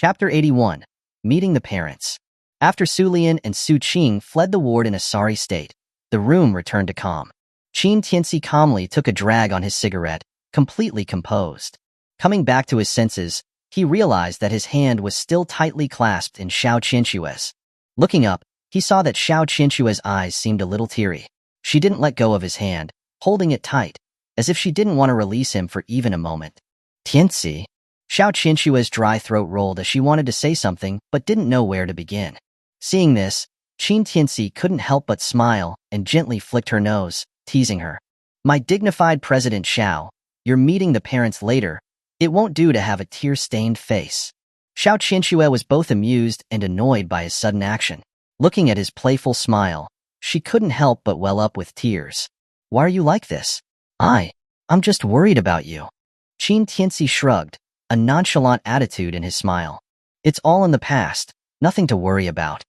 Chapter 81. Meeting the Parents. After Su Lian and Su Qing fled the ward in a sorry state, the room returned to calm. Qin Tianci calmly took a drag on his cigarette, completely composed. Coming back to his senses, he realized that his hand was still tightly clasped in Xiao Qinshue's. Looking up, he saw that Xiao Qinshue's eyes seemed a little teary. She didn't let go of his hand, holding it tight, as if she didn't want to release him for even a moment. Tianci. Xiao Qinshue's dry throat rolled as she wanted to say something but didn't know where to begin. Seeing this, Qin Tianci couldn't help but smile and gently flicked her nose, teasing her. My dignified President Xiao, you're meeting the parents later. It won't do to have a tear-stained face. Xiao Qinshuo was both amused and annoyed by his sudden action. Looking at his playful smile, she couldn't help but well up with tears. Why are you like this? I'm just worried about you. Qin Tianci shrugged, a nonchalant attitude in his smile. It's all in the past, nothing to worry about.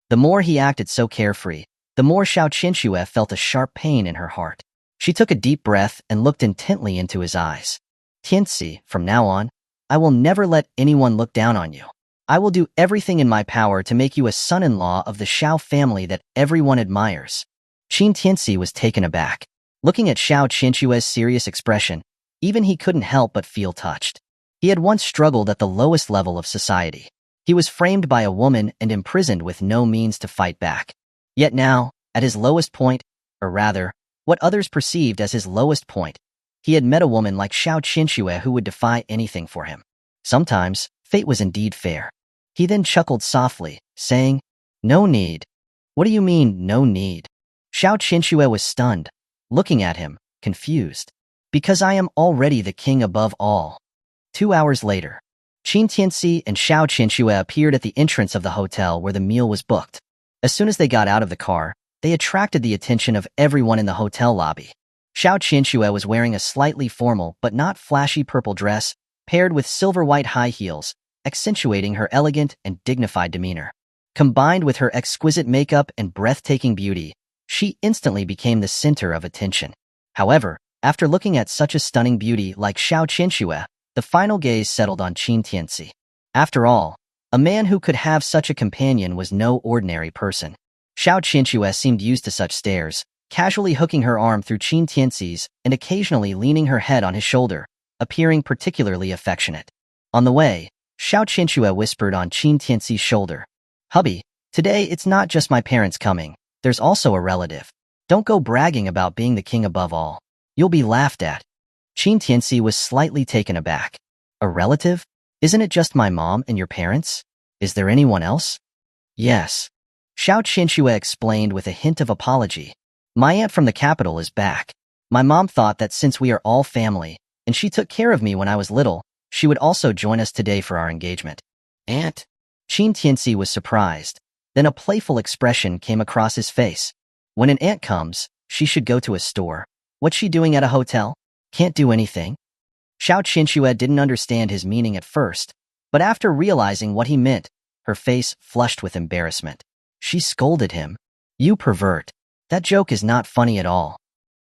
The more he acted so carefree, the more Xiao Qinshuo felt a sharp pain in her heart. She took a deep breath and looked intently into his eyes. Tianci, from now on, I will never let anyone look down on you. I will do everything in my power to make you a son-in-law of the Xiao family that everyone admires. Qin Tianci was taken aback. Looking at Xiao Qinshue's serious expression, even he couldn't help but feel touched. He had once struggled at the lowest level of society. He was framed by a woman and imprisoned with no means to fight back. Yet now, at his lowest point, or rather, what others perceived as his lowest point, he had met a woman like Xiao Qinshuo who would defy anything for him. Sometimes, fate was indeed fair. He then chuckled softly, saying, No need. What do you mean, no need? Xiao Qinshuo was stunned, looking at him, confused. Because I am already the king above all. 2 hours later, Qin Tianci and Xiao Qinshuo appeared at the entrance of the hotel where the meal was booked. As soon as they got out of the car, they attracted the attention of everyone in the hotel lobby. Xiao Qinshuo was wearing a slightly formal but not flashy purple dress, paired with silver-white high heels, accentuating her elegant and dignified demeanor. Combined with her exquisite makeup and breathtaking beauty, she instantly became the center of attention. However, after looking at such a stunning beauty like Xiao Qinshuo, the final gaze settled on Qin Tianci. After all, a man who could have such a companion was no ordinary person. Xiao Qinshuo seemed used to such stares, casually hooking her arm through Qin Tianci's and occasionally leaning her head on his shoulder, appearing particularly affectionate. On the way, Xiao Qinshuo whispered on Qin Tianci's shoulder, Hubby, today it's not just my parents coming, there's also a relative. Don't go bragging about being the king above all. You'll be laughed at. Qin Tianci was slightly taken aback. A relative? Isn't it just my mom and your parents? Is there anyone else? Yes. Xiao Qinshuo explained with a hint of apology. My aunt from the capital is back. My mom thought that since we are all family, and she took care of me when I was little, she would also join us today for our engagement. Aunt? Qin Tianci was surprised. Then a playful expression came across his face. When an aunt comes, she should go to a store. What's she doing at a hotel? Can't do anything? Xiao Qinshuo didn't understand his meaning at first, but after realizing what he meant, her face flushed with embarrassment. She scolded him. You pervert. That joke is not funny at all.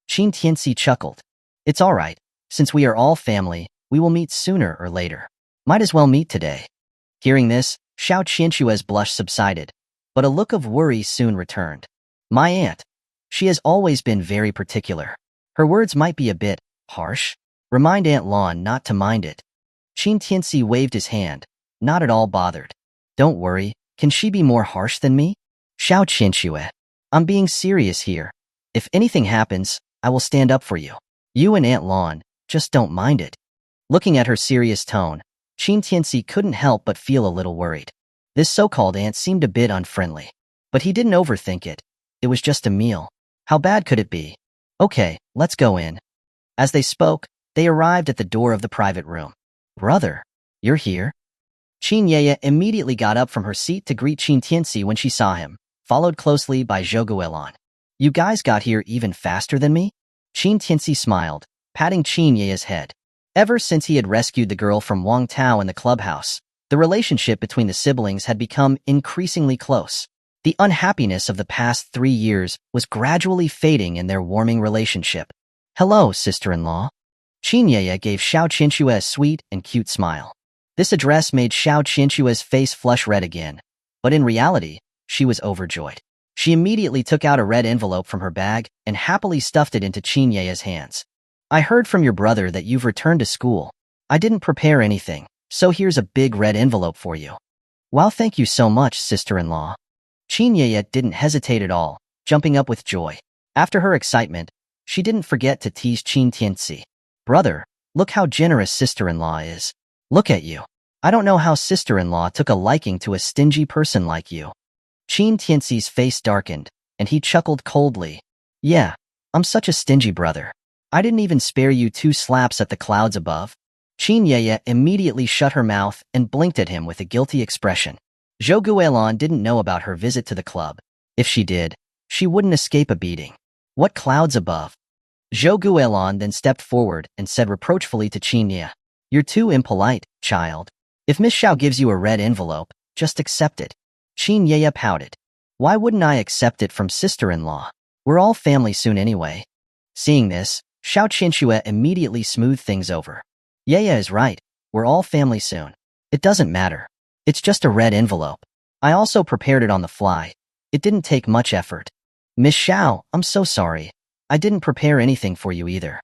Qin Tianci chuckled. It's all right. Since we are all family, we will meet sooner or later. Might as well meet today. Hearing this, Xiao Qinshuo's blush subsided, but a look of worry soon returned. My aunt. She has always been very particular. Her words might be a bit harsh. Remind Aunt Lan not to mind it. Qin Tianci waved his hand, not at all bothered. Don't worry, can she be more harsh than me? Xiao Qinshuo. I'm being serious here. If anything happens, I will stand up for you. You and Aunt Lan, just don't mind it. Looking at her serious tone, Qin Tianci couldn't help but feel a little worried. This so-called aunt seemed a bit unfriendly. But he didn't overthink it. It was just a meal. How bad could it be? Okay, let's go in. As they spoke, they arrived at the door of the private room. Brother, you're here? Qin Yeye immediately got up from her seat to greet Qin Tianci when she saw him, followed closely by Zhou Guolan. You guys got here even faster than me? Qin Tianci smiled, patting Qin Yeye's head. Ever since he had rescued the girl from Wang Tao in the clubhouse, the relationship between the siblings had become increasingly close. The unhappiness of the past 3 years was gradually fading in their warming relationship. Hello, sister-in-law. Qin Yeye gave Xiao Qinshuo a sweet and cute smile. This address made Xiao Qianqua's face flush red again, but in reality, she was overjoyed. She immediately took out a red envelope from her bag and happily stuffed it into Qin Yaya's hands. I heard from your brother that you've returned to school. I didn't prepare anything, so here's a big red envelope for you. Wow, thank you so much, sister-in-law. Qin Yaya didn't hesitate at all, jumping up with joy. After her excitement, she didn't forget to tease Qin Tianci. Brother, look how generous sister-in-law is. Look at you. I don't know how sister-in-law took a liking to a stingy person like you. Qin Tianci's face darkened, and he chuckled coldly. Yeah, I'm such a stingy brother. I didn't even spare you 2 slaps at the clouds above. Qin Yaya immediately shut her mouth and blinked at him with a guilty expression. Zhou Guilin didn't know about her visit to the club. If she did, she wouldn't escape a beating. What clouds above? Zhou Guilin then stepped forward and said reproachfully to Qin Yaya, You're too impolite, child. If Miss Xiao gives you a red envelope, just accept it. Qin Yaya pouted. Why wouldn't I accept it from sister-in-law? We're all family soon anyway. Seeing this, Xiao Qianqua immediately smoothed things over. Yaya is right. We're all family soon. It doesn't matter. It's just a red envelope. I also prepared it on the fly. It didn't take much effort. Miss Xiao, I'm so sorry. I didn't prepare anything for you either.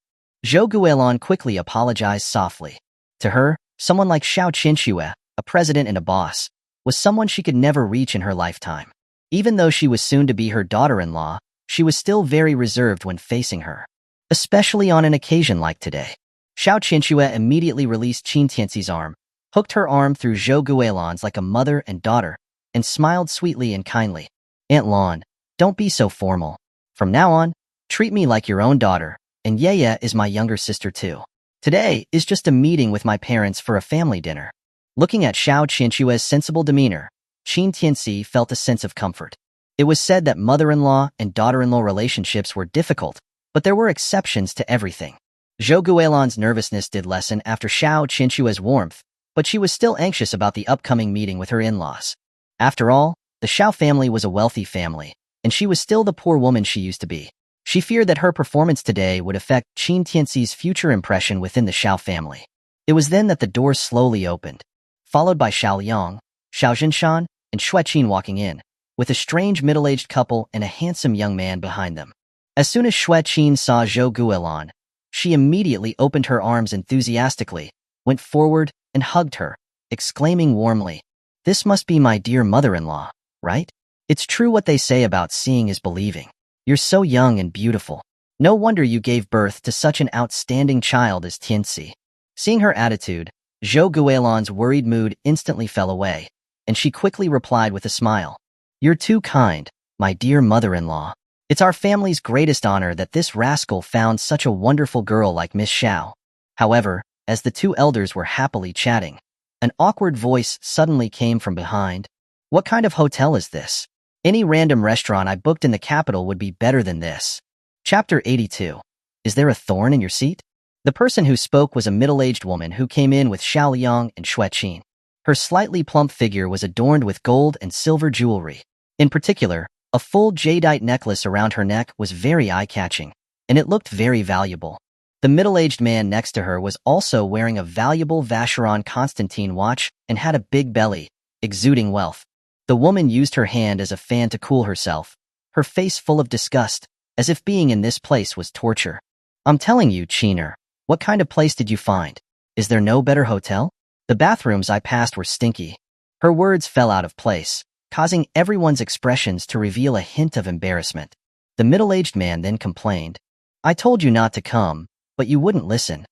Zhou Guilin quickly apologized softly. To her, someone like Xiao Qianqua, a president and a boss, was someone she could never reach in her lifetime. Even though she was soon to be her daughter-in-law, she was still very reserved when facing her. Especially on an occasion like today. Xiao Qianqua immediately released Qin Tianci's arm, hooked her arm through Zhou Guilin's like a mother and daughter, and smiled sweetly and kindly. Aunt Lan, don't be so formal. From now on, treat me like your own daughter, and Yaya is my younger sister too. Today is just a meeting with my parents for a family dinner. Looking at Xiao Qianqua's sensible demeanor, Qin Tianci felt a sense of comfort. It was said that mother-in-law and daughter-in-law relationships were difficult, but there were exceptions to everything. Zhou Guilin's nervousness did lessen after Xiao Qianqua's warmth, but she was still anxious about the upcoming meeting with her in-laws. After all, the Xiao family was a wealthy family, and she was still the poor woman she used to be. She feared that her performance today would affect Qin Tianci's future impression within the Xiao family. It was then that the door slowly opened, followed by Xiao Liang, Xiao Zhinshan, and Xue Qin walking in, with a strange middle-aged couple and a handsome young man behind them. As soon as Xue Qin saw Zhou Guilin, she immediately opened her arms enthusiastically, went forward, and hugged her, exclaiming warmly, This must be my dear mother-in-law, right? It's true what they say about seeing is believing. You're so young and beautiful. No wonder you gave birth to such an outstanding child as Tianci. Seeing her attitude, Zhou Guilin's worried mood instantly fell away, and she quickly replied with a smile. You're too kind, my dear mother-in-law. It's our family's greatest honor that this rascal found such a wonderful girl like Miss Xiao. However, as the 2 elders were happily chatting, an awkward voice suddenly came from behind. What kind of hotel is this? Any random restaurant I booked in the capital would be better than this. Chapter 82. Is there a thorn in your seat? The person who spoke was a middle-aged woman who came in with Xiao Liang and Xue Qin. Her slightly plump figure was adorned with gold and silver jewelry. In particular, a full jadeite necklace around her neck was very eye-catching, and it looked very valuable. The middle-aged man next to her was also wearing a valuable Vacheron Constantine watch and had a big belly, exuding wealth. The woman used her hand as a fan to cool herself, her face full of disgust, as if being in this place was torture. I'm telling you, Qiner, what kind of place did you find? Is there no better hotel? The bathrooms I passed were stinky. Her words fell out of place, causing everyone's expressions to reveal a hint of embarrassment. The middle-aged man then complained. I told you not to come, but you wouldn't listen.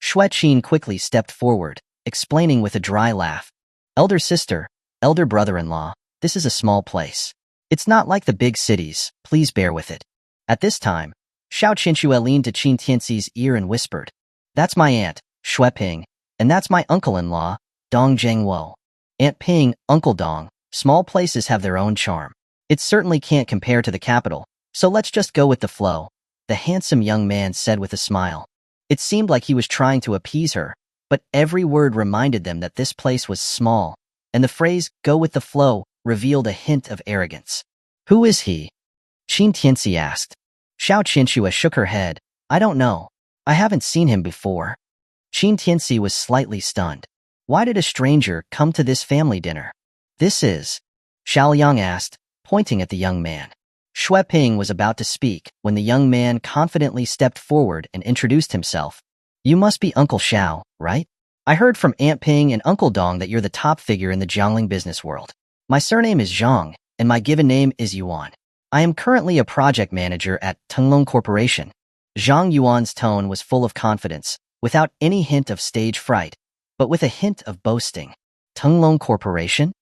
Xue Qin quickly stepped forward, explaining with a dry laugh. Elder sister, elder brother-in-law, this is a small place. It's not like the big cities, please bear with it. At this time, Xiao Qianqua leaned to Qin Tianci's ear and whispered, That's my aunt, Xue Ping, and that's my uncle-in-law, Dong Zhengwo. Aunt Ping, Uncle Dong, small places have their own charm. It certainly can't compare to the capital, so let's just go with the flow, the handsome young man said with a smile. It seemed like he was trying to appease her, but every word reminded them that this place was small, and the phrase, go with the flow, revealed a hint of arrogance. Who is he? Qin Tianci asked. Xiao Qianqua shook her head. I don't know. I haven't seen him before. Qin Tianci was slightly stunned. Why did a stranger come to this family dinner? This is, Xiao Yang asked, pointing at the young man. Xue Ping was about to speak when the young man confidently stepped forward and introduced himself. You must be Uncle Xiao, right? I heard from Aunt Ping and Uncle Dong that you're the top figure in the Jiangling business world. My surname is Zhang, and my given name is Yuan. I am currently a project manager at Tenglong Corporation. Zhang Yuan's tone was full of confidence, without any hint of stage fright, but with a hint of boasting. Tenglong Corporation?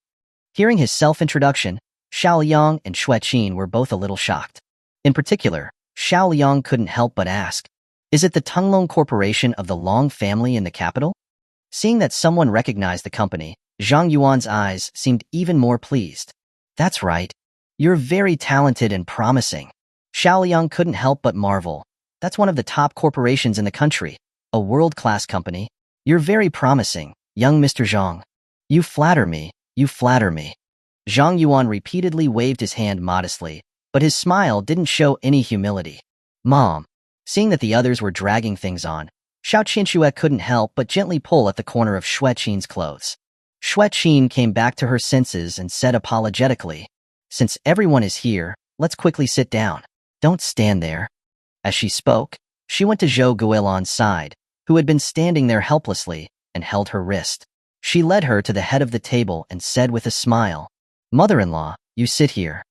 Hearing his self-introduction, Xiao Liang and Xue Qin were both a little shocked. In particular, Xiao Liang couldn't help but ask, is it the Tenglong Corporation of the Long family in the capital? Seeing that someone recognized the company, Zhang Yuan's eyes seemed even more pleased. That's right. You're very talented and promising. Xiao Liang couldn't help but marvel. That's one of the top corporations in the country, a world-class company. You're very promising, young Mr. Zhang. You flatter me, you flatter me. Zhang Yuan repeatedly waved his hand modestly, but his smile didn't show any humility. Mom. Seeing that the others were dragging things on, Xiao Qianxue couldn't help but gently pull at the corner of Xue Qin's clothes. Xue Qin came back to her senses and said apologetically, since everyone is here, let's quickly sit down. Don't stand there. As she spoke, she went to Zhou Guilan's side, who had been standing there helplessly, and held her wrist. She led her to the head of the table and said with a smile, Mother-in-law, you sit here.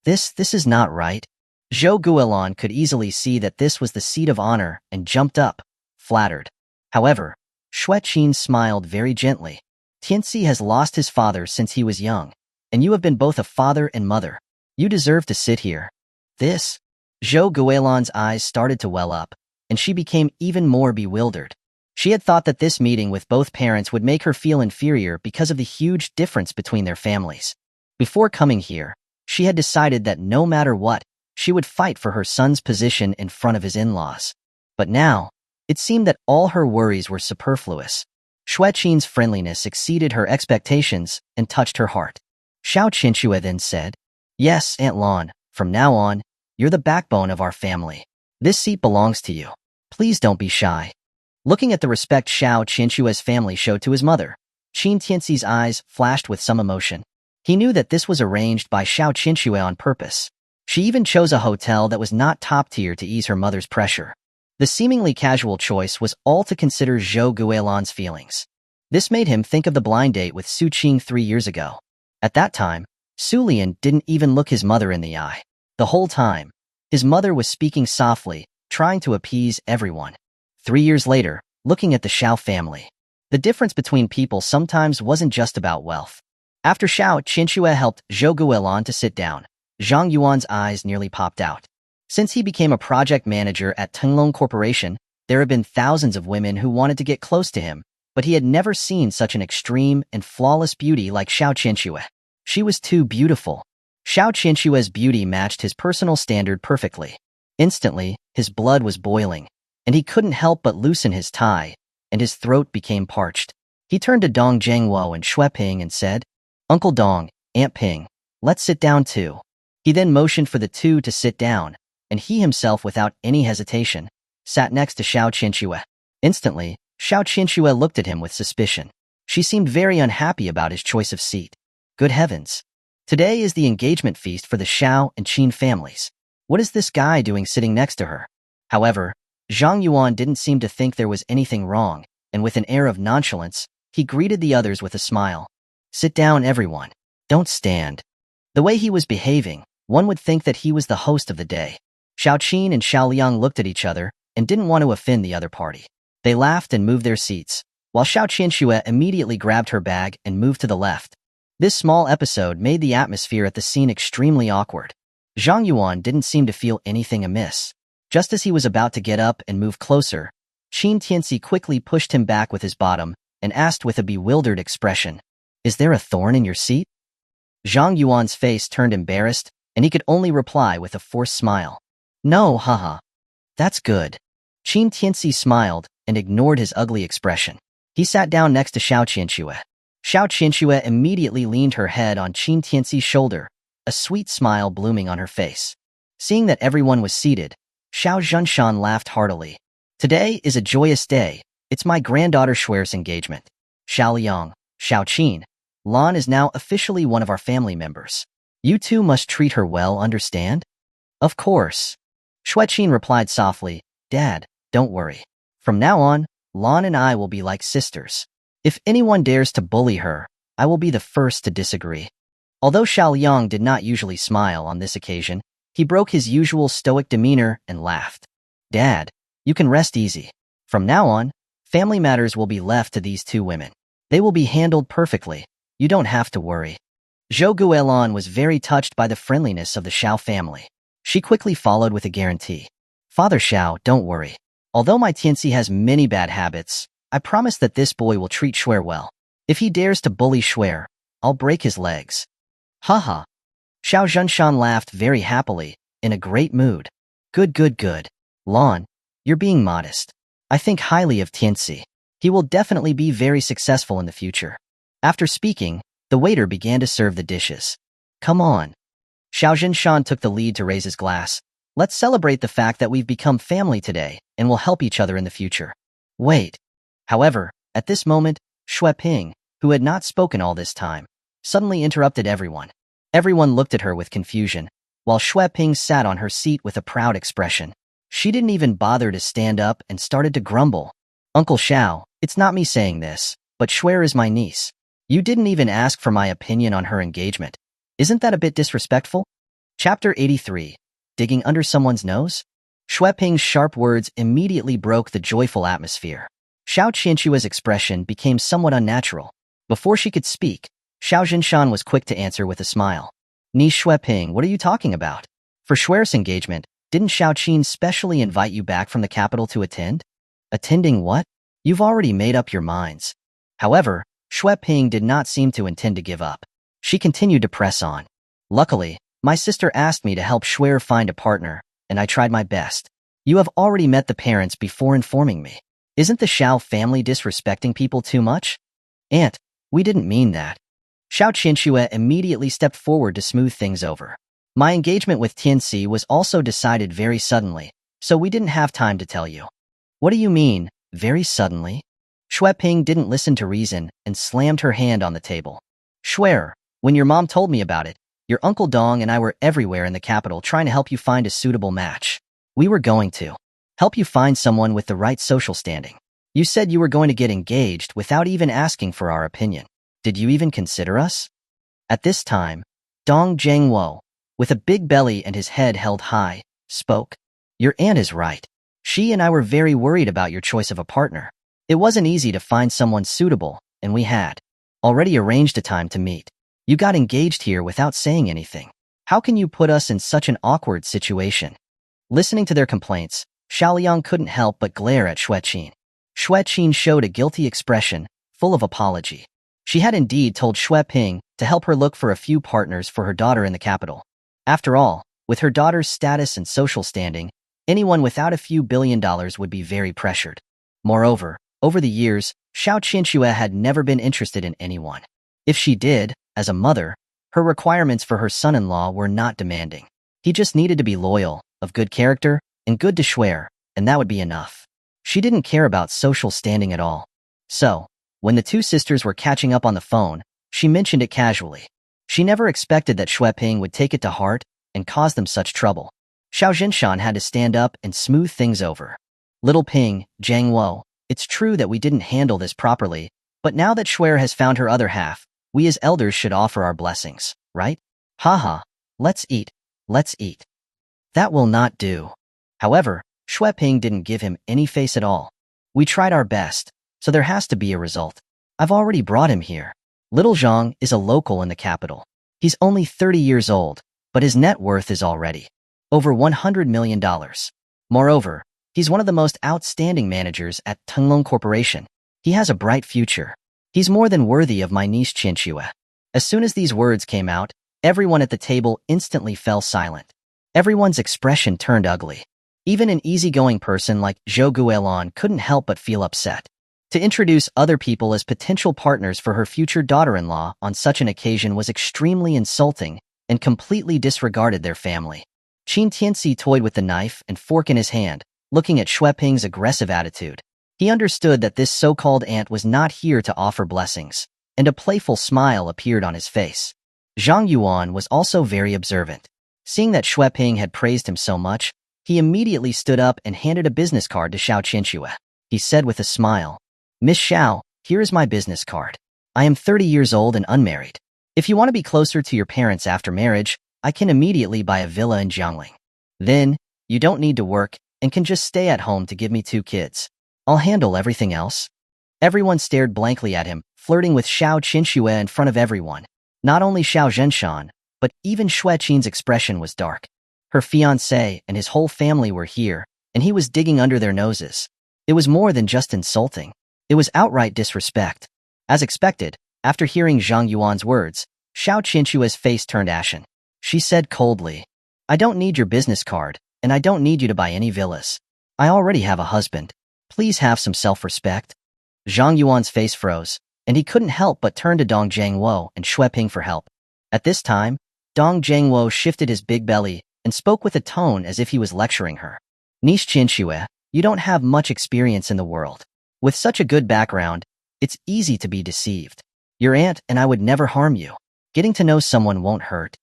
This is not right. Zhou Guilan could easily see that this was the seat of honor and jumped up, flattered. However, Xue Qin smiled very gently. Tianci has lost his father since he was young, and you have been both a father and mother. You deserve to sit here. This? Zhou Guilan's eyes started to well up, and she became even more bewildered. She had thought that this meeting with both parents would make her feel inferior because of the huge difference between their families. Before coming here, she had decided that no matter what, she would fight for her son's position in front of his in-laws. But now, it seemed that all her worries were superfluous. Xue Qin's friendliness exceeded her expectations and touched her heart. Xiao Qianxue then said, Yes, Aunt Lan, from now on, you're the backbone of our family. This seat belongs to you. Please don't be shy. Looking at the respect Xiao Qianxue's family showed to his mother, Qin Tianci's eyes flashed with some emotion. He knew that this was arranged by Xiao Qianxue on purpose. She even chose a hotel that was not top tier to ease her mother's pressure. The seemingly casual choice was all to consider Zhou Guilan's feelings. This made him think of the blind date with Su Qing 3 years ago. At that time, Su Lian didn't even look his mother in the eye. The whole time, his mother was speaking softly, trying to appease everyone. 3 years later, looking at the Xiao family, the difference between people sometimes wasn't just about wealth. After Xiao Qianxue helped Zhou Guilan to sit down, Zhang Yuan's eyes nearly popped out. Since he became a project manager at Tenglong Corporation, there had been thousands of women who wanted to get close to him, but he had never seen such an extreme and flawless beauty like Xiao Qianxue. She was too beautiful. Xiao Qianxue's beauty matched his personal standard perfectly. Instantly, his blood was boiling, and he couldn't help but loosen his tie, and his throat became parched. He turned to Dong Zhengwo and Xue Ping and said, Uncle Dong, Aunt Ping, let's sit down too. He then motioned for the two to sit down, and he himself, without any hesitation, sat next to Xiao Qianxue. Instantly, Xiao Qianxue looked at him with suspicion. She seemed very unhappy about his choice of seat. Good heavens. Today is the engagement feast for the Xiao and Qin families. What is this guy doing sitting next to her? However, Zhang Yuan didn't seem to think there was anything wrong, and with an air of nonchalance, he greeted the others with a smile. Sit down, everyone. Don't stand. The way he was behaving, one would think that he was the host of the day. Xiao Qin and Xiao Liang looked at each other and didn't want to offend the other party. They laughed and moved their seats, while Xiao Qianxue immediately grabbed her bag and moved to the left. This small episode made the atmosphere at the scene extremely awkward. Zhang Yuan didn't seem to feel anything amiss. Just as he was about to get up and move closer, Qin Tianci quickly pushed him back with his bottom and asked with a bewildered expression, Is there a thorn in your seat? Zhang Yuan's face turned embarrassed, and he could only reply with a forced smile. No, haha. That's good. Qin Tianci smiled and ignored his ugly expression. He sat down next to Xiao Qianxue. Xiao Qianxue immediately leaned her head on Qin Tianci's shoulder, a sweet smile blooming on her face. Seeing that everyone was seated, Xiao Zhunshan laughed heartily. Today is a joyous day. It's my granddaughter Xue's engagement. Xiaoliang, Xiaoqin, Lan is now officially one of our family members. You two must treat her well, understand? Of course. Xueqin replied softly, Dad, don't worry. From now on, Lan and I will be like sisters. If anyone dares to bully her, I will be the first to disagree. Although Xiaoliang did not usually smile on this occasion, he broke his usual stoic demeanor and laughed. Dad, you can rest easy. From now on, family matters will be left to these two women. They will be handled perfectly. You don't have to worry. Zhou Guolan was very touched by the friendliness of the Xiao family. She quickly followed with a guarantee. Father Xiao, don't worry. Although my Tianci has many bad habits, I promise that this boy will treat Shuer well. If he dares to bully Shuer, I'll break his legs. Haha. Xiao Zhenshan laughed very happily, in a great mood. Good. Lan, you're being modest. I think highly of Tianci. He will definitely be very successful in the future. After speaking, the waiter began to serve the dishes. Come on. Xiao Zhenshan took the lead to raise his glass. Let's celebrate the fact that we've become family today and will help each other in the future. Wait. However, at this moment, Xue Ping, who had not spoken all this time, suddenly interrupted everyone. Everyone looked at her with confusion, while Xue Ping sat on her seat with a proud expression. She didn't even bother to stand up and started to grumble. Uncle Xiao, it's not me saying this, but Shuer is my niece. You didn't even ask for my opinion on her engagement. Isn't that a bit disrespectful? Chapter 83. Digging under someone's nose? Xue Ping's sharp words immediately broke the joyful atmosphere. Xiao Qianqua's expression became somewhat unnatural. Before she could speak, Xiao Zhenshan was quick to answer with a smile. Niece Xue Ping, what are you talking about? For Shuer's engagement, didn't Xiao Qin specially invite you back from the capital to attend? Attending what? You've already made up your minds. However, Xue Ping did not seem to intend to give up. She continued to press on. Luckily, my sister asked me to help Shuer find a partner, and I tried my best. You have already met the parents before informing me. Isn't the Xiao family disrespecting people too much? Aunt, we didn't mean that. Xiao Qianqua immediately stepped forward to smooth things over. My engagement with Tianci was also decided very suddenly, so we didn't have time to tell you. What do you mean, very suddenly? Xue Ping didn't listen to reason and slammed her hand on the table. Shuer, when your mom told me about it, your Uncle Dong and I were everywhere in the capital trying to help you find a suitable match. We were going to help you find someone with the right social standing. You said you were going to get engaged without even asking for our opinion. Did you even consider us? At this time, Dong Zhengwo, with a big belly and his head held high, spoke. Your aunt is right. She and I were very worried about your choice of a partner. It wasn't easy to find someone suitable, and we had already arranged a time to meet. You got engaged here without saying anything. How can you put us in such an awkward situation? Listening to their complaints, Xiaoliang couldn't help but glare at Xueqin. Xueqin showed a guilty expression, full of apology. She had indeed told Xue Ping to help her look for a few partners for her daughter in the capital. After all, with her daughter's status and social standing, anyone without a few $1 billion would be very pressured. Moreover, over the years, Xiao Qianqua had never been interested in anyone. If she did, as a mother, her requirements for her son-in-law were not demanding. He just needed to be loyal, of good character, and good to Shuer, and that would be enough. She didn't care about social standing at all. So, when the two sisters were catching up on the phone, she mentioned it casually. She never expected that Xue Ping would take it to heart and cause them such trouble. Xiao Zhenshan had to stand up and smooth things over. Little Ping, Zhengwo, it's true that we didn't handle this properly, but now that Shuer has found her other half, we as elders should offer our blessings, right? Haha, let's eat. That will not do. However, Xue Ping didn't give him any face at all. We tried our best, so there has to be a result. I've already brought him here. Little Zhang is a local in the capital. He's only 30 years old, but his net worth is already over $100 million. Moreover, he's one of the most outstanding managers at Tenglong Corporation. He has a bright future. He's more than worthy of my niece Qianqua. As soon as these words came out, everyone at the table instantly fell silent. Everyone's expression turned ugly. Even an easygoing person like Zhou Guolan couldn't help but feel upset. To introduce other people as potential partners for her future daughter-in-law on such an occasion was extremely insulting and completely disregarded their family. Qin Tianci toyed with the knife and fork in his hand, looking at Xue Ping's aggressive attitude. He understood that this so-called aunt was not here to offer blessings, and a playful smile appeared on his face. Zhang Yuan was also very observant. Seeing that Xue Ping had praised him so much, he immediately stood up and handed a business card to Xiao Qinxue. He said with a smile, "Miss Xiao, here is my business card. I am 30 years old and unmarried. If you want to be closer to your parents after marriage, I can immediately buy a villa in Jiangling. Then, you don't need to work and can just stay at home to give me 2 kids. I'll handle everything else." Everyone stared blankly at him, flirting with Xiao Qinxue in front of everyone. Not only Xiao Zhenshan, but even Xue Qin's expression was dark. Her fiancé and his whole family were here, and he was digging under their noses. It was more than just insulting. It was outright disrespect. As expected, after hearing Zhang Yuan's words, Xiao Qinxue's face turned ashen. She said coldly, "I don't need your business card, and I don't need you to buy any villas. I already have a husband. Please have some self-respect." Zhang Yuan's face froze, and he couldn't help but turn to Dong Zhangwo and Xue Ping for help. At this time, Dong Zhangwo shifted his big belly and spoke with a tone as if he was lecturing her. "Niece Qinxue, you don't have much experience in the world. With such a good background, it's easy to be deceived. Your aunt and I would never harm you. Getting to know someone won't hurt."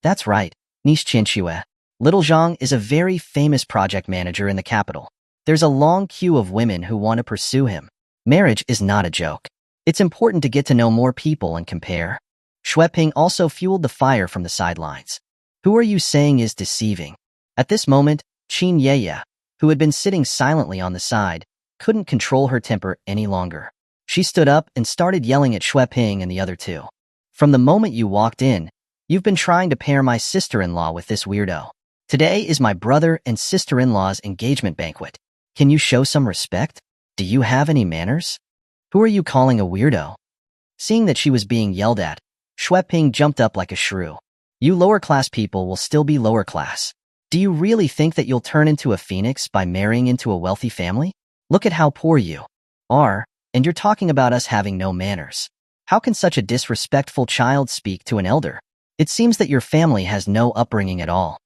"That's right, Niece Qinxue. Little Zhang is a very famous project manager in the capital. There's a long queue of women who want to pursue him. Marriage is not a joke. It's important to get to know more people and compare." Xue Ping also fueled the fire from the sidelines. "Who are you saying is deceiving?" At this moment, Qin Yeye, who had been sitting silently on the side, couldn't control her temper any longer. She stood up and started yelling at Xue Ping and the other 2. "From the moment you walked in, you've been trying to pair my sister-in-law with this weirdo. Today is my brother and sister-in-law's engagement banquet. Can you show some respect? Do you have any manners? Who are you calling a weirdo?" Seeing that she was being yelled at, Xue Ping jumped up like a shrew. "You lower-class people will still be lower class. Do you really think that you'll turn into a phoenix by marrying into a wealthy family? Look at how poor you are, and you're talking about us having no manners. How can such a disrespectful child speak to an elder? It seems that your family has no upbringing at all."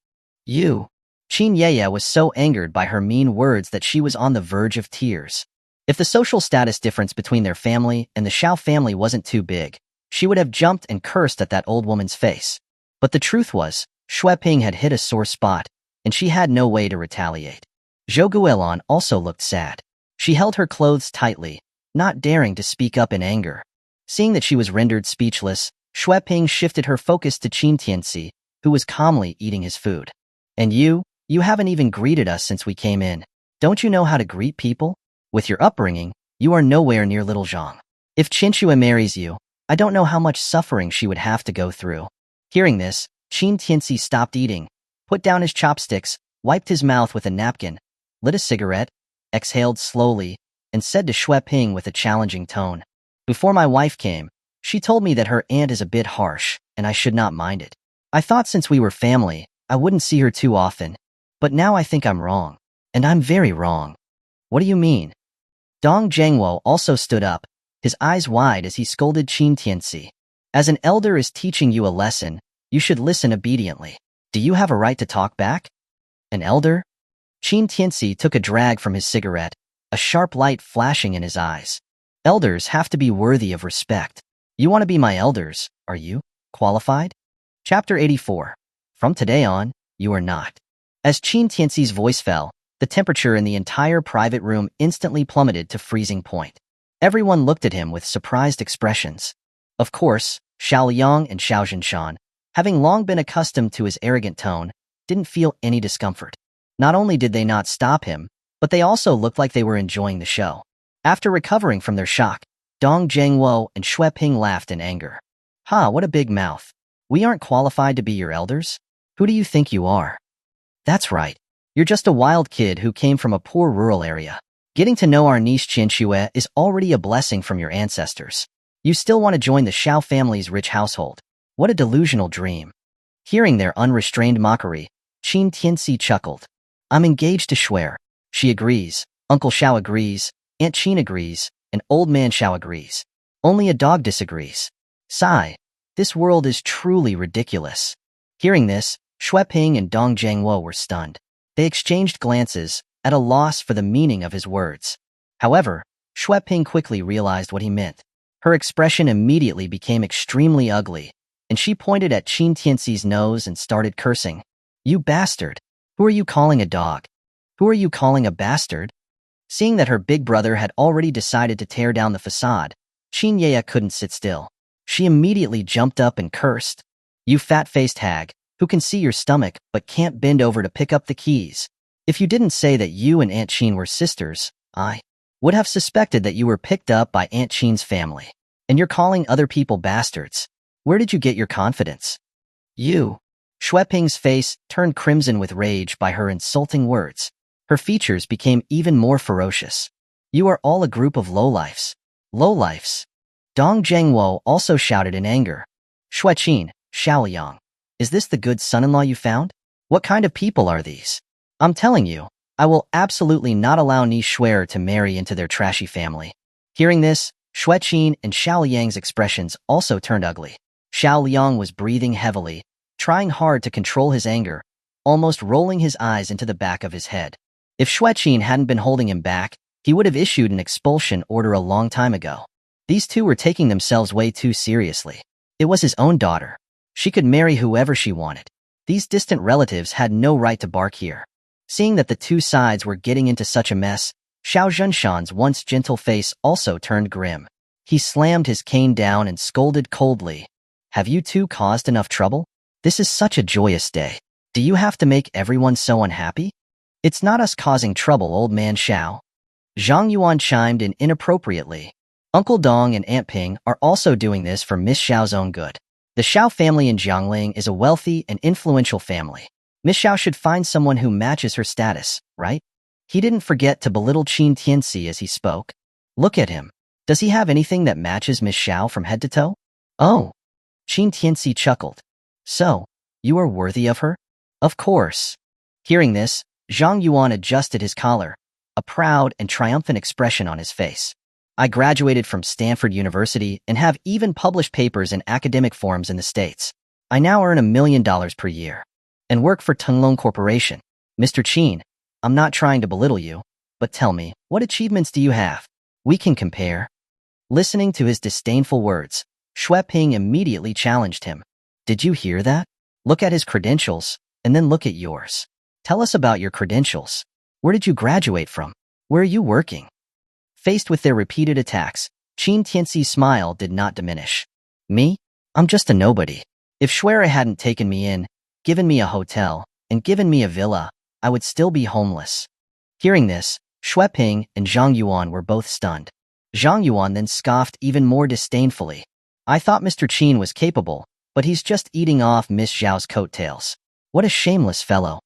"You." Qin Yeye was so angered by her mean words that she was on the verge of tears. If the social status difference between their family and the Xiao family wasn't too big, she would have jumped and cursed at that old woman's face. But the truth was, Xue Ping had hit a sore spot, and she had no way to retaliate. Zhou Guilin also looked sad. She held her clothes tightly, not daring to speak up in anger. Seeing that she was rendered speechless, Xue Ping shifted her focus to Qin Tianci, who was calmly eating his food. "And you haven't even greeted us since we came in. Don't you know how to greet people? With your upbringing, you are nowhere near little Zhang. If Qinxue marries you, I don't know how much suffering she would have to go through." Hearing this, Qin Tianci stopped eating, put down his chopsticks, wiped his mouth with a napkin, lit a cigarette, exhaled slowly, and said to Xue Ping with a challenging tone, "Before my wife came, she told me that her aunt is a bit harsh, and I should not mind it. I thought since we were family, I wouldn't see her too often, but now I think I'm wrong, and I'm very wrong." "What do you mean?" Dong Zhangwo also stood up, his eyes wide as he scolded Qin Tianci. "As an elder is teaching you a lesson, you should listen obediently. Do you have a right to talk back?" "An elder?" Qin Tianci took a drag from his cigarette, a sharp light flashing in his eyes. "Elders have to be worthy of respect. You want to be my elders, are you? Qualified?" Chapter 84. From today on, you are not. As Qin Tianci's voice fell, the temperature in the entire private room instantly plummeted to freezing point. Everyone looked at him with surprised expressions. Of course, Xiao Liang and Xiao Zhenshan, having long been accustomed to his arrogant tone, didn't feel any discomfort. Not only did they not stop him, but they also looked like they were enjoying the show. After recovering from their shock, Dong Zhangwo and Xue Ping laughed in anger. "Ha, what a big mouth. We aren't qualified to be your elders? Who do you think you are?" "That's right. You're just a wild kid who came from a poor rural area. Getting to know our niece Qinxue is already a blessing from your ancestors. You still want to join the Xiao family's rich household. What a delusional dream." Hearing their unrestrained mockery, Qin Tianci chuckled. "I'm engaged to Xue. She agrees, Uncle Xiao agrees, Aunt Qin agrees, and Old Man Xiao agrees. Only a dog disagrees. Sigh. This world is truly ridiculous." Hearing this, Xue Ping and Dong Zhangwo were stunned. They exchanged glances, at a loss for the meaning of his words. However, Shui Ping quickly realized what he meant. Her expression immediately became extremely ugly, and she pointed at Qin Tianci's nose and started cursing. You bastard! Who are you calling a dog? Who are you calling a bastard? Seeing that her big brother had already decided to tear down the facade, Qin Yaya couldn't sit still. She immediately jumped up and cursed. You fat-faced hag, who can see your stomach but can't bend over to pick up the keys. If you didn't say that you and Aunt Qin were sisters, I would have suspected that you were picked up by Aunt Qin's family. And you're calling other people bastards. Where did you get your confidence? You. Shui Ping's face turned crimson with rage by her insulting words. Her features became even more ferocious. You are all a group of lowlifes. Lowlifes. Dong Zhengwo also shouted in anger. Shui Qin, Xiaoliang, is this the good son-in-law you found? What kind of people are these? I'm telling you, I will absolutely not allow Ni Shuer to marry into their trashy family. Hearing this, Shui Qin and Xiaoliang's expressions also turned ugly. Xiaoliang was breathing heavily, trying hard to control his anger, almost rolling his eyes into the back of his head. If Shui Qin hadn't been holding him back, he would have issued an expulsion order a long time ago. These two were taking themselves way too seriously. It was his own daughter. She could marry whoever she wanted. These distant relatives had no right to bark here. Seeing that the two sides were getting into such a mess, Xiao Zhenshan's once gentle face also turned grim. He slammed his cane down and scolded coldly. Have you two caused enough trouble? This is such a joyous day. Do you have to make everyone so unhappy? It's not us causing trouble, old man Xiao. Zhang Yuan chimed in inappropriately. Uncle Dong and Aunt Ping are also doing this for Miss Xiao's own good. The Xiao family in Jiangling is a wealthy and influential family. Miss Xiao should find someone who matches her status, right? He didn't forget to belittle Qin Tianci as he spoke. Look at him. Does he have anything that matches Miss Xiao from head to toe? Oh. Qin Tianci chuckled. So, you are worthy of her? Of course. Hearing this, Zhang Yuan adjusted his collar, a proud and triumphant expression on his face. I graduated from Stanford University and have even published papers in academic forums in the States. I now earn $1 million per year and work for Tenglong Corporation. Mr. Qin, I'm not trying to belittle you, but tell me, what achievements do you have? We can compare. Listening to his disdainful words, Shui Ping immediately challenged him. Did you hear that? Look at his credentials, and then look at yours. Tell us about your credentials. Where did you graduate from? Where are you working? Faced with their repeated attacks, Qin Tianci's smile did not diminish. Me? I'm just a nobody. If Shuera hadn't taken me in, given me a hotel, and given me a villa, I would still be homeless. Hearing this, Shui Ping and Zhang Yuan were both stunned. Zhang Yuan then scoffed even more disdainfully. I thought Mr. Qin was capable, but he's just eating off Miss Zhao's coattails. What a shameless fellow.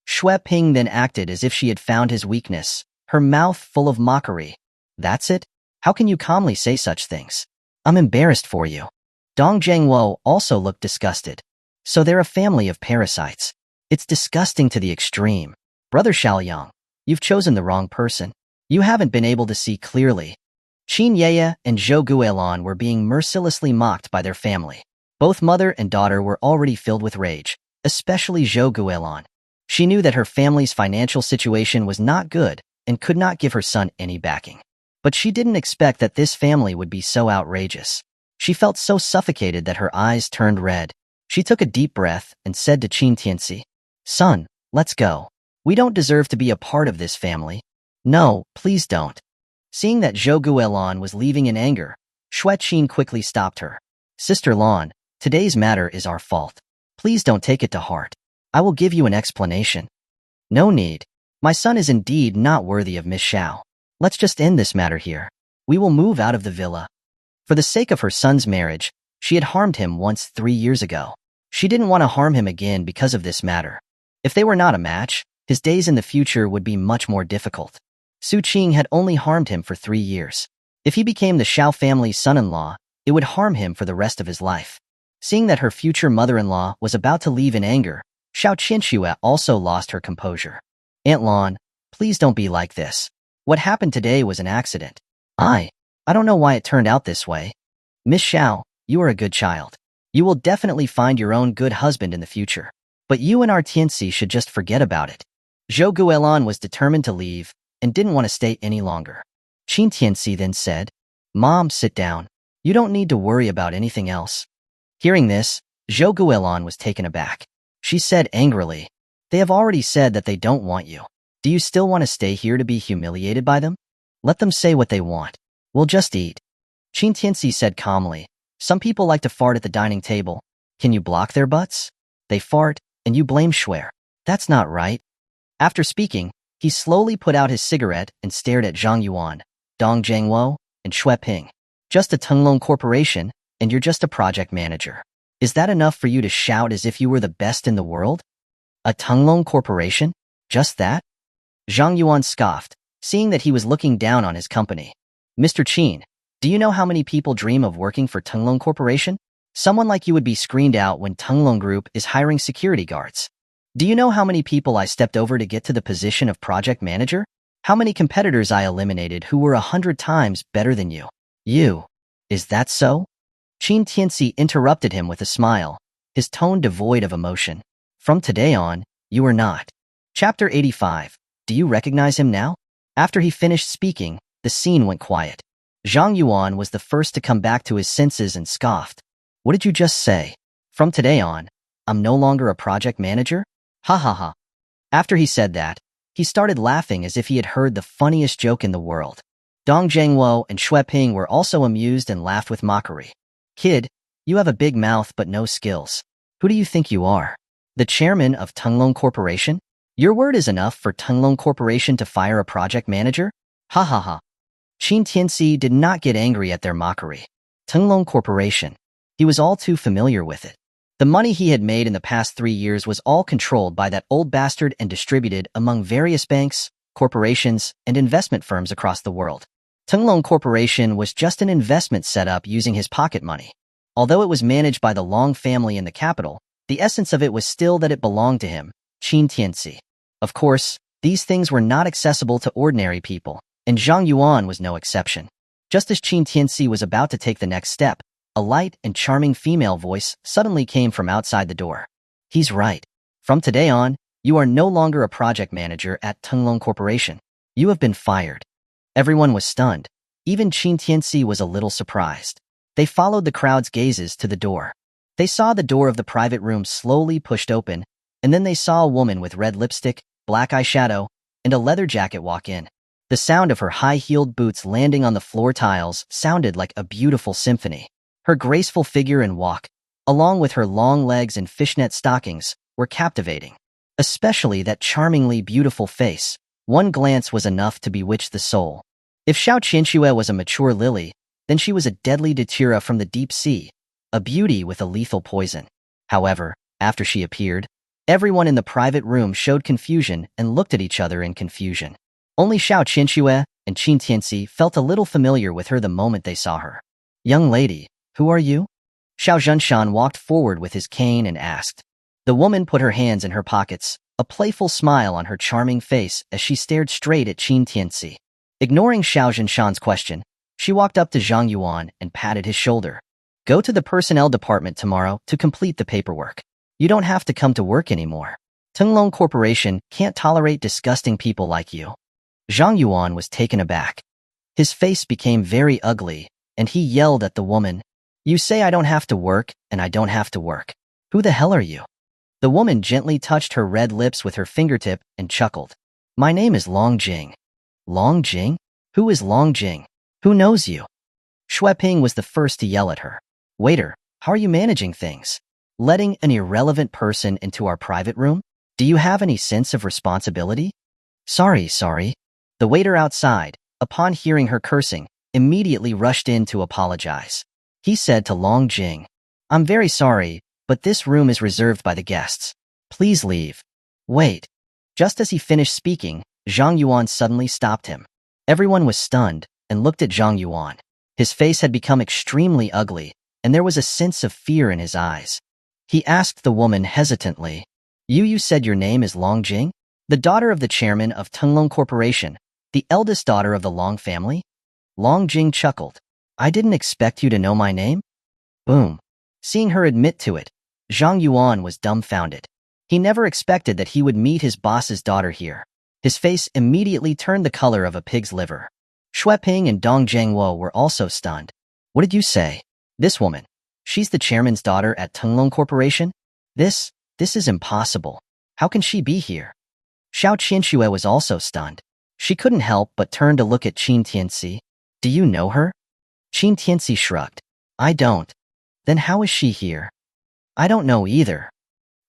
Shui Ping then acted as if she had found his weakness, her mouth full of mockery. That's it? How can you calmly say such things? I'm embarrassed for you. Dong Zhengwo also looked disgusted. So they're a family of parasites. It's disgusting to the extreme. Brother Xiaoliang, you've chosen the wrong person. You haven't been able to see clearly. Qin Yaya and Zhou Guilin were being mercilessly mocked by their family. Both mother and daughter were already filled with rage, especially Zhou Guilin. She knew that her family's financial situation was not good and could not give her son any backing. But she didn't expect that this family would be so outrageous. She felt so suffocated that her eyes turned red. She took a deep breath and said to Qin Tianci, Son, let's go. We don't deserve to be a part of this family. No, please don't. Seeing that Zhou Guilin was leaving in anger, Shui Qin quickly stopped her. Sister Lan, today's matter is our fault. Please don't take it to heart. I will give you an explanation. No need. My son is indeed not worthy of Miss Xiao. Let's just end this matter here. We will move out of the villa. For the sake of her son's marriage, she had harmed him once 3 years ago. She didn't want to harm him again because of this matter. If they were not a match, his days in the future would be much more difficult. Su Qing had only harmed him for 3 years. If he became the Xiao family's son-in-law, it would harm him for the rest of his life. Seeing that her future mother-in-law was about to leave in anger, Xiao Qianxue also lost her composure. Aunt Lan, please don't be like this. What happened today was an accident. I don't know why it turned out this way. Miss Xiao, you are a good child. You will definitely find your own good husband in the future. But you and our Tianci should just forget about it. Zhou Guilin was determined to leave and didn't want to stay any longer. Qin Tianci then said, "Mom, sit down. You don't need to worry about anything else." Hearing this, Zhou Guilin was taken aback. She said angrily, "They have already said that they don't want you. Do you still want to stay here to be humiliated by them? Let them say what they want. We'll just eat." Qin Tianci said calmly, "Some people like to fart at the dining table. Can you block their butts? They fart, and you blame Shuer. That's not right." After speaking, he slowly put out his cigarette and stared at Zhang Yuan, Dong Jiangwo, and Shui Ping. "Just a Tenglong corporation, and you're just a project manager. Is that enough for you to shout as if you were the best in the world? A Tenglong corporation? Just that?" Zhang Yuan scoffed, seeing that he was looking down on his company. "Mr. Qin, do you know how many people dream of working for Tenglong Corporation? Someone like you would be screened out when Tenglong Group is hiring security guards. Do you know how many people I stepped over to get to the position of project manager? How many competitors I eliminated who were 100 times better than you? You. Is that so?" Qin Tianci interrupted him with a smile, his tone devoid of emotion. "From today on, you are not." Chapter 85. Do you recognize him now? After he finished speaking, the scene went quiet. Zhang Yuan was the first to come back to his senses and scoffed. "What did you just say? From today on, I'm no longer a project manager? Ha ha ha." After he said that, he started laughing as if he had heard the funniest joke in the world. Dong Jiangwo and Shui Ping were also amused and laughed with mockery. "Kid, you have a big mouth but no skills. Who do you think you are? The chairman of Tenglong Corporation? Your word is enough for Tenglong Corporation to fire a project manager? Ha ha ha." Qin Tianci did not get angry at their mockery. Tenglong Corporation. He was all too familiar with it. The money he had made in the past 3 years was all controlled by that old bastard and distributed among various banks, corporations, and investment firms across the world. Tenglong Corporation was just an investment set up using his pocket money. Although it was managed by the Long family in the capital, the essence of it was still that it belonged to him, Qin Tianci. Of course, these things were not accessible to ordinary people, and Zhang Yuan was no exception. Just as Qin Tianci was about to take the next step, a light and charming female voice suddenly came from outside the door. "He's right. From today on, you are no longer a project manager at Tenglong Corporation. You have been fired." Everyone was stunned. Even Qin Tianci was a little surprised. They followed the crowd's gazes to the door. They saw the door of the private room slowly pushed open, and then they saw a woman with red lipstick, black eyeshadow, and a leather jacket walk in. The sound of her high-heeled boots landing on the floor tiles sounded like a beautiful symphony. Her graceful figure and walk, along with her long legs and fishnet stockings, were captivating. Especially that charmingly beautiful face. One glance was enough to bewitch the soul. If Xiao Qianxue was a mature lily, then she was a deadly datura from the deep sea, a beauty with a lethal poison. However, after she appeared, everyone in the private room showed confusion and looked at each other in confusion. Only Xiao Qianxue and Qin Tianci felt a little familiar with her the moment they saw her. "Young lady, who are you?" Xiao Zhenshan walked forward with his cane and asked. The woman put her hands in her pockets, a playful smile on her charming face as she stared straight at Qin Tianci. Ignoring Xiao Zhenshan's question, she walked up to Zhang Yuan and patted his shoulder. "Go to the personnel department tomorrow to complete the paperwork. You don't have to come to work anymore. Tenglong Corporation can't tolerate disgusting people like you." Zhang Yuan was taken aback. His face became very ugly, and he yelled at the woman, "You say I don't have to work, and I don't have to work. Who the hell are you?" The woman gently touched her red lips with her fingertip and chuckled. "My name is Long Jing." "Long Jing? Who is Long Jing? Who knows you?" Shui Ping was the first to yell at her. "Waiter, how are you managing things? Letting an irrelevant person into our private room? Do you have any sense of responsibility?" Sorry. The waiter outside, upon hearing her cursing, immediately rushed in to apologize. He said to Long Jing, "I'm very sorry, but this room is reserved by the guests. Please leave." "Wait." Just as he finished speaking, Zhang Yuan suddenly stopped him. Everyone was stunned and looked at Zhang Yuan. His face had become extremely ugly, and there was a sense of fear in his eyes. He asked the woman hesitantly, You said your name is Long Jing? The daughter of the chairman of Tenglong Corporation, the eldest daughter of the Long family?" Long Jing chuckled. "I didn't expect you to know my name?" Boom. Seeing her admit to it, Zhang Yuan was dumbfounded. He never expected that he would meet his boss's daughter here. His face immediately turned the color of a pig's liver. Ping and Dong Jiangwo were also stunned. What did you say? This woman. She's the chairman's daughter at Tunglong Corporation? This is impossible. How can she be here? Xiao Qianxue was also stunned. She couldn't help but turn to look at Qin Tianci. Do you know her? Qin Tianci shrugged. I don't. Then how is she here? I don't know either.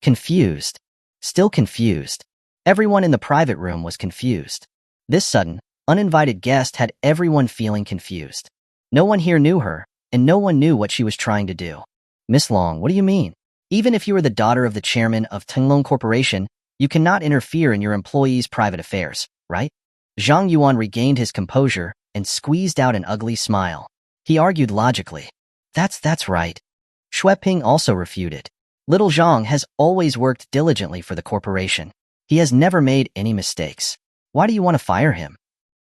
Confused. Still confused. Everyone in the private room was confused. This sudden, uninvited guest had everyone feeling confused. No one here knew her, and no one knew what she was trying to do. Miss Long, what do you mean? Even if you are the daughter of the chairman of Tunglong Corporation, you cannot interfere in your employees' private affairs, right? Zhang Yuan regained his composure and squeezed out an ugly smile. He argued logically. That's right. Ping also refuted. Little Zhang has always worked diligently for the corporation. He has never made any mistakes. Why do you want to fire him?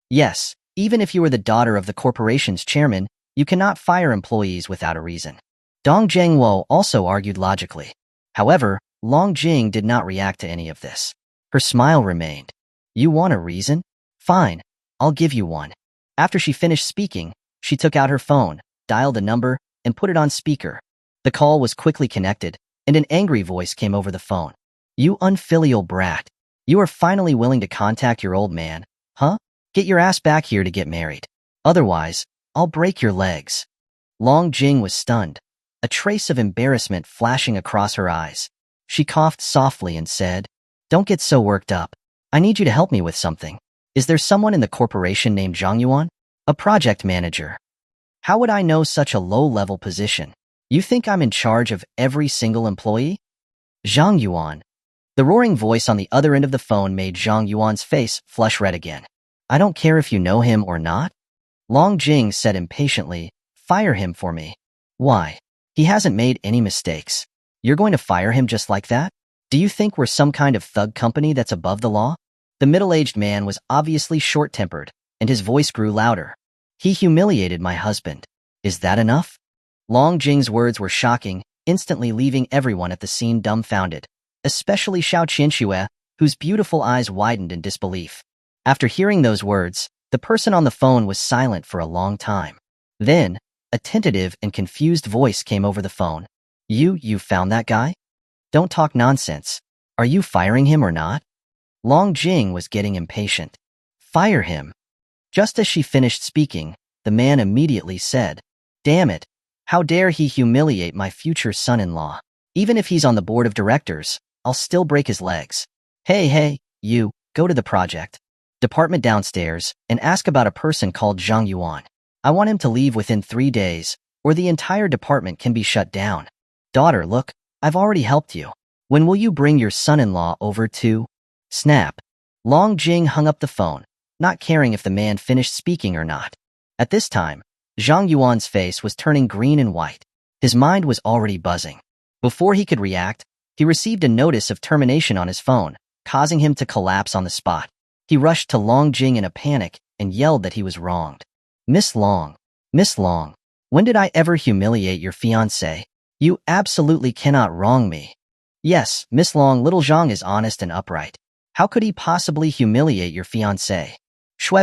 Yes, even if you are the daughter of the corporation's chairman, you cannot fire employees without a reason. Dong Jiangwo also argued logically. However, Long Jing did not react to any of this. Her smile remained. You want a reason? Fine, I'll give you one. After she finished speaking, she took out her phone, dialed a number, and put it on speaker. The call was quickly connected, and an angry voice came over the phone. You unfilial brat. You are finally willing to contact your old man, huh? Get your ass back here to get married. Otherwise, I'll break your legs. Long Jing was stunned, a trace of embarrassment flashing across her eyes. She coughed softly and said, Don't get so worked up. I need you to help me with something. Is there someone in the corporation named Zhang Yuan? A project manager. How would I know such a low-level position? You think I'm in charge of every single employee? Zhang Yuan. The roaring voice on the other end of the phone made Zhang Yuan's face flush red again. I don't care if you know him or not. Long Jing said impatiently, Fire him for me. Why? He hasn't made any mistakes. You're going to fire him just like that? Do you think we're some kind of thug company that's above the law? The middle-aged man was obviously short-tempered, and his voice grew louder. He humiliated my husband. Is that enough? Long Jing's words were shocking, instantly leaving everyone at the scene dumbfounded, especially Xiao Qianxue, whose beautiful eyes widened in disbelief. After hearing those words, the person on the phone was silent for a long time. Then, a tentative and confused voice came over the phone. You found that guy? Don't talk nonsense. Are you firing him or not? Long Jing was getting impatient. Fire him. Just as she finished speaking, the man immediately said, Damn it. How dare he humiliate my future son-in-law? Even if he's on the board of directors, I'll still break his legs. Hey, you, go to the project department downstairs and ask about a person called Zhang Yuan. I want him to leave within 3 days, or the entire department can be shut down. Daughter, look, I've already helped you. When will you bring your son-in-law over to? Snap. Long Jing hung up the phone, not caring if the man finished speaking or not. At this time, Zhang Yuan's face was turning green and white. His mind was already buzzing. Before he could react, he received a notice of termination on his phone, causing him to collapse on the spot. He rushed to Long Jing in a panic and yelled that he was wronged. Miss Long, when did I ever humiliate your fiancé? You absolutely cannot wrong me. Yes, Miss Long, little Zhang is honest and upright. How could he possibly humiliate your fiancé?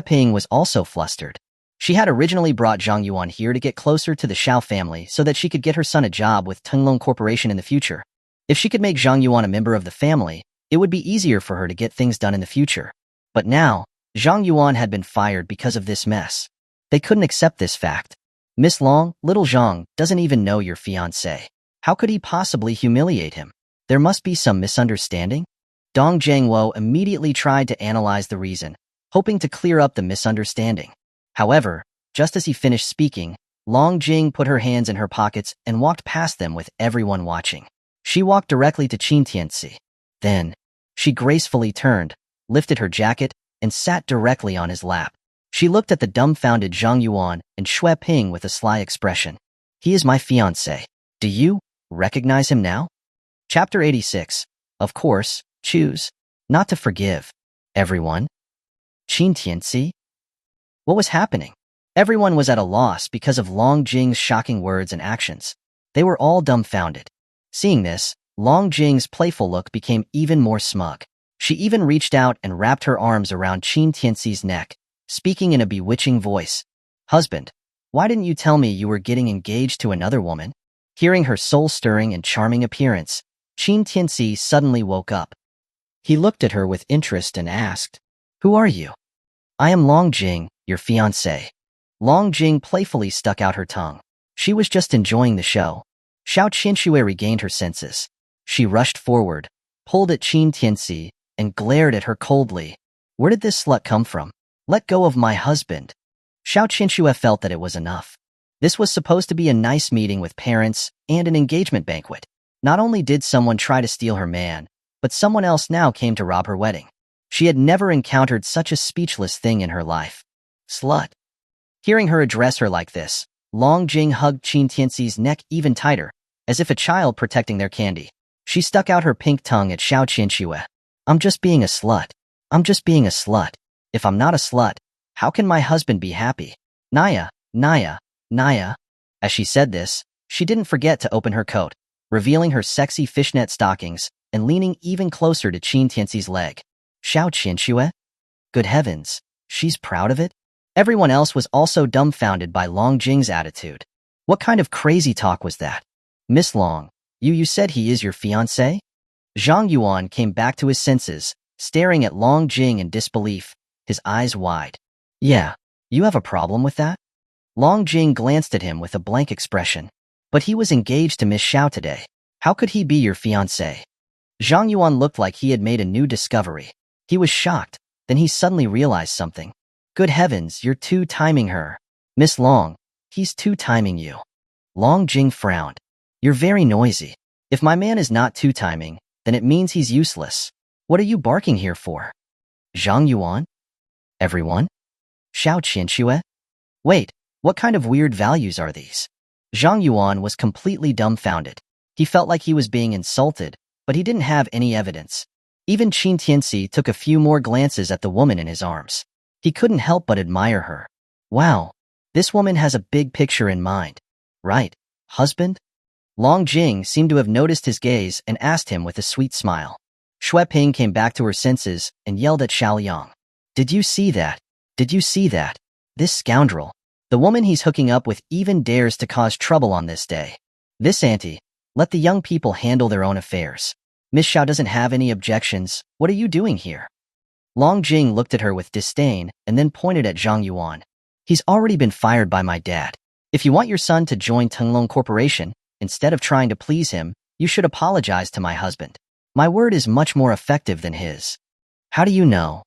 Ping was also flustered. She had originally brought Zhang Yuan here to get closer to the Xiao family so that she could get her son a job with Tunglong Corporation in the future. If she could make Zhang Yuan a member of the family, it would be easier for her to get things done in the future. But now, Zhang Yuan had been fired because of this mess. They couldn't accept this fact. Miss Long, little Zhang doesn't even know your fiancé. How could he possibly humiliate him? There must be some misunderstanding? Dong Jiangwo immediately tried to analyze the reason, hoping to clear up the misunderstanding. However, just as he finished speaking, Long Jing put her hands in her pockets and walked past them with everyone watching. She walked directly to Qin Tianci. Then, she gracefully turned, lifted her jacket, and sat directly on his lap. She looked at the dumbfounded Zhang Yuan and Ping with a sly expression. He is my fiancé. Do you recognize him now? Chapter 86. Of course, choose not to forgive. Everyone. Qin Tianci? What was happening? Everyone was at a loss because of Long Jing's shocking words and actions. They were all dumbfounded. Seeing this, Long Jing's playful look became even more smug. She even reached out and wrapped her arms around Qin Tianci's neck, speaking in a bewitching voice. Husband, why didn't you tell me you were getting engaged to another woman? Hearing her soul-stirring and charming appearance, Qin Tianci suddenly woke up. He looked at her with interest and asked, "Who are you?" "I am Long Jing, your fiancé." Long Jing playfully stuck out her tongue. She was just enjoying the show. Xiao Qianxue regained her senses. She rushed forward, pulled at Qin Tianci, and glared at her coldly. Where did this slut come from? Let go of my husband. Xiao Qianxue felt that it was enough. This was supposed to be a nice meeting with parents and an engagement banquet. Not only did someone try to steal her man, but someone else now came to rob her wedding. She had never encountered such a speechless thing in her life. Slut. Hearing her address her like this, Long Jing hugged Qin Tianci's neck even tighter, as if a child protecting their candy. She stuck out her pink tongue at Xiao Qianxue. I'm just being a slut. I'm just being a slut. If I'm not a slut, how can my husband be happy? Naya, Naya, Naya. As she said this, she didn't forget to open her coat, revealing her sexy fishnet stockings and leaning even closer to Qin Tianci's leg. Xiao Qianxue? Good heavens, she's proud of it? Everyone else was also dumbfounded by Long Jing's attitude. What kind of crazy talk was that? Miss Long, you said he is your fiancé? Zhang Yuan came back to his senses, staring at Long Jing in disbelief, his eyes wide. Yeah, you have a problem with that? Long Jing glanced at him with a blank expression. But he was engaged to Miss Xiao today. How could he be your fiancé? Zhang Yuan looked like he had made a new discovery. He was shocked, then he suddenly realized something. Good heavens, you're two-timing her. Miss Long, he's two-timing you. Long Jing frowned. You're very noisy. If my man is not two-timing, then it means he's useless. What are you barking here for? Zhang Yuan? Everyone? Xiao Qianxue? Wait, what kind of weird values are these? Zhang Yuan was completely dumbfounded. He felt like he was being insulted, but he didn't have any evidence. Even Qin Tianci took a few more glances at the woman in his arms. He couldn't help but admire her. Wow, this woman has a big picture in mind. Right, husband? Long Jing seemed to have noticed his gaze and asked him with a sweet smile. Xue Ping came back to her senses and yelled at Xiao Liang. Did you see that? Did you see that? This scoundrel. The woman he's hooking up with even dares to cause trouble on this day. This auntie, let the young people handle their own affairs. Miss Xiao doesn't have any objections. What are you doing here? Long Jing looked at her with disdain and then pointed at Zhang Yuan. He's already been fired by my dad. If you want your son to join Tenglong Corporation, instead of trying to please him, you should apologize to my husband. My word is much more effective than his. How do you know?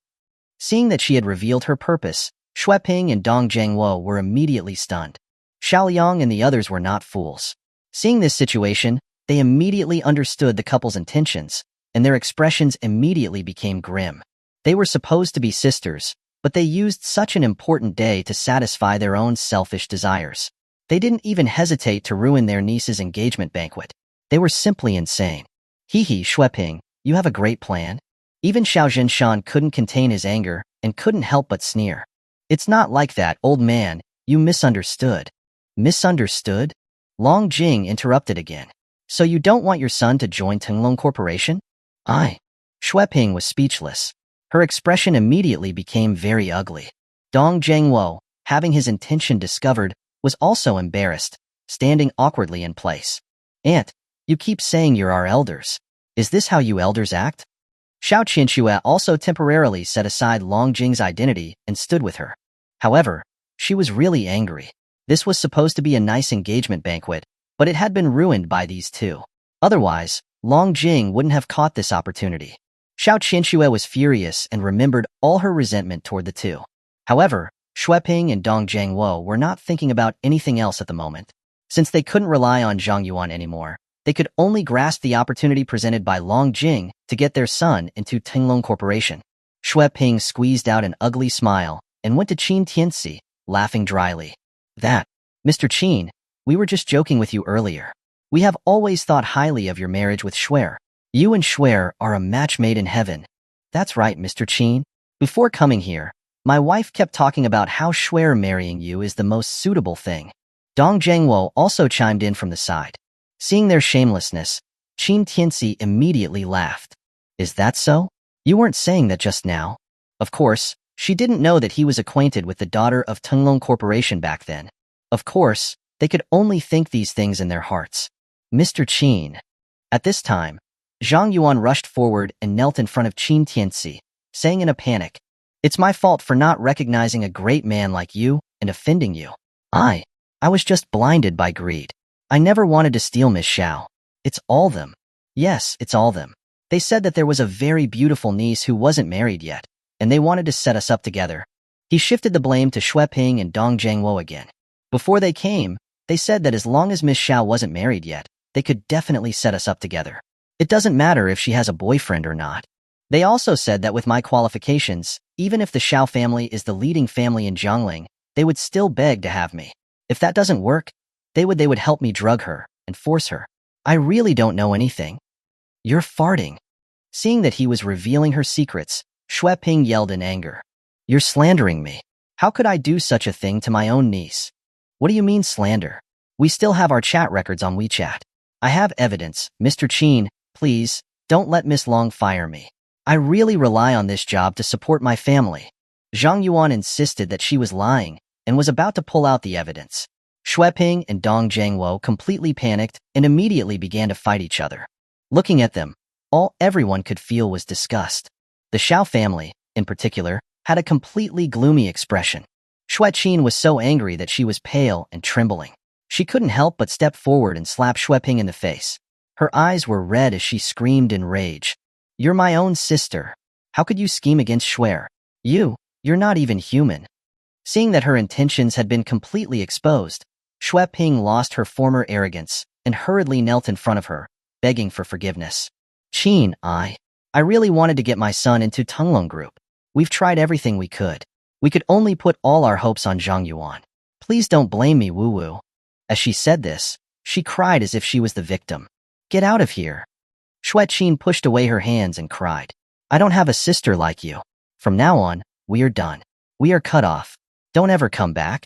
Seeing that she had revealed her purpose, Xue Ping and Dong Zhengwo were immediately stunned. Xiao Liang and the others were not fools. Seeing this situation, they immediately understood the couple's intentions, and their expressions immediately became grim. They were supposed to be sisters, but they used such an important day to satisfy their own selfish desires. They didn't even hesitate to ruin their niece's engagement banquet. They were simply insane. Hee, Xue Ping, you have a great plan? Even Xiao Zhenshan couldn't contain his anger and couldn't help but sneer. It's not like that, old man, you misunderstood. Misunderstood? Long Jing interrupted again. So you don't want your son to join Tenglong Corporation? Xue Ping was speechless. Her expression immediately became very ugly. Dong Zhengwo, having his intention discovered, was also embarrassed, standing awkwardly in place. Aunt, you keep saying you're our elders. Is this how you elders act? Xiao Qianxue also temporarily set aside Long Jing's identity and stood with her. However, she was really angry. This was supposed to be a nice engagement banquet, but it had been ruined by these two. Otherwise, Long Jing wouldn't have caught this opportunity. Xiao Qianxue was furious and remembered all her resentment toward the two. However, Xue Ping and Dong Zhengwo were not thinking about anything else at the moment. Since they couldn't rely on Zhang Yuan anymore, they could only grasp the opportunity presented by Long Jing to get their son into Tenglong Corporation. Xue Ping squeezed out an ugly smile and went to Qin Tianci, laughing dryly. That, Mr. Qin, we were just joking with you earlier. We have always thought highly of your marriage with Xue. You and Xue are a match made in heaven. That's right, Mr. Qin. Before coming here, my wife kept talking about how Xue marrying you is the most suitable thing. Dong Zhengwo also chimed in from the side. Seeing their shamelessness, Qin Tianci immediately laughed. Is that so? You weren't saying that just now. Of course, She didn't know that he was acquainted with the daughter of Tunglong Corporation back then. Of course, they could only think these things in their hearts. Mr. Qin. At this time, Zhang Yuan rushed forward and knelt in front of Qin Tianci, saying in a panic, "It's my fault for not recognizing a great man like you and offending you. I was just blinded by greed. I never wanted to steal Miss Xiao. It's all them. Yes, it's all them. They said that there was a very beautiful niece who wasn't married yet, and they wanted to set us up together." He shifted the blame to Xueping and Dong Zhangwo again. Before they came, they said that as long as Miss Xiao wasn't married yet, they could definitely set us up together. It doesn't matter if she has a boyfriend or not. They also said that with my qualifications, even if the Xiao family is the leading family in Jiangling, they would still beg to have me. If that doesn't work, they would help me drug her and force her. I really don't know anything. You're farting. Seeing that he was revealing her secrets, Xueping yelled in anger. You're slandering me. How could I do such a thing to my own niece? What do you mean slander? We still have our chat records on WeChat. I have evidence. Mr. Qin, please, don't let Miss Long fire me. I really rely on this job to support my family. Zhang Yuan insisted that she was lying and was about to pull out the evidence. Xueping and Dong Zhangwo completely panicked and immediately began to fight each other. Looking at them, all everyone could feel was disgust. The Xiao family, in particular, had a completely gloomy expression. Xueqin was so angry that she was pale and trembling. She couldn't help but step forward and slap Xueping in the face. Her eyes were red as she screamed in rage. You're my own sister. How could you scheme against Xuer? You're not even human. Seeing that her intentions had been completely exposed, Xueping lost her former arrogance and hurriedly knelt in front of her, begging for forgiveness. Qin, I really wanted to get my son into Tunglong Group. We've tried everything we could. We could only put all our hopes on Zhang Yuan. Please don't blame me, Wu. As she said this, she cried as if she was the victim. Get out of here. Xueqin pushed away her hands and cried. I don't have a sister like you. From now on, we are done. We are cut off. Don't ever come back.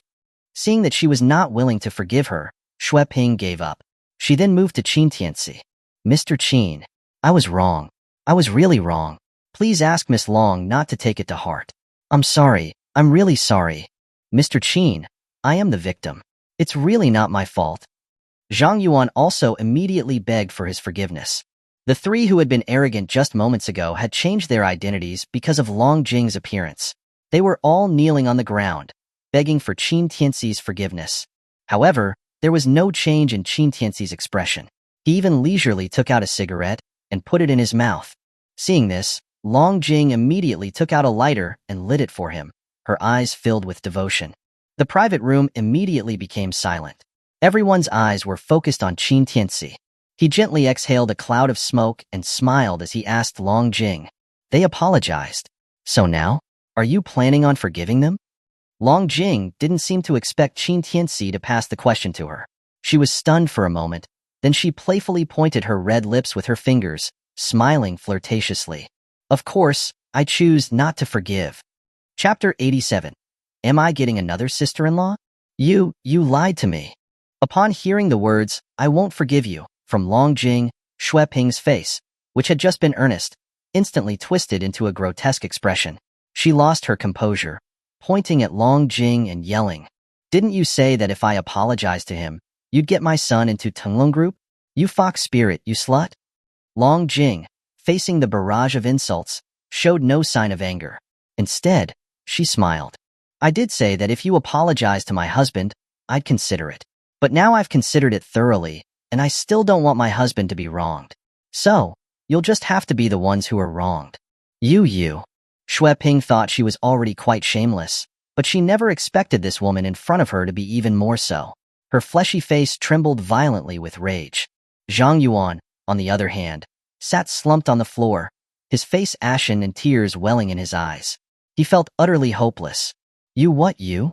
Seeing that she was not willing to forgive her, Xueping gave up. She then moved to Qin Tianci. Mr. Qin, I was wrong. I was really wrong. Please ask Miss Long not to take it to heart. I'm sorry. I'm really sorry. Mr. Qin, I am the victim. It's really not my fault. Zhang Yuan also immediately begged for his forgiveness. The three who had been arrogant just moments ago had changed their identities because of Long Jing's appearance. They were all kneeling on the ground, begging for Qin Tianci's forgiveness. However, there was no change in Qin Tianci's expression. He even leisurely took out a cigarette and put it in his mouth. Seeing this, Long Jing immediately took out a lighter and lit it for him, her eyes filled with devotion. The private room immediately became silent. Everyone's eyes were focused on Qin Tianci. He gently exhaled a cloud of smoke and smiled as he asked Long Jing. They apologized. So now, are you planning on forgiving them? Long Jing didn't seem to expect Qin Tianci to pass the question to her. She was stunned for a moment, then she playfully pointed her red lips with her fingers, smiling flirtatiously. Of course, I choose not to forgive. Chapter 87. Am I getting another sister-in-law? You lied to me. Upon hearing the words, I won't forgive you, from Long Jing, Xueping's face, which had just been earnest, instantly twisted into a grotesque expression. She lost her composure, pointing at Long Jing and yelling, Didn't you say that if I apologized to him, you'd get my son into Tunglong Group? You fox spirit, you slut? Long Jing, facing the barrage of insults, showed no sign of anger. Instead, she smiled. I did say that if you apologize to my husband, I'd consider it. But now I've considered it thoroughly, and I still don't want my husband to be wronged. So, you'll just have to be the ones who are wronged. You. Xueping thought she was already quite shameless, but she never expected this woman in front of her to be even more so. Her fleshy face trembled violently with rage. Zhang Yuan, on the other hand, sat slumped on the floor, his face ashen and tears welling in his eyes. He felt utterly hopeless. You?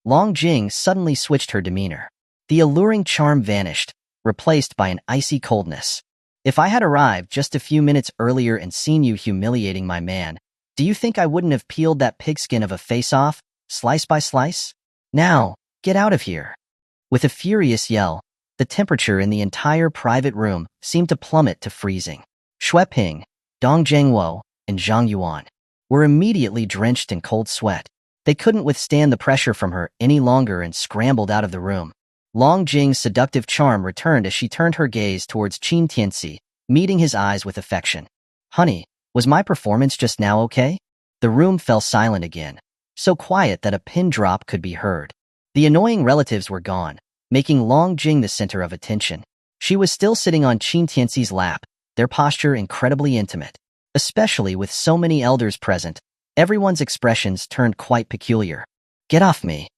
Long Jing suddenly switched her demeanor. The alluring charm vanished, replaced by an icy coldness. If I had arrived just a few minutes earlier and seen you humiliating my man, do you think I wouldn't have peeled that pigskin of a face off, slice by slice? Now, get out of here. With a furious yell, the temperature in the entire private room seemed to plummet to freezing. Xueping, Dong Zhangwo, and Zhang Yuan, were immediately drenched in cold sweat. They couldn't withstand the pressure from her any longer and scrambled out of the room. Long Jing's seductive charm returned as she turned her gaze towards Qin Tianci, meeting his eyes with affection. "Honey, was my performance just now okay?" The room fell silent again, so quiet that a pin drop could be heard. The annoying relatives were gone, making Long Jing the center of attention. She was still sitting on Qin Tianci's lap, their posture incredibly intimate. Especially with so many elders present, everyone's expressions turned quite peculiar. "Get off me."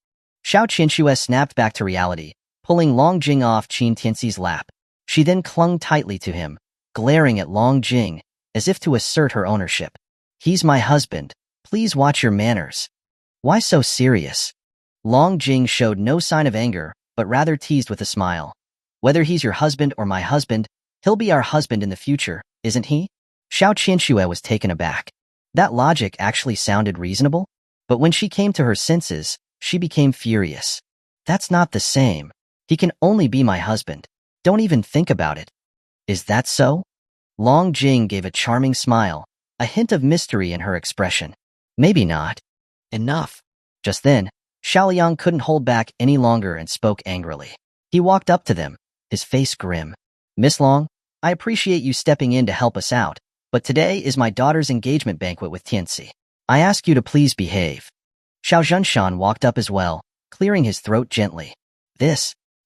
Xiao Qianxue snapped back to reality, pulling Long Jing off Qin Tianci's lap. She then clung tightly to him, glaring at Long Jing, as if to assert her ownership. "He's my husband. Please watch your manners." "Why so serious?" Long Jing showed no sign of anger, but rather teased with a smile. "Whether he's your husband or my husband, he'll be our husband in the future, isn't he?" Xiao Qianxue was taken aback. That logic actually sounded reasonable, but when she came to her senses, she became furious. "That's not the same. He can only be my husband. Don't even think about it." "Is that so?" Long Jing gave a charming smile, a hint of mystery in her expression. "Maybe not." "Enough." Just then, Xiaoliang couldn't hold back any longer and spoke angrily. He walked up to them, his face grim. "Miss Long, I appreciate you stepping in to help us out, but today is my daughter's engagement banquet with Tianci. I ask you to please behave." Xiao Zhenshan walked up as well, clearing his throat gently.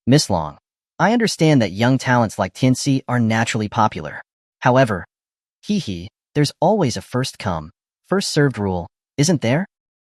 Miss Long, I understand that young talents like Tianci are naturally popular. However, there's always a first come, first served rule, isn't there?"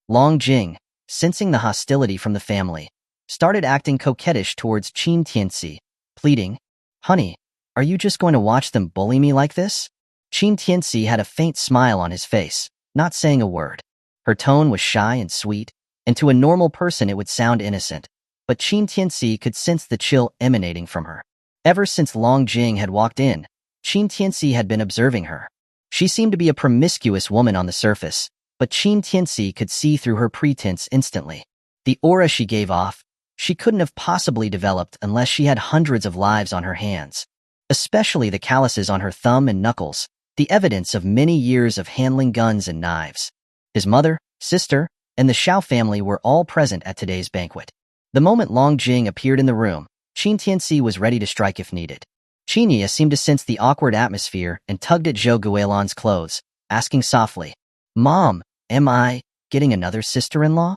Long Jing, sensing the hostility from the family, started acting coquettish towards Qin Tianci, pleading, "Honey, are you just going to watch them bully me like this?" Qin Tianci had a faint smile on his face, not saying a word. Her tone was shy and sweet, and to a normal person it would sound innocent, but Qin Tianci could sense the chill emanating from her. Ever since Long Jing had walked in, Qin Tianci had been observing her. She seemed to be a promiscuous woman on the surface, but Qin Tianci could see through her pretense instantly. The aura she gave off, she couldn't have possibly developed unless she had hundreds of lives on her hands, especially the calluses on her thumb and knuckles, the evidence of many years of handling guns and knives. His mother, sister, and the Xiao family were all present at today's banquet. The moment Long Jing appeared in the room, Qin Tianci was ready to strike if needed. Qinya seemed to sense the awkward atmosphere and tugged at Zhou Guilan's clothes, asking softly, "Mom, am I getting another sister-in-law?"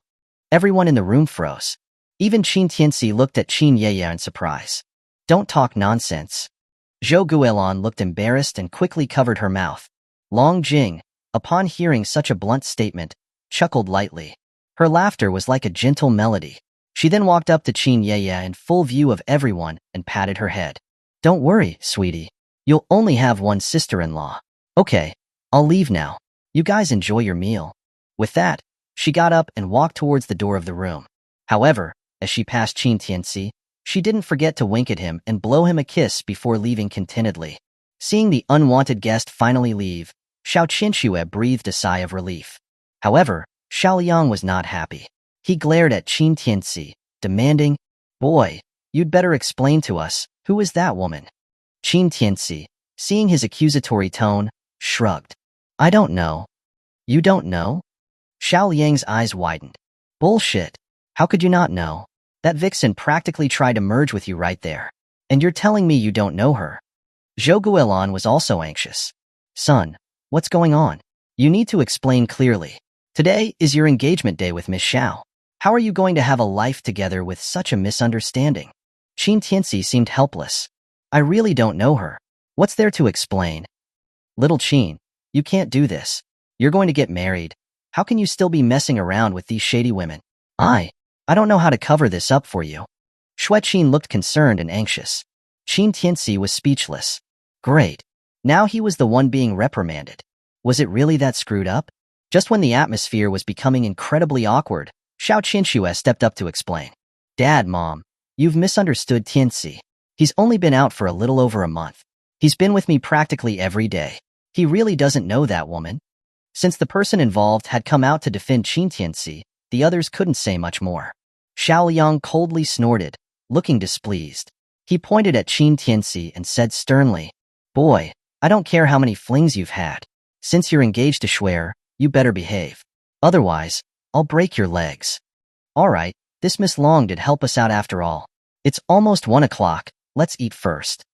Everyone in the room froze. Even Qin Tianci looked at Qin Yeye in surprise. "Don't talk nonsense." Zhou Guilan looked embarrassed and quickly covered her mouth. Long Jing, upon hearing such a blunt statement, chuckled lightly. Her laughter was like a gentle melody. She then walked up to Qin Yeye in full view of everyone and patted her head. "Don't worry, sweetie. You'll only have one sister-in-law. Okay, I'll leave now. You guys enjoy your meal." With that, she got up and walked towards the door of the room. However, as she passed Qin Tianci, she didn't forget to wink at him and blow him a kiss before leaving contentedly. Seeing the unwanted guest finally leave, Xiao Qianxue breathed a sigh of relief. However, Xiaoliang was not happy. He glared at Qin Tianci, demanding, "Boy, you'd better explain to us, who is that woman?" Qin Tianci, seeing his accusatory tone, shrugged. "I don't know." "You don't know?" Xiao Yang's eyes widened. "Bullshit. How could you not know? That vixen practically tried to merge with you right there. And you're telling me you don't know her?" Zhou Guilan was also anxious. "Son, what's going on? You need to explain clearly. Today is your engagement day with Miss Xiao. How are you going to have a life together with such a misunderstanding?" Qin Tianci seemed helpless. "I really don't know her. What's there to explain?" "Little Qin, you can't do this. You're going to get married. How can you still be messing around with these shady women?" I don't know how to cover this up for you." Xueqin looked concerned and anxious. Qin Tianci was speechless. Great. Now he was the one being reprimanded. Was it really that screwed up? Just when the atmosphere was becoming incredibly awkward, Xiao Qianxue stepped up to explain. "Dad, Mom, you've misunderstood Tianci. He's only been out for a little over a month. He's been with me practically every day. He really doesn't know that woman." Since the person involved had come out to defend Qin Tianci, the others couldn't say much more. Xiaoliang coldly snorted, looking displeased. He pointed at Qin Tianci and said sternly, "Boy, I don't care how many flings you've had. Since you're engaged to Xuer, You better behave. Otherwise, I'll break your legs. All right, this Miss Long did help us out after all. It's almost 1 o'clock. Let's eat first.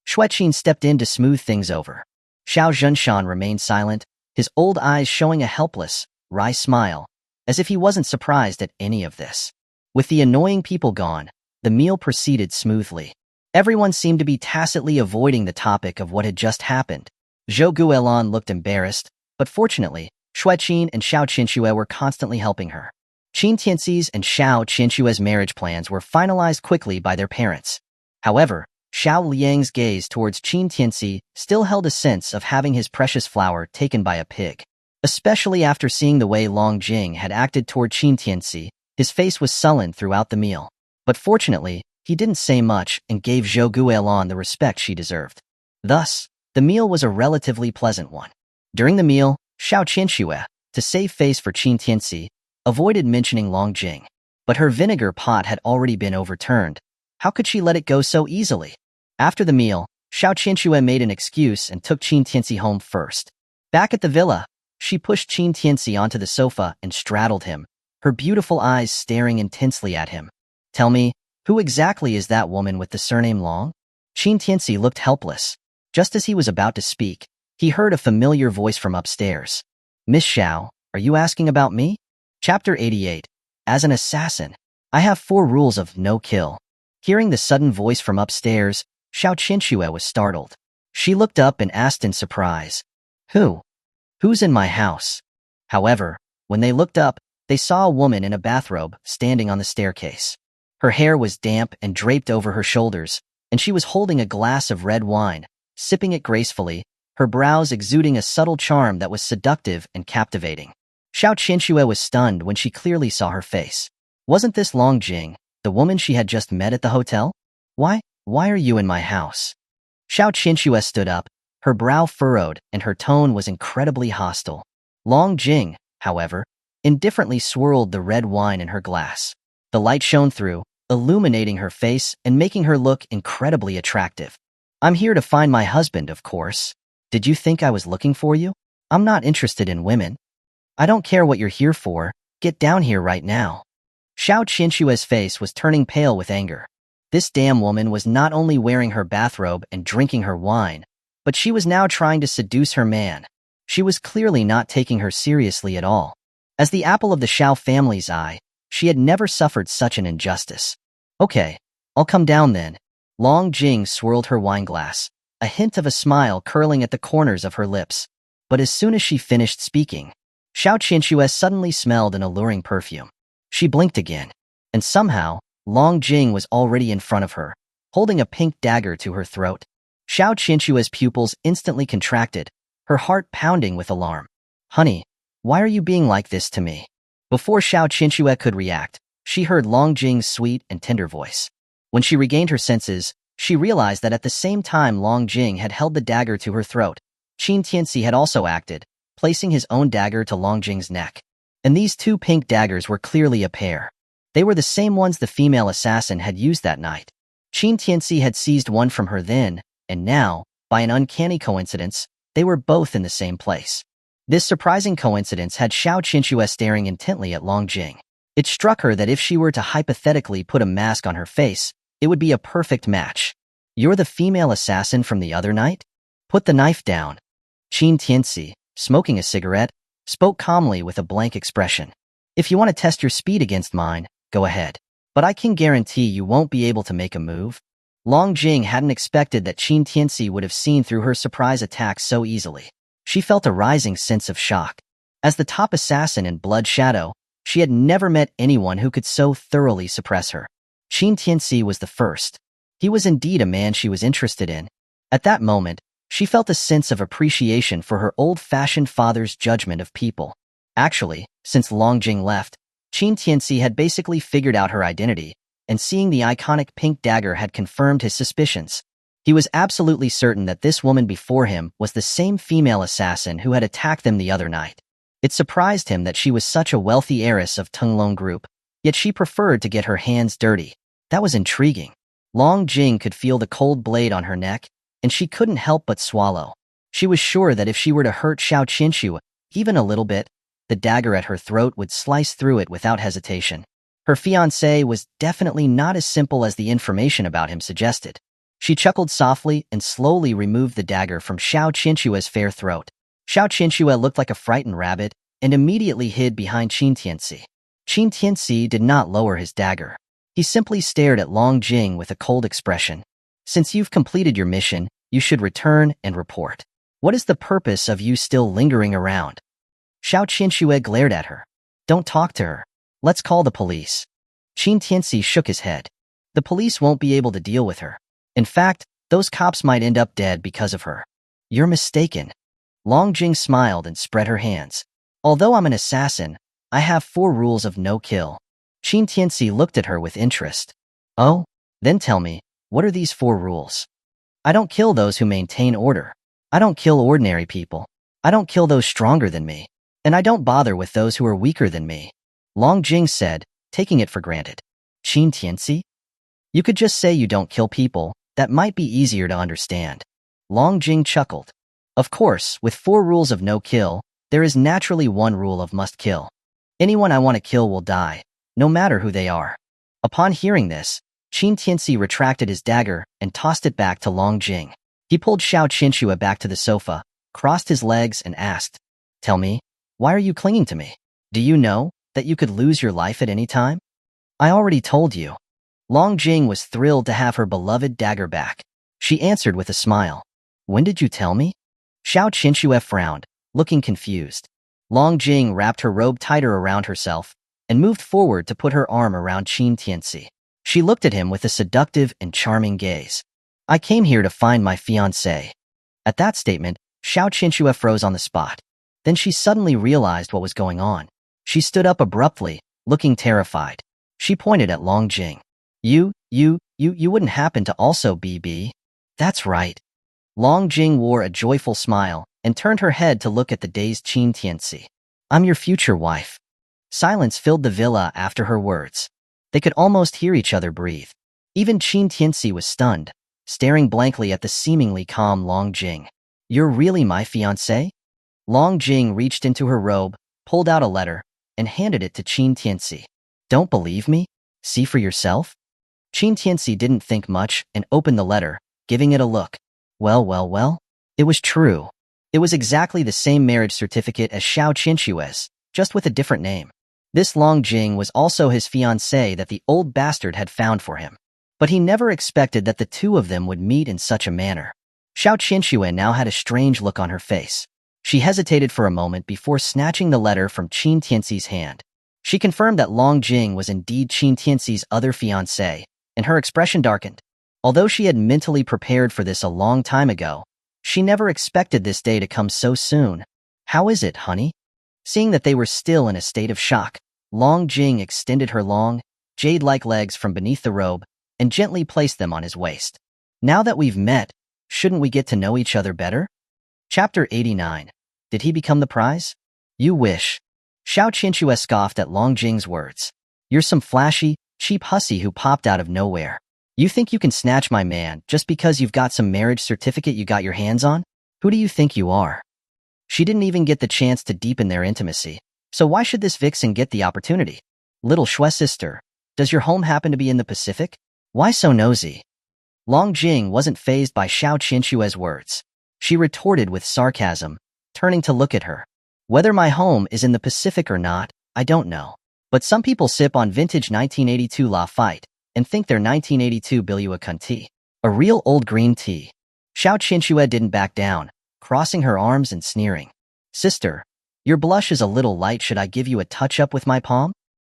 Xueqin stepped in to smooth things over. Xiao Zhenshan remained silent, his old eyes showing a helpless, wry smile, as if he wasn't surprised at any of this. With the annoying people gone, the meal proceeded smoothly. Everyone seemed to be tacitly avoiding the topic of what had just happened. Zhou Guolan looked embarrassed, but fortunately, Xueqin and Xiao Qinxue were constantly helping her. Qin Tianci's and Xiao Qinxue's marriage plans were finalized quickly by their parents. However, Xiao Liang's gaze towards Qin Tianci still held a sense of having his precious flower taken by a pig. Especially after seeing the way Long Jing had acted toward Qin Tianci, his face was sullen throughout the meal. But fortunately, he didn't say much and gave Zhou Guolan the respect she deserved. Thus, the meal was a relatively pleasant one. During the meal, Xiao Qinxue, to save face for Qin Tianci, avoided mentioning Long Jing. But her vinegar pot had already been overturned. How could she let it go so easily? After the meal, Xiao Qinxue made an excuse and took Qin Tianci home first. Back at the villa, she pushed Qin Tianci onto the sofa and straddled him, her beautiful eyes staring intensely at him. Tell me, who exactly is that woman with the surname Long? Qin Tianci looked helpless. Just as he was about to speak, he heard a familiar voice from upstairs. Miss Xiao, are you asking about me? Chapter 88. As an assassin, I have 4 rules of no kill. Hearing the sudden voice from upstairs, Xiao Qinxue was startled. She looked up and asked in surprise, Who? Who's in my house? However, when they looked up, they saw a woman in a bathrobe standing on the staircase. Her hair was damp and draped over her shoulders, and she was holding a glass of red wine, sipping it gracefully, her brows exuding a subtle charm that was seductive and captivating. Xiao Qinxue was stunned when she clearly saw her face. Wasn't this Long Jing, the woman she had just met at the hotel? Why are you in my house? Xiao Qinxue stood up, her brow furrowed and her tone was incredibly hostile. Long Jing, however, indifferently swirled the red wine in her glass. The light shone through, illuminating her face and making her look incredibly attractive. I'm here to find my husband, of course. Did you think I was looking for you? I'm not interested in women. I don't care what you're here for. Get down here right now. Xiao Qinxue's face was turning pale with anger. This damn woman was not only wearing her bathrobe and drinking her wine, but she was now trying to seduce her man. She was clearly not taking her seriously at all. As the apple of the Xiao family's eye, she had never suffered such an injustice. Okay, I'll come down then. Long Jing swirled her wineglass, a hint of a smile curling at the corners of her lips. But as soon as she finished speaking, Xiao Qinxue suddenly smelled an alluring perfume. She blinked again, and somehow, Long Jing was already in front of her, holding a pink dagger to her throat. Xiao Qinxue's pupils instantly contracted, her heart pounding with alarm. Honey, why are you being like this to me? Before Xiao Qinxue could react, she heard Long Jing's sweet and tender voice. When she regained her senses, she realized that at the same time Long Jing had held the dagger to her throat, Qin Tianci had also acted, placing his own dagger to Long Jing's neck. And these 2 pink daggers were clearly a pair. They were the same ones the female assassin had used that night. Qin Tianci had seized one from her then, and now, by an uncanny coincidence, they were both in the same place. This surprising coincidence had Xiao Qinxue staring intently at Long Jing. It struck her that if she were to hypothetically put a mask on her face, it would be a perfect match. You're the female assassin from the other night? Put the knife down. Qin Tianci, smoking a cigarette, spoke calmly with a blank expression. If you want to test your speed against mine, go ahead. But I can guarantee you won't be able to make a move. Long Jing hadn't expected that Qin Tianci would have seen through her surprise attack so easily. She felt a rising sense of shock. As the top assassin in Blood Shadow, she had never met anyone who could so thoroughly suppress her. Qin Tianci was the first. He was indeed a man she was interested in. At that moment, she felt a sense of appreciation for her old-fashioned father's judgment of people. Actually, since Long Jing left, Qin Tianci had basically figured out her identity, and seeing the iconic pink dagger had confirmed his suspicions. He was absolutely certain that this woman before him was the same female assassin who had attacked them the other night. It surprised him that she was such a wealthy heiress of Tenglong Group, yet she preferred to get her hands dirty. That was intriguing. Long Jing could feel the cold blade on her neck, and she couldn't help but swallow. She was sure that if she were to hurt Xiao Qinxue even a little bit, the dagger at her throat would slice through it without hesitation. Her fiancé was definitely not as simple as the information about him suggested. She chuckled softly and slowly removed the dagger from Xiao Qinshue's fair throat. Xiao Qinshu looked like a frightened rabbit and immediately hid behind Qin Tianci. Qin Tianci did not lower his dagger. He simply stared at Long Jing with a cold expression. Since you've completed your mission, you should return and report. What is the purpose of you still lingering around? Xiao Qinshu glared at her. Don't talk to her. Let's call the police. Qin Tianci shook his head. The police won't be able to deal with her. In fact, those cops might end up dead because of her. You're mistaken. Long Jing smiled and spread her hands. Although I'm an assassin, I have 4 rules of no kill. Qin Tianci looked at her with interest. Oh? Then tell me, what are these 4 rules? I don't kill those who maintain order. I don't kill ordinary people. I don't kill those stronger than me. And I don't bother with those who are weaker than me. Long Jing said, taking it for granted. Qin Tianci? You could just say you don't kill people. That might be easier to understand. Long Jing chuckled. Of course, with 4 rules of no kill, there is naturally 1 rule of must kill. Anyone I want to kill will die, no matter who they are. Upon hearing this, Qin Tianci retracted his dagger and tossed it back to Long Jing. He pulled Xiao Qinshu back to the sofa, crossed his legs and asked, Tell me, why are you clinging to me? Do you know that you could lose your life at any time? I already told you. Long Jing was thrilled to have her beloved dagger back. She answered with a smile. When did you tell me? Xiao Qinshu frowned, looking confused. Long Jing wrapped her robe tighter around herself and moved forward to put her arm around Qin Tianci. She looked at him with a seductive and charming gaze. I came here to find my fiancé. At that statement, Xiao Qinshu froze on the spot. Then she suddenly realized what was going on. She stood up abruptly, looking terrified. She pointed at Long Jing. You wouldn't happen to also be? That's right. Long Jing wore a joyful smile and turned her head to look at the dazed Qin Tianci. I'm your future wife. Silence filled the villa after her words. They could almost hear each other breathe. Even Qin Tianci was stunned, staring blankly at the seemingly calm Long Jing. You're really my fiancé? Long Jing reached into her robe, pulled out a letter, and handed it to Qin Tianci. Don't believe me? See for yourself? Qin Tianci didn't think much and opened the letter, giving it a look. Well. It was true. It was exactly the same marriage certificate as Xiao Qinshu's, just with a different name. This Long Jing was also his fiancée that the old bastard had found for him. But he never expected that the 2 of them would meet in such a manner. Xiao Qinshu now had a strange look on her face. She hesitated for a moment before snatching the letter from Qin Tianci's hand. She confirmed that Long Jing was indeed Qin Tianci's other fiancé, and her expression darkened. Although she had mentally prepared for this a long time ago, she never expected this day to come so soon. How is it, honey? Seeing that they were still in a state of shock, Long Jing extended her long, jade-like legs from beneath the robe and gently placed them on his waist. Now that we've met, shouldn't we get to know each other better? Chapter 89. Did he become the prize? You wish. Xiao Qinshu scoffed at Long Jing's words. You're some flashy, cheap hussy who popped out of nowhere. You think you can snatch my man just because you've got some marriage certificate you got your hands on? Who do you think you are? She didn't even get the chance to deepen their intimacy, so why should this vixen get the opportunity? Little Shui sister, does your home happen to be in the Pacific? Why so nosy? Long Jing wasn't fazed by Xiao Qinshu's words. She retorted with sarcasm, turning to look at her. Whether my home is in the Pacific or not, I don't know. But some people sip on vintage 1982 Lafite and think they're 1982 Bilua Kunti, a real old green tea. Xiao Qinshu didn't back down, crossing her arms and sneering. Sister, your blush is a little light. Should I give you a touch-up with my palm?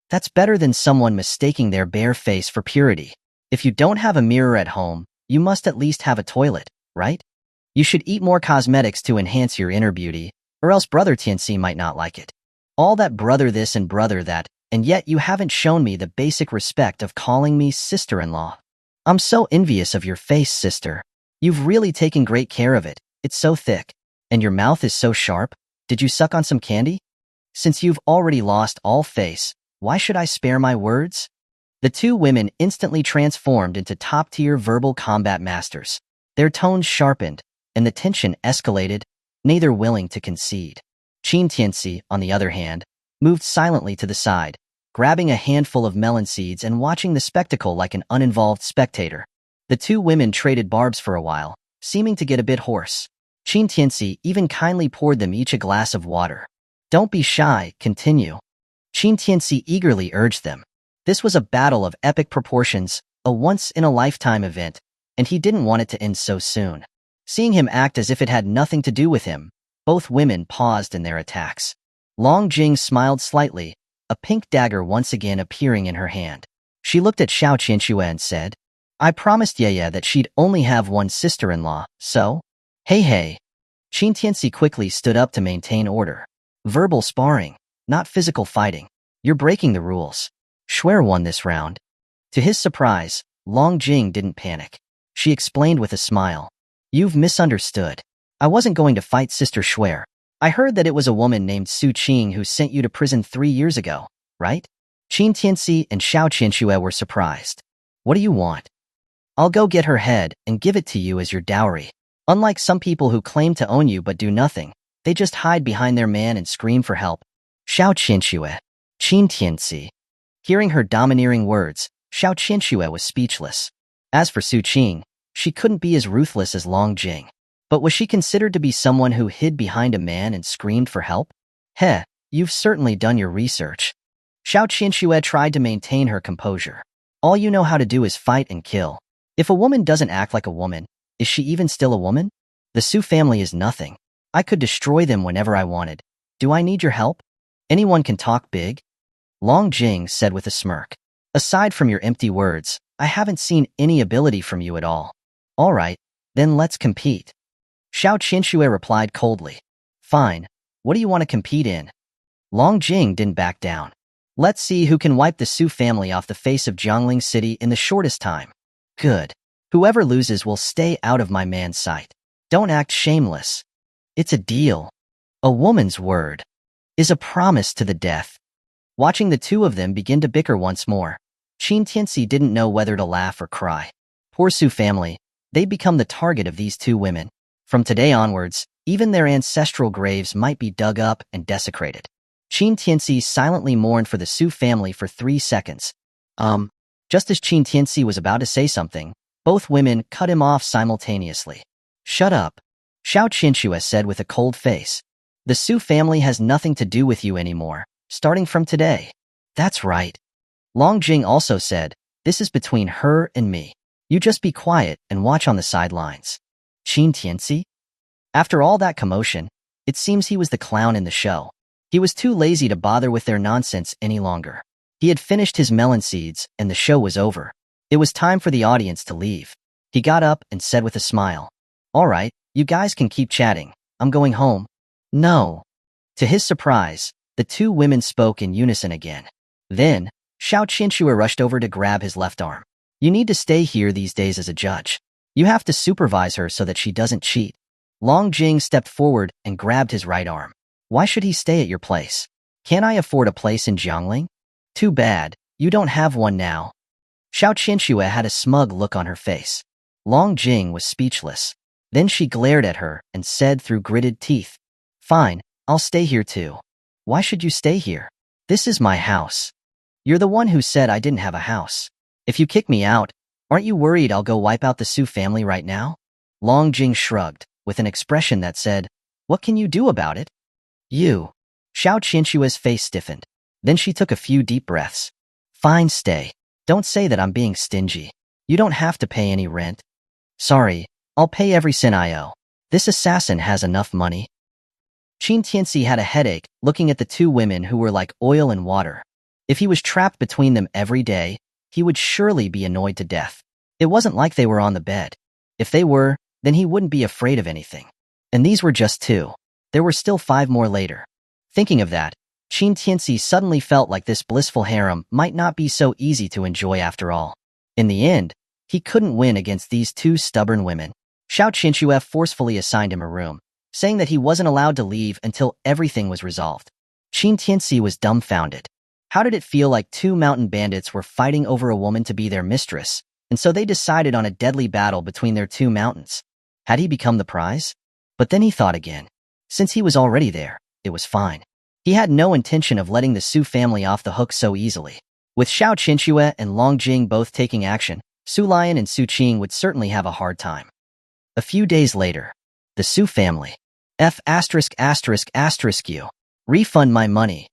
That's better than someone mistaking their bare face for purity. If you don't have a mirror at home, you must at least have a toilet, right? You should eat more cosmetics to enhance your inner beauty, or else Brother Tianci might not like it. All that brother this and brother that, and yet you haven't shown me the basic respect of calling me sister-in-law. I'm so envious of your face, sister. You've really taken great care of it. It's so thick. And your mouth is so sharp. Did you suck on some candy? Since you've already lost all face, why should I spare my words? The 2 women instantly transformed into top-tier verbal combat masters. Their tones sharpened, and the tension escalated, neither willing to concede. Qin Tianci, on the other hand, moved silently to the side, grabbing a handful of melon seeds and watching the spectacle like an uninvolved spectator. The two women traded barbs for a while, seeming to get a bit hoarse. Qin Tianci even kindly poured them each a glass of water. "Don't be shy, continue." Qin Tianci eagerly urged them. This was a battle of epic proportions, a once-in-a-lifetime event, and he didn't want it to end so soon. Seeing him act as if it had nothing to do with him, both women paused in their attacks. Long Jing smiled slightly, a pink dagger once again appearing in her hand. She looked at Xiao Qianxue and said, "I promised Yeye that she'd only have one sister-in-law, so?" Hey. Qin Tianci quickly stood up to maintain order. "Verbal sparring, not physical fighting. You're breaking the rules." Shuer won this round. To his surprise, Long Jing didn't panic. She explained with a smile. "You've misunderstood. I wasn't going to fight Sister Shuer. I heard that it was a woman named Su Qing who sent you to prison 3 years ago, right?" Qin Tianci and Xiao Qianxue were surprised. "What do you want?" "I'll go get her head and give it to you as your dowry. Unlike some people who claim to own you but do nothing, they just hide behind their man and scream for help." Xiao Qianxue. Qin Tianci. Hearing her domineering words, Xiao Qianxue was speechless. As for Su Qing, she couldn't be as ruthless as Long Jing. But was she considered to be someone who hid behind a man and screamed for help? Heh, you've certainly done your research. Xiao Qianxue tried to maintain her composure. All you know how to do is fight and kill. If a woman doesn't act like a woman, is she even still a woman? The Su family is nothing. I could destroy them whenever I wanted. Do I need your help? Anyone can talk big? Long Jing said with a smirk. Aside from your empty words, I haven't seen any ability from you at all. All right, then let's compete. Xiao Qianxue replied coldly. Fine, what do you want to compete in? Long Jing didn't back down. Let's see who can wipe the Su family off the face of Jiangling City in the shortest time. Good. Whoever loses will stay out of my man's sight. Don't act shameless. It's a deal. A woman's word is a promise to the death. Watching the two of them begin to bicker once more, Qin Tianci didn't know whether to laugh or cry. Poor Su family, they'd become the target of these two women. From today onwards, even their ancestral graves might be dug up and desecrated. Qin Tianci silently mourned for the Su family for 3 seconds. Just as Qin Tianci was about to say something, both women cut him off simultaneously. Shut up, Xiao Qianxue said with a cold face. The Su family has nothing to do with you anymore, starting from today. That's right. Long Jing also said, this is between her and me. You just be quiet and watch on the sidelines. Qin Tianci? After all that commotion, it seems he was the clown in the show. He was too lazy to bother with their nonsense any longer. He had finished his melon seeds and the show was over. It was time for the audience to leave. He got up and said with a smile, all right, you guys can keep chatting. I'm going home. No. To his surprise, the two women spoke in unison again. Then, Xiao Qianxue rushed over to grab his left arm. You need to stay here these days as a judge. You have to supervise her so that she doesn't cheat. Long Jing stepped forward and grabbed his right arm. Why should he stay at your place? Can't I afford a place in Jiangling? Too bad, you don't have one now. Xiao Qianxue had a smug look on her face. Long Jing was speechless. Then she glared at her and said through gritted teeth, Fine, I'll stay here too. Why should you stay here? This is my house. You're the one who said I didn't have a house. If you kick me out, aren't you worried I'll go wipe out the Su family right now? Long Jing shrugged, with an expression that said, What can you do about it? You. Xiao Qianxue's face stiffened. Then she took a few deep breaths. Fine, stay. Don't say that I'm being stingy. You don't have to pay any rent. Sorry, I'll pay every cent I owe. This assassin has enough money. Qin Tianci had a headache looking at the two women who were like oil and water. If he was trapped between them every day, he would surely be annoyed to death. It wasn't like they were on the bed. If they were, then he wouldn't be afraid of anything. And these were just 2. There were still 5 more later. Thinking of that, Qin Tianci suddenly felt like this blissful harem might not be so easy to enjoy after all. In the end, he couldn't win against these 2 stubborn women. Xiao Qianxue forcefully assigned him a room, saying that he wasn't allowed to leave until everything was resolved. Qin Tianci was dumbfounded. How did it feel like 2 mountain bandits were fighting over a woman to be their mistress, and so they decided on a deadly battle between their 2 mountains? Had he become the prize? But then he thought again. Since he was already there, it was fine. He had no intention of letting the Su family off the hook so easily. With Xiao Qinxue and Long Jing both taking action, Su Lion and Su Qing would certainly have a hard time. A few days later, the Su family. F***********. Refund my money.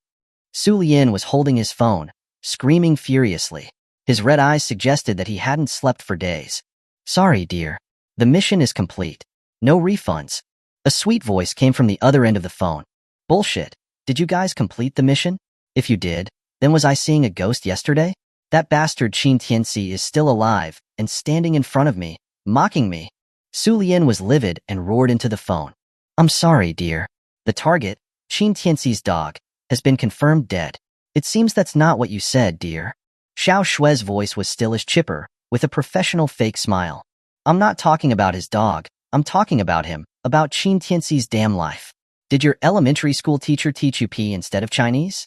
Su Lian was holding his phone, screaming furiously. His red eyes suggested that he hadn't slept for days. Sorry, dear. The mission is complete. No refunds. A sweet voice came from the other end of the phone. Bullshit. Did you guys complete the mission? If you did, then was I seeing a ghost yesterday? That bastard Qin Tianci is still alive and standing in front of me, mocking me. Su Lian was livid and roared into the phone. I'm sorry, dear. The target, Qin Tianci's dog, has been confirmed dead. It seems that's not what you said, dear. Xiao Shue's voice was still as chipper, with a professional fake smile. I'm not talking about his dog. I'm talking about him, about Qin Tianci's damn life. Did your elementary school teacher teach you P instead of Chinese?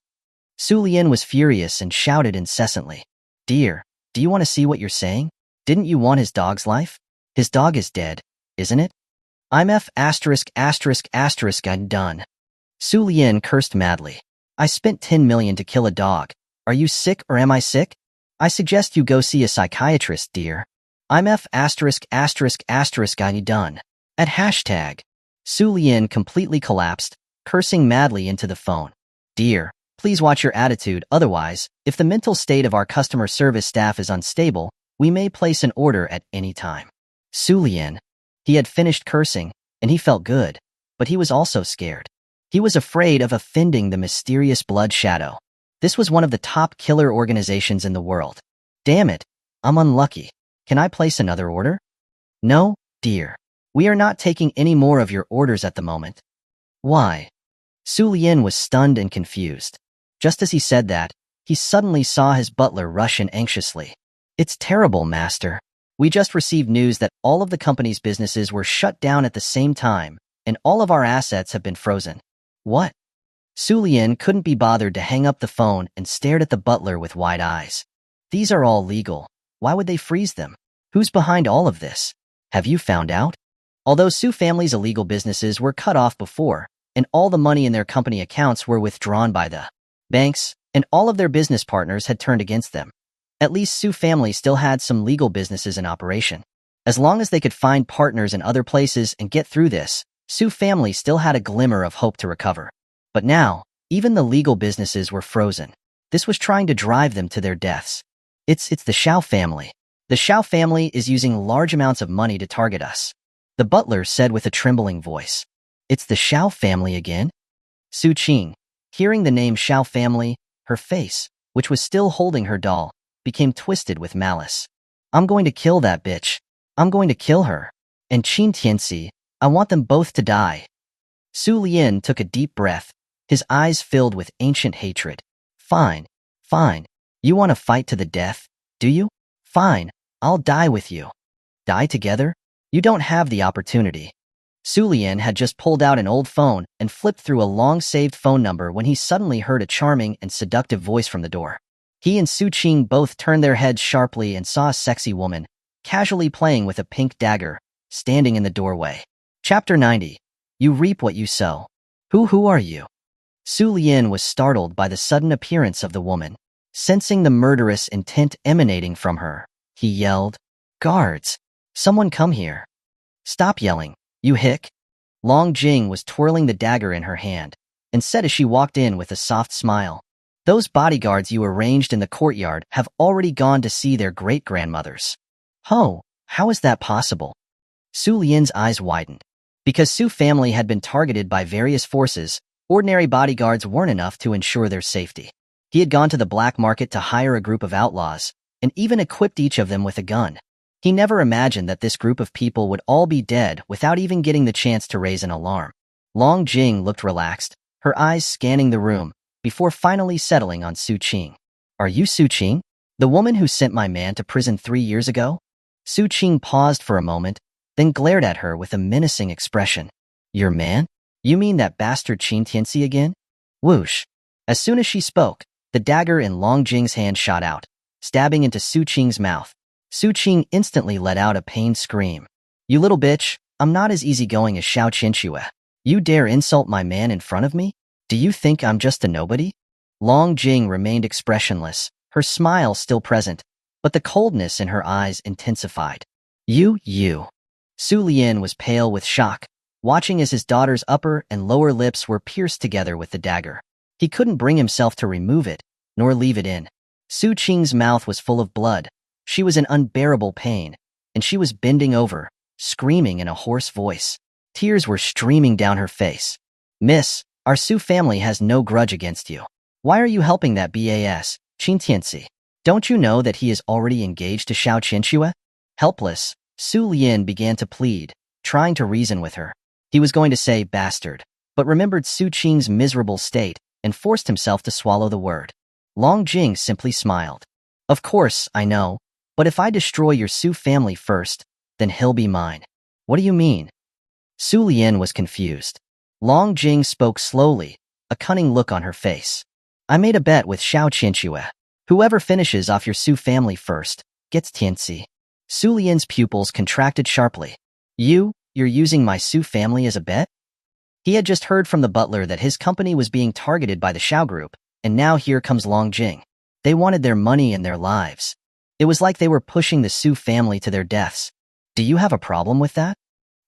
Su Lian was furious and shouted incessantly. Dear, do you want to see what you're saying? Didn't you want his dog's life? His dog is dead, isn't it? I'm I'm done. Su Lian cursed madly. I spent 10 million to kill a dog. Are you sick or am I sick? I suggest you go see a psychiatrist, dear. I'm done. At hashtag. Su Lian completely collapsed, cursing madly into the phone. Dear, please watch your attitude, otherwise, if the mental state of our customer service staff is unstable, we may place an order at any time. Su Lian. He had finished cursing, and he felt good, but he was also scared. He was afraid of offending the mysterious Blood Shadow. This was one of the top killer organizations in the world. Damn it, I'm unlucky. Can I place another order? No, dear. We are not taking any more of your orders at the moment. Why? Su Lian was stunned and confused. Just as he said that, he suddenly saw his butler rush in anxiously. It's terrible, master. We just received news that all of the company's businesses were shut down at the same time, and all of our assets have been frozen. What? Su Lian couldn't be bothered to hang up the phone and stared at the butler with wide eyes. These are all legal. Why would they freeze them? Who's behind all of this? Have you found out? Although Su family's illegal businesses were cut off before, and all the money in their company accounts were withdrawn by the banks, and all of their business partners had turned against them, at least Su family still had some legal businesses in operation. As long as they could find partners in other places and get through this, Su family still had a glimmer of hope to recover. But now, even the legal businesses were frozen. This was trying to drive them to their deaths. It's the Xiao family. The Xiao family is using large amounts of money to target us. The butler said with a trembling voice. It's the Xiao family again? Su Qing, hearing the name Xiao family, her face, which was still holding her doll, became twisted with malice. I'm going to kill that bitch. I'm going to kill her. And Qin Tianci, I want them both to die. Su Lian took a deep breath, his eyes filled with ancient hatred. Fine, fine. You want to fight to the death, do you? Fine, I'll die with you. Die together? You don't have the opportunity. Su Lian had just pulled out an old phone and flipped through a long-saved phone number when he suddenly heard a charming and seductive voice from the door. He and Su Qing both turned their heads sharply and saw a sexy woman, casually playing with a pink dagger, standing in the doorway. Chapter 90. You reap what you sow. Who are you? Su Lian was startled by the sudden appearance of the woman. Sensing the murderous intent emanating from her, he yelled, Guards! Someone come here. Stop yelling, you hick. Long Jing was twirling the dagger in her hand, and said as she walked in with a soft smile, Those bodyguards you arranged in the courtyard have already gone to see their great-grandmothers. Oh, how is that possible? Su Lian's eyes widened. Because Su family had been targeted by various forces, ordinary bodyguards weren't enough to ensure their safety. He had gone to the black market to hire a group of outlaws, and even equipped each of them with a gun. He never imagined that this group of people would all be dead without even getting the chance to raise an alarm. Long Jing looked relaxed, her eyes scanning the room, before finally settling on Su Qing. Are you Su Qing? The woman who sent my man to prison 3 years ago? Su Qing paused for a moment, then glared at her with a menacing expression. Your man? You mean that bastard Qin Tianci again? Whoosh. As soon as she spoke, the dagger in Long Jing's hand shot out, stabbing into Su Qing's mouth. Su Qing instantly let out a pained scream. You little bitch, I'm not as easygoing as Xiao Qinxue. You dare insult my man in front of me? Do you think I'm just a nobody? Long Jing remained expressionless, her smile still present, but the coldness in her eyes intensified. You. Su Lian was pale with shock, watching as his daughter's upper and lower lips were pierced together with the dagger. He couldn't bring himself to remove it, nor leave it in. Su Qing's mouth was full of blood. She was in unbearable pain, and she was bending over, screaming in a hoarse voice. Tears were streaming down her face. Miss, our Su family has no grudge against you. Why are you helping that BAS, Qin Tianci? Don't you know that he is already engaged to Xiao Qianxue? Helpless, Su Lian began to plead, trying to reason with her. He was going to say bastard, but remembered Su Qing's miserable state and forced himself to swallow the word. Long Jing simply smiled. Of course, I know, but if I destroy your Su family first, then he'll be mine. What do you mean? Su Lian was confused. Long Jing spoke slowly, a cunning look on her face. I made a bet with Xiao Qianxue. Whoever finishes off your Su family first gets Tianci. Su Lian's pupils contracted sharply. You're using my Su family as a bet? He had just heard from the butler that his company was being targeted by the Xiao group, and now here comes Long Jing. They wanted their money and their lives. It was like they were pushing the Su family to their deaths. Do you have a problem with that?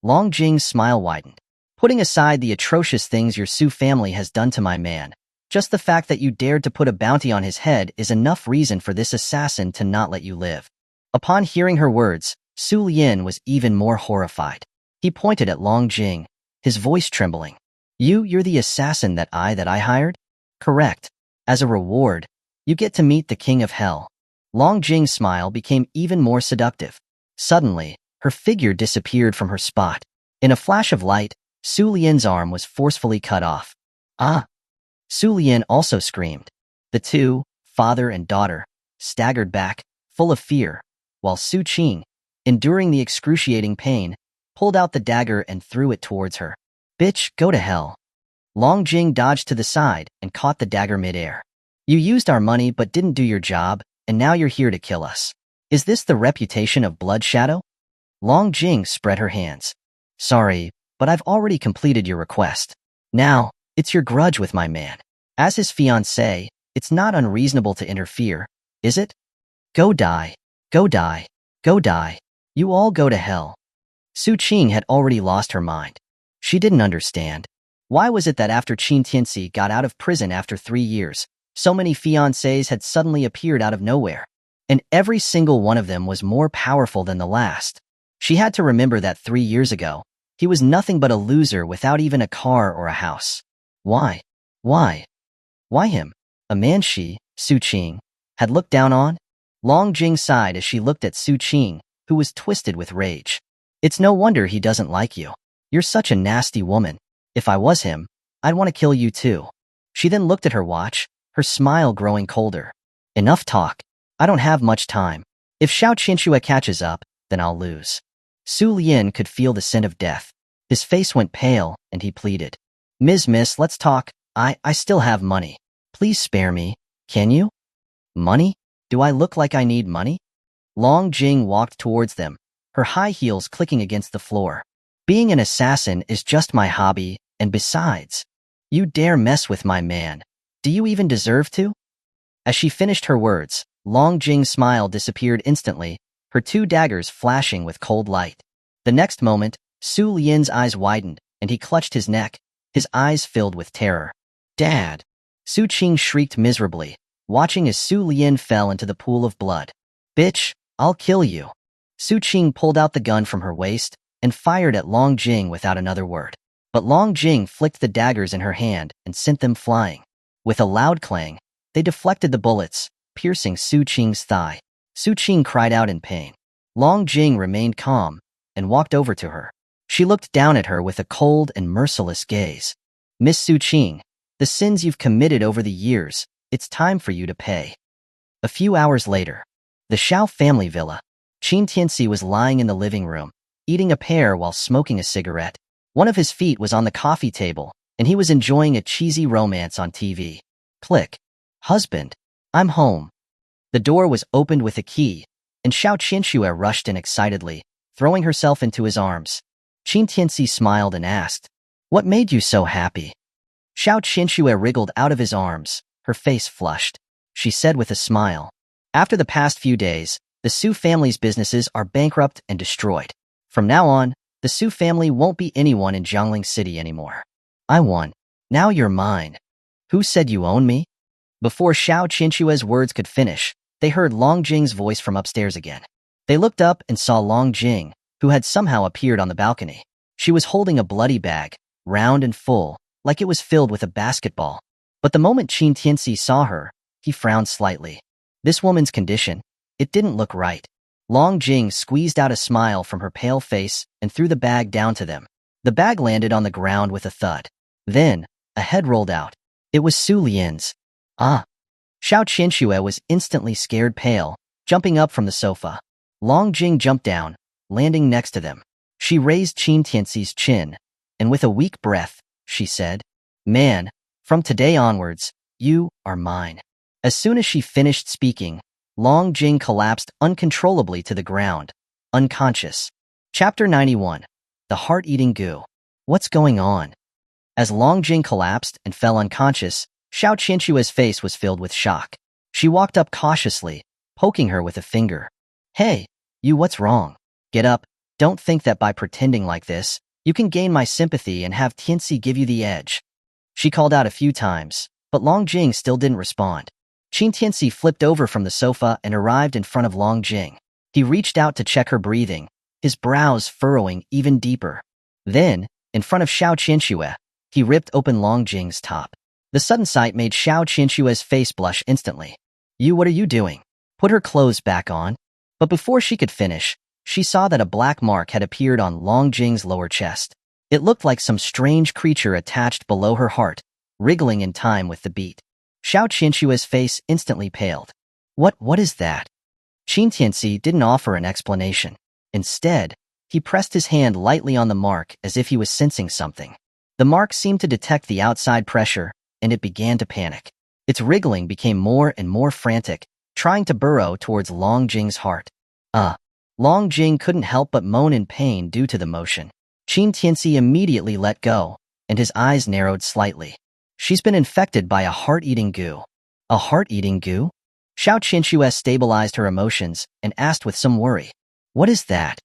Long Jing's smile widened. Putting aside the atrocious things your Su family has done to my man, just the fact that you dared to put a bounty on his head is enough reason for this assassin to not let you live. Upon hearing her words, Su Lian was even more horrified. He pointed at Long Jing, his voice trembling. You're the assassin that I hired? Correct. As a reward, you get to meet the King of Hell. Long Jing's smile became even more seductive. Suddenly, her figure disappeared from her spot. In a flash of light, Su Lian's arm was forcefully cut off. Ah! Su Lian also screamed. The two, father and daughter, staggered back, full of fear, while Su Qing, enduring the excruciating pain, pulled out the dagger and threw it towards her. Bitch, go to hell. Long Jing dodged to the side and caught the dagger midair. You used our money but didn't do your job, and now you're here to kill us. Is this the reputation of Blood Shadow? Long Jing spread her hands. Sorry, but I've already completed your request. Now, it's your grudge with my man. As his fiancée, it's not unreasonable to interfere, is it? Go die. Go die. Go die. You all go to hell. Su Qing had already lost her mind. She didn't understand. Why was it that after Qin Tianci got out of prison after 3 years, so many fiancés had suddenly appeared out of nowhere? And every single one of them was more powerful than the last. She had to remember that 3 years ago, he was nothing but a loser without even a car or a house. Why? Why? Why him? A man she, Su Qing, had looked down on? Long Jing sighed as she looked at Su Qing, who was twisted with rage. It's no wonder he doesn't like you. You're such a nasty woman. If I was him, I'd want to kill you too. She then looked at her watch, her smile growing colder. Enough talk. I don't have much time. If Xiao Qianxue catches up, then I'll lose. Su Lian could feel the scent of death. His face went pale, and he pleaded. Miss, let's talk. I still have money. Please spare me, can you? Money? Do I look like I need money? Long Jing walked towards them, her high heels clicking against the floor. Being an assassin is just my hobby, and besides, you dare mess with my man. Do you even deserve to? As she finished her words, Long Jing's smile disappeared instantly, her 2 daggers flashing with cold light. The next moment, Su Lian's eyes widened, and he clutched his neck, his eyes filled with terror. Dad! Su Qing shrieked miserably, watching as Su Lian fell into the pool of blood. Bitch, I'll kill you. Su Qing pulled out the gun from her waist and fired at Long Jing without another word. But Long Jing flicked the daggers in her hand and sent them flying. With a loud clang, they deflected the bullets, piercing Su Qing's thigh. Su Qing cried out in pain. Long Jing remained calm and walked over to her. She looked down at her with a cold and merciless gaze. Miss Su Qing, the sins you've committed over the years, it's time for you to pay. A few hours later, the Xiao family villa. Qin Tianci was lying in the living room, eating a pear while smoking a cigarette. One of his feet was on the coffee table, and he was enjoying a cheesy romance on TV. Click. Husband, I'm home. The door was opened with a key, and Xiao Qianxue rushed in excitedly, throwing herself into his arms. Qin Tianci smiled and asked, What made you so happy? Xiao Qinxue wriggled out of his arms, her face flushed. She said with a smile, "After the past few days, the Su family's businesses are bankrupt and destroyed. From now on, the Su family won't be anyone in Jiangling City anymore. I won. Now you're mine. Who said you own me?" Before Xiao Qinxue's words could finish, they heard Long Jing's voice from upstairs again. They looked up and saw Long Jing, who had somehow appeared on the balcony. She was holding a bloody bag, round and full, like it was filled with a basketball. But the moment Qin Tianci saw her, he frowned slightly. This woman's condition, it didn't look right. Long Jing squeezed out a smile from her pale face and threw the bag down to them. The bag landed on the ground with a thud. Then, a head rolled out. It was Su Lian's. Ah! Xiao Qinxue was instantly scared pale, jumping up from the sofa. Long Jing jumped down, landing next to them. She raised Qin Tianci's chin, and with a weak breath, she said, "Man, from today onwards, you are mine." As soon as she finished speaking, Long Jing collapsed uncontrollably to the ground, unconscious. Chapter 91. The Heart-Eating Goo. What's going on? As Long Jing collapsed and fell unconscious, Xiao Qinshue's face was filled with shock. She walked up cautiously, poking her with a finger. "Hey, you, what's wrong? Get up. Don't think that by pretending like this, you can gain my sympathy and have Tianci give you the edge." She called out a few times, but Long Jing still didn't respond. Qin Tianci flipped over from the sofa and arrived in front of Long Jing. He reached out to check her breathing, his brows furrowing even deeper. Then, in front of Xiao Qinsue, he ripped open Long Jing's top. The sudden sight made Xiao Qinshue's face blush instantly. "You, what are you doing? Put her clothes back on." But before she could finish, she saw that a black mark had appeared on Long Jing's lower chest. It looked like some strange creature attached below her heart, wriggling in time with the beat. Xiao Qinshue's face instantly paled. What is that?" Qin Tianci didn't offer an explanation. Instead, he pressed his hand lightly on the mark as if he was sensing something. The mark seemed to detect the outside pressure, and it began to panic. Its wriggling became more and more frantic, trying to burrow towards Long Jing's heart. Long Jing couldn't help but moan in pain due to the motion. Qin Tianci immediately let go, and his eyes narrowed slightly. "She's been infected by a heart-eating goo." "A heart-eating goo?" Xiao Qinshue stabilized her emotions and asked with some worry. "What is that?"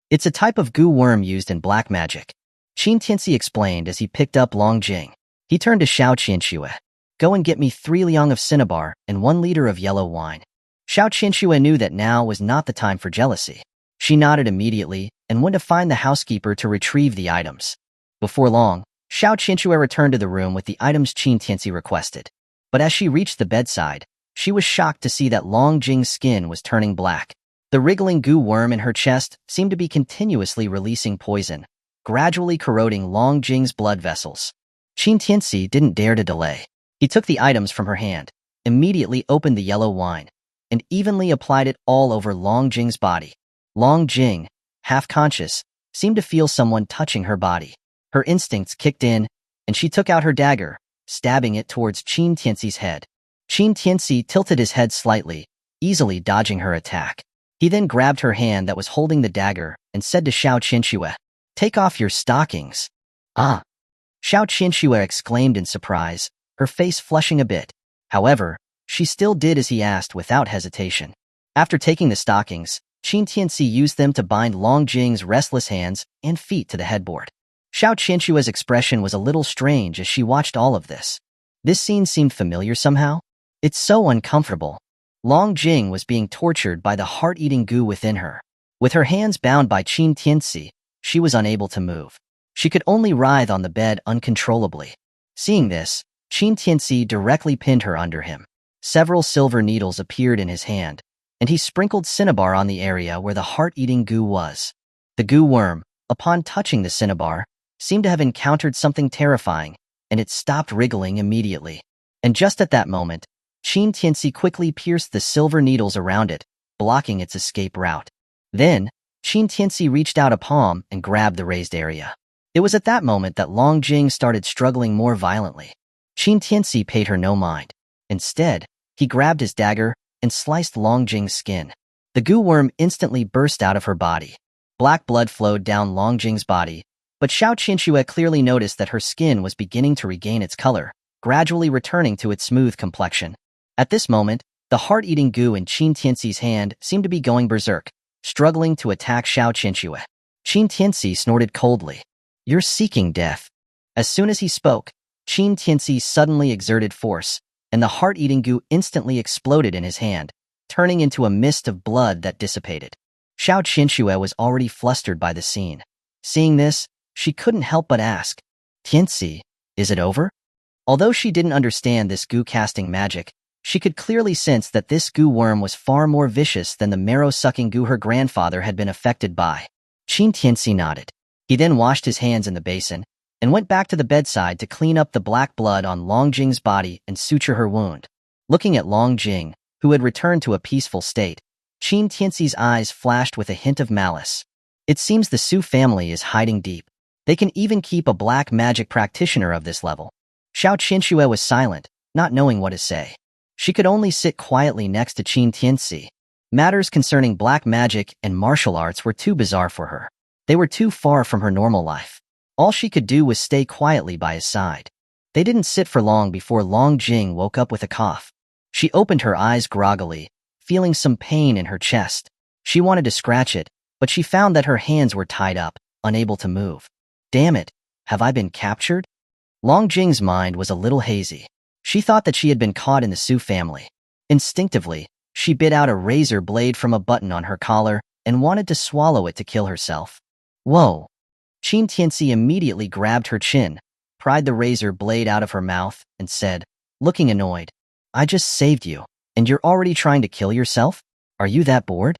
"It's a type of goo worm used in black magic," Qin Tianci explained as he picked up Long Jing. He turned to Xiao Qinshue. "Go and get me 3 liang of cinnabar and 1 liter of yellow wine." Xiao Qinshue knew that now was not the time for jealousy. She nodded immediately and went to find the housekeeper to retrieve the items. Before long, Xiao Qinshue returned to the room with the items Qin Tianci requested. But as she reached the bedside, she was shocked to see that Long Jing's skin was turning black. The wriggling goo worm in her chest seemed to be continuously releasing poison, gradually corroding Long Jing's blood vessels. Qin Tianci didn't dare to delay. He took the items from her hand, immediately opened the yellow wine, and evenly applied it all over Long Jing's body. Long Jing, half conscious, seemed to feel someone touching her body. Her instincts kicked in, and she took out her dagger, stabbing it towards Qin Tianci's head. Qin Tianci tilted his head slightly, easily dodging her attack. He then grabbed her hand that was holding the dagger and said to Xiao Qinshue, "Take off your stockings." "Ah!" Xiao Qinshue exclaimed in surprise, her face flushing a bit. However, she still did as he asked without hesitation. After taking the stockings, Qin Tianci used them to bind Long Jing's restless hands and feet to the headboard. Xiao Qinshue's expression was a little strange as she watched all of this. This scene seemed familiar somehow. It's so uncomfortable. Long Jing was being tortured by the heart-eating goo within her. With her hands bound by Qin Tianci, she was unable to move. She could only writhe on the bed uncontrollably. Seeing this, Qin Tianci directly pinned her under him. Several silver needles appeared in his hand, and he sprinkled cinnabar on the area where the heart-eating goo was. The goo worm, upon touching the cinnabar, seemed to have encountered something terrifying, and it stopped wriggling immediately. And just at that moment, Qin Tianci quickly pierced the silver needles around it, blocking its escape route. Then, Qin Tianci reached out a palm and grabbed the raised area. It was at that moment that Long Jing started struggling more violently. Qin Tianci paid her no mind. Instead, he grabbed his dagger and sliced Long Jing's skin. The goo worm instantly burst out of her body. Black blood flowed down Long Jing's body, But Xiao Qinxue clearly noticed that her skin was beginning to regain its color, gradually returning to its smooth complexion. At this moment, the heart-eating goo in Qin Tianci's hand seemed to be going berserk, struggling to attack Xiao Qinxue. Qin Tianci snorted coldly. "You're seeking death." As soon as he spoke, Qin Tianci suddenly exerted force, and the heart-eating goo instantly exploded in his hand, turning into a mist of blood that dissipated. Xiao Qinxue was already flustered by the scene. Seeing this, she couldn't help but ask, "Tianci, is it over?" Although she didn't understand this goo-casting magic, she could clearly sense that this goo worm was far more vicious than the marrow-sucking goo her grandfather had been affected by. Qin Tianci nodded. He then washed his hands in the basin and went back to the bedside to clean up the black blood on Long Jing's body and suture her wound. Looking at Long Jing, who had returned to a peaceful state, Qin Tianci's eyes flashed with a hint of malice. It seems the Su family is hiding deep. They can even keep a black magic practitioner of this level. Xiao Qinxue was silent, not knowing what to say. She could only sit quietly next to Qin Tianci. Matters concerning black magic and martial arts were too bizarre for her. They were too far from her normal life. All she could do was stay quietly by his side. They didn't sit for long before Long Jing woke up with a cough. She opened her eyes groggily, feeling some pain in her chest. She wanted to scratch it, but she found that her hands were tied up, unable to move. Damn it, have I been captured? Long Jing's mind was a little hazy. She thought that she had been caught in the Su family. Instinctively, she bit out a razor blade from a button on her collar and wanted to swallow it to kill herself. Whoa! Qin Tianci immediately grabbed her chin, pried the razor blade out of her mouth, and said, looking annoyed, "I just saved you, and you're already trying to kill yourself? Are you that bored?"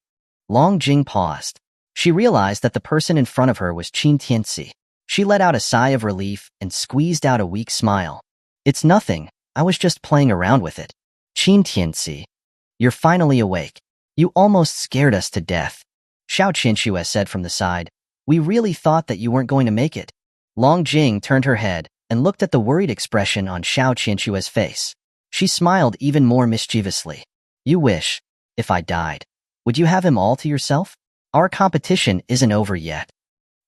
Long Jing paused. She realized that the person in front of her was Qin Tianci. She let out a sigh of relief and squeezed out a weak smile. "It's nothing, I was just playing around with it." "Qin Tianci, you're finally awake. You almost scared us to death," Xiao Qinxue said from the side. "We really thought that you weren't going to make it." Long Jing turned her head and looked at the worried expression on Xiao Qinshue's face. She smiled even more mischievously. "You wish, if I died, would you have him all to yourself? Our competition isn't over yet."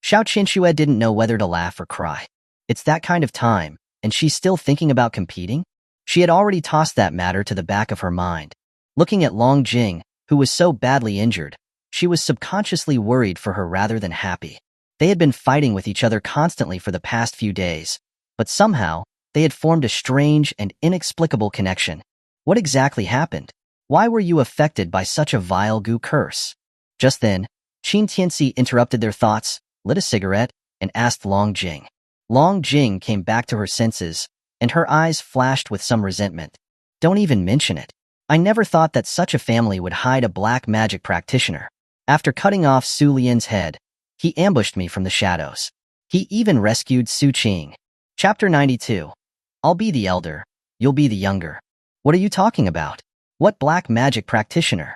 Xiao Qinxue didn't know whether to laugh or cry. It's that kind of time, and she's still thinking about competing? She had already tossed that matter to the back of her mind. Looking at Long Jing, who was so badly injured, she was subconsciously worried for her rather than happy. They had been fighting with each other constantly for the past few days, but somehow, they had formed a strange and inexplicable connection. What exactly happened? Why were you affected by such a vile goo curse? Just then, Qin Tianci interrupted their thoughts, lit a cigarette, and asked Long Jing. Long Jing came back to her senses, and her eyes flashed with some resentment. "Don't even mention it. I never thought that such a family would hide a black magic practitioner. After cutting off Su Lian's head, he ambushed me from the shadows. He even rescued Su Qing." Chapter 92. I'll be the elder, you'll be the younger. What are you talking about? What black magic practitioner?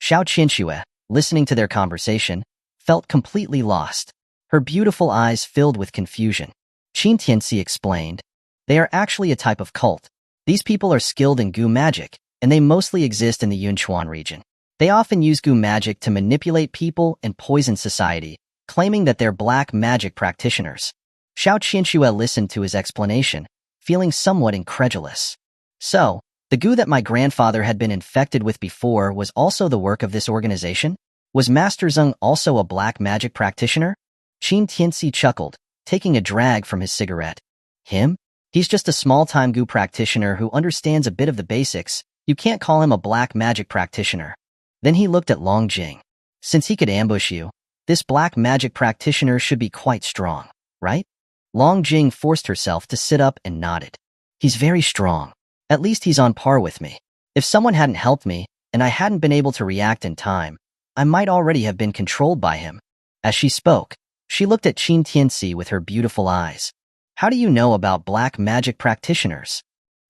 Xiao Qinxue, listening to their conversation, felt completely lost. Her beautiful eyes filled with confusion. Qin Tianci explained, "They are actually a type of cult. These people are skilled in goo magic, and they mostly exist in the Yunchuan region. They often use goo magic to manipulate people and poison society, claiming that they're black magic practitioners." Xiao Qinxue listened to his explanation, feeling somewhat incredulous. "So, the goo that my grandfather had been infected with before was also the work of this organization? Was Master Zeng also a black magic practitioner?" Qin Tianci chuckled, taking a drag from his cigarette. "Him? He's just a small-time goo practitioner who understands a bit of the basics. You can't call him a black magic practitioner." Then he looked at Long Jing. "Since he could ambush you, this black magic practitioner should be quite strong, right?" Long Jing forced herself to sit up and nodded. "He's very strong. At least he's on par with me. If someone hadn't helped me, and I hadn't been able to react in time, I might already have been controlled by him." As she spoke, she looked at Qin Tianci with her beautiful eyes. "How do you know about black magic practitioners?"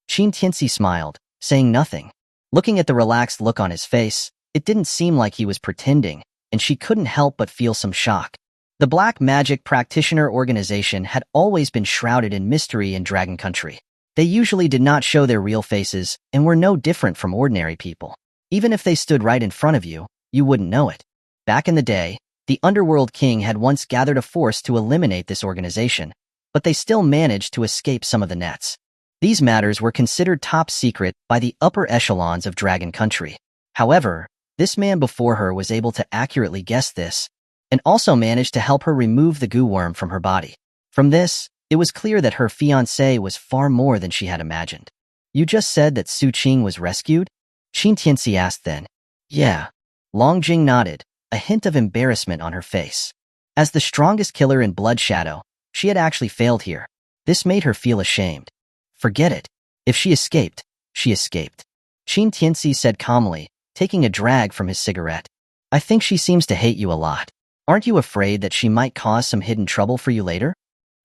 Qin Tianci smiled, saying nothing. Looking at the relaxed look on his face, it didn't seem like he was pretending, and she couldn't help but feel some shock. The Black Magic Practitioner Organization had always been shrouded in mystery in Dragon Country. They usually did not show their real faces and were no different from ordinary people. Even if they stood right in front of you, you wouldn't know it. Back in the day, The Underworld King had once gathered a force to eliminate this organization, but they still managed to escape some of the nets. These matters were considered top secret by the upper echelons of Dragon Country. However, this man before her was able to accurately guess this, and also managed to help her remove the goo worm from her body. From this, it was clear that her fiancé was far more than she had imagined. You just said that Su Qing was rescued? Qin Tianci asked then. Yeah. Long Jing nodded, a hint of embarrassment on her face. As the strongest killer in Blood Shadow, she had actually failed here. This made her feel ashamed. Forget it. If she escaped, she escaped. Qin Tianci said calmly, taking a drag from his cigarette. I think she seems to hate you a lot. Aren't you afraid that she might cause some hidden trouble for you later?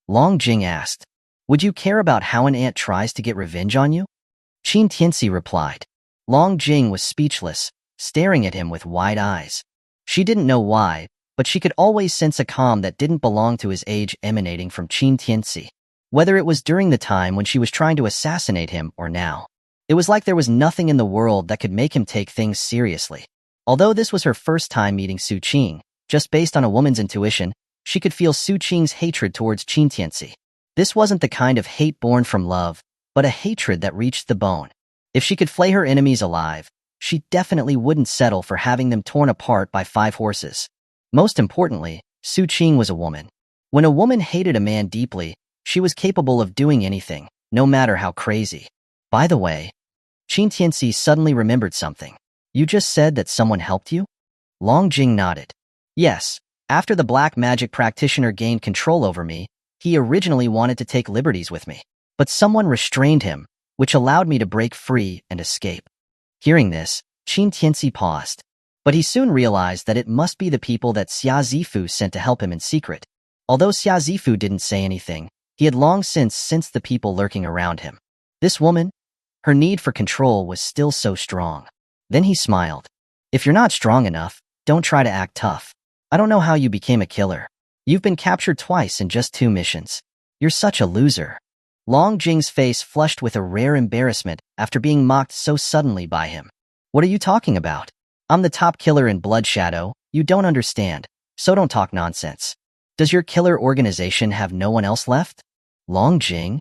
Long Jing asked. Would you care about how an ant tries to get revenge on you? Qin Tianci replied. Long Jing was speechless, staring at him with wide eyes. She didn't know why, but she could always sense a calm that didn't belong to his age emanating from Qin Tianci. Whether it was during the time when she was trying to assassinate him or now. It was like there was nothing in the world that could make him take things seriously. Although this was her first time meeting Su Qing, just based on a woman's intuition, she could feel Su Qing's hatred towards Qin Tianci. This wasn't the kind of hate born from love, but a hatred that reached the bone. If she could flay her enemies alive, she definitely wouldn't settle for having them torn apart by 5 horses. Most importantly, Su Qing was a woman. When a woman hated a man deeply, she was capable of doing anything, no matter how crazy. By the way, Qin Tianci suddenly remembered something. You just said that someone helped you? Long Jing nodded. Yes, after the black magic practitioner gained control over me, he originally wanted to take liberties with me. But someone restrained him, which allowed me to break free and escape. Hearing this, Qin Tianci paused. But he soon realized that it must be the people that Xia Zifu sent to help him in secret. Although Xia Zifu didn't say anything, he had long since sensed the people lurking around him. This woman? Her need for control was still so strong. Then he smiled. If you're not strong enough, don't try to act tough. I don't know how you became a killer. You've been captured twice in just 2 missions. You're such a loser. Long Jing's face flushed with a rare embarrassment after being mocked so suddenly by him. What are you talking about? I'm the top killer in Blood Shadow. You don't understand, so don't talk nonsense. Does your killer organization have no one else left? Long Jing?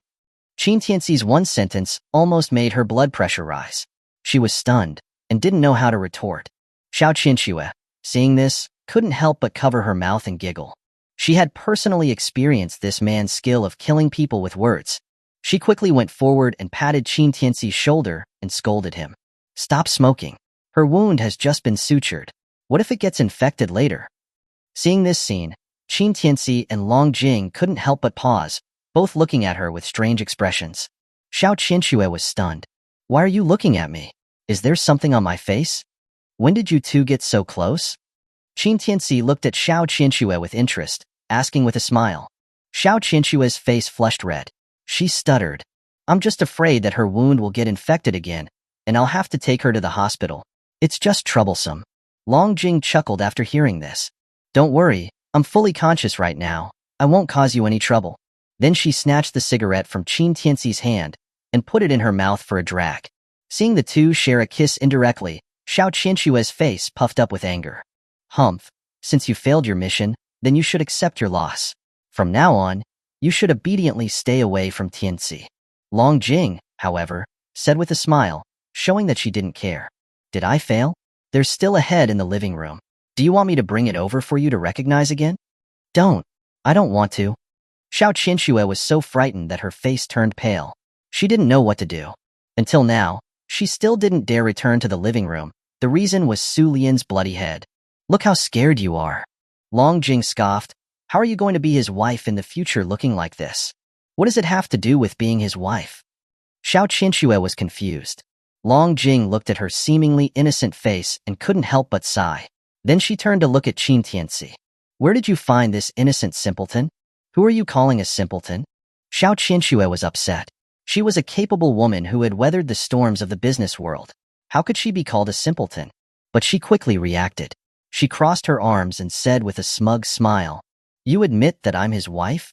Qin Tianci's one sentence almost made her blood pressure rise. She was stunned and didn't know how to retort. Xiao Qinxue, seeing this, couldn't help but cover her mouth and giggle. She had personally experienced this man's skill of killing people with words. She quickly went forward and patted Qin Tianci's shoulder and scolded him. Stop smoking. Her wound has just been sutured. What if it gets infected later? Seeing this scene, Qin Tianci and Long Jing couldn't help but pause, both looking at her with strange expressions. Xiao Qinxue was stunned. Why are you looking at me? Is there something on my face? When did you two get so close? Qin Tianci looked at Xiao Qinxue with interest, asking with a smile. Xiao Qinxue's face flushed red. She stuttered. I'm just afraid that her wound will get infected again, and I'll have to take her to the hospital. It's just troublesome. Long Jing chuckled after hearing this. Don't worry, I'm fully conscious right now. I won't cause you any trouble. Then she snatched the cigarette from Qin Tianci's hand and put it in her mouth for a drag. Seeing the two share a kiss indirectly, Xiao Qinxue's face puffed up with anger. Humph, since you failed your mission, then you should accept your loss. From now on, you should obediently stay away from Tianci. Long Jing, however, said with a smile, showing that she didn't care. Did I fail? There's still a head in the living room. Do you want me to bring it over for you to recognize again? Don't. I don't want to. Xiao Qinxue was so frightened that her face turned pale. She didn't know what to do. Until now, she still didn't dare return to the living room. The reason was Su Lian's bloody head. Look how scared you are. Long Jing scoffed. How are you going to be his wife in the future looking like this? What does it have to do with being his wife? Xiao Qinxue was confused. Long Jing looked at her seemingly innocent face and couldn't help but sigh. Then she turned to look at Qin Tianci. Where did you find this innocent simpleton? Who are you calling a simpleton? Xiao Qinxue was upset. She was a capable woman who had weathered the storms of the business world. How could she be called a simpleton? But she quickly reacted. She crossed her arms and said with a smug smile, You admit that I'm his wife?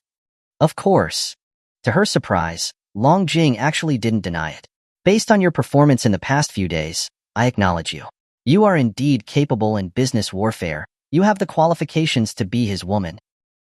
Of course. To her surprise, Long Jing actually didn't deny it. Based on your performance in the past few days, I acknowledge you. You are indeed capable in business warfare, You have the qualifications to be his woman.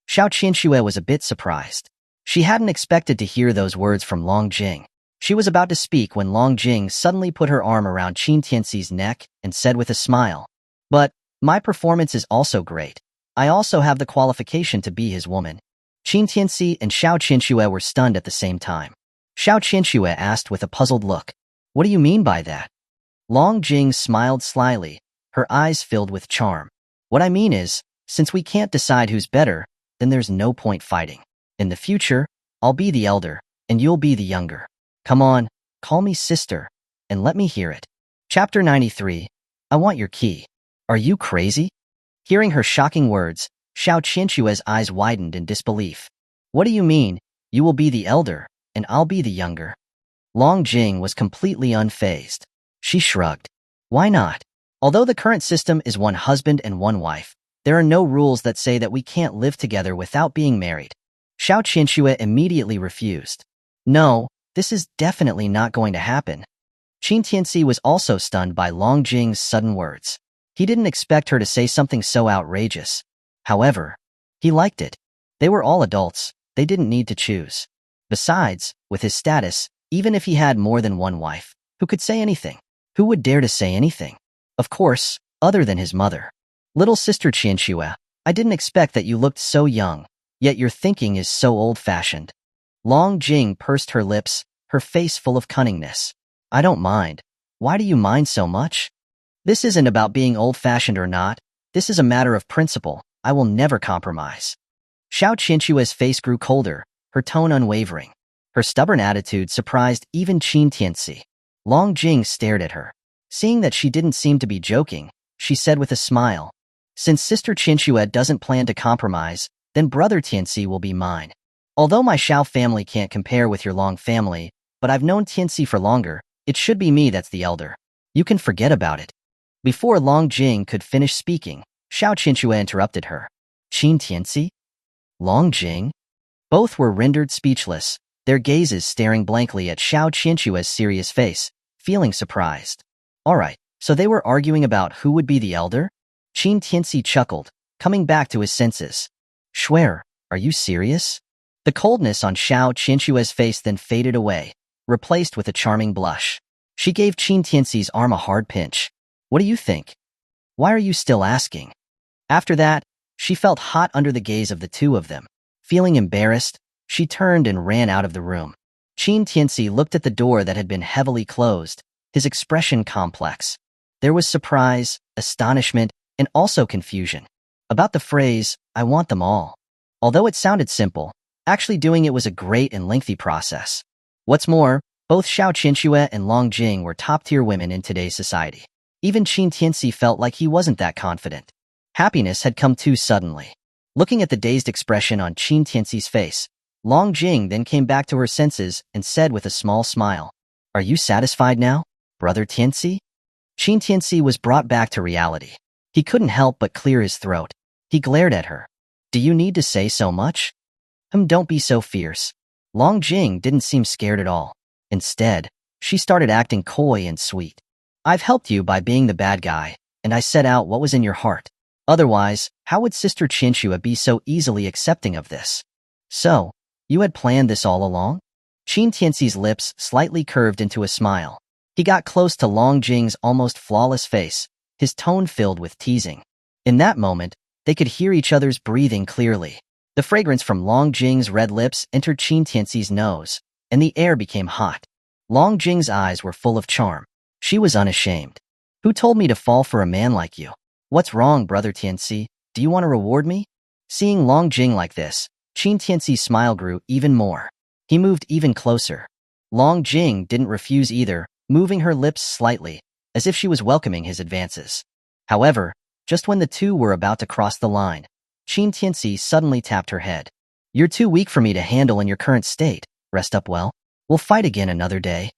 Xiao Qianxue was a bit surprised. She hadn't expected to hear those words from Long Jing. She was about to speak when Long Jing suddenly put her arm around Qin Tianci's neck and said with a smile, "But my performance is also great. I also have the qualification to be his woman." Qin Tianci and Xiao Qianxue were stunned at the same time. Xiao Qianxue asked with a puzzled look, "What do you mean by that?" Long Jing smiled slyly, her eyes filled with charm. "What I mean is, since we can't decide who's better, then there's no point fighting. In the future, I'll be the elder, and you'll be the younger. Come on, call me sister, and let me hear it." Chapter 93, I Want Your Key. Are you crazy? Hearing her shocking words, Xiao Qianxue's eyes widened in disbelief. "What do you mean, you will be the elder, and I'll be the younger?" Long Jing was completely unfazed. She shrugged. "Why not? Although the current system is one husband and one wife, there are no rules that say that we can't live together without being married." Xiao Qianxue immediately refused. "No, this is definitely not going to happen." Qin Tianci was also stunned by Long Jing's sudden words. He didn't expect her to say something so outrageous. However, he liked it. They were all adults. They didn't need to choose. Besides, with his status, even if he had more than one wife, who could say anything? Who would dare to say anything? Of course, other than his mother. "Little sister Qianxue, I didn't expect that you looked so young, yet your thinking is so old-fashioned." Long Jing pursed her lips, her face full of cunningness. "I don't mind. Why do you mind so much? This isn't about being old-fashioned or not. This is a matter of principle. I will never compromise." Xiao Qianxue's face grew colder, her tone unwavering. Her stubborn attitude surprised even Qin Tianci. Long Jing stared at her. Seeing that she didn't seem to be joking, she said with a smile, "Since Sister Qianxue doesn't plan to compromise, then Brother Tianci will be mine. Although my Xiao family can't compare with your Long family, but I've known Tianci for longer, it should be me that's the elder. You can forget about it." Before Long Jing could finish speaking, Xiao Qianxue interrupted her. "Qin Tianci? Long Jing?" Both were rendered speechless, their gazes staring blankly at Xiao Qianxue's serious face, feeling surprised. "All right, so they were arguing about who would be the elder?" Qin Tianci chuckled, coming back to his senses. "Schwer, are you serious?" The coldness on Xiao Qianxue's face then faded away, replaced with a charming blush. She gave Qin Tianci's arm a hard pinch. "What do you think? Why are you still asking?" After that, she felt hot under the gaze of the two of them. Feeling embarrassed, she turned and ran out of the room. Qin Tianci looked at the door that had been heavily closed, his expression complex. There was surprise, astonishment, and also confusion. About the phrase, "I want them all." Although it sounded simple, actually doing it was a great and lengthy process. What's more, both Xiao Qianxue and Long Jing were top-tier women in today's society. Even Qin Tianci felt like he wasn't that confident. Happiness had come too suddenly. Looking at the dazed expression on Qin Tianci's face, Long Jing then came back to her senses and said with a small smile, "Are you satisfied now, Brother Tianci?" Qin Tianci was brought back to reality. He couldn't help but clear his throat. He glared at her. "Do you need to say so much?" Don't be so fierce." Long Jing didn't seem scared at all. Instead, she started acting coy and sweet. "I've helped you by being the bad guy, and I set out what was in your heart. Otherwise, how would Sister Qianxue be so easily accepting of this?" "So, you had planned this all along?" Qin Tianci's lips slightly curved into a smile. He got close to Long Jing's almost flawless face, his tone filled with teasing. In that moment, they could hear each other's breathing clearly. The fragrance from Long Jing's red lips entered Qin Tianci's nose, and the air became hot. Long Jing's eyes were full of charm. She was unashamed. "Who told me to fall for a man like you? What's wrong, Brother Tianci? Do you want to reward me?" Seeing Long Jing like this, Qin Tianci's smile grew even more. He moved even closer. Long Jing didn't refuse either, moving her lips slightly, as if she was welcoming his advances. However, just when the two were about to cross the line, Qin Tianci suddenly tapped her head. "You're too weak for me to handle in your current state. Rest up well. We'll fight again another day."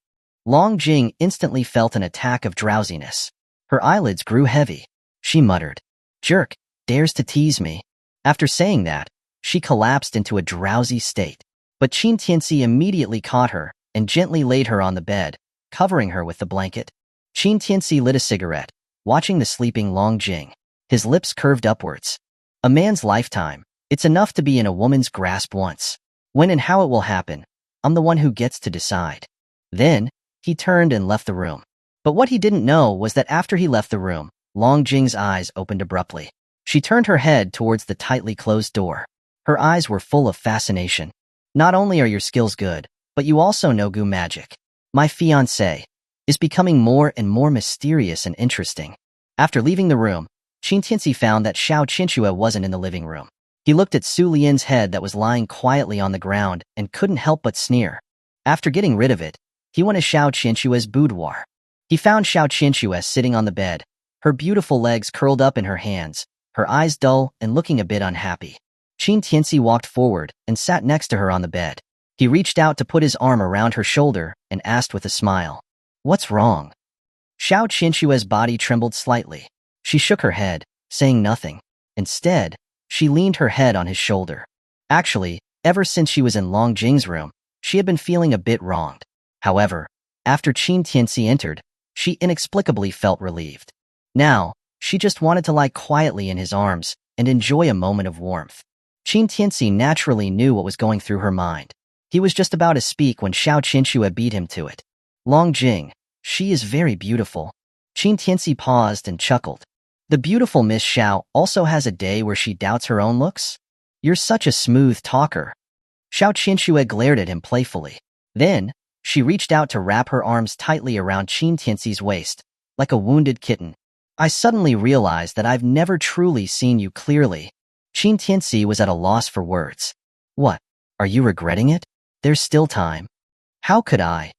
Long Jing instantly felt an attack of drowsiness. Her eyelids grew heavy. She muttered, "Jerk, dares to tease me." After saying that, she collapsed into a drowsy state. But Qin Tianci immediately caught her and gently laid her on the bed, covering her with the blanket. Qin Tianci lit a cigarette, watching the sleeping Long Jing. His lips curved upwards. A man's lifetime. It's enough to be in a woman's grasp once. When and how it will happen, I'm the one who gets to decide. Then, he turned and left the room. But what he didn't know was that after he left the room, Long Jing's eyes opened abruptly. She turned her head towards the tightly closed door. Her eyes were full of fascination. Not only are your skills good, but you also know Gu magic. My fiancé is becoming more and more mysterious and interesting. After leaving the room, Qin Tianci found that Xiao Qinchue wasn't in the living room. He looked at Su Lian's head that was lying quietly on the ground and couldn't help but sneer. After getting rid of it, he went to Xiao Qinchue's boudoir. He found Xiao Qinchue sitting on the bed, her beautiful legs curled up in her hands, her eyes dull and looking a bit unhappy. Qin Tianci walked forward and sat next to her on the bed. He reached out to put his arm around her shoulder and asked with a smile, "What's wrong?" Xiao Qinchue's body trembled slightly. She shook her head, saying nothing. Instead, she leaned her head on his shoulder. Actually, ever since she was in Long Jing's room, she had been feeling a bit wronged. However, after Qin Tianci entered, she inexplicably felt relieved. Now, she just wanted to lie quietly in his arms and enjoy a moment of warmth. Qin Tianci naturally knew what was going through her mind. He was just about to speak when Xiao Qinchue beat him to it. Long Jing, she is very beautiful. Qin Tianci paused and chuckled. The beautiful Miss Xiao also has a day where she doubts her own looks? You're such a smooth talker. Xiao Qinchue glared at him playfully. Then, she reached out to wrap her arms tightly around Qin Tianci's waist, like a wounded kitten. I suddenly realized that I've never truly seen you clearly. Qin Tianci was at a loss for words. What? Are you regretting it? There's still time. How could I?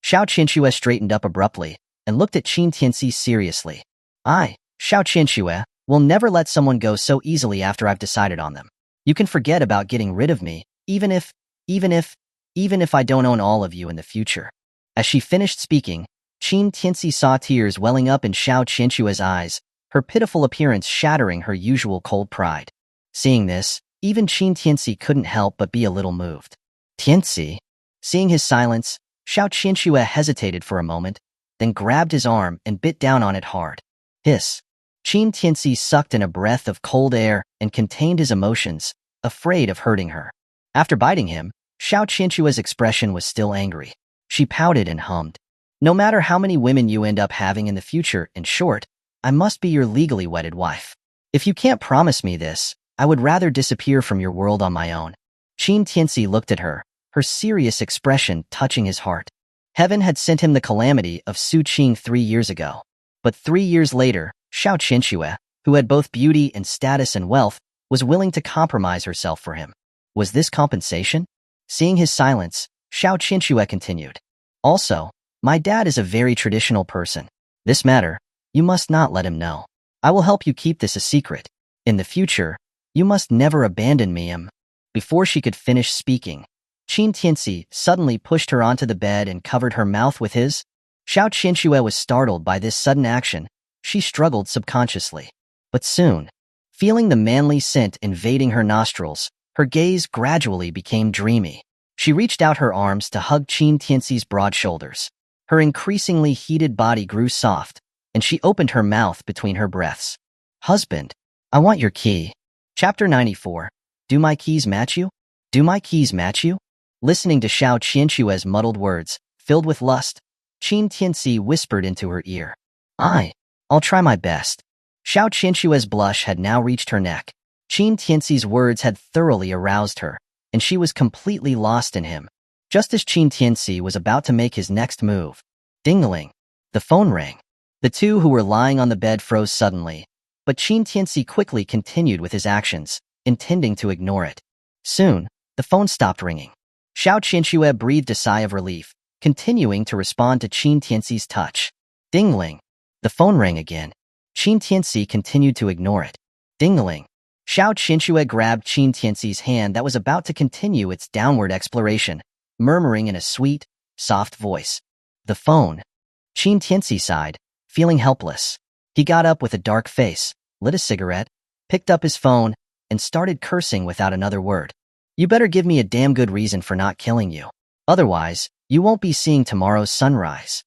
Xiao Qinchue straightened up abruptly and looked at Qin Tianci seriously. Xiao Qinchue, will never let someone go so easily after I've decided on them. You can forget about getting rid of me, even if I don't own all of you in the future. As she finished speaking, Qin Tianci saw tears welling up in Xiao Qinchue's eyes, her pitiful appearance shattering her usual cold pride. Seeing this, even Qin Tianci couldn't help but be a little moved. Tianci? Seeing his silence, Xiao Qinchue hesitated for a moment, then grabbed his arm and bit down on it hard. Hiss. Qin Tianci sucked in a breath of cold air and contained his emotions, afraid of hurting her. After biting him, Xiao Qinchue's expression was still angry. She pouted and hummed. No matter how many women you end up having in the future, in short, I must be your legally wedded wife. If you can't promise me this, I would rather disappear from your world on my own. Qin Tianci looked at her, her serious expression touching his heart. Heaven had sent him the calamity of Su Qing 3 years ago. But 3 years later, Xiao Qinchue, who had both beauty and status and wealth, was willing to compromise herself for him. Was this compensation? Seeing his silence, Xiao Qinchue continued. Also, my dad is a very traditional person. This matter, you must not let him know. I will help you keep this a secret. In the future, you must never abandon me. Before she could finish speaking, Qin Tianci suddenly pushed her onto the bed and covered her mouth with his. Xiao Qinchue was startled by this sudden action. She struggled subconsciously. But soon, feeling the manly scent invading her nostrils, her gaze gradually became dreamy. She reached out her arms to hug Qin Tianci's broad shoulders. Her increasingly heated body grew soft, and she opened her mouth between her breaths. Husband, I want your key. Chapter 94. Do my keys match you? Do my keys match you? Listening to Xiao Qinchue's muddled words, filled with lust, Qin Tianci whispered into her ear. I'll try my best. Xiao Qinchue's blush had now reached her neck. Qin Tianci's words had thoroughly aroused her, and she was completely lost in him. Just as Qin Tianci was about to make his next move, ding-a-ling, the phone rang. The two who were lying on the bed froze suddenly, but Qin Tianci quickly continued with his actions, intending to ignore it. Soon, the phone stopped ringing. Xiao Qinchue breathed a sigh of relief, continuing to respond to Qin Tianci's touch. Ding-a-ling, the phone rang again. Qin Tianci continued to ignore it. Ding-a-ling. Xiao Qinchue grabbed Qin Tianci's hand that was about to continue its downward exploration, murmuring in a sweet, soft voice. The phone. Qin Tianci sighed, feeling helpless. He got up with a dark face, lit a cigarette, picked up his phone, and started cursing without another word. You better give me a damn good reason for not killing you. Otherwise, you won't be seeing tomorrow's sunrise.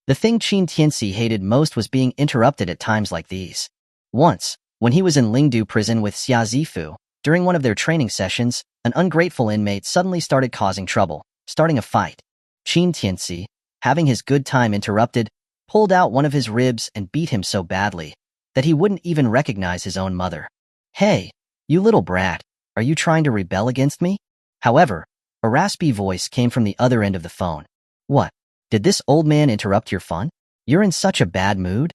The thing Qin Tianci hated most was being interrupted at times like these. Once, When he was in Lingdu prison with Xia Zifu, during one of their training sessions, an ungrateful inmate suddenly started causing trouble, starting a fight. Qin Tianci, having his good time interrupted, pulled out one of his ribs and beat him so badly that he wouldn't even recognize his own mother. "Hey, you little brat, are you trying to rebel against me?" However, a raspy voice came from the other end of the phone. "What? Did this old man interrupt your fun? You're in such a bad mood?"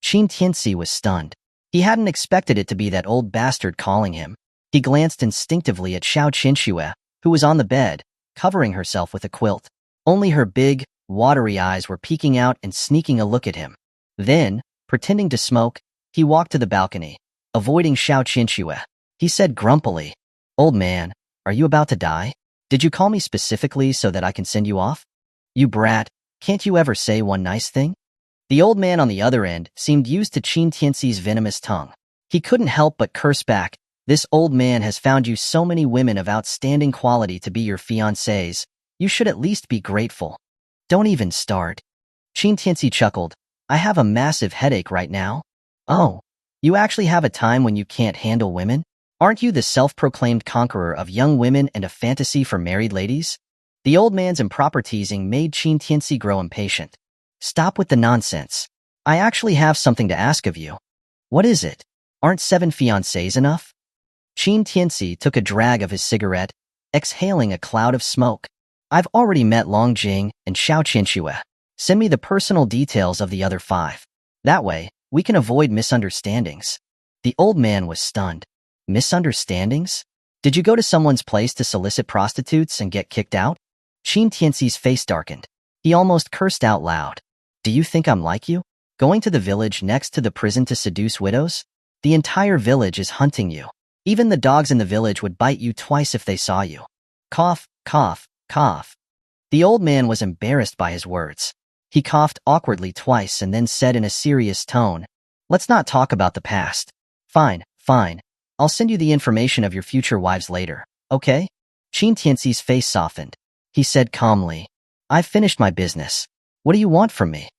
Qin Tianci was stunned. He hadn't expected it to be that old bastard calling him. He glanced instinctively at Xiao Qinxue, who was on the bed, covering herself with a quilt. Only her big, watery eyes were peeking out and sneaking a look at him. Then, pretending to smoke, he walked to the balcony, avoiding Xiao Qinxue. He said grumpily, "Old man, are you about to die? Did you call me specifically so that I can send you off? You brat, can't you ever say one nice thing?" The old man on the other end seemed used to Qin Tianci's venomous tongue. He couldn't help but curse back. "This old man has found you so many women of outstanding quality to be your fiancées. You should at least be grateful." "Don't even start." Qin Tianci chuckled. "I have a massive headache right now." "Oh, you actually have a time when you can't handle women? Aren't you the self-proclaimed conqueror of young women and a fantasy for married ladies?" The old man's improper teasing made Qin Tianci grow impatient. "Stop with the nonsense. I actually have something to ask of you." "What is it? Aren't 7 fiancés enough?" Qin Tianci took a drag of his cigarette, exhaling a cloud of smoke. "I've already met Long Jing and Xiao Qinxue. Send me the personal details of the other 5. That way, we can avoid misunderstandings." The old man was stunned. "Misunderstandings? Did you go to someone's place to solicit prostitutes and get kicked out?" Qin Tianci's face darkened. He almost cursed out loud. "Do you think I'm like you? Going to the village next to the prison to seduce widows? The entire village is hunting you. Even the dogs in the village would bite you twice if they saw you." Cough, cough, cough. The old man was embarrassed by his words. He coughed awkwardly twice and then said in a serious tone, "Let's not talk about the past." "Fine, fine. I'll send you the information of your future wives later, okay?" Qin Tianci's face softened. He said calmly, "I've finished my business. What do you want from me?"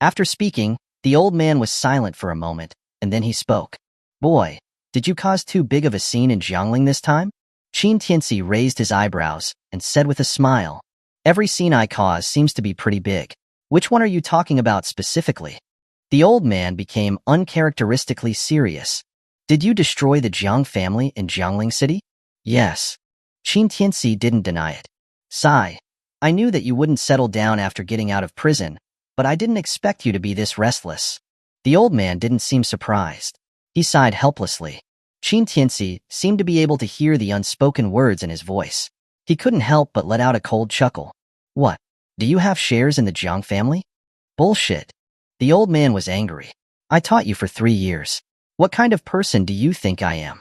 After speaking, the old man was silent for a moment, and then he spoke. "Boy, did you cause too big of a scene in Jiangling this time?" Qin Tianci raised his eyebrows and said with a smile, "Every scene I cause seems to be pretty big. Which one are you talking about specifically?" The old man became uncharacteristically serious. "Did you destroy the Jiang family in Jiangling City?" "Yes." Qin Tianci didn't deny it. "Sigh. I knew that you wouldn't settle down after getting out of prison, but I didn't expect you to be this restless." The old man didn't seem surprised. He sighed helplessly. Qin Tianci seemed to be able to hear the unspoken words in his voice. He couldn't help but let out a cold chuckle. "What? Do you have shares in the Jiang family?" "Bullshit." The old man was angry. "I taught you for 3 years. What kind of person do you think I am?"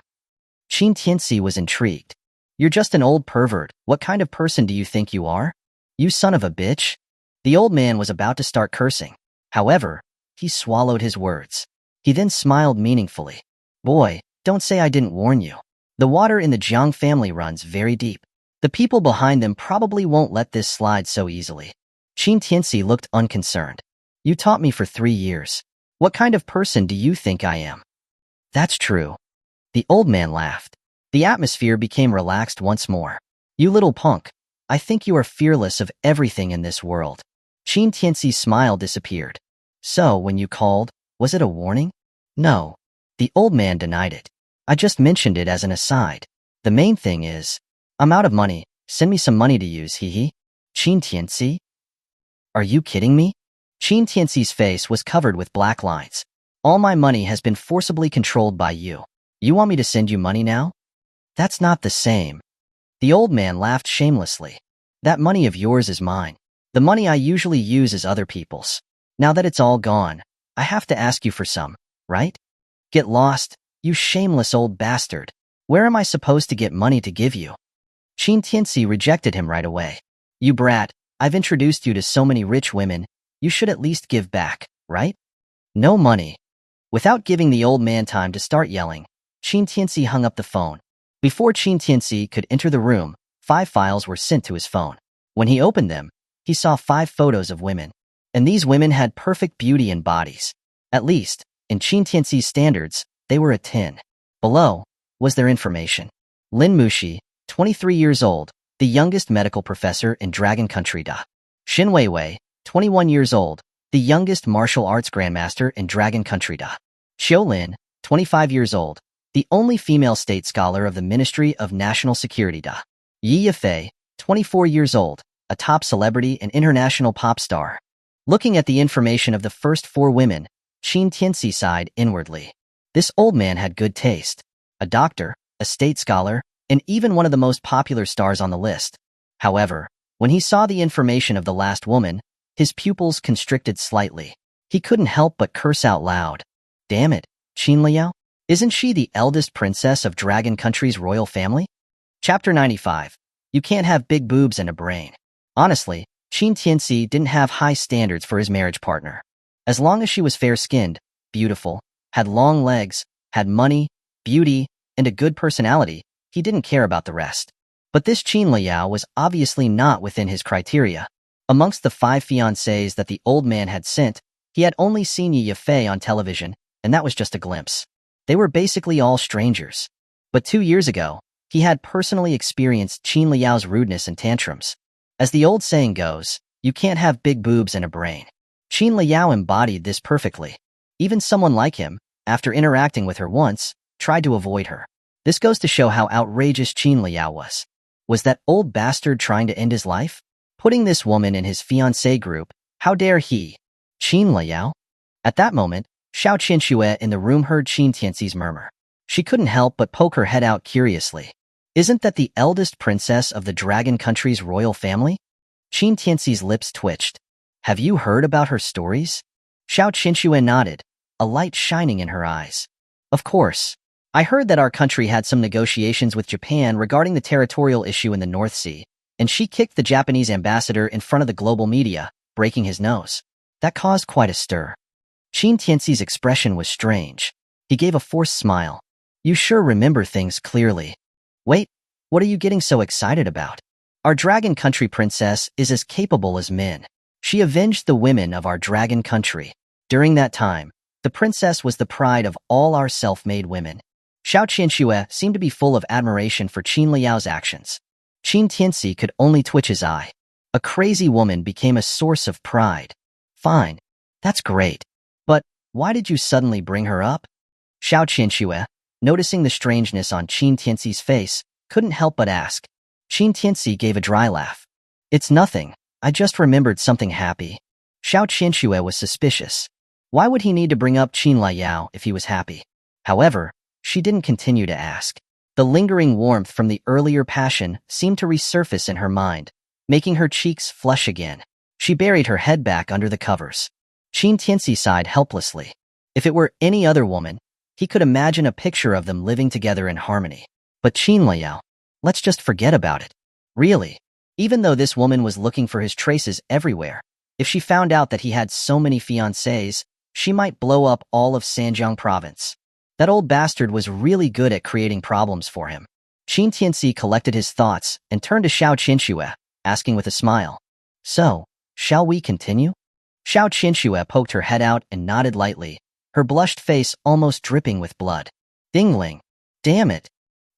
Qin Tianci was intrigued. "You're just an old pervert. What kind of person do you think you are? You son of a bitch." The old man was about to start cursing. However, he swallowed his words. He then smiled meaningfully. "Boy, don't say I didn't warn you. The water in the Jiang family runs very deep. The people behind them probably won't let this slide so easily." Qin Tianci looked unconcerned. "You taught me for 3 years. What kind of person do you think I am?" "That's true." The old man laughed. The atmosphere became relaxed once more. "You little punk. I think you are fearless of everything in this world." Qin Tianci's smile disappeared. "So, when you called, was it a warning?" "No." The old man denied it. "I just mentioned it as an aside. The main thing is, I'm out of money. Send me some money to use, hee. Qin Tianci? Are you kidding me?" Qin Tianci's face was covered with black lines. "All my money has been forcibly controlled by you. You want me to send you money now?" "That's not the same." The old man laughed shamelessly. "That money of yours is mine. The money I usually use is other people's. Now that it's all gone, I have to ask you for some, right? Get lost, you shameless old bastard. Where am I supposed to get money to give you?" Qin Tianci rejected him right away. "You brat, I've introduced you to so many rich women, you should at least give back, right?" "No money." Without giving the old man time to start yelling, Qin Tianci hung up the phone. Before Qin Tianci could enter the room, 5 files were sent to his phone. When he opened them, he saw 5 photos of women. And these women had perfect beauty and bodies. At least, in Qin Tianci's standards, They were a 10. Below was their information. Lin Mushi, 23 years old, the youngest medical professor in Dragon Country. Xin Weiwei, 21 years old, the youngest martial arts grandmaster in Dragon Country. Xiu Lin, 25 years old, the only female state scholar of the Ministry of National Security. Yi Yafei, 24 years old, a top celebrity and international pop star. Looking at the information of the first 4 women, Qin Tianci sighed inwardly. This old man had good taste. A doctor, a state scholar, and even one of the most popular stars on the list. However, when he saw the information of the last woman, his pupils constricted slightly. He couldn't help but curse out loud. Damn it, Qin Liao? Isn't she the eldest princess of Dragon Country's royal family? Chapter 95. You can't have big boobs and a brain. Honestly, Qin Tianci didn't have high standards for his marriage partner. As long as she was fair-skinned, beautiful, had long legs, had money, beauty, and a good personality, he didn't care about the rest. But this Qin Liao was obviously not within his criteria. Amongst the 5 fiancées that the old man had sent, he had only seen Yi Yafei on television, and that was just a glimpse. They were basically all strangers. But 2 years ago, he had personally experienced Qin Liao's rudeness and tantrums. As the old saying goes, you can't have big boobs and a brain. Qin Liao embodied this perfectly. Even someone like him, after interacting with her once, tried to avoid her. This goes to show how outrageous Qin Liao was. Was that old bastard trying to end his life? Putting this woman in his fiancé group, how dare he? Qin Liao? At that moment, Xiao Qinxue in the room heard Qin Tianci's murmur. She couldn't help but poke her head out curiously. Isn't that the eldest princess of the Dragon Country's royal family? Qin Tianci's lips twitched. Have you heard about her stories? Xiao Qinxue nodded, a light shining in her eyes. Of course. I heard that our country had some negotiations with Japan regarding the territorial issue in the North Sea, and she kicked the Japanese ambassador in front of the global media, breaking his nose. That caused quite a stir. Qin Tianci's expression was strange. He gave a forced smile. You sure remember things clearly. Wait, what are you getting so excited about? Our Dragon Country princess is as capable as men. She avenged the women of our Dragon Country. During that time, the princess was the pride of all our self-made women. Xiao Qinxue seemed to be full of admiration for Qin Liao's actions. Qin Tianci could only twitch his eye. A crazy woman became a source of pride. Fine. That's great. But why did you suddenly bring her up? Xiao Qinxue, noticing the strangeness on Qin Tianci's face, couldn't help but ask. Qin Tianci gave a dry laugh. It's nothing. I just remembered something happy. Xiao Qinxue was suspicious. Why would he need to bring up Qin Liao if he was happy? However, she didn't continue to ask. The lingering warmth from the earlier passion seemed to resurface in her mind, making her cheeks flush again. She buried her head back under the covers. Qin Tianci sighed helplessly. If it were any other woman, he could imagine a picture of them living together in harmony. But Qin Liao, let's just forget about it. Really, even though this woman was looking for his traces everywhere, if she found out that he had so many fiancées, she might blow up all of Sanjiang province. That old bastard was really good at creating problems for him. Qin Tianci collected his thoughts and turned to Xiao Qinxue, asking with a smile. So, shall we continue? Xiao Qinxue poked her head out and nodded lightly, her blushed face almost dripping with blood. Dingling. Damn it.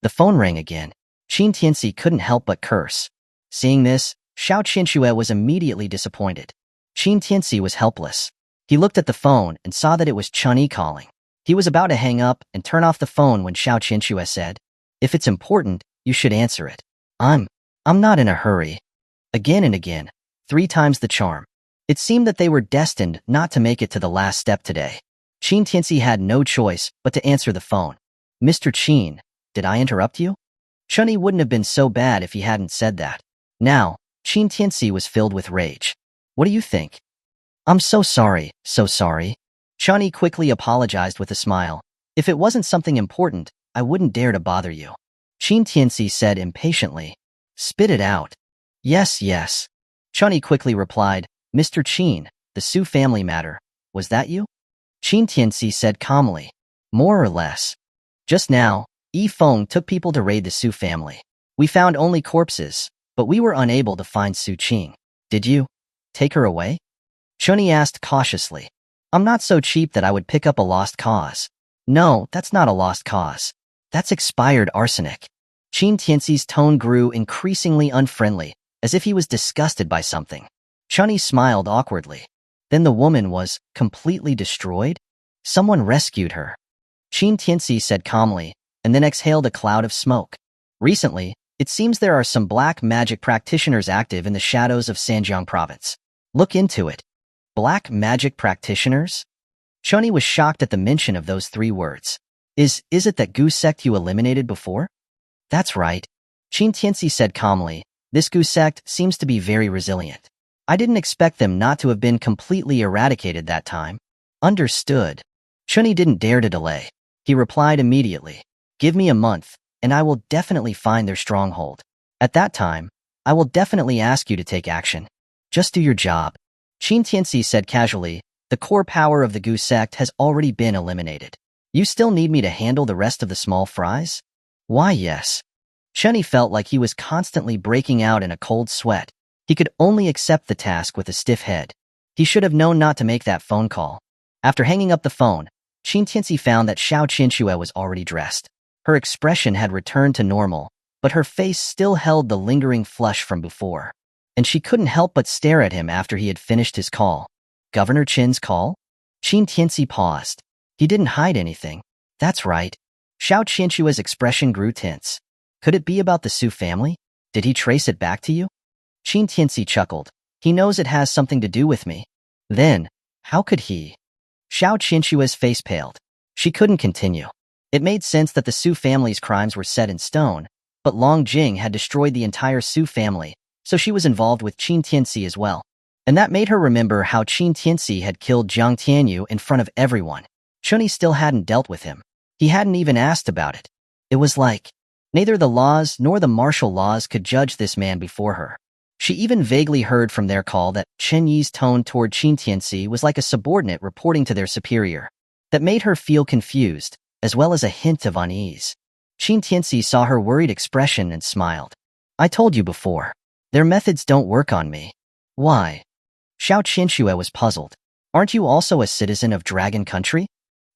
The phone rang again. Qin Tianci couldn't help but curse. Seeing this, Xiao Qinxue was immediately disappointed. Qin Tianci was helpless. He looked at the phone and saw that it was Chun-Yi calling. He was about to hang up and turn off the phone when Xiao Qinxue said, If it's important, you should answer it. I'm not in a hurry. Again and again, 3 times the charm. It seemed that they were destined not to make it to the last step today. Qin Tianci had no choice but to answer the phone. Mr. Qin, did I interrupt you? Chun-Yi wouldn't have been so bad if he hadn't said that. Now, Qin Tianci was filled with rage. What do you think? I'm so sorry, so sorry. Chun-Yi quickly apologized with a smile. If it wasn't something important, I wouldn't dare to bother you. Qin Tianci said impatiently. Spit it out. Yes, yes. Chun-Yi quickly replied, Mr. Qin, the Su family matter. Was that you? Qin Tianci said calmly. More or less. Just now, Yi Feng took people to raid the Su family. We found only corpses, but we were unable to find Su Qing. Did you take her away? Chun-Yi asked cautiously. I'm not so cheap that I would pick up a lost cause. No, that's not a lost cause. That's expired arsenic. Qin Tianci's tone grew increasingly unfriendly, as if he was disgusted by something. Chunny smiled awkwardly. Then the woman was completely destroyed? Someone rescued her. Qin Tianci said calmly, and then exhaled a cloud of smoke. Recently, it seems there are some black magic practitioners active in the shadows of Sanjiang province. Look into it. Black magic practitioners? Chunny was shocked at the mention of those three words. Is it that Gu sect you eliminated before? That's right. Qin Tianci said calmly. This Gu sect seems to be very resilient. I didn't expect them not to have been completely eradicated that time. Understood. Chunny didn't dare to delay. He replied immediately. Give me a month, and I will definitely find their stronghold. At that time, I will definitely ask you to take action. Just do your job. Qin Tianci said casually, the core power of the Gu sect has already been eliminated. You still need me to handle the rest of the small fries? Why, yes. Chunny felt like he was constantly breaking out in a cold sweat. He could only accept the task with a stiff head. He should have known not to make that phone call. After hanging up the phone, Qin Tianci found that Xiao Qinxue was already dressed. Her expression had returned to normal, but her face still held the lingering flush from before. And she couldn't help but stare at him after he had finished his call. Governor Qin's call? Qin Tianci paused. He didn't hide anything. That's right. Xiao Qinshue's expression grew tense. Could it be about the Su family? Did he trace it back to you? Qin Tianci chuckled. He knows it has something to do with me. Then, how could he? Xiao Qinshue's face paled. She couldn't continue. It made sense that the Su family's crimes were set in stone, but Long Jing had destroyed the entire Su family, so she was involved with Qin Tianci as well. And that made her remember how Qin Tianci had killed Jiang Tianyu in front of everyone. Chunny still hadn't dealt with him. He hadn't even asked about it. It was like, neither the laws nor the martial laws could judge this man before her. She even vaguely heard from their call that Chen Yi's tone toward Qin Tianci was like a subordinate reporting to their superior. That made her feel confused, as well as a hint of unease. Qin Tianci saw her worried expression and smiled. I told you before. Their methods don't work on me. Why? Xiao Qinsue was puzzled. Aren't you also a citizen of Dragon Country?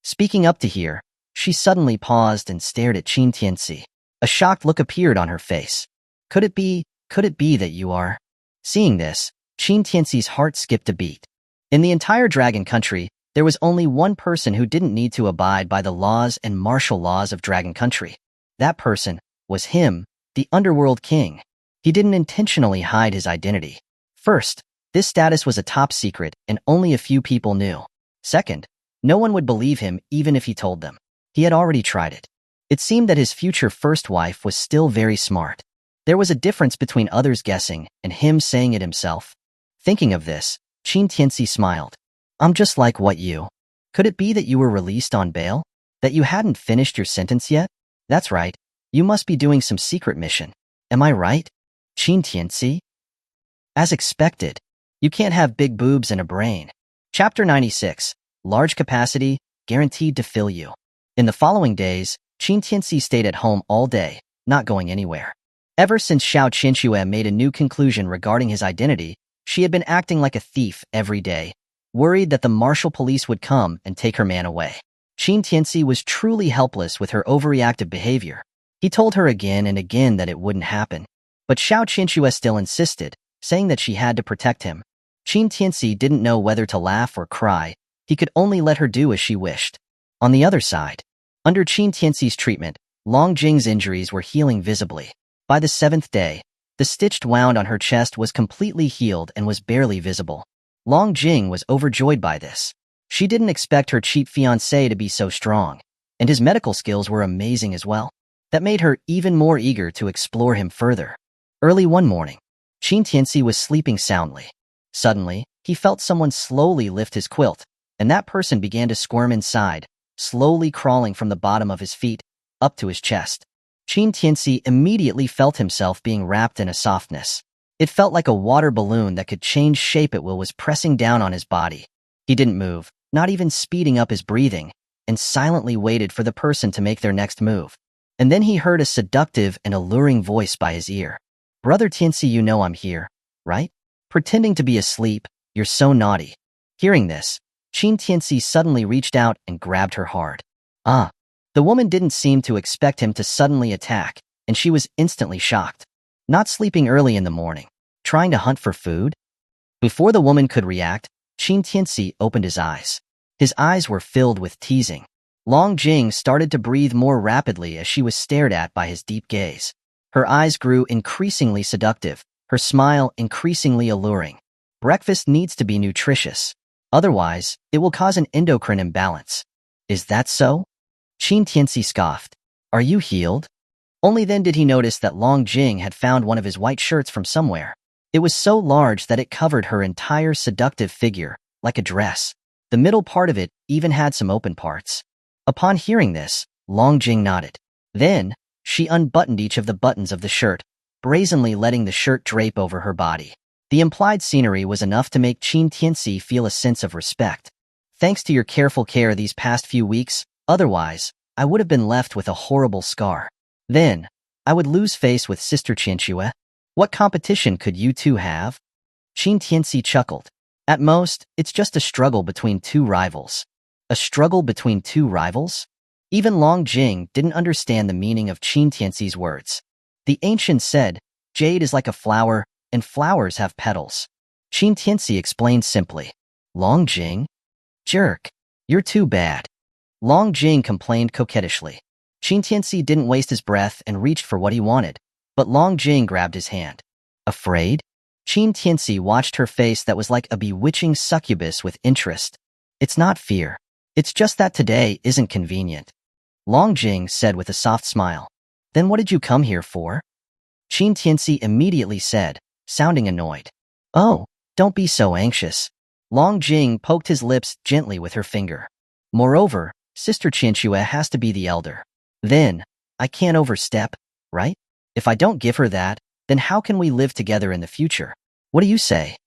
Speaking up to hear, she suddenly paused and stared at Qin Tianci. A shocked look appeared on her face. Could it be that you are? Seeing this, Qin Tianci's heart skipped a beat. In the entire Dragon Country, there was only one person who didn't need to abide by the laws and martial laws of Dragon Country. That person was him, the Underworld King. He didn't intentionally hide his identity. First, this status was a top secret and only a few people knew. Second, no one would believe him even if he told them. He had already tried it. It seemed that his future first wife was still very smart. There was a difference between others guessing and him saying it himself. Thinking of this, Qin Tianci smiled. I'm just like what you. Could it be that you were released on bail? That you hadn't finished your sentence yet? That's right. You must be doing some secret mission. Am I right? Qin Tianci? As expected. You can't have big boobs and a brain. Chapter 96. Large capacity, guaranteed to fill you. In the following days, Qin Tianci stayed at home all day, not going anywhere. Ever since Xiao Qinsue made a new conclusion regarding his identity, she had been acting like a thief every day, worried that the martial police would come and take her man away. Qin Tianci was truly helpless with her overreactive behavior. He told her again and again that it wouldn't happen. But Xiao Qinsue still insisted, saying that she had to protect him. Qin Tianci didn't know whether to laugh or cry. He could only let her do as she wished. On the other side, under Qin Tianci's treatment, Long Jing's injuries were healing visibly. By the 7th day, the stitched wound on her chest was completely healed and was barely visible. Long Jing was overjoyed by this. She didn't expect her cheap fiancé to be so strong, and his medical skills were amazing as well. That made her even more eager to explore him further. Early one morning, Qin Tianci was sleeping soundly. Suddenly, he felt someone slowly lift his quilt, and that person began to squirm inside, slowly crawling from the bottom of his feet up to his chest. Qin Tianci immediately felt himself being wrapped in a softness. It felt like a water balloon that could change shape at will was pressing down on his body. He didn't move, not even speeding up his breathing, and silently waited for the person to make their next move. And then he heard a seductive and alluring voice by his ear. Brother Tianci, you know I'm here, right? Pretending to be asleep, you're so naughty. Hearing this, Qin Tianci suddenly reached out and grabbed her hard. Ah. The woman didn't seem to expect him to suddenly attack, and she was instantly shocked. Not sleeping early in the morning. Trying to hunt for food? Before the woman could react, Qin Tianci opened his eyes. His eyes were filled with teasing. Long Jing started to breathe more rapidly as she was stared at by his deep gaze. Her eyes grew increasingly seductive, her smile increasingly alluring. Breakfast needs to be nutritious. Otherwise, it will cause an endocrine imbalance. Is that so? Qin Tianci scoffed. Are you healed? Only then did he notice that Long Jing had found one of his white shirts from somewhere. It was so large that it covered her entire seductive figure, like a dress. The middle part of it even had some open parts. Upon hearing this, Long Jing nodded. Then, she unbuttoned each of the buttons of the shirt, brazenly letting the shirt drape over her body. The implied scenery was enough to make Qin Tianci feel a sense of respect. Thanks to your careful care these past few weeks, otherwise, I would have been left with a horrible scar. Then, I would lose face with Sister Qianxue. What competition could you two have? Qin Tianci chuckled. At most, it's just a struggle between two rivals. A struggle between two rivals? Even Long Jing didn't understand the meaning of Qin Tianci's words. The ancient said, jade is like a flower, and flowers have petals. Qin Tianci explained simply. Long Jing? Jerk. You're too bad. Long Jing complained coquettishly. Qin Tianci didn't waste his breath and reached for what he wanted, but Long Jing grabbed his hand. Afraid? Qin Tianci watched her face that was like a bewitching succubus with interest. It's not fear. It's just that today isn't convenient. Long Jing said with a soft smile. Then what did you come here for? Qin Tianci immediately said, sounding annoyed. Oh, don't be so anxious. Long Jing poked his lips gently with her finger. Moreover, Sister Qianxue has to be the elder. Then, I can't overstep, right? If I don't give her that, then how can we live together in the future? What do you say?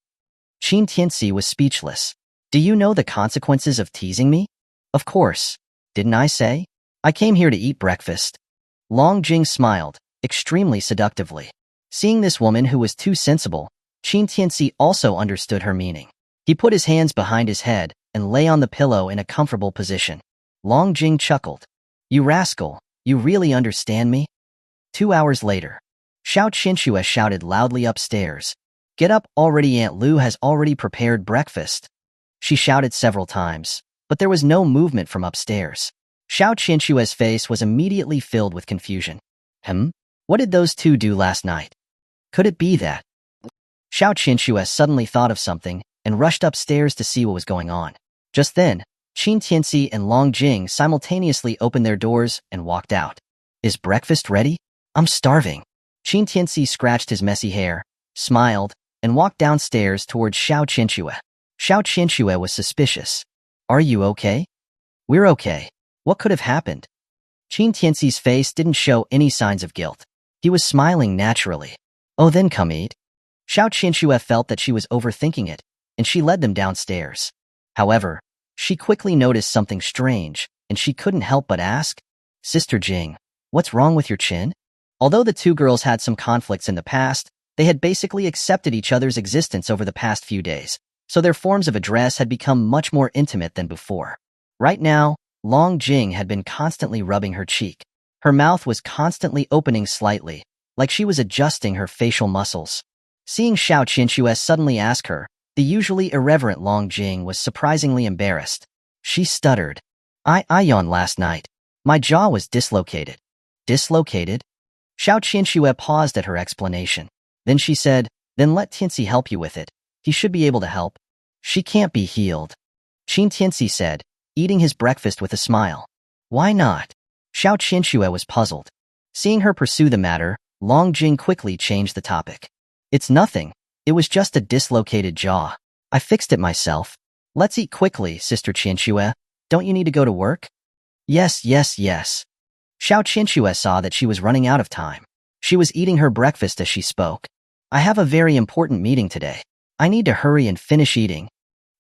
Qin Tianci was speechless. Do you know the consequences of teasing me? Of course. Didn't I say? I came here to eat breakfast. Long Jing smiled, extremely seductively. Seeing this woman who was too sensible, Qin Tianci also understood her meaning. He put his hands behind his head and lay on the pillow in a comfortable position. Long Jing chuckled. You rascal, you really understand me? 2 hours later, Xiao Qianxue shouted loudly upstairs. Get up already, Aunt Lu has already prepared breakfast. She shouted several times, but there was no movement from upstairs. Xiao Qianxue's face was immediately filled with confusion. What did those two do last night? Could it be that? Xiao Qianxue suddenly thought of something and rushed upstairs to see what was going on. Just then, Qin Tianci and Long Jing simultaneously opened their doors and walked out. Is breakfast ready? I'm starving. Qin Tianci scratched his messy hair, smiled, and walked downstairs towards Xiao Qianxue. Xiao Qianxue was suspicious. Are you okay? We're okay. What could have happened? Qin Tianci's face didn't show any signs of guilt. He was smiling naturally. Oh, then come eat. Xiao Qianxue felt that she was overthinking it, and she led them downstairs. However, she quickly noticed something strange, and she couldn't help but ask, Sister Jing, what's wrong with your chin? Although the two girls had some conflicts in the past, they had basically accepted each other's existence over the past few days, so their forms of address had become much more intimate than before. Right now, Long Jing had been constantly rubbing her cheek. Her mouth was constantly opening slightly, like she was adjusting her facial muscles. Seeing Xiao Qianxue suddenly ask her, the usually irreverent Long Jing was surprisingly embarrassed. She stuttered. I yawned last night. My jaw was dislocated. Dislocated? Xiao Qianxue paused at her explanation. Then she said, then let Tianci help you with it. He should be able to help. She can't be healed. Qin Tianci said, eating his breakfast with a smile. Why not? Xiao Qianxue was puzzled. Seeing her pursue the matter, Long Jing quickly changed the topic. It's nothing. It was just a dislocated jaw. I fixed it myself. Let's eat quickly, Sister Qianxue. Don't you need to go to work? Yes. Xiao Qianxue saw that she was running out of time. She was eating her breakfast as she spoke. I have a very important meeting today. I need to hurry and finish eating.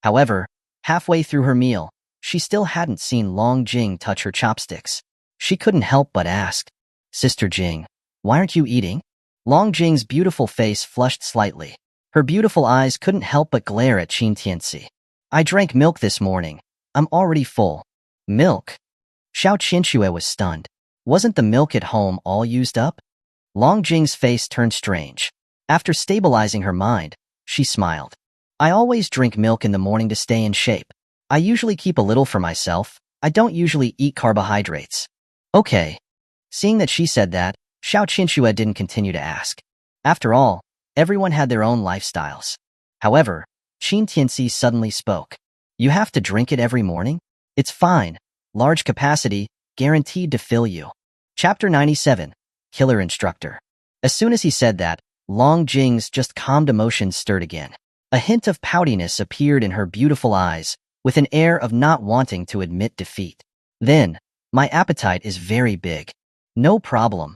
However, halfway through her meal, she still hadn't seen Long Jing touch her chopsticks. She couldn't help but ask, Sister Jing, why aren't you eating? Long Jing's beautiful face flushed slightly. Her beautiful eyes couldn't help but glare at Qin Tianci. I drank milk this morning. I'm already full. Milk? Xiao Qinxue was stunned. Wasn't the milk at home all used up? Long Jing's face turned strange. After stabilizing her mind, she smiled. I always drink milk in the morning to stay in shape. I usually keep a little for myself. I don't usually eat carbohydrates. Okay. Seeing that she said that, Xiao Qinxue didn't continue to ask. After all, everyone had their own lifestyles. However, Qin Tianci suddenly spoke. You have to drink it every morning? It's fine. Large capacity, guaranteed to fill you. Chapter 97. Killer Instructor. As soon as he said that, Long Jing's just calmed emotions stirred again. A hint of poutiness appeared in her beautiful eyes, with an air of not wanting to admit defeat. Then, my appetite is very big. No problem.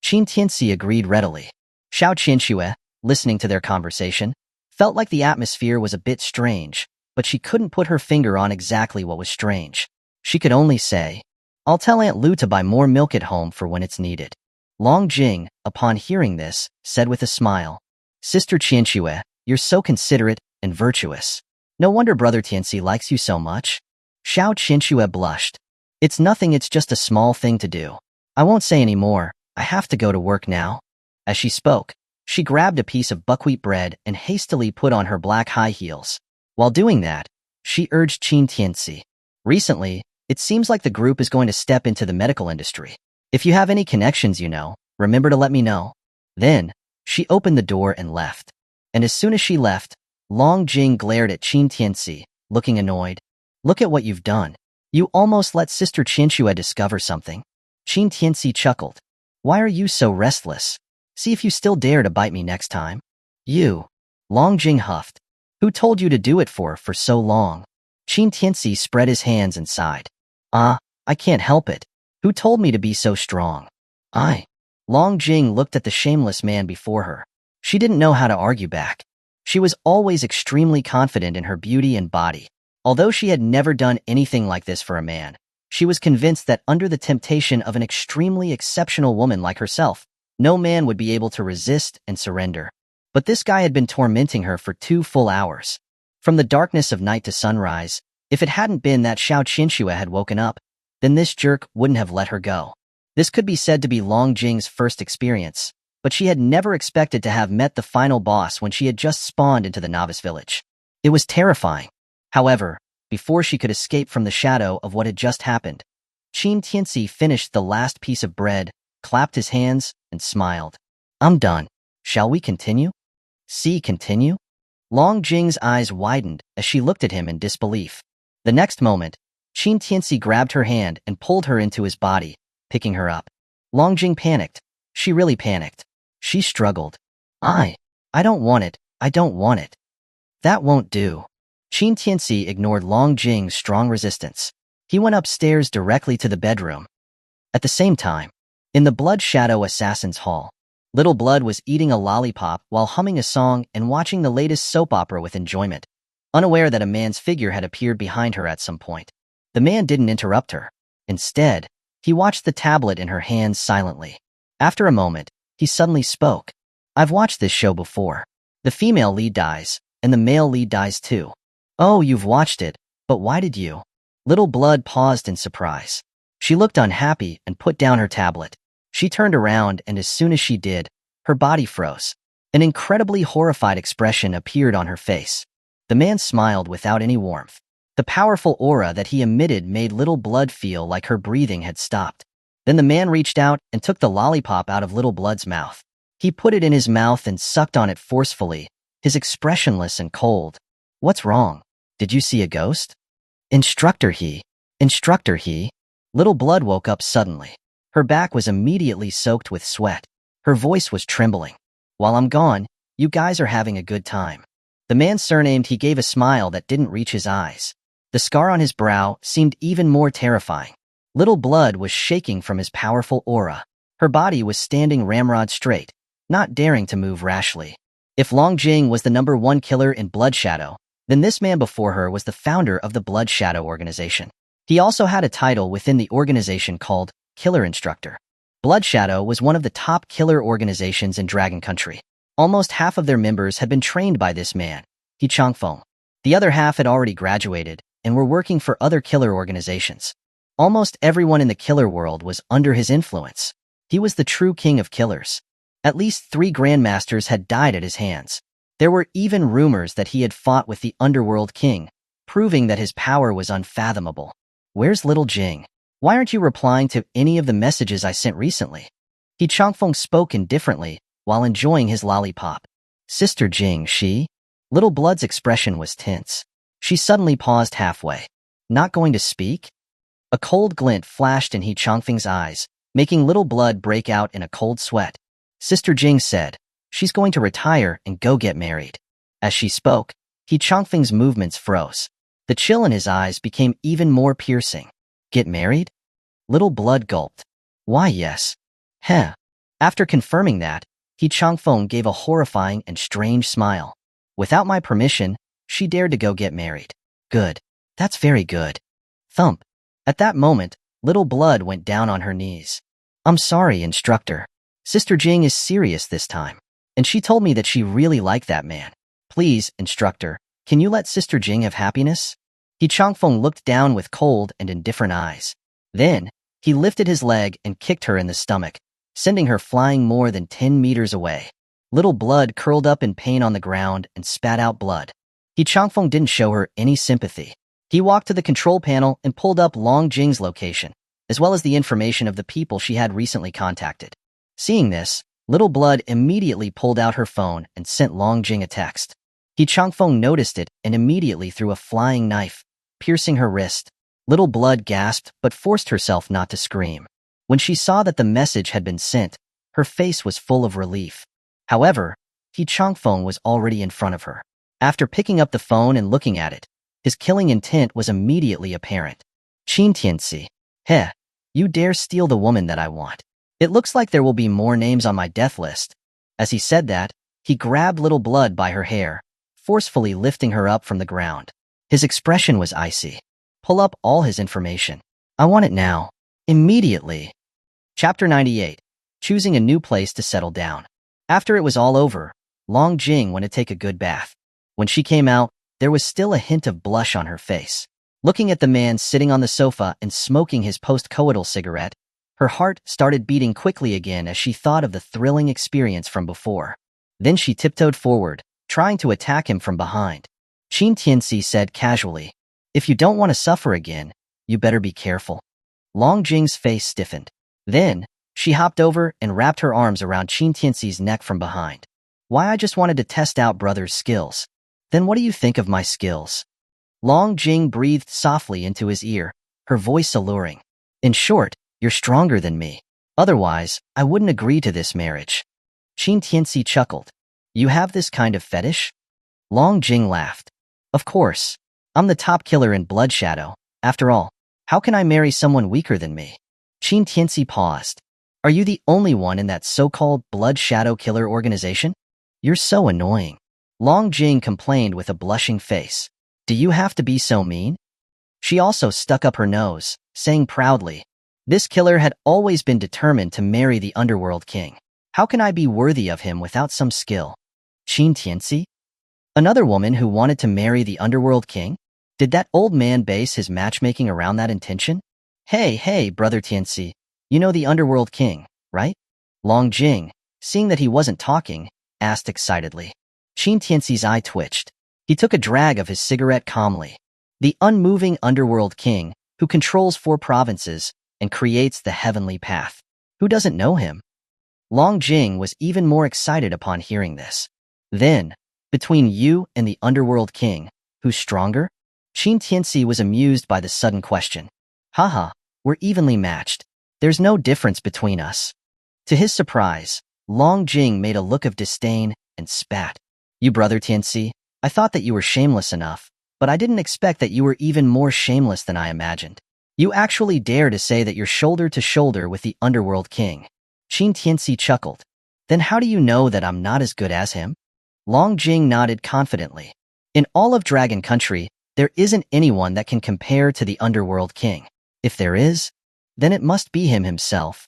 Qin Tianci agreed readily. Xiao Qinxue, listening to their conversation, felt like the atmosphere was a bit strange, but she couldn't put her finger on exactly what was strange. She could only say, I'll tell Aunt Lu to buy more milk at home for when it's needed. Long Jing, upon hearing this, said with a smile, Sister Qianxue, you're so considerate and virtuous. No wonder Brother Tianci likes you so much. Xiao Qinxue blushed. It's nothing, it's just a small thing to do. I won't say any more, I have to go to work now. As she spoke, she grabbed a piece of buckwheat bread and hastily put on her black high heels. While doing that, she urged Qin Tianci. Recently, it seems like the group is going to step into the medical industry. If you have any connections remember to let me know. Then, she opened the door and left. And as soon as she left, Long Jing glared at Qin Tianci, looking annoyed. Look at what you've done. You almost let Sister Qianxue discover something. Qin Tianci chuckled. Why are you so restless? See if you still dare to bite me next time. You. Long Jing huffed. Who told you to do it for so long? Qin Tianci spread his hands and sighed. I can't help it. Who told me to be so strong? Long Jing looked at the shameless man before her. She didn't know how to argue back. She was always extremely confident in her beauty and body. Although she had never done anything like this for a man, she was convinced that under the temptation of an extremely exceptional woman like herself, no man would be able to resist and surrender. But this guy had been tormenting her for 2 full hours. From the darkness of night to sunrise, if it hadn't been that Xiao Qinxue had woken up, then this jerk wouldn't have let her go. This could be said to be Long Jing's first experience, but she had never expected to have met the final boss when she had just spawned into the novice village. It was terrifying. However, before she could escape from the shadow of what had just happened, Qin Tianci finished the last piece of bread, clapped his hands, and smiled. I'm done. Shall we continue? Continue? Long Jing's eyes widened as she looked at him in disbelief. The next moment, Qin Tianci grabbed her hand and pulled her into his body, picking her up. Long Jing panicked. She really panicked. She struggled. I don't want it. I don't want it. That won't do. Qin Tianci ignored Long Jing's strong resistance. He went upstairs directly to the bedroom. At the same time, in the Blood Shadow Assassin's Hall, Little Blood was eating a lollipop while humming a song and watching the latest soap opera with enjoyment, unaware that a man's figure had appeared behind her at some point. The man didn't interrupt her. Instead, he watched the tablet in her hands silently. After a moment, he suddenly spoke. I've watched this show before. The female lead dies, and the male lead dies too. Oh, you've watched it, but why did you? Little Blood paused in surprise. She looked unhappy and put down her tablet. She turned around, and as soon as she did, her body froze. An incredibly horrified expression appeared on her face. The man smiled without any warmth. The powerful aura that he emitted made Little Blood feel like her breathing had stopped. Then the man reached out and took the lollipop out of Little Blood's mouth. He put it in his mouth and sucked on it forcefully, his expressionless and cold. What's wrong? Did you see a ghost? Instructor he. Little Blood woke up suddenly. Her back was immediately soaked with sweat. Her voice was trembling. While I'm gone, you guys are having a good time. The man surnamed he gave a smile that didn't reach his eyes. The scar on his brow seemed even more terrifying. Little Blood was shaking from his powerful aura. Her body was standing ramrod straight, not daring to move rashly. If Long Jing was the #1 killer in Blood Shadow, then this man before her was the founder of the Blood Shadow organization. He also had a title within the organization called Killer Instructor. Blood Shadow was one of the top killer organizations in Dragon Country. Almost half of their members had been trained by this man, He Changfeng. The other half had already graduated and were working for other killer organizations. Almost everyone in the killer world was under his influence. He was the true king of killers. At least 3 grandmasters had died at his hands. There were even rumors that he had fought with the Underworld king, proving that his power was unfathomable. Where's little Jing? Why aren't you replying to any of the messages I sent recently? He Changfeng spoke indifferently while enjoying his lollipop. Sister Jing, she? Little Blood's expression was tense. She suddenly paused halfway. Not going to speak? A cold glint flashed in He Changfeng's eyes, making Little Blood break out in a cold sweat. Sister Jing said, she's going to retire and go get married. As she spoke, He Changfeng's movements froze. The chill in his eyes became even more piercing. Get married? Little Blood gulped. Why, yes. Heh. After confirming that, He Changfeng gave a horrifying and strange smile. Without my permission, she dared to go get married. Good. That's very good. Thump. At that moment, Little Blood went down on her knees. I'm sorry, instructor. Sister Jing is serious this time. And she told me that she really liked that man. Please, instructor, can you let Sister Jing have happiness? He Changfeng looked down with cold and indifferent eyes. Then, he lifted his leg and kicked her in the stomach, sending her flying more than 10 meters away. Little Blood curled up in pain on the ground and spat out blood. He Changfeng didn't show her any sympathy. He walked to the control panel and pulled up Long Jing's location, as well as the information of the people she had recently contacted. Seeing this, Little Blood immediately pulled out her phone and sent Long Jing a text. He Changfeng noticed it and immediately threw a flying knife, piercing her wrist. Little Blood gasped but forced herself not to scream. When she saw that the message had been sent, her face was full of relief. However, He Changfeng was already in front of her. After picking up the phone and looking at it, his killing intent was immediately apparent. Qin Tianci. Heh, you dare steal the woman that I want. It looks like there will be more names on my death list. As he said that, he grabbed Little Blood by her hair, forcefully lifting her up from the ground. His expression was icy. Pull up all his information. I want it now. Immediately. Chapter 98. Choosing a new place to settle down. After it was all over, Long Jing went to take a good bath. When she came out, there was still a hint of blush on her face. Looking at the man sitting on the sofa and smoking his post-coital cigarette, her heart started beating quickly again as she thought of the thrilling experience from before. Then she tiptoed forward, trying to attack him from behind. Qin Tianci said casually, if you don't want to suffer again, you better be careful. Long Jing's face stiffened. Then, she hopped over and wrapped her arms around Qin Tianci's neck from behind. Why, I just wanted to test out brother's skills. Then what do you think of my skills? Long Jing breathed softly into his ear, her voice alluring. In short, you're stronger than me. Otherwise, I wouldn't agree to this marriage. Qin Tianci chuckled. You have this kind of fetish? Long Jing laughed. Of course. I'm the top killer in Blood Shadow. After all, how can I marry someone weaker than me? Qin Tianci paused. Are you the only one in that so-called Blood Shadow killer organization? You're so annoying. Long Jing complained with a blushing face. Do you have to be so mean? She also stuck up her nose, saying proudly, this killer had always been determined to marry the Underworld king. How can I be worthy of him without some skill? Qin Tianci? Another woman who wanted to marry the Underworld king? Did that old man base his matchmaking around that intention? Hey, brother Tianci, you know the Underworld king, right? Long Jing, seeing that he wasn't talking, asked excitedly. Qin Tianci's eye twitched. He took a drag of his cigarette calmly. The unmoving Underworld king, who controls 4 provinces and creates the heavenly path. Who doesn't know him? Long Jing was even more excited upon hearing this. Then, between you and the Underworld king, who's stronger? Qin Tianci was amused by the sudden question. Haha, we're evenly matched. There's no difference between us. To his surprise, Long Jing made a look of disdain and spat. You brother Tianci, I thought that you were shameless enough, but I didn't expect that you were even more shameless than I imagined. You actually dare to say that you're shoulder to shoulder with the Underworld king. Qin Tianci chuckled. Then how do you know that I'm not as good as him? Long Jing nodded confidently. In all of Dragon Country, there isn't anyone that can compare to the Underworld king. If there is, then it must be him himself.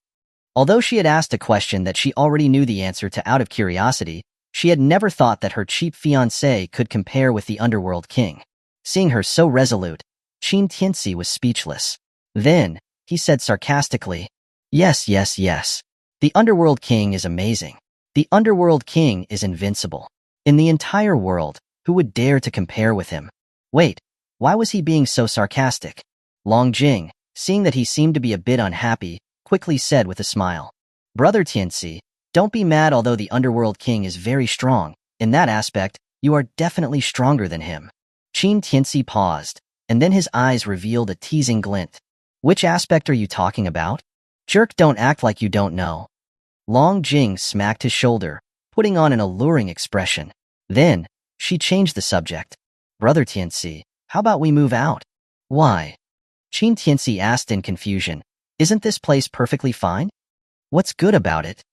Although she had asked a question that she already knew the answer to out of curiosity, she had never thought that her cheap fiancé could compare with the Underworld king. Seeing her so resolute, Qin Tianci was speechless. Then, he said sarcastically, "Yes, yes, yes. The Underworld King is amazing. The Underworld King is invincible. In the entire world, who would dare to compare with him?" Wait, why was he being so sarcastic? Long Jing, seeing that he seemed to be a bit unhappy, quickly said with a smile, "Brother Tianci, don't be mad. Although the Underworld King is very strong, in that aspect, you are definitely stronger than him." Qin Tianci paused, and then his eyes revealed a teasing glint. "Which aspect are you talking about? Jerk, don't act like you don't know." Long Jing smacked his shoulder, putting on an alluring expression. Then, she changed the subject. "Brother Tianci, how about we move out?" "Why?" Qin Tianci asked in confusion. "Isn't this place perfectly fine? What's good about it?"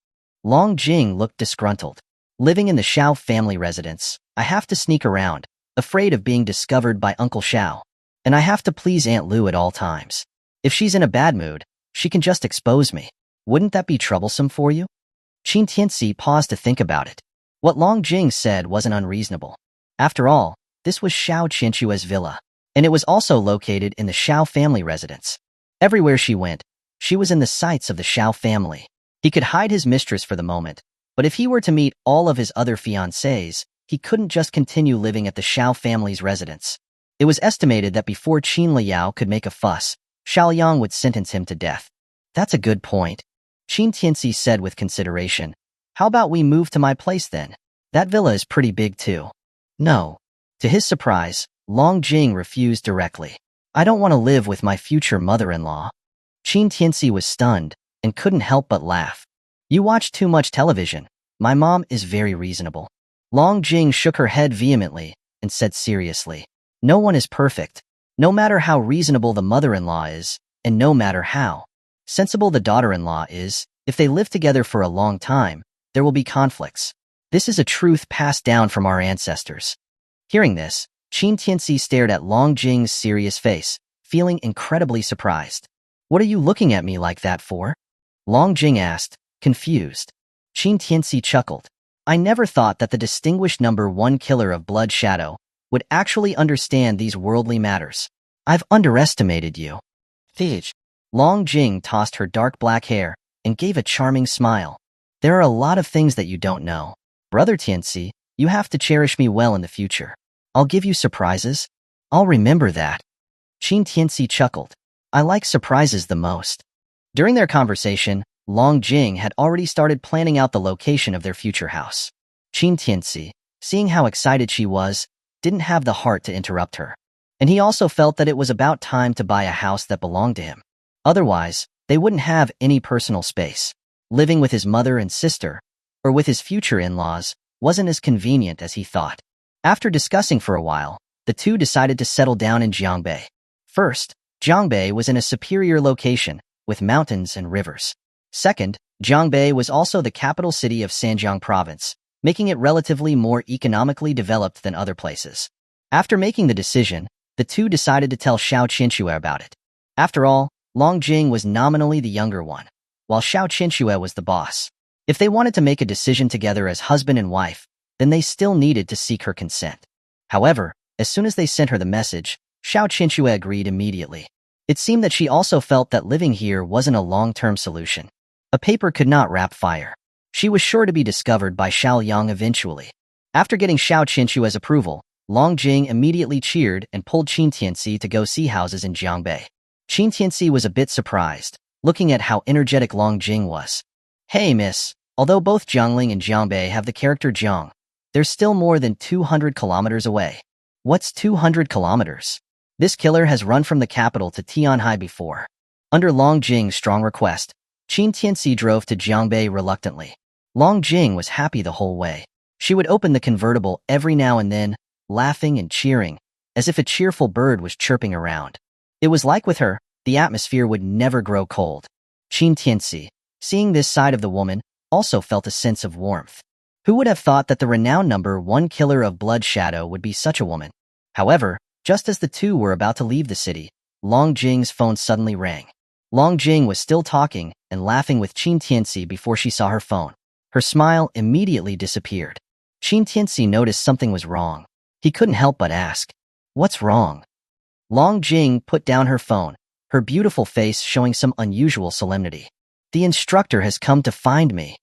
Long Jing looked disgruntled. "Living in the Xiao family residence, I have to sneak around, afraid of being discovered by Uncle Xiao. And I have to please Aunt Lu at all times. If she's in a bad mood, she can just expose me. Wouldn't that be troublesome for you?" Qin Tianci paused to think about it. What Long Jing said wasn't unreasonable. After all, this was Xiao Qinshue's villa, and it was also located in the Xiao family residence. Everywhere she went, she was in the sights of the Xiao family. He could hide his mistress for the moment, but if he were to meet all of his other fiancés, he couldn't just continue living at the Xiao family's residence. It was estimated that before Qin Liao could make a fuss, Xiao Yang would sentence him to death. "That's a good point," Qin Tianci said with consideration. "How about we move to my place then? That villa is pretty big too." "No." To his surprise, Long Jing refused directly. "I don't want to live with my future mother-in-law." Qin Tianci was stunned and couldn't help but laugh. "You watch too much television. My mom is very reasonable." Long Jing shook her head vehemently and said seriously, "No one is perfect, no matter how reasonable the mother-in-law is, and no matter how sensible the daughter-in-law is. If they live together for a long time, there will be conflicts. This is a truth passed down from our ancestors." Hearing this, Qin Tianci stared at Long Jing's serious face, feeling incredibly surprised. "What are you looking at me like that for?" Long Jing asked, confused. Qin Tianci chuckled. "I never thought that the distinguished #1 killer of Blood Shadow would actually understand these worldly matters. I've underestimated you." Thiege. Long Jing tossed her dark black hair and gave a charming smile. "There are a lot of things that you don't know. Brother Tianci, you have to cherish me well in the future. I'll give you surprises. I'll remember that." Qin Tianci chuckled. "I like surprises the most." During their conversation, Long Jing had already started planning out the location of their future house. Qin Tianci, seeing how excited she was, didn't have the heart to interrupt her. And he also felt that it was about time to buy a house that belonged to him. Otherwise, they wouldn't have any personal space. Living with his mother and sister, or with his future in-laws, wasn't as convenient as he thought. After discussing for a while, the two decided to settle down in Jiangbei. First, Jiangbei was in a superior location, with mountains and rivers. Second, Jiangbei was also the capital city of Sanjiang province, making it relatively more economically developed than other places. After making the decision, the two decided to tell Xiao Qinshui about it. After all, Long Jing was nominally the younger one, while Xiao Qinshui was the boss. If they wanted to make a decision together as husband and wife, then they still needed to seek her consent. However, as soon as they sent her the message, Xiao Qinshui agreed immediately. It seemed that she also felt that living here wasn't a long-term solution. A paper could not wrap fire. She was sure to be discovered by Xiao Yang eventually. After getting Xiao Qinshui's approval, Long Jing immediately cheered and pulled Qin Tianci to go see houses in Jiangbei. Qin Tianci was a bit surprised, looking at how energetic Long Jing was. "Hey miss, although both Jiangling and Jiangbei have the character Jiang, they're still more than 200 kilometers away." "What's 200 kilometers? This killer has run from the capital to Tianhai before." Under Long Jing's strong request, Qin Tianci drove to Jiangbei reluctantly. Long Jing was happy the whole way. She would open the convertible every now and then, laughing and cheering, as if a cheerful bird was chirping around. It was like with her, the atmosphere would never grow cold. Qin Tianci, seeing this side of the woman, also felt a sense of warmth. Who would have thought that the renowned #1 killer of Blood Shadow would be such a woman? However, just as the two were about to leave the city, Long Jing's phone suddenly rang. Long Jing was still talking and laughing with Qin Tianci before she saw her phone. Her smile immediately disappeared. Qin Tianci noticed something was wrong. He couldn't help but ask, "What's wrong?" Long Jing put down her phone her beautiful face showing some unusual solemnity. The instructor has come to find me.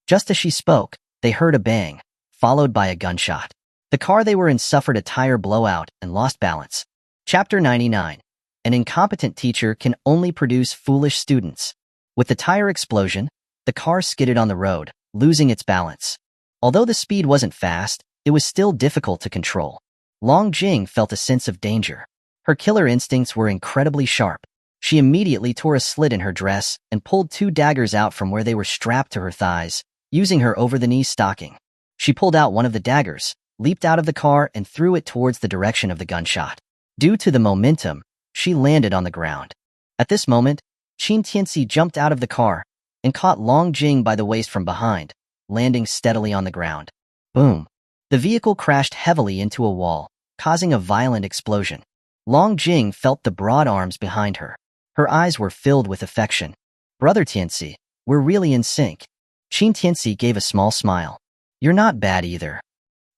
Just as she spoke, they heard a bang, followed by a gunshot. The car they were in suffered a tire blowout and lost balance. Chapter 99. An incompetent teacher can only produce foolish students. With the tire explosion, the car skidded on the road, losing its balance. Although the speed wasn't fast, it was still difficult to control. Long Jing felt a sense of danger. Her killer instincts were incredibly sharp. She immediately tore a slit in her dress and pulled 2 daggers out from where they were strapped to her thighs, using her over-the-knee stocking. She pulled out one of the daggers, leaped out of the car, and threw it towards the direction of the gunshot. Due to the momentum, she landed on the ground. At this moment, Qin Tianci jumped out of the car and caught Long Jing by the waist from behind, landing steadily on the ground. Boom! The vehicle crashed heavily into a wall, causing a violent explosion. Long Jing felt the broad arms behind her. Her eyes were filled with affection. Brother Tianci, we're really in sync. Qin Tianci gave a small smile. You're not bad either.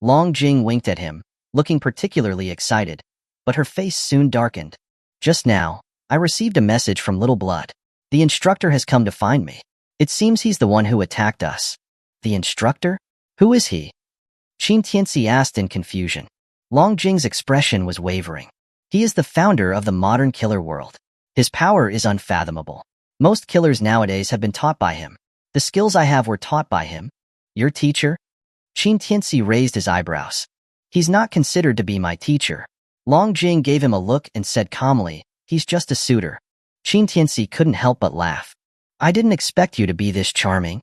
Long Jing winked at him, looking particularly excited, but her face soon darkened. Just now, I received a message from Little Blood. The instructor has come to find me. It seems he's the one who attacked us. The instructor? Who is he? Qin Tianci asked in confusion. Long Jing's expression was wavering. He is the founder of the modern killer world. His power is unfathomable. Most killers nowadays have been taught by him. The skills I have were taught by him. Your teacher? Qin Tianci raised his eyebrows. He's not considered to be my teacher. Long Jing gave him a look and said calmly, he's just a suitor. Qin Tianci couldn't help but laugh. I didn't expect you to be this charming.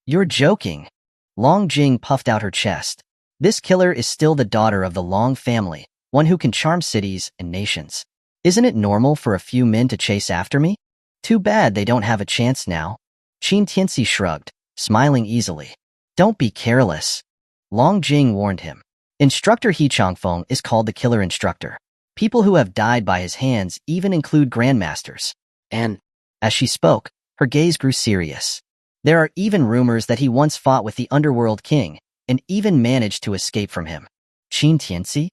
You're joking. Long Jing puffed out her chest. This killer is still the daughter of the Long family, one who can charm cities and nations. Isn't it normal for a few men to chase after me? Too bad they don't have a chance now. Qin Tianci shrugged, smiling easily. Don't be careless. Long Jing warned him. Instructor He Changfeng is called the killer instructor. People who have died by his hands even include grandmasters. And, as she spoke, her gaze grew serious. There are even rumors that he once fought with the Underworld king, and even managed to escape from him. Qin Tianci?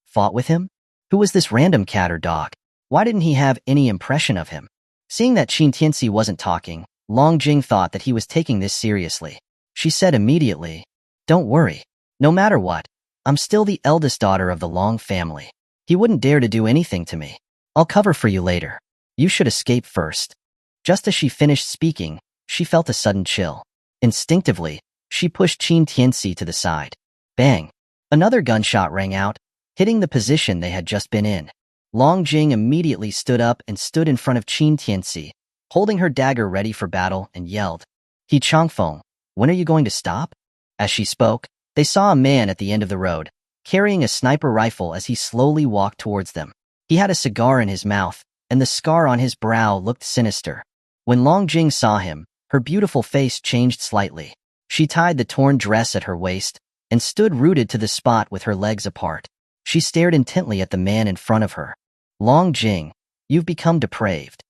Fought with him? Who was this random cat or dog? Why didn't he have any impression of him? Seeing that Qin Tianci wasn't talking, Long Jing thought that he was taking this seriously. She said immediately, don't worry. No matter what, I'm still the eldest daughter of the Long family. He wouldn't dare to do anything to me. I'll cover for you later. You should escape first. Just as she finished speaking, she felt a sudden chill. Instinctively, she pushed Qin Tianci to the side. Bang! Another gunshot rang out, hitting the position they had just been in. Long Jing immediately stood up and stood in front of Qin Tianci, holding her dagger ready for battle, and yelled, He Changfeng, when are you going to stop? As she spoke, they saw a man at the end of the road, carrying a sniper rifle as he slowly walked towards them. He had a cigar in his mouth, and the scar on his brow looked sinister. When Long Jing saw him, her beautiful face changed slightly. She tied the torn dress at her waist and stood rooted to the spot with her legs apart. She stared intently at the man in front of her. Long Jing, you've become depraved.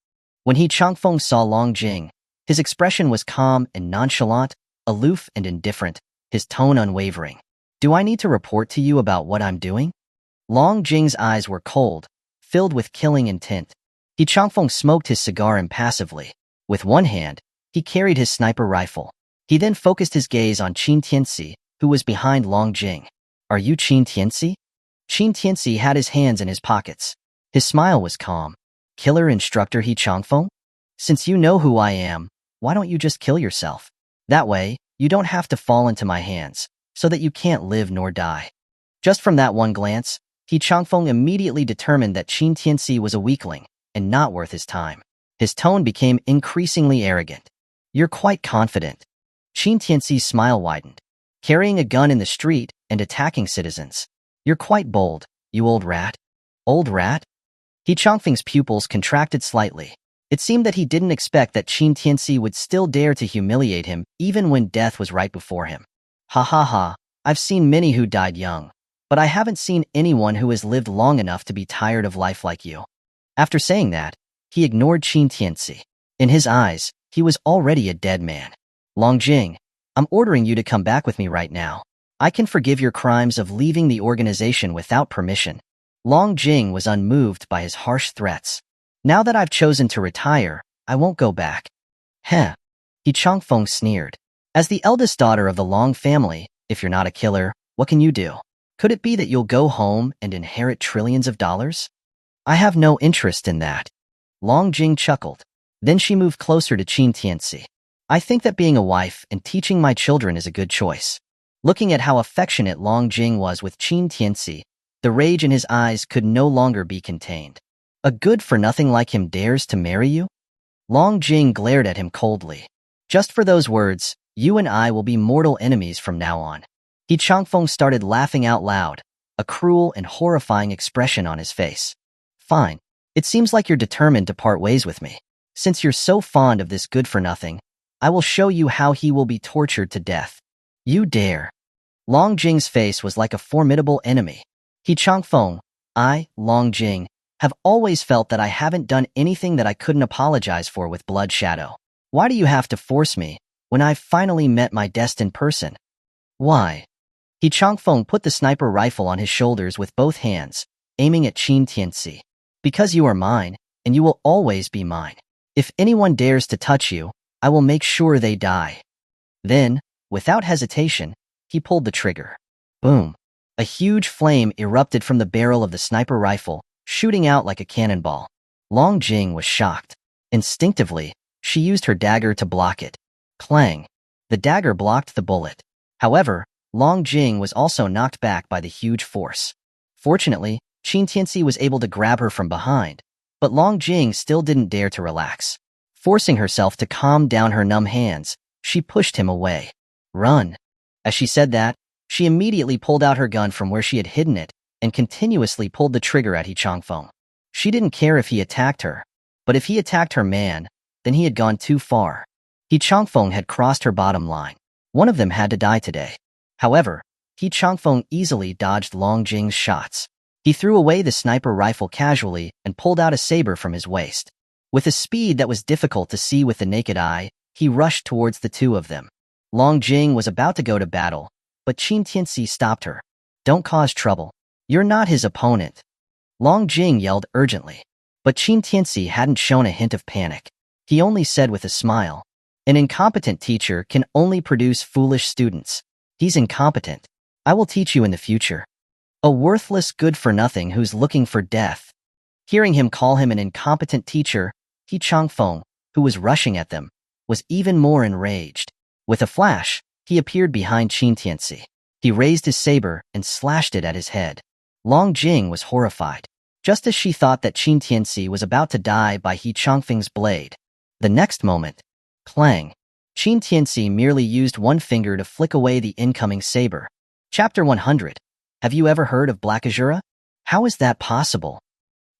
When He Changfeng saw Long Jing, his expression was calm and nonchalant, aloof and indifferent, his tone unwavering. Do I need to report to you about what I'm doing? Long Jing's eyes were cold, filled with killing intent. He Changfeng smoked his cigar impassively. With one hand, he carried his sniper rifle. He then focused his gaze on Qin Tianci, who was behind Long Jing. Are you Qin Tianci? Qin Tianci had his hands in his pockets. His smile was calm. Killer instructor He Changfeng? Since you know who I am, why don't you just kill yourself? That way, you don't have to fall into my hands, so that you can't live nor die. Just from that one glance, He Changfeng immediately determined that Qin Tianci was a weakling, and not worth his time. His tone became increasingly arrogant. You're quite confident. Qin Tianci's smile widened. Carrying a gun in the street and attacking citizens. You're quite bold, you old rat. Old rat? He Changfeng's pupils contracted slightly. It seemed that he didn't expect that Qin Tianci would still dare to humiliate him even when death was right before him. Ha ha ha, I've seen many who died young, but I haven't seen anyone who has lived long enough to be tired of life like you. After saying that, he ignored Qin Tianci. In his eyes, he was already a dead man. Long Jing, I'm ordering you to come back with me right now. I can forgive your crimes of leaving the organization without permission. Long Jing was unmoved by his harsh threats. Now that I've chosen to retire, I won't go back. Heh. He Changfeng sneered. As the eldest daughter of the Long family, if you're not a killer, what can you do? Could it be that you'll go home and inherit trillions of dollars? I have no interest in that. Long Jing chuckled. Then she moved closer to Qin Tianci. I think that being a wife and teaching my children is a good choice. Looking at how affectionate Long Jing was with Qin Tianci, the rage in his eyes could no longer be contained. A good-for-nothing like him dares to marry you? Long Jing glared at him coldly. Just for those words, you and I will be mortal enemies from now on. He Changfeng started laughing out loud, a cruel and horrifying expression on his face. Fine. It seems like you're determined to part ways with me. Since you're so fond of this good-for-nothing, I will show you how he will be tortured to death. You dare. Long Jing's face was like a formidable enemy. He Changfeng, I, Long Jing, have always felt that I haven't done anything that I couldn't apologize for with Blood Shadow. Why do you have to force me when I've finally met my destined person? Why? He Changfeng put the sniper rifle on his shoulders with both hands, aiming at Qin Tianci. Because you are mine, and you will always be mine. If anyone dares to touch you, I will make sure they die. Then, without hesitation, he pulled the trigger. Boom. A huge flame erupted from the barrel of the sniper rifle, shooting out like a cannonball. Long Jing was shocked. Instinctively, she used her dagger to block it. Clang. The dagger blocked the bullet. However, Long Jing was also knocked back by the huge force. Fortunately, Qin Tianci was able to grab her from behind, but Long Jing still didn't dare to relax. Forcing herself to calm down her numb hands, she pushed him away. Run. As she said that, she immediately pulled out her gun from where she had hidden it and continuously pulled the trigger at He Changfeng. She didn't care if he attacked her, but if he attacked her man, then he had gone too far. He Changfeng had crossed her bottom line. One of them had to die today. However, He Changfeng easily dodged Long Jing's shots. He threw away the sniper rifle casually and pulled out a saber from his waist. With a speed that was difficult to see with the naked eye, he rushed towards the two of them. Long Jing was about to go to battle, but Qin Tianci stopped her. Don't cause trouble. You're not his opponent. Long Jing yelled urgently. But Qin Tianci hadn't shown a hint of panic. He only said with a smile, an incompetent teacher can only produce foolish students. He's incompetent. I will teach you in the future. A worthless good-for-nothing who's looking for death. Hearing him call him an incompetent teacher, He Changfeng, who was rushing at them, was even more enraged. With a flash, he appeared behind Qin Tianci. He raised his saber and slashed it at his head. Long Jing was horrified. Just as she thought that Qin Tianci was about to die by He Changfeng's blade. The next moment, clang. Qin Tianci merely used one finger to flick away the incoming saber. Chapter 100. Have you ever heard of Black Azura? How is that possible?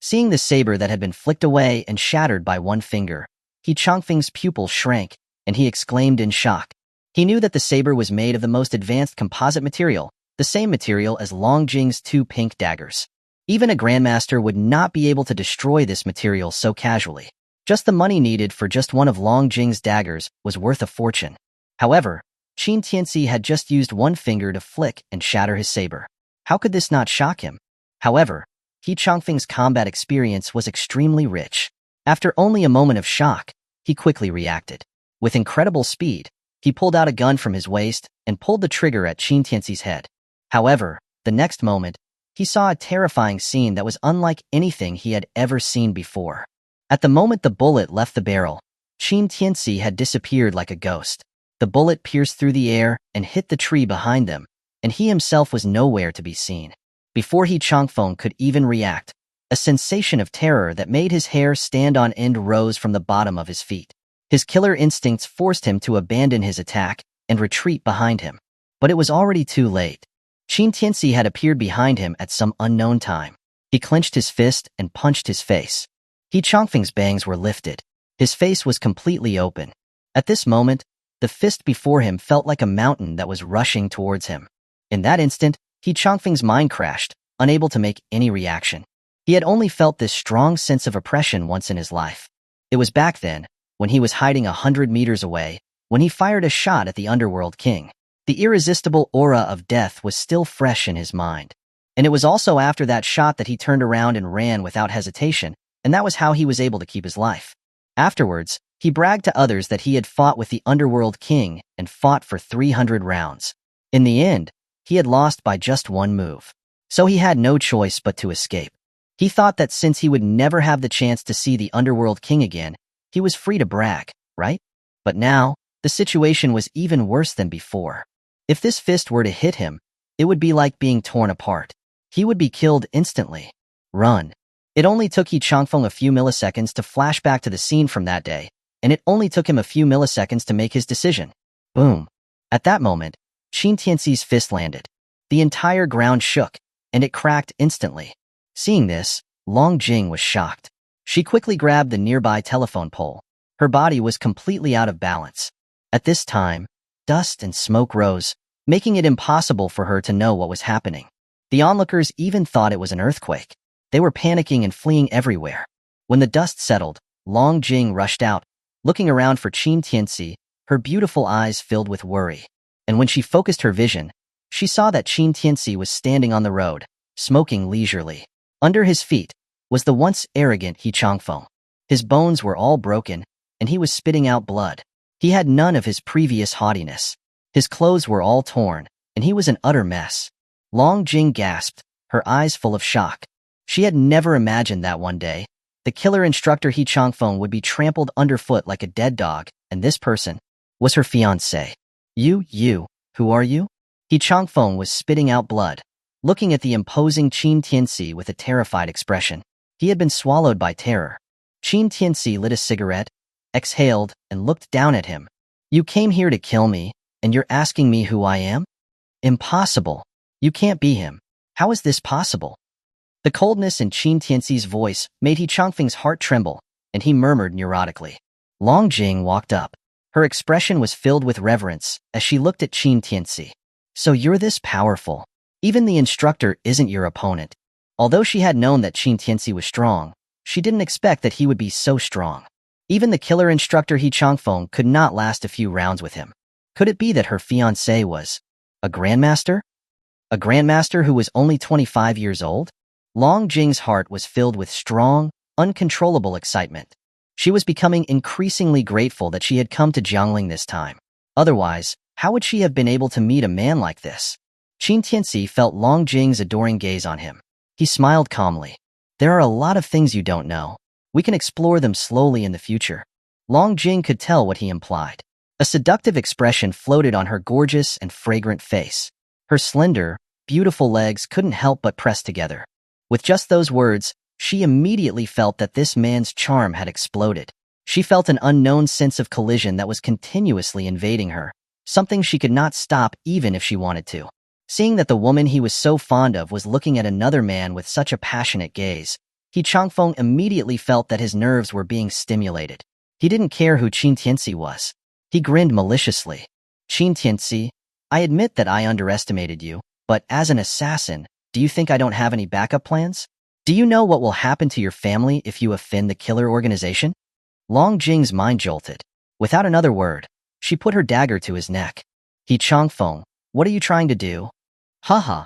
Seeing the saber that had been flicked away and shattered by one finger, He Changfeng's pupil shrank, and he exclaimed in shock. He knew that the saber was made of the most advanced composite material, the same material as Long Jing's two pink daggers. Even a grandmaster would not be able to destroy this material so casually. Just the money needed for just one of Long Jing's daggers was worth a fortune. However, Qin Tianci had just used one finger to flick and shatter his saber. How could this not shock him? However, He Changfeng's combat experience was extremely rich. After only a moment of shock, he quickly reacted. With incredible speed, he pulled out a gun from his waist and pulled the trigger at Qin Tianci's head. However, the next moment, he saw a terrifying scene that was unlike anything he had ever seen before. At the moment the bullet left the barrel, Qin Tianci had disappeared like a ghost. The bullet pierced through the air and hit the tree behind them, and he himself was nowhere to be seen. Before He Changfeng could even react, a sensation of terror that made his hair stand on end rose from the bottom of his feet. His killer instincts forced him to abandon his attack and retreat behind him. But it was already too late. Qin Tianci had appeared behind him at some unknown time. He clenched his fist and punched his face. He Changfeng's bangs were lifted. His face was completely open. At this moment, the fist before him felt like a mountain that was rushing towards him. In that instant, He Changfeng's mind crashed, unable to make any reaction. He had only felt this strong sense of oppression once in his life. It was back then, when he was hiding 100 meters away, when he fired a shot at the Underworld King. The irresistible aura of death was still fresh in his mind. And it was also after that shot that he turned around and ran without hesitation, and that was how he was able to keep his life. Afterwards, he bragged to others that he had fought with the Underworld King and fought for 300 rounds. In the end, he had lost by just one move. So he had no choice but to escape. He thought that since he would never have the chance to see the Underworld King again, he was free to brag, right? But now, the situation was even worse than before. If this fist were to hit him, it would be like being torn apart. He would be killed instantly. Run. It only took He Changfeng a few milliseconds to flash back to the scene from that day, and it only took him a few milliseconds to make his decision. Boom. At that moment, Qin Tianci's fist landed. The entire ground shook, and it cracked instantly. Seeing this, Long Jing was shocked. She quickly grabbed the nearby telephone pole. Her body was completely out of balance. At this time, dust and smoke rose, making it impossible for her to know what was happening. The onlookers even thought it was an earthquake. They were panicking and fleeing everywhere. When the dust settled, Long Jing rushed out, looking around for Qin Tianci, her beautiful eyes filled with worry. And when she focused her vision, she saw that Qin Tianci was standing on the road, smoking leisurely. Under his feet was the once arrogant He Changfeng. His bones were all broken, and he was spitting out blood. He had none of his previous haughtiness. His clothes were all torn, and he was an utter mess. Long Jing gasped, her eyes full of shock. She had never imagined that one day, the killer instructor He Changfeng would be trampled underfoot like a dead dog, and this person was her fiancé. You, who are you? He Changfeng was spitting out blood, looking at the imposing Qin Tianci with a terrified expression. He had been swallowed by terror. Qin Tianci lit a cigarette, exhaled, and looked down at him. You came here to kill me, and you're asking me who I am? Impossible. You can't be him. How is this possible? The coldness in Qin Tianci's voice made He Changfeng's heart tremble, and he murmured neurotically. Long Jing walked up. Her expression was filled with reverence as she looked at Qin Tianci. So you're this powerful. Even the instructor isn't your opponent. Although she had known that Qin Tianci was strong, she didn't expect that he would be so strong. Even the killer instructor He Changfeng could not last a few rounds with him. Could it be that her fiancé was a grandmaster? A grandmaster who was only 25 years old? Long Jing's heart was filled with strong, uncontrollable excitement. She was becoming increasingly grateful that she had come to Jiangling this time. Otherwise, how would she have been able to meet a man like this? Qin Tianci felt Long Jing's adoring gaze on him. He smiled calmly. There are a lot of things you don't know. We can explore them slowly in the future. Long Jing could tell what he implied. A seductive expression floated on her gorgeous and fragrant face. Her slender, beautiful legs couldn't help but press together. With just those words, she immediately felt that this man's charm had exploded. She felt an unknown sense of collision that was continuously invading her, something she could not stop even if she wanted to. Seeing that the woman he was so fond of was looking at another man with such a passionate gaze, He Changfeng immediately felt that his nerves were being stimulated. He didn't care who Qin Tianci was. He grinned maliciously. Qin Tianci, I admit that I underestimated you, but as an assassin, do you think I don't have any backup plans? Do you know what will happen to your family if you offend the killer organization? Long Jing's mind jolted. Without another word, she put her dagger to his neck. He Changfeng, what are you trying to do? Haha.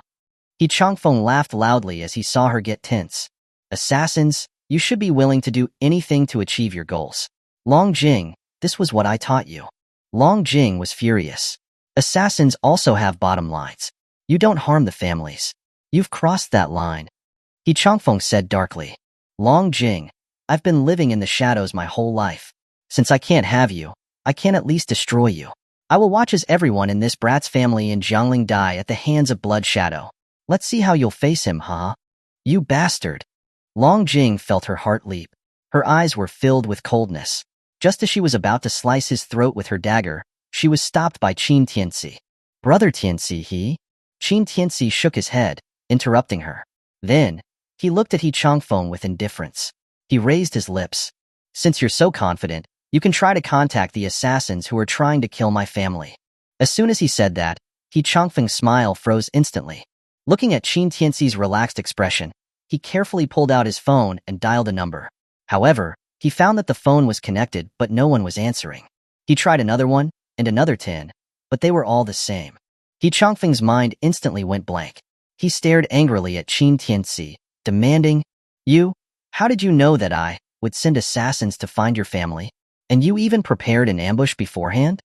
He Changfeng laughed loudly as he saw her get tense. Assassins, you should be willing to do anything to achieve your goals. Long Jing, this was what I taught you. Long Jing was furious. Assassins also have bottom lines. You don't harm the families. You've crossed that line. He Changfeng said darkly. Long Jing, I've been living in the shadows my whole life. Since I can't have you, I can at least destroy you. I will watch as everyone in this brat's family in Jiangling die at the hands of Blood Shadow. Let's see how you'll face him, huh? You bastard. Long Jing felt her heart leap. Her eyes were filled with coldness. Just as she was about to slice his throat with her dagger, she was stopped by Qin Tianci. Brother Tianci, he? Qin Tianci shook his head, interrupting her. Then, he looked at He Changfeng with indifference. He raised his lips. Since you're so confident, you can try to contact the assassins who are trying to kill my family. As soon as he said that, He Changfeng's smile froze instantly. Looking at Qin Tianci's relaxed expression, he carefully pulled out his phone and dialed a number. However, he found that the phone was connected but no one was answering. He tried another one, and another 10, but they were all the same. He Changfeng's mind instantly went blank. He stared angrily at Qin Tianci, demanding, You, How did you know that I would send assassins to find your family? And you even prepared an ambush beforehand?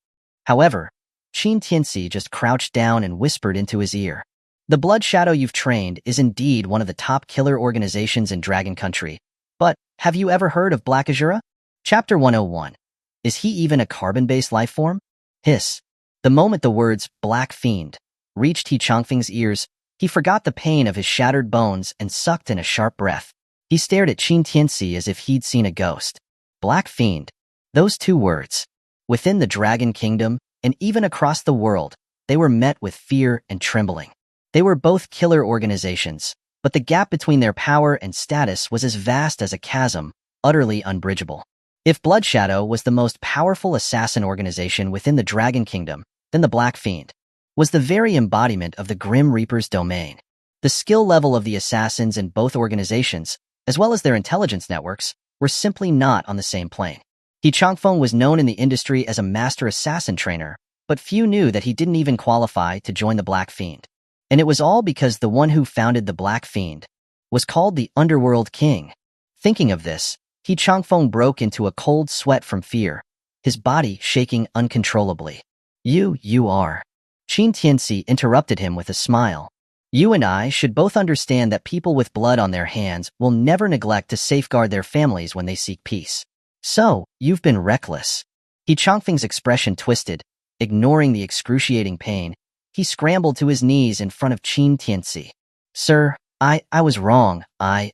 However, Qin Tianci just crouched down and whispered into his ear. The Blood Shadow you've trained is indeed one of the top killer organizations in Dragon Country. But have you ever heard of Black Azura? Chapter 101. Is he even a carbon-based life form? Hiss. The moment the words Black Fiend reached He Changfeng's ears, he forgot the pain of his shattered bones and sucked in a sharp breath. He stared at Qin Tianci as if he'd seen a ghost. Black Fiend. Those two words. Within the Dragon Kingdom, and even across the world, they were met with fear and trembling. They were both killer organizations, but the gap between their power and status was as vast as a chasm, utterly unbridgeable. If Blood Shadow was the most powerful assassin organization within the Dragon Kingdom, then the Black Fiend was the very embodiment of the Grim Reaper's domain. The skill level of the assassins in both organizations, as well as their intelligence networks, were simply not on the same plane. He Changfeng was known in the industry as a master assassin trainer, but few knew that he didn't even qualify to join the Black Fiend. And it was all because the one who founded the Black Fiend was called the Underworld King. Thinking of this, He Changfeng broke into a cold sweat from fear, his body shaking uncontrollably. You are. Qin Tianci interrupted him with a smile. You and I should both understand that people with blood on their hands will never neglect to safeguard their families when they seek peace. So, you've been reckless. He Changfeng's expression twisted. Ignoring the excruciating pain, he scrambled to his knees in front of Qin Tianci. Sir, I was wrong. I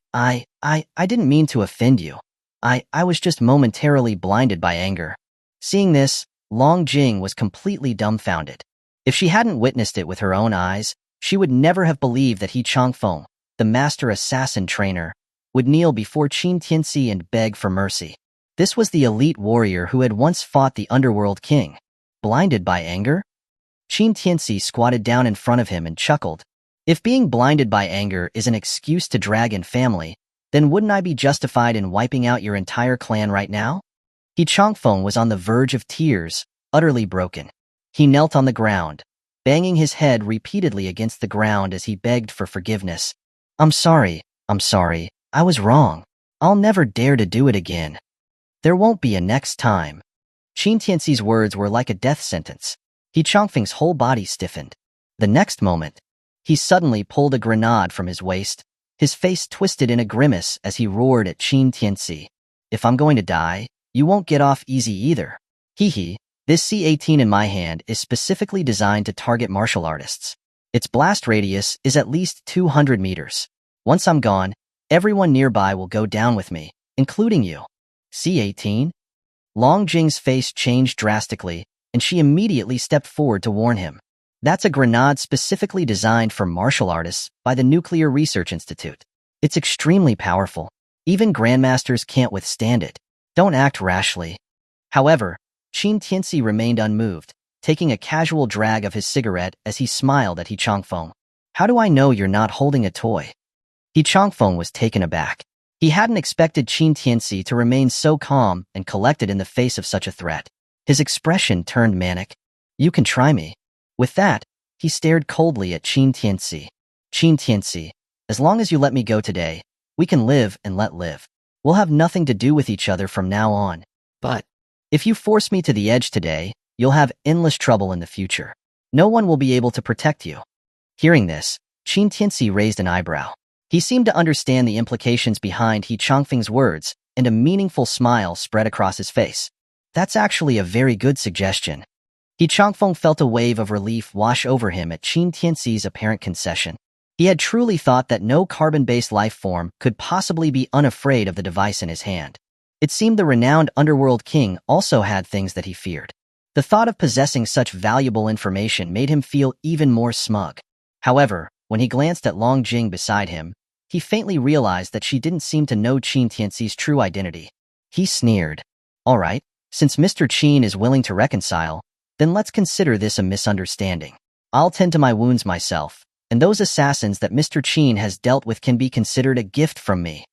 didn't mean to offend you. I was just momentarily blinded by anger. Seeing this, Long Jing was completely dumbfounded. If she hadn't witnessed it with her own eyes, she would never have believed that He Changfeng, the master assassin trainer, would kneel before Qin Tianci and beg for mercy. This was the elite warrior who had once fought the Underworld King. Blinded by anger? Qin Tianci squatted down in front of him and chuckled. If being blinded by anger is an excuse to drag in family, then wouldn't I be justified in wiping out your entire clan right now? He Changfeng was on the verge of tears, utterly broken. He knelt on the ground, banging his head repeatedly against the ground as he begged for forgiveness. I'm sorry, I was wrong. I'll never dare to do it again. There won't be a next time. Qin Tianci's words were like a death sentence. He Changfeng's whole body stiffened. The next moment, he suddenly pulled a grenade from his waist, his face twisted in a grimace as he roared at Qin Tianci. If I'm going to die, you won't get off easy either. Hee. This C-18 in my hand is specifically designed to target martial artists. Its blast radius is at least 200 meters. Once I'm gone, everyone nearby will go down with me, including you. C-18? Long Jing's face changed drastically, and she immediately stepped forward to warn him. That's a grenade specifically designed for martial artists by the Nuclear Research Institute. It's extremely powerful. Even grandmasters can't withstand it. Don't act rashly. However, Qin Tianci remained unmoved, taking a casual drag of his cigarette as he smiled at He Changfeng. How do I know you're not holding a toy? He Changfeng was taken aback. He hadn't expected Qin Tianci to remain so calm and collected in the face of such a threat. His expression turned manic. You can try me. With that, he stared coldly at Qin Tianci. Qin Tianci, as long as you let me go today, we can live and let live. We'll have nothing to do with each other from now on. But if you force me to the edge today, you'll have endless trouble in the future. No one will be able to protect you. Hearing this, Qin Tianci raised an eyebrow. He seemed to understand the implications behind He Changfeng's words, and a meaningful smile spread across his face. That's actually a very good suggestion. He Changfeng felt a wave of relief wash over him at Qin Tianci's apparent concession. He had truly thought that no carbon-based life form could possibly be unafraid of the device in his hand. It seemed the renowned Underworld King also had things that he feared. The thought of possessing such valuable information made him feel even more smug. However, when he glanced at Long Jing beside him, he faintly realized that she didn't seem to know Qin Tianci's true identity. He sneered. All right, since Mr. Qin is willing to reconcile, then let's consider this a misunderstanding. I'll tend to my wounds myself, and those assassins that Mr. Qin has dealt with can be considered a gift from me.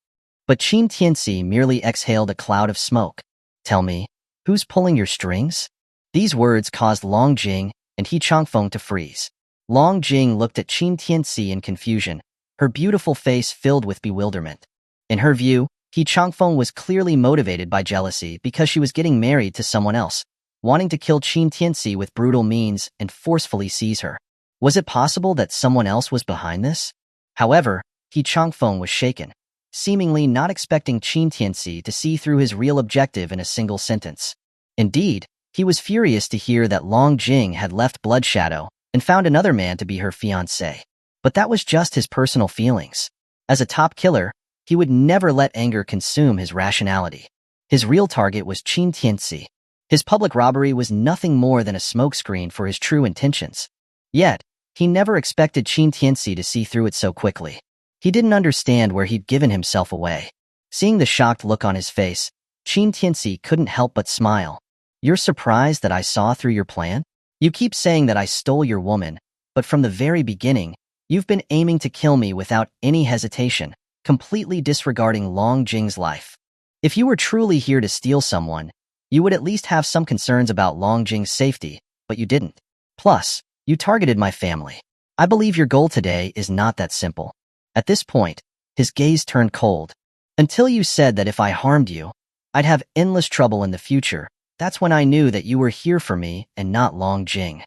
But Qin Tianci merely exhaled a cloud of smoke. Tell me, who's pulling your strings? These words caused Long Jing and He Changfeng to freeze. Long Jing looked at Qin Tianci in confusion, her beautiful face filled with bewilderment. In her view, He Changfeng was clearly motivated by jealousy because she was getting married to someone else, wanting to kill Qin Tianci with brutal means and forcefully seize her. Was it possible that someone else was behind this? However, He Changfeng was shaken, seemingly not expecting Qin Tianci to see through his real objective in a single sentence. Indeed, he was furious to hear that Long Jing had left Blood Shadow and found another man to be her fiancé. But that was just his personal feelings. As a top killer, he would never let anger consume his rationality. His real target was Qin Tianci. His public robbery was nothing more than a smokescreen for his true intentions. Yet, he never expected Qin Tianci to see through it so quickly. He didn't understand where he'd given himself away. Seeing the shocked look on his face, Qin Tianci couldn't help but smile. "You're surprised that I saw through your plan? You keep saying that I stole your woman, but from the very beginning, you've been aiming to kill me without any hesitation, completely disregarding Long Jing's life. If you were truly here to steal someone, you would at least have some concerns about Long Jing's safety, but you didn't. Plus, you targeted my family. I believe your goal today is not that simple." At this point, his gaze turned cold. "Until you said that if I harmed you, I'd have endless trouble in the future, that's when I knew that you were here for me and not Long Jing."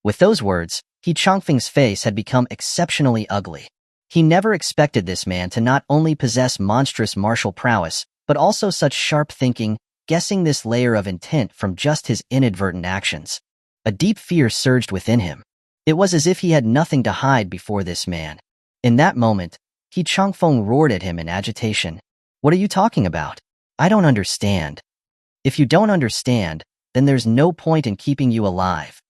With those words, He Changfeng's face had become exceptionally ugly. He never expected this man to not only possess monstrous martial prowess, but also such sharp thinking, guessing this layer of intent from just his inadvertent actions. A deep fear surged within him. It was as if he had nothing to hide before this man. In that moment, He Changfeng roared at him in agitation. "What are you talking about? I don't understand." "If you don't understand, then there's no point in keeping you alive."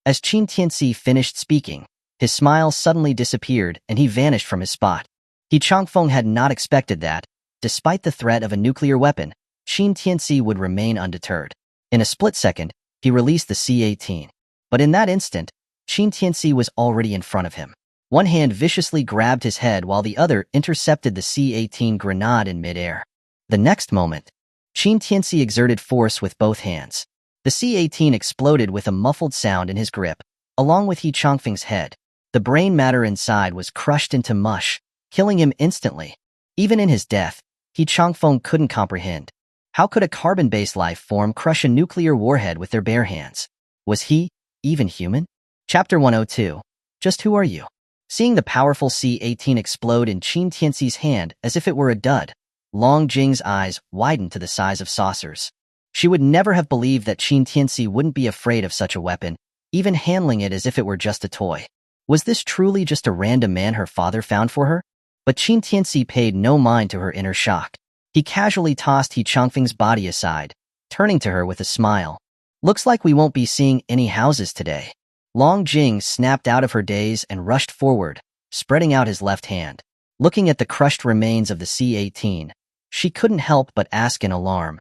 As Qin Tianci finished speaking, his smile suddenly disappeared and he vanished from his spot. He Changfeng had not expected that, despite the threat of a nuclear weapon, Qin Tianci would remain undeterred. In a split second, he released the C-18. But in that instant, Qin Tianci was already in front of him. One hand viciously grabbed his head while the other intercepted the C-18 grenade in midair. The next moment, Qin Tianci exerted force with both hands. The C-18 exploded with a muffled sound in his grip, along with He Changfeng's head. The brain matter inside was crushed into mush, killing him instantly. Even in his death, He Changfeng couldn't comprehend. How could a carbon-based life form crush a nuclear warhead with their bare hands? Was he even human? Chapter 102. Just who are you? Seeing the powerful C-18 explode in Qin Tianci's hand as if it were a dud, Long Jing's eyes widened to the size of saucers. She would never have believed that Qin Tianci wouldn't be afraid of such a weapon, even handling it as if it were just a toy. Was this truly just a random man her father found for her? But Qin Tianci paid no mind to her inner shock. He casually tossed He Changfeng's body aside, turning to her with a smile. "Looks like we won't be seeing any houses today." Long Jing snapped out of her daze and rushed forward, spreading out his left hand. Looking at the crushed remains of the C-18, she couldn't help but ask in alarm,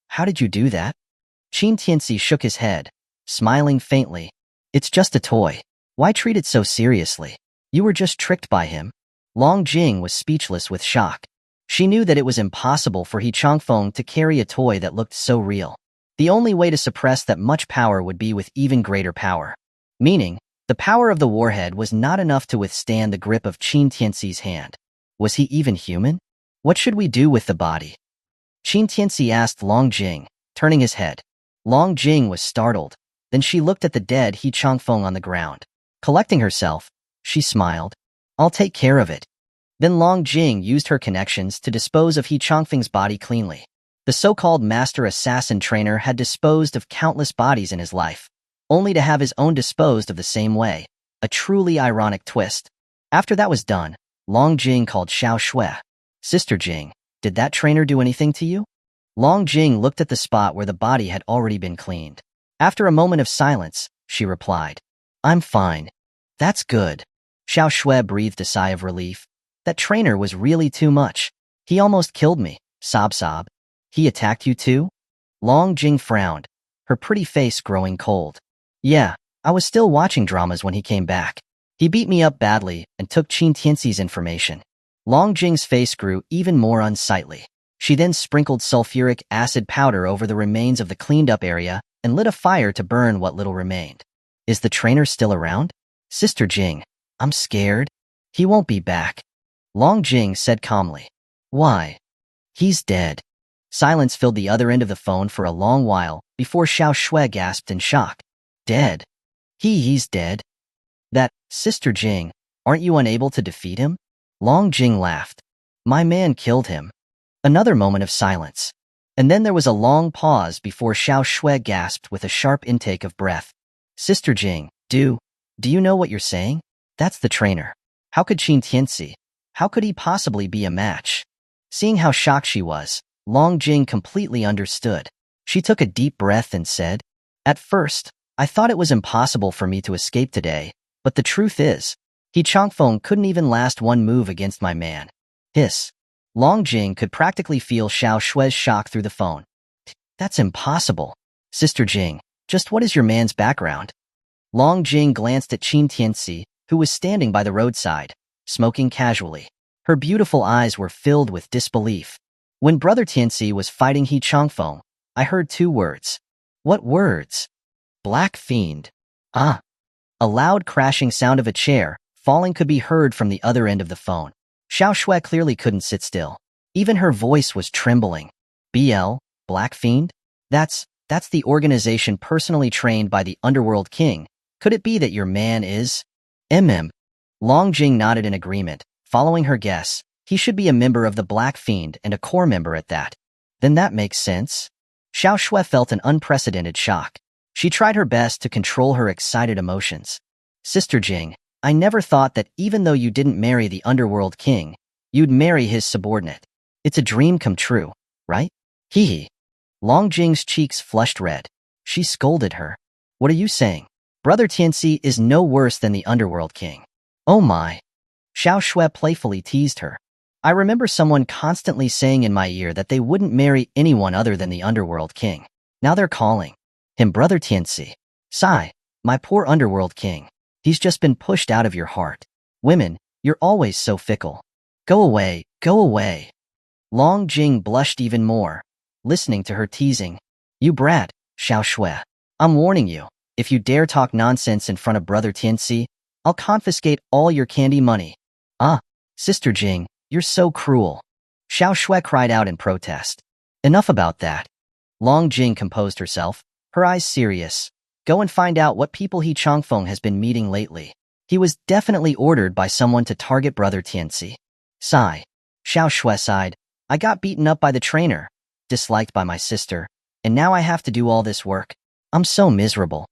How did you do that?" Qin Tianci shook his head, smiling faintly. "It's just a toy. Why treat it so seriously? You were just tricked by him." Long Jing was speechless with shock. She knew that it was impossible for He Changfeng to carry a toy that looked so real. The only way to suppress that much power would be with even greater power. Meaning, the power of the warhead was not enough to withstand the grip of Qin Tianci's hand. Was he even human? "What should we do with the body?" Qin Tianci asked Long Jing, turning his head. Long Jing was startled. Then she looked at the dead He Changfeng on the ground. Collecting herself, she smiled. "I'll take care of it." Then Long Jing used her connections to dispose of He Changfeng's body cleanly. The so-called master assassin trainer had disposed of countless bodies in his life, only to have his own disposed of the same way. A truly ironic twist. After that was done, Long Jing called Xiao Shui. "Sister Jing, did that trainer do anything to you?" Long Jing looked at the spot where the body had already been cleaned. After a moment of silence, she replied, "I'm fine." "That's good." Xiao Shui breathed a sigh of relief. That trainer was really too much. "He almost killed me." Sob. "He attacked you too?" Long Jing frowned, her pretty face growing cold. "Yeah, I was still watching dramas when he came back. He beat me up badly and took Qin Tianci's information." Long Jing's face grew even more unsightly. She then sprinkled sulfuric acid powder over the remains of the cleaned-up area and lit a fire to burn what little remained. "Is the trainer still around?" "Sister Jing, I'm scared." "He won't be back," Long Jing said calmly. "Why?" He's dead. Silence filled the other end of the phone for a long while before Xiao Shui gasped in shock. Dead? He's dead? That, Sister Jing, aren't you unable to defeat him? Long Jing laughed. My man killed him. Another moment of silence. And then there was a long pause before Xiao Shui gasped with a sharp intake of breath. Sister Jing, do you know what you're saying? That's the trainer. How could Qin Tianci? How could he possibly be a match? Seeing how shocked she was, Long Jing completely understood. She took a deep breath and said, At first, I thought it was impossible for me to escape today, but the truth is, He Changfeng couldn't even last one move against my man. Hiss. Long Jing could practically feel Xiao Shui's shock through the phone. That's impossible. Sister Jing, just what is your man's background? Long Jing glanced at Qin Tianci, who was standing by the roadside, smoking casually. Her beautiful eyes were filled with disbelief. When Brother Tianci was fighting He Changfeng, I heard 2 words. What words? Black fiend. Ah. A loud crashing sound of a chair falling could be heard from the other end of the phone. Xiao Shui clearly couldn't sit still. Even her voice was trembling. BL, Black Fiend? That's the organization personally trained by the Underworld King. Could it be that your man is? Long Jing nodded in agreement. Following her guess, he should be a member of the Black Fiend and a core member at that. Then that makes sense. Xiao Shui felt an unprecedented shock. She tried her best to control her excited emotions. Sister Jing, I never thought that even though you didn't marry the Underworld King, you'd marry his subordinate. It's a dream come true, right? Hee. Long Jing's cheeks flushed red. She scolded her. What are you saying? Brother Tianci is no worse than the Underworld King. Oh my. Xiao Shui playfully teased her. I remember someone constantly saying in my ear that they wouldn't marry anyone other than the Underworld King. Now they're calling him Brother Tianci. Sigh, my poor Underworld King. He's just been pushed out of your heart. Women, you're always so fickle. Go away, go away. Long Jing blushed even more, listening to her teasing. You brat, Xiao Shui. I'm warning you, if you dare talk nonsense in front of Brother Tianci, I'll confiscate all your candy money. Ah, Sister Jing, you're so cruel. Xiao Shui cried out in protest. Enough about that. Long Jing composed herself, her eyes serious. Go and find out what people He Changfeng has been meeting lately. He was definitely ordered by someone to target Brother Tianci. Sigh. Xiao Shui sighed. I got beaten up by the trainer, disliked by my sister, and now I have to do all this work. I'm so miserable.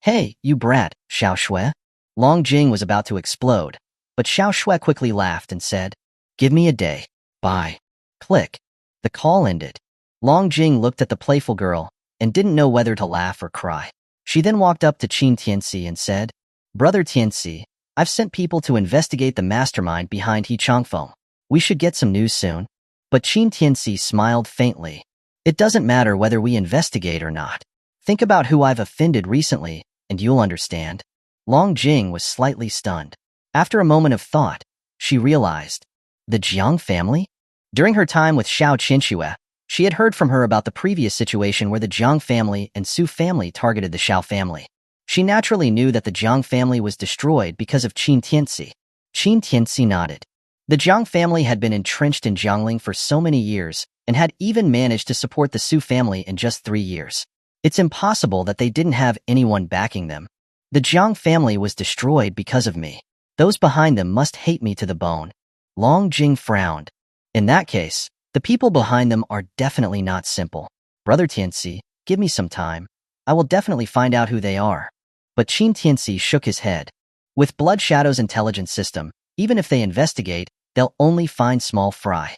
Hey, you brat, Xiao Shui. Long Jing was about to explode, but Xiao Shui quickly laughed and said, Give me a day. Bye. Click. The call ended. Long Jing looked at the playful girl and didn't know whether to laugh or cry. She then walked up to Qin Tianci and said, Brother Tianci, I've sent people to investigate the mastermind behind He Changfeng. We should get some news soon. But Qin Tianci smiled faintly. It doesn't matter whether we investigate or not. Think about who I've offended recently, and you'll understand. Long Jing was slightly stunned. After a moment of thought, she realized. The Jiang family? During her time with Xiao Qinxue, she had heard from her about the previous situation where the Jiang family and Su family targeted the Xiao family. She naturally knew that the Jiang family was destroyed because of Qin Tianci. Qin Tianci nodded. The Jiang family had been entrenched in Jiangling for so many years and had even managed to support the Su family in just 3 years. It's impossible that they didn't have anyone backing them. The Jiang family was destroyed because of me. Those behind them must hate me to the bone. Long Jing frowned. In that case, the people behind them are definitely not simple. Brother Tianci, give me some time. I will definitely find out who they are. But Qin Tianci shook his head. With Blood Shadow's intelligence system, even if they investigate, they'll only find small fry.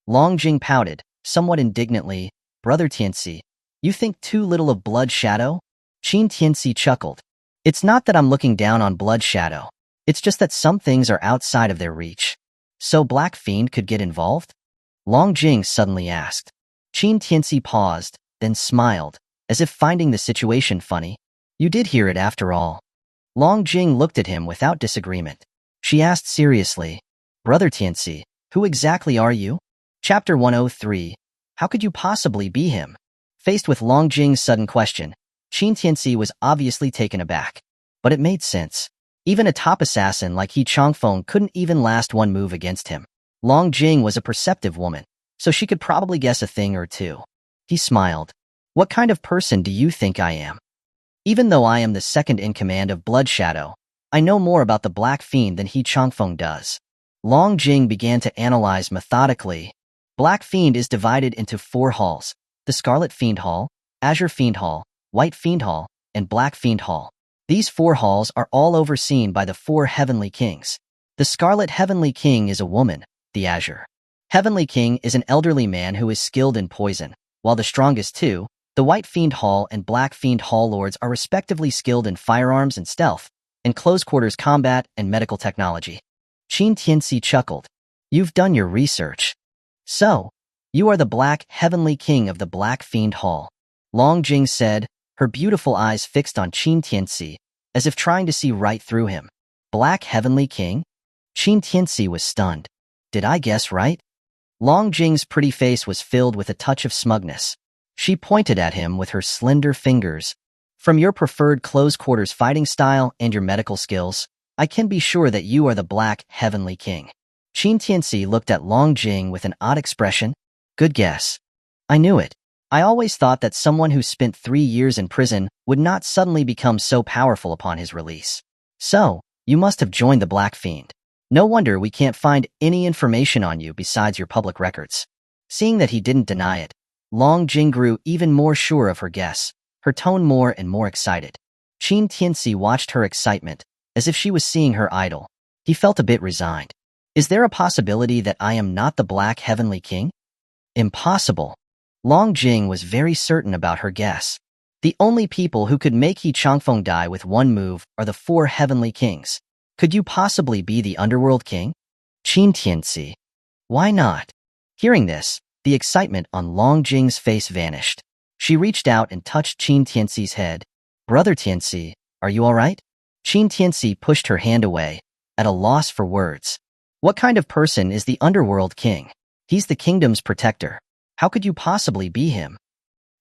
Long Jing pouted, somewhat indignantly. Brother Tianci, you think too little of Blood Shadow? Qin Tianci chuckled. It's not that I'm looking down on Blood Shadow. It's just that some things are outside of their reach. So Black Fiend could get involved? Long Jing suddenly asked. Qin Tianci paused, then smiled, as if finding the situation funny. You did hear it after all. Long Jing looked at him without disagreement. She asked seriously, Brother Tianci, who exactly are you? Chapter 103. How could you possibly be him? Faced with Long Jing's sudden question, Qin Tianci was obviously taken aback. But it made sense. Even a top assassin like He Changfeng couldn't even last one move against him. Long Jing was a perceptive woman, so she could probably guess a thing or two. He smiled. What kind of person do you think I am? Even though I am the second in command of Blood Shadow, I know more about the Black Fiend than He Changfeng does. Long Jing began to analyze methodically. Black Fiend is divided into 4 halls: the Scarlet Fiend Hall, Azure Fiend Hall, White Fiend Hall, and Black Fiend Hall. These 4 halls are all overseen by the 4 Heavenly Kings. The Scarlet Heavenly King is a woman, the Azure Heavenly King is an elderly man who is skilled in poison, while the strongest 2, the White Fiend Hall and Black Fiend Hall lords, are respectively skilled in firearms and stealth, and close-quarters combat and medical technology. Qin Tianci chuckled. You've done your research. So, you are the Black Heavenly King of the Black Fiend Hall. Long Jing said, her beautiful eyes fixed on Qin Tianci, as if trying to see right through him. Black Heavenly King? Qin Tianci was stunned. Did I guess right? Long Jing's pretty face was filled with a touch of smugness. She pointed at him with her slender fingers. From your preferred close-quarters fighting style and your medical skills, I can be sure that you are the Black Heavenly King. Qin Tianci looked at Long Jing with an odd expression. Good guess. I knew it. I always thought that someone who spent 3 years in prison would not suddenly become so powerful upon his release. So, you must have joined the Black Fiend. No wonder we can't find any information on you besides your public records. Seeing that he didn't deny it, Long Jing grew even more sure of her guess, her tone more and more excited. Qin Tianci watched her excitement, as if she was seeing her idol. He felt a bit resigned. Is there a possibility that I am not the Black Heavenly King? Impossible. Long Jing was very certain about her guess. The only people who could make He Changfeng die with one move are the 4 Heavenly Kings. Could you possibly be the Underworld King? Qin Tianci. Why not? Hearing this, the excitement on Long Jing's face vanished. She reached out and touched Qin Tianci's head. Brother Tianci, are you all right? Qin Tianci pushed her hand away, at a loss for words. What kind of person is the Underworld King? He's the kingdom's protector. How could you possibly be him?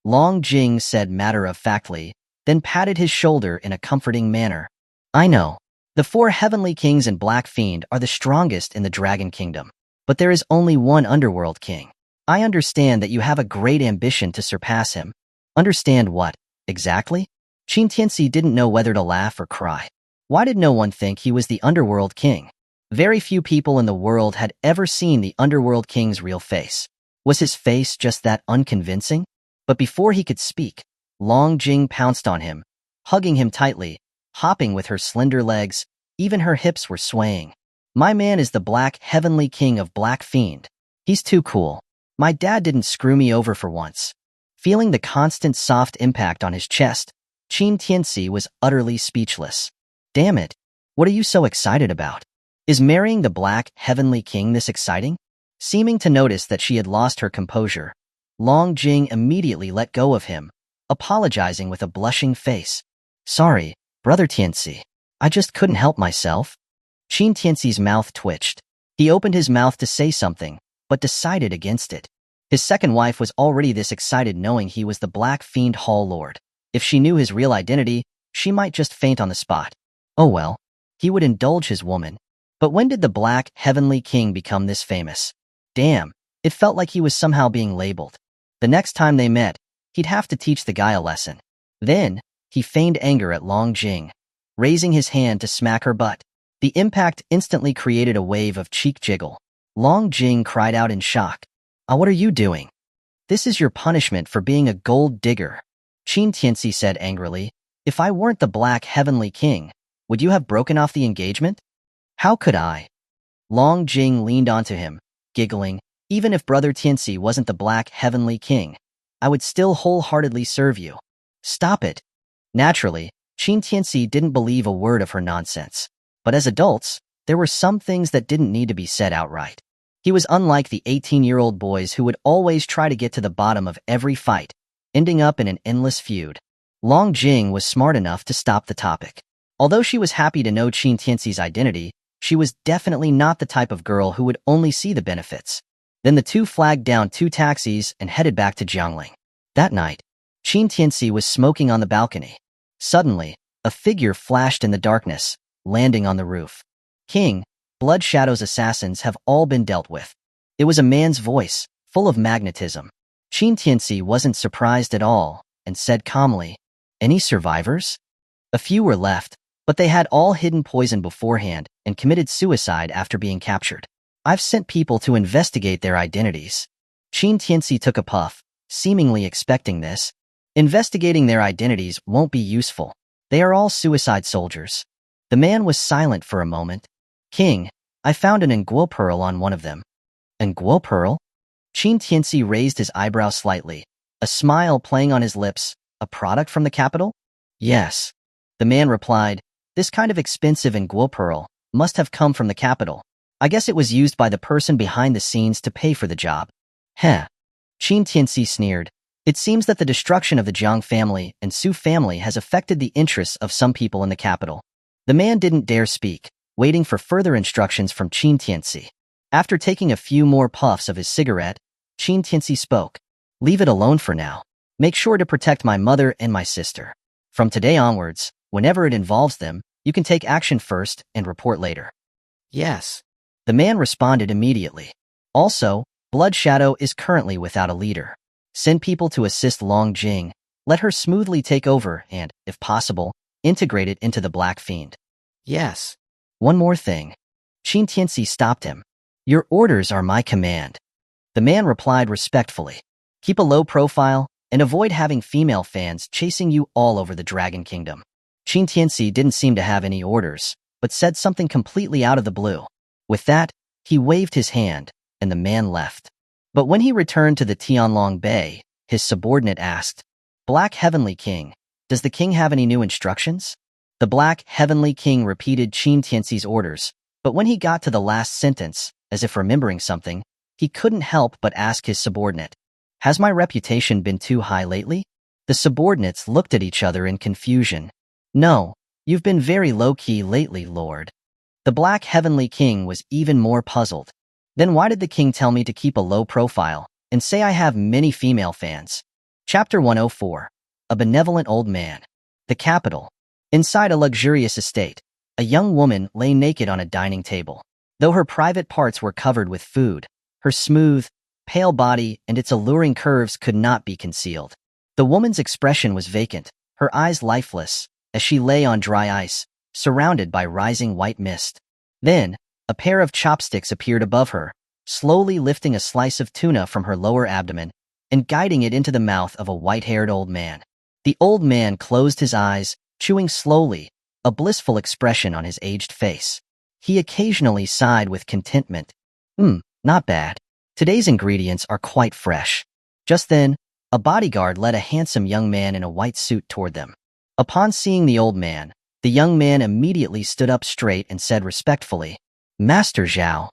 Long Jing said matter-of-factly, then patted his shoulder in a comforting manner. I know. The 4 Heavenly Kings and Black Fiend are the strongest in the Dragon Kingdom, but there is only one Underworld King. I understand that you have a great ambition to surpass him. Understand what, exactly? Qin Tianci didn't know whether to laugh or cry. Why did no one think he was the Underworld King? Very few people in the world had ever seen the Underworld King's real face. Was his face just that unconvincing? But before he could speak, Long Jing pounced on him, hugging him tightly, hopping with her slender legs, even her hips were swaying. My man is the Black Heavenly King of Black Fiend. He's too cool. My dad didn't screw me over for once. Feeling the constant soft impact on his chest, Qin Tianci was utterly speechless. Damn it. What are you so excited about? Is marrying the Black Heavenly King this exciting? Seeming to notice that she had lost her composure, Long Jing immediately let go of him, apologizing with a blushing face. Sorry, Brother Tianci. I just couldn't help myself. Qin Tianci's mouth twitched. He opened his mouth to say something, but decided against it. His second wife was already this excited knowing he was the Black Fiend Hall Lord. If she knew his real identity, she might just faint on the spot. Oh well, he would indulge his woman. But when did the Black Heavenly King become this famous? Damn, it felt like he was somehow being labeled. The next time they met, he'd have to teach the guy a lesson. Then, he feigned anger at Long Jing, raising his hand to smack her butt. The impact instantly created a wave of cheek jiggle. Long Jing cried out in shock. What are you doing? This is your punishment for being a gold digger. Qin Tianci said angrily. If I weren't the Black Heavenly King, would you have broken off the engagement? How could I? Long Jing leaned onto him, giggling. Even if Brother Tianci wasn't the Black Heavenly King, I would still wholeheartedly serve you. Stop it. Naturally, Qin Tianci didn't believe a word of her nonsense. But as adults, there were some things that didn't need to be said outright. He was unlike the 18-year-old boys who would always try to get to the bottom of every fight, ending up in an endless feud. Long Jing was smart enough to stop the topic. Although she was happy to know Qin Tianci's identity, she was definitely not the type of girl who would only see the benefits. Then the two flagged down 2 taxis and headed back to Jiangling. That night, Qin Tianci was smoking on the balcony. Suddenly, a figure flashed in the darkness, landing on the roof. King, Blood Shadow's assassins have all been dealt with. It was a man's voice, full of magnetism. Qin Tianci wasn't surprised at all and said calmly, "Any survivors?" A few were left, but they had all hidden poison beforehand and committed suicide after being captured. I've sent people to investigate their identities. Qin Tianci took a puff, seemingly expecting this. Investigating their identities won't be useful. They are all suicide soldiers. The man was silent for a moment. King, I found an Nguo pearl on one of them. Nguo pearl? Qin Tianci raised his eyebrow slightly, a smile playing on his lips. A product from the capital? Yes. The man replied, this kind of expensive Nguo pearl must have come from the capital. I guess it was used by the person behind the scenes to pay for the job. Heh. Qin Tianci sneered. It seems that the destruction of the Jiang family and Su family has affected the interests of some people in the capital. The man didn't dare speak, waiting for further instructions from Qin Tianci. After taking a few more puffs of his cigarette, Qin Tianci spoke. Leave it alone for now. Make sure to protect my mother and my sister. From today onwards, whenever it involves them, you can take action first and report later. Yes. The man responded immediately. Also, Blood Shadow is currently without a leader. Send people to assist Long Jing, let her smoothly take over and, if possible, integrate it into the Black Fiend. Yes. One more thing. Qin Tianci stopped him. Your orders are my command. The man replied respectfully. Keep a low profile and avoid having female fans chasing you all over the Dragon Kingdom. Qin Tianci didn't seem to have any orders, but said something completely out of the blue. With that, he waved his hand, and the man left. But when he returned to the Tianlong Bay, his subordinate asked, Black Heavenly King, does the king have any new instructions? The Black Heavenly King repeated Qin Tianci's orders, but when he got to the last sentence, as if remembering something, he couldn't help but ask his subordinate, Has my reputation been too high lately? The subordinates looked at each other in confusion. No, you've been very low-key lately, Lord. The Black Heavenly King was even more puzzled. Then why did the king tell me to keep a low profile and say I have many female fans? Chapter 104. A Benevolent Old Man. The capital. Inside a luxurious estate, a young woman lay naked on a dining table. Though her private parts were covered with food, her smooth, pale body and its alluring curves could not be concealed. The woman's expression was vacant, her eyes lifeless, as she lay on dry ice, surrounded by rising white mist. Then, a pair of chopsticks appeared above her, slowly lifting a slice of tuna from her lower abdomen and guiding it into the mouth of a white-haired old man. The old man closed his eyes, chewing slowly, a blissful expression on his aged face. He occasionally sighed with contentment. Not bad. Today's ingredients are quite fresh. Just then, a bodyguard led a handsome young man in a white suit toward them. Upon seeing the old man, the young man immediately stood up straight and said respectfully, Master Zhao.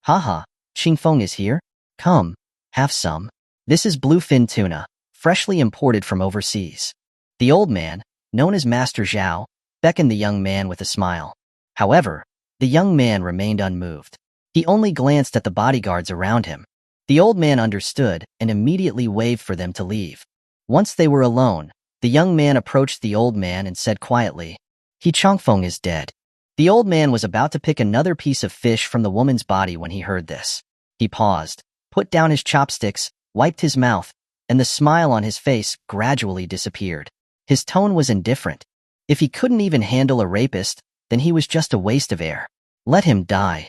Haha, Qingfeng is here? Come, have some. This is bluefin tuna, freshly imported from overseas. The old man, known as Master Zhao, beckoned the young man with a smile. However, the young man remained unmoved. He only glanced at the bodyguards around him. The old man understood and immediately waved for them to leave. Once they were alone, the young man approached the old man and said quietly, He Chongfeng is dead. The old man was about to pick another piece of fish from the woman's body when he heard this. He paused, put down his chopsticks, wiped his mouth, and the smile on his face gradually disappeared. His tone was indifferent. If he couldn't even handle a rapist, then he was just a waste of air. Let him die.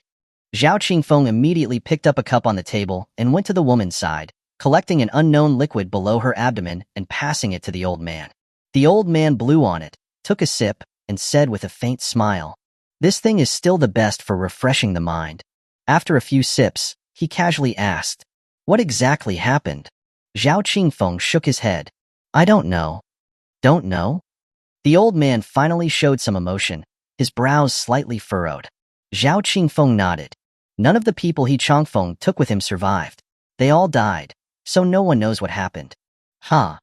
Zhao Qingfeng immediately picked up a cup on the table and went to the woman's side, collecting an unknown liquid below her abdomen and passing it to the old man. The old man blew on it, took a sip, and said with a faint smile, This thing is still the best for refreshing the mind. After a few sips, he casually asked, What exactly happened? Zhao Qingfeng shook his head. I don't know. Don't know? The old man finally showed some emotion, his brows slightly furrowed. Zhao Qingfeng nodded. None of the people he Chongfeng took with him survived. They all died, so no one knows what happened. Ha!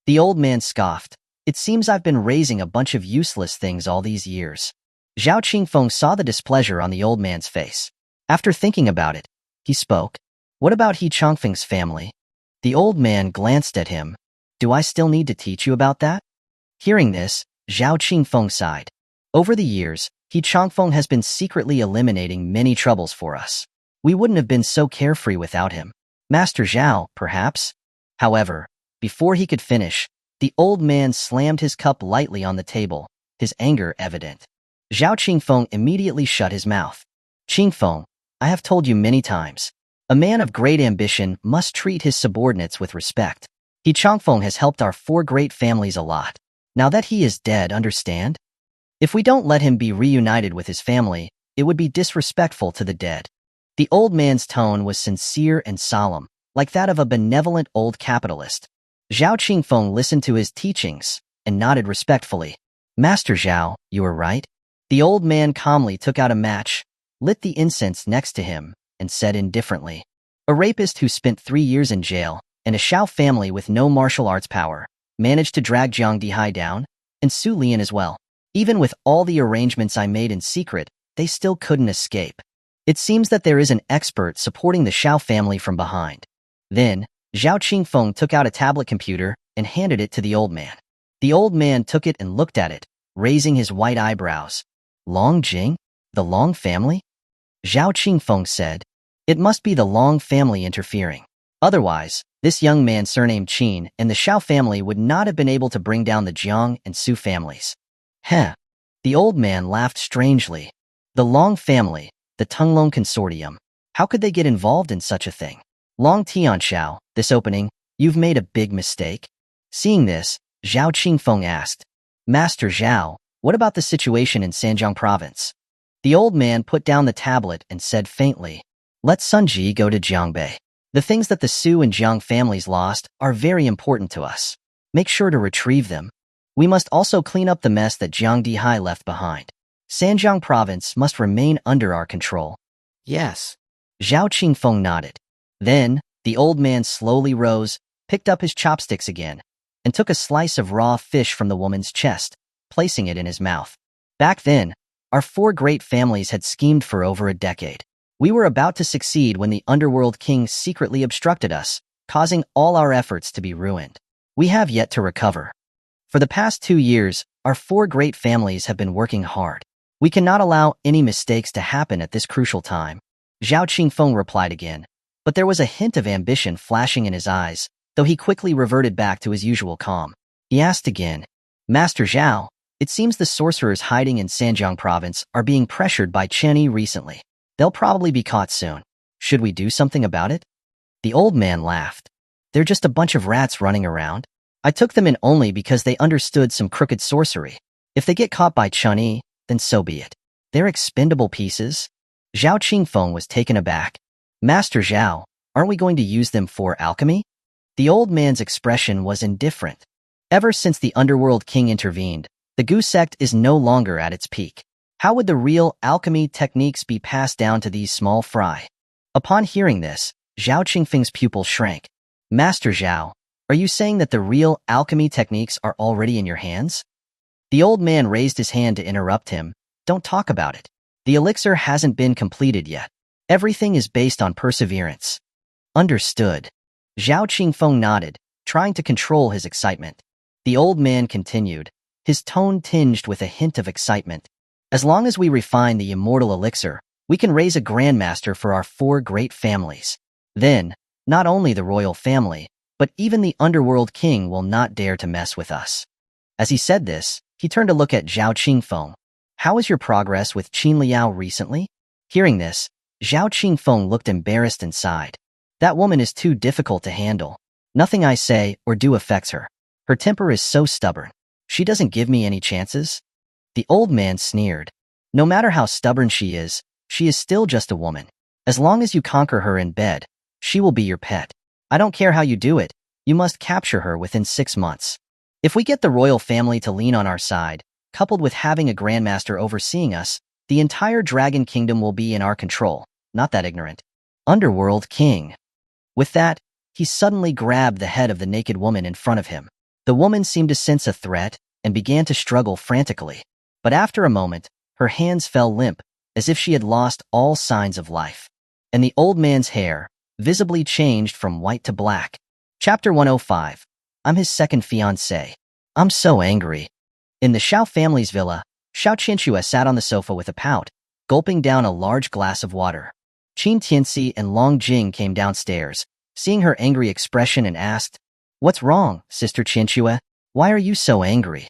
The old man scoffed. It seems I've been raising a bunch of useless things all these years. Zhao Qingfeng saw the displeasure on the old man's face. After thinking about it, he spoke. What about He Chongfeng's family? The old man glanced at him. Do I still need to teach you about that? Hearing this, Zhao Qingfeng sighed. Over the years, He Chongfeng has been secretly eliminating many troubles for us. We wouldn't have been so carefree without him. Master Zhao, perhaps? However, before he could finish, the old man slammed his cup lightly on the table, his anger evident. Zhao Qingfeng immediately shut his mouth. Qingfeng, I have told you many times. A man of great ambition must treat his subordinates with respect. He Chongfeng has helped our 4 great families a lot. Now that he is dead, understand? If we don't let him be reunited with his family, it would be disrespectful to the dead. The old man's tone was sincere and solemn, like that of a benevolent old capitalist. Zhao Qingfeng listened to his teachings and nodded respectfully. Master Zhao, you are right. The old man calmly took out a match, lit the incense next to him, and said indifferently, a rapist who spent 3 years in jail, and a Shao family with no martial arts power, managed to drag Jiang Dihai down, and Su Lian as well. Even with all the arrangements I made in secret, they still couldn't escape. It seems that there is an expert supporting the Shao family from behind. Then, Zhao Qingfeng took out a tablet computer and handed it to the old man. The old man took it and looked at it, raising his white eyebrows. Long Jing? The Long family? Zhao Qingfeng said, it must be the Long family interfering. Otherwise, this young man surnamed Qin and the Shao family would not have been able to bring down the Jiang and Su families. Heh. The old man laughed strangely. The Long family, the Tunglong consortium. How could they get involved in such a thing? Long Tianxiao, this opening, you've made a big mistake. Seeing this, Zhao Qingfeng asked, Master Zhao, what about the situation in Sanjiang province? The old man put down the tablet and said faintly, let Sunji go to Jiangbei. The things that the Su and Jiang families lost are very important to us. Make sure to retrieve them. We must also clean up the mess that Jiang Dihai left behind. Sanjiang province must remain under our control. Yes. Zhao Qingfeng nodded. Then, the old man slowly rose, picked up his chopsticks again, and took a slice of raw fish from the woman's chest, placing it in his mouth. Back then, our 4 great families had schemed for over a decade. We were about to succeed when the Underworld king secretly obstructed us, causing all our efforts to be ruined. We have yet to recover. For the past 2 years, our 4 great families have been working hard. We cannot allow any mistakes to happen at this crucial time. Zhao Qingfeng replied again, but there was a hint of ambition flashing in his eyes, though he quickly reverted back to his usual calm. He asked again, Master Zhao, it seems the sorcerers hiding in Sanjiang province are being pressured by Chen recently. They'll probably be caught soon. Should we do something about it? The old man laughed. They're just a bunch of rats running around. I took them in only because they understood some crooked sorcery. If they get caught by Chen, then so be it. They're expendable pieces. Zhao Qingfeng was taken aback. Master Zhao, aren't we going to use them for alchemy? The old man's expression was indifferent. Ever since the Underworld king intervened, the Gu sect is no longer at its peak. How would the real alchemy techniques be passed down to these small fry? Upon hearing this, Zhao Qingfeng's pupil shrank. Master Zhao, are you saying that the real alchemy techniques are already in your hands? The old man raised his hand to interrupt him. Don't talk about it. The elixir hasn't been completed yet. Everything is based on perseverance. Understood. Zhao Qingfeng nodded, trying to control his excitement. The old man continued, his tone tinged with a hint of excitement. As long as we refine the immortal elixir, we can raise a grandmaster for our 4 great families. Then, not only the royal family, but even the Underworld king will not dare to mess with us. As he said this, he turned to look at Zhao Qingfeng. How is your progress with Qin Liao recently? Hearing this, Zhao Qingfeng looked embarrassed and sighed. That woman is too difficult to handle. Nothing I say or do affects her. Her temper is so stubborn. She doesn't give me any chances. The old man sneered. No matter how stubborn she is still just a woman. As long as you conquer her in bed, she will be your pet. I don't care how you do it, you must capture her within 6 months. If we get the royal family to lean on our side, coupled with having a grandmaster overseeing us, the entire dragon kingdom will be in our control, not that ignorant. Underworld king. With that, he suddenly grabbed the head of the naked woman in front of him. The woman seemed to sense a threat and began to struggle frantically. But after a moment, her hands fell limp, as if she had lost all signs of life. And the old man's hair visibly changed from white to black. Chapter 105. I'm his second fiancée. I'm so angry. In the Shao family's villa, Shao Qianci sat on the sofa with a pout, gulping down a large glass of water. Qin Tianci and Long Jing came downstairs, seeing her angry expression and asked, "What's wrong, Sister Qianxue? Why are you so angry?"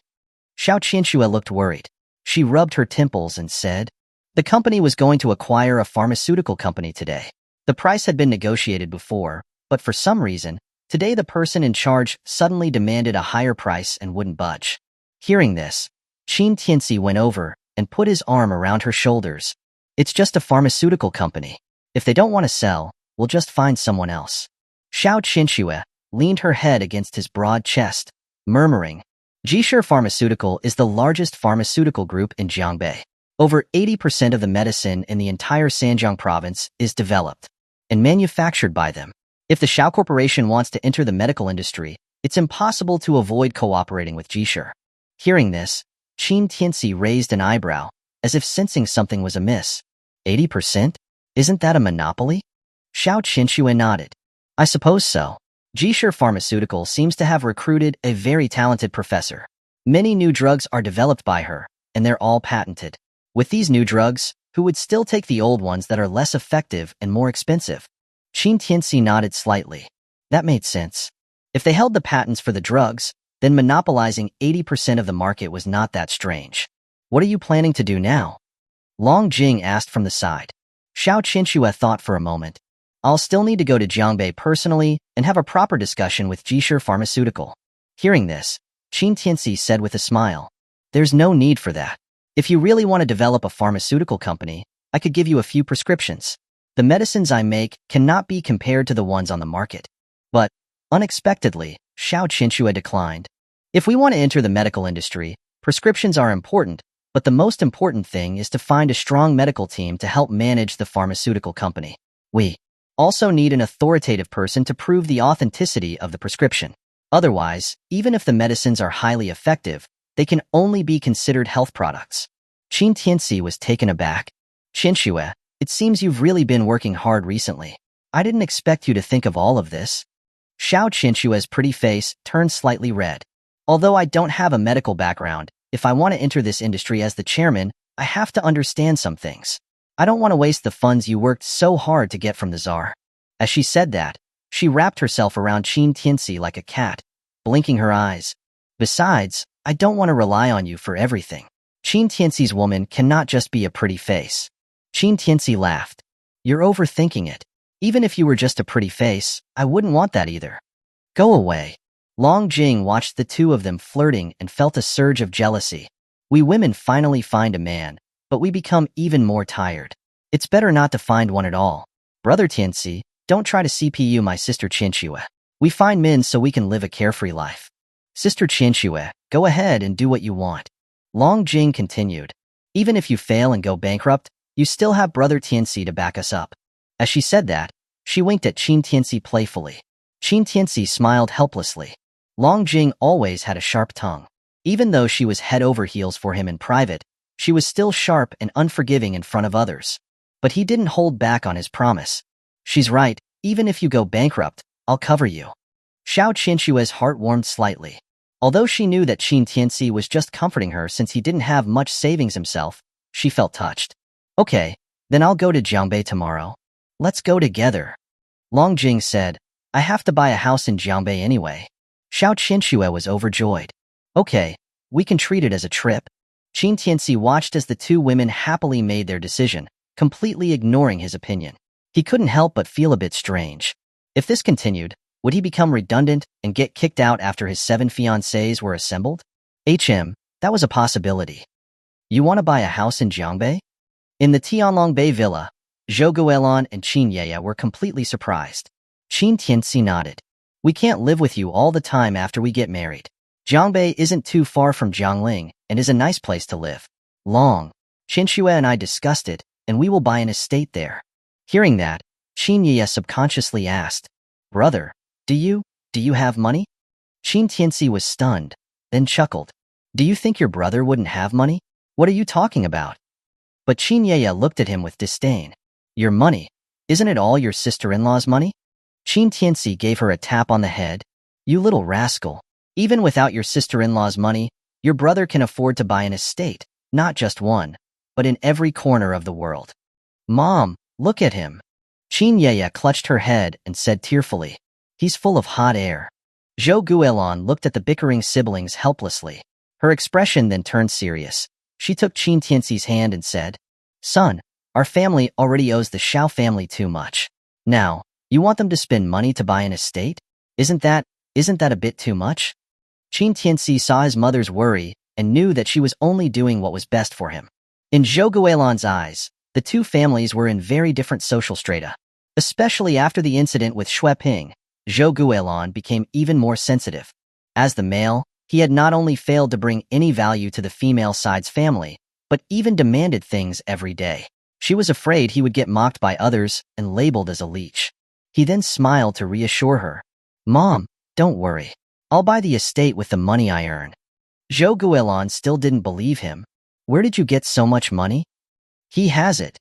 Xiao Qianxue looked worried. She rubbed her temples and said, "The company was going to acquire a pharmaceutical company today. The price had been negotiated before, but for some reason, today the person in charge suddenly demanded a higher price and wouldn't budge." Hearing this, Qin Tianci went over and put his arm around her shoulders. "It's just a pharmaceutical company. If they don't want to sell, we'll just find someone else." Xiao Qianxue leaned her head against his broad chest, murmuring, "Jisher Pharmaceutical is the largest pharmaceutical group in Jiangbei. Over 80% of the medicine in the entire Sanjiang province is developed and manufactured by them. If the Xiao Corporation wants to enter the medical industry, it's impossible to avoid cooperating with Jisher." Hearing this, Qin Tianci raised an eyebrow, as if sensing something was amiss. 80%? Isn't that a monopoly? Xiao Qianxue nodded. "I suppose so. Jisher Pharmaceutical seems to have recruited a very talented professor. Many new drugs are developed by her, and they're all patented. With these new drugs, who would still take the old ones that are less effective and more expensive?" Qin Tianci nodded slightly. That made sense. If they held the patents for the drugs, then monopolizing 80% of the market was not that strange. "What are you planning to do now?" Long Jing asked from the side. Xiao Qianxue thought for a moment. "I'll still need to go to Jiangbei personally and have a proper discussion with Jisher Pharmaceutical." Hearing this, Qin Tianci said with a smile, "There's no need for that. If you really want to develop a pharmaceutical company, I could give you a few prescriptions. The medicines I make cannot be compared to the ones on the market." But, unexpectedly, Xiao Qianxue declined. "If we want to enter the medical industry, prescriptions are important, but the most important thing is to find a strong medical team to help manage the pharmaceutical company. We also need an authoritative person to prove the authenticity of the prescription. Otherwise, even if the medicines are highly effective, they can only be considered health products." Qin Tianci was taken aback. "Qianxue, it seems you've really been working hard recently. I didn't expect you to think of all of this." Xiao Qianxue's pretty face turned slightly red. "Although I don't have a medical background, if I want to enter this industry as the chairman, I have to understand some things. I don't want to waste the funds you worked so hard to get from the czar." As she said that, she wrapped herself around Qin Tianci like a cat, blinking her eyes. "Besides, I don't want to rely on you for everything. Qin Tianci's woman cannot just be a pretty face." Qin Tianci laughed. "You're overthinking it. Even if you were just a pretty face, I wouldn't want that either. Go away." Long Jing watched the two of them flirting and felt a surge of jealousy. "We women finally find a man, but we become even more tired. It's better not to find one at all. Brother Tianci, don't try to CPU my sister Qianxue. We find men so we can live a carefree life. Sister Qianxue, go ahead and do what you want." Long Jing continued. "Even if you fail and go bankrupt, you still have Brother Tianci to back us up." As she said that, she winked at Qin Tianci playfully. Qin Tianci smiled helplessly. Long Jing always had a sharp tongue. Even though she was head over heels for him in private, she was still sharp and unforgiving in front of others. But he didn't hold back on his promise. "She's right, even if you go bankrupt, I'll cover you." Xiao Qianxue's heart warmed slightly. Although she knew that Qin Tianci was just comforting her since he didn't have much savings himself, she felt touched. "Okay, then I'll go to Jiangbei tomorrow. Let's go together." Long Jing said, "I have to buy a house in Jiangbei anyway." Xiao Qianxue was overjoyed. "Okay, we can treat it as a trip." Qin Tianci watched as the two women happily made their decision, completely ignoring his opinion. He couldn't help but feel a bit strange. If this continued, would he become redundant and get kicked out after his 7 fiancées were assembled? That was a possibility. "You want to buy a house in Jiangbei?" In the Tianlongbei villa, Zhou Guolan and Qin Yeye were completely surprised. Qin Tianci nodded. "We can't live with you all the time after we get married. Jiangbei isn't too far from Jiangling and is a nice place to live. Long Qianxue and I discussed it, and we will buy an estate there." Hearing that, Qin Yeye subconsciously asked, "Brother, do you have money?" Qin Tianci was stunned, then chuckled. "Do you think your brother wouldn't have money? What are you talking about?" But Qin Yeye looked at him with disdain. "Your money? Isn't it all your sister-in-law's money?" Qin Tianci gave her a tap on the head. "You little rascal. Even without your sister-in-law's money, your brother can afford to buy an estate, not just one, but in every corner of the world. Mom, look at him." Qin Yeye clutched her head and said tearfully, "He's full of hot air." Zhou Guilin looked at the bickering siblings helplessly. Her expression then turned serious. She took Qin Tianci's hand and said, "Son, our family already owes the Xiao family too much. Now, you want them to spend money to buy an estate? Isn't that a bit too much?" Qin Tianci saw his mother's worry and knew that she was only doing what was best for him. In Zhou Guilin's eyes, the two families were in very different social strata. Especially after the incident with Xue Ping, Zhou Guilin became even more sensitive. As the male, he had not only failed to bring any value to the female side's family, but even demanded things every day. She was afraid he would get mocked by others and labeled as a leech. He then smiled to reassure her. "Mom, don't worry. I'll buy the estate with the money I earn." Zhou Guilin still didn't believe him. "Where did you get so much money?" "He has it."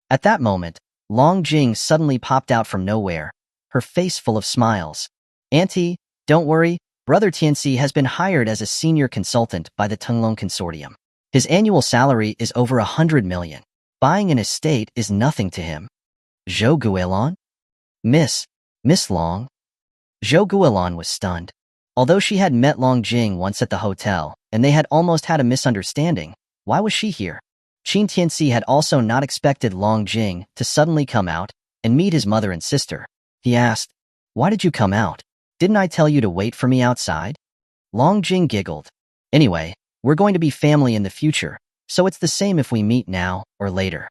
At that moment, Long Jing suddenly popped out from nowhere, her face full of smiles. "Auntie, don't worry, Brother Tianci has been hired as a senior consultant by the Tenglong Consortium. His annual salary is over 100 million. Buying an estate is nothing to him." "Zhou Guilin? Miss Long?" Zhou Guilin was stunned. Although she had met Long Jing once at the hotel, and they had almost had a misunderstanding, why was she here? Qin Tianci had also not expected Long Jing to suddenly come out and meet his mother and sister. He asked, "Why did you come out? Didn't I tell you to wait for me outside?" Long Jing giggled. "Anyway, we're going to be family in the future, so it's the same if we meet now or later."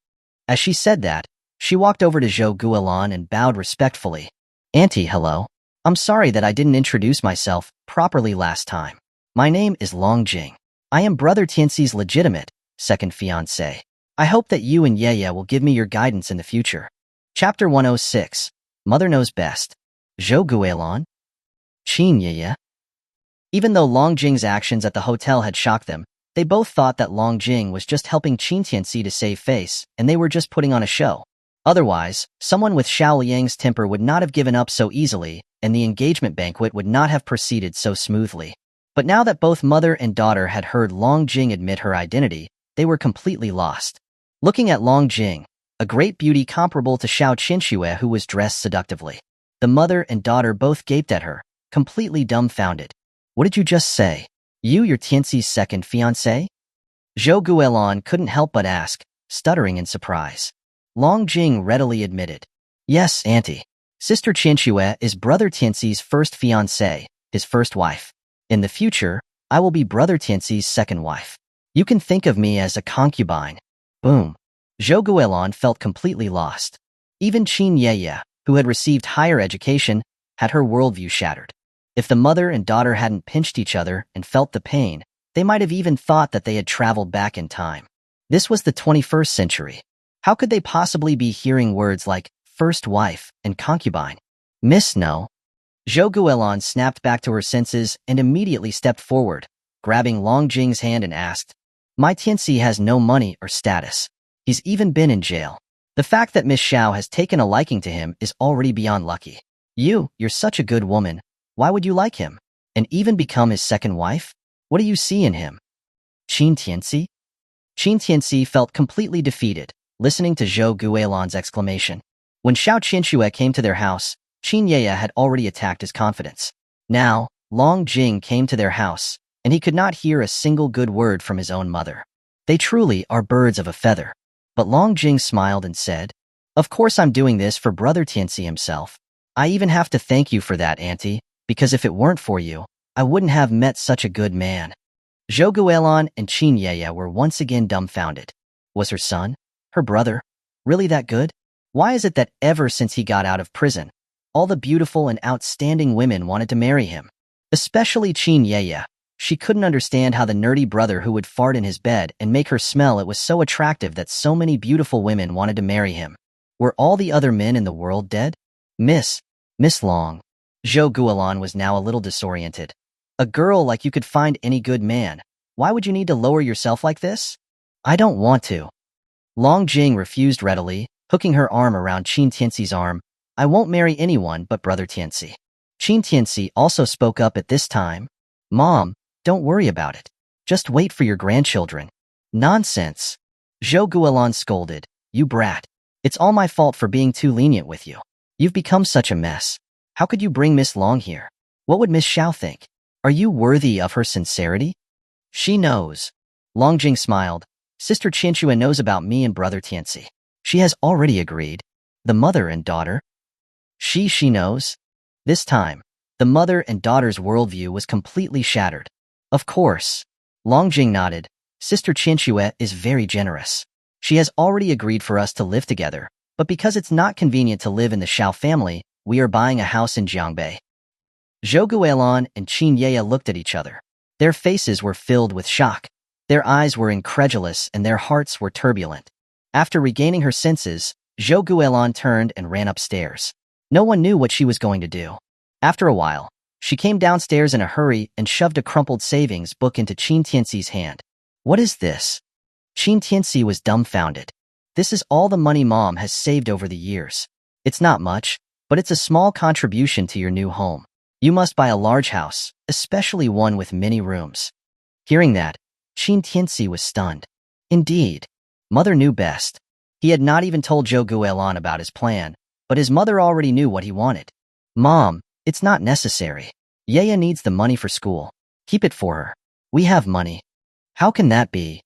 As she said that, she walked over to Zhou Guilin and bowed respectfully. "Auntie, hello. I'm sorry that I didn't introduce myself properly last time. My name is Long Jing. I am Brother Tianci's legitimate second fiancé. I hope that you and Yeye will give me your guidance in the future." Chapter 106. Mother Knows Best. Zhou Guilin? Qin Yeye? Even though Long Jing's actions at the hotel had shocked them, they both thought that Long Jing was just helping Qin Tianci to save face, and they were just putting on a show. Otherwise, someone with Xiao Liang's temper would not have given up so easily, and the engagement banquet would not have proceeded so smoothly. But now that both mother and daughter had heard Long Jing admit her identity, they were completely lost. Looking at Long Jing, a great beauty comparable to Xiao Qinxue who was dressed seductively, the mother and daughter both gaped at her, completely dumbfounded. "What did you just say? You're Tianci's second fiancé?" Zhou Guilin couldn't help but ask, stuttering in surprise. Long Jing readily admitted, "Yes, Auntie. Sister Qinxue is Brother Tianci's first fiancée, his first wife. In the future, I will be Brother Tianci's second wife. You can think of me as a concubine." Boom. Zhou Guilin felt completely lost. Even Qin Yeye, who had received higher education, had her worldview shattered. If the mother and daughter hadn't pinched each other and felt the pain, they might have even thought that they had traveled back in time. This was the 21st century. How could they possibly be hearing words like first wife and concubine? "Miss, no." Zhou Guilin snapped back to her senses and immediately stepped forward, grabbing Long Jing's hand and asked, "My Tianci has no money or status. He's even been in jail. The fact that Miss Xiao has taken a liking to him is already beyond lucky. You're such a good woman. Why would you like him? And even become his second wife? What do you see in him?" "Qin Tianci?" Qin Tianci felt completely defeated, listening to Zhou Guilin's exclamation. When Xiao Qinxue came to their house, Qin Yeye had already attacked his confidence. Now, Long Jing came to their house, and he could not hear a single good word from his own mother. They truly are birds of a feather. But Long Jing smiled and said, "Of course I'm doing this for Brother Tianci himself. I even have to thank you for that, Auntie, because if it weren't for you, I wouldn't have met such a good man." Zhou Guilin and Qin Yeye were once again dumbfounded. Was her son, her brother, really that good? Why is it that ever since he got out of prison, all the beautiful and outstanding women wanted to marry him? Especially Qin Yeye. She couldn't understand how the nerdy brother who would fart in his bed and make her smell it was so attractive that so many beautiful women wanted to marry him. Were all the other men in the world dead? Miss Long. Zhou Guilin was now a little disoriented. "A girl like you could find any good man. Why would you need to lower yourself like this?" "I don't want to." Long Jing refused readily, hooking her arm around Qin Tianci's arm. "I won't marry anyone but Brother Tianci." Qin Tianci also spoke up at this time. "Mom, don't worry about it. Just wait for your grandchildren." "Nonsense." Zhou Guilin scolded. "You brat. It's all my fault for being too lenient with you. You've become such a mess. How could you bring Miss Long here? What would Miss Xiao think? Are you worthy of her sincerity? She knows. Longjing smiled. Sister Qianxue knows about me and brother Tianci. She has already agreed. The mother and daughter? She knows. This time, the mother and daughter's worldview was completely shattered. Of course. Longjing nodded. Sister Qianxue is very generous. She has already agreed for us to live together, but because it's not convenient to live in the Xiao family, we are buying a house in Jiangbei. Zhou Guilin and Qin Ye looked at each other. Their faces were filled with shock. Their eyes were incredulous and their hearts were turbulent. After regaining her senses, Zhou Guilin turned and ran upstairs. No one knew what she was going to do. After a while, she came downstairs in a hurry and shoved a crumpled savings book into Qin Tianci's hand. What is this? Qin Tianci was dumbfounded. This is all the money Mom has saved over the years. It's not much, but it's a small contribution to your new home. You must buy a large house, especially one with many rooms. Hearing that, Qin Tianci was stunned. Indeed, Mother knew best. He had not even told Zhou Guilin about his plan, but his mother already knew what he wanted. Mom, it's not necessary. Yaya needs the money for school. Keep it for her. We have money. How can that be?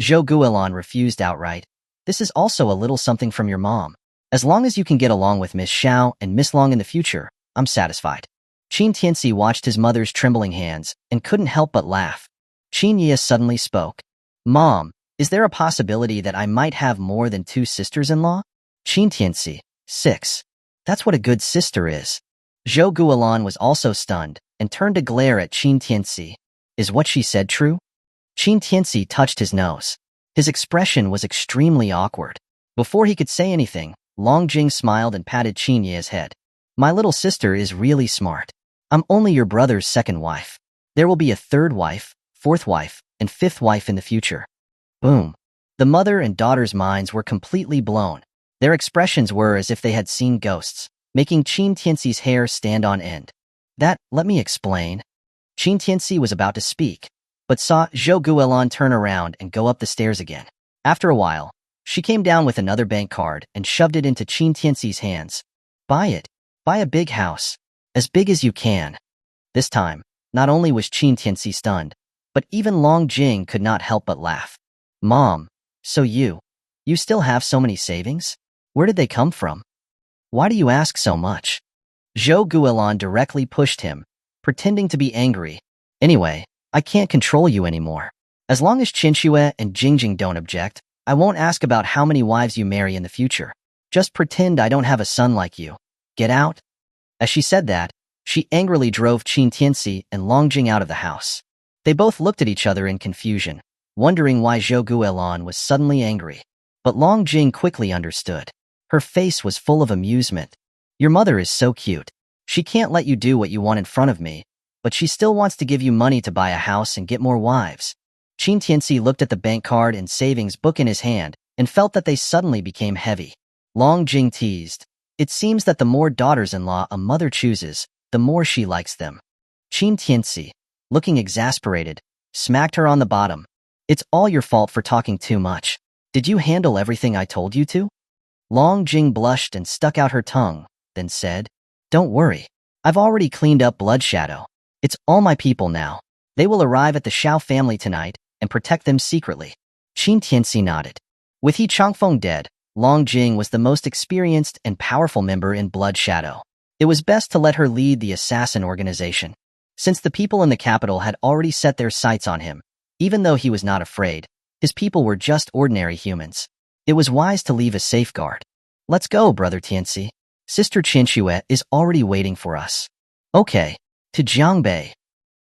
Zhou Guilin refused outright. This is also a little something from your mom. As long as you can get along with Miss Xiao and Miss Long in the future, I'm satisfied. Qin Tianci watched his mother's trembling hands and couldn't help but laugh. Qin Ye suddenly spoke. Mom, is there a possibility that I might have more than 2 sisters-in-law? Qin Tianci, 6. That's what a good sister is. Zhou Guilin was also stunned and turned to glare at Qin Tianci. Is what she said true? Qin Tianci touched his nose. His expression was extremely awkward. Before he could say anything, Longjing smiled and patted Qin Ye's head. My little sister is really smart. I'm only your brother's 2nd wife. There will be a 3rd wife, 4th wife, and 5th wife in the future. Boom. The mother and daughter's minds were completely blown. Their expressions were as if they had seen ghosts, making Qin Tianci's hair stand on end. Let me explain. Qin Tianci was about to speak, but saw Zhou Guilin turn around and go up the stairs again. After a while, she came down with another bank card and shoved it into Qin Tianci's hands. Buy it. Buy a big house. As big as you can. This time, not only was Qin Tianci stunned, but even Longjing could not help but laugh. Mom, so you still have so many savings? Where did they come from? Why do you ask so much? Zhou Guilin directly pushed him, pretending to be angry. Anyway, I can't control you anymore. As long as Qianxue and Jingjing don't object, I won't ask about how many wives you marry in the future. Just pretend I don't have a son like you. Get out? As she said that, she angrily drove Qin Tianci and Longjing out of the house. They both looked at each other in confusion, wondering why Zhou Guilin was suddenly angry. But Longjing quickly understood. Her face was full of amusement. Your mother is so cute. She can't let you do what you want in front of me, but she still wants to give you money to buy a house and get more wives. Qin Tianci looked at the bank card and savings book in his hand and felt that they suddenly became heavy. Longjing teased. It seems that the more daughters-in-law a mother chooses, the more she likes them. Qin Tianci, looking exasperated, smacked her on the bottom. It's all your fault for talking too much. Did you handle everything I told you to? Longjing blushed and stuck out her tongue, then said, Don't worry. I've already cleaned up Blood Shadow. It's all my people now. They will arrive at the Xiao family tonight and protect them secretly. Qin Tianci nodded. With He Changfeng dead, Longjing was the most experienced and powerful member in Blood Shadow. It was best to let her lead the assassin organization. Since the people in the capital had already set their sights on him, even though he was not afraid, his people were just ordinary humans. It was wise to leave a safeguard. Let's go, Brother Tianci. Sister Qianxue is already waiting for us. Okay, to Jiangbei.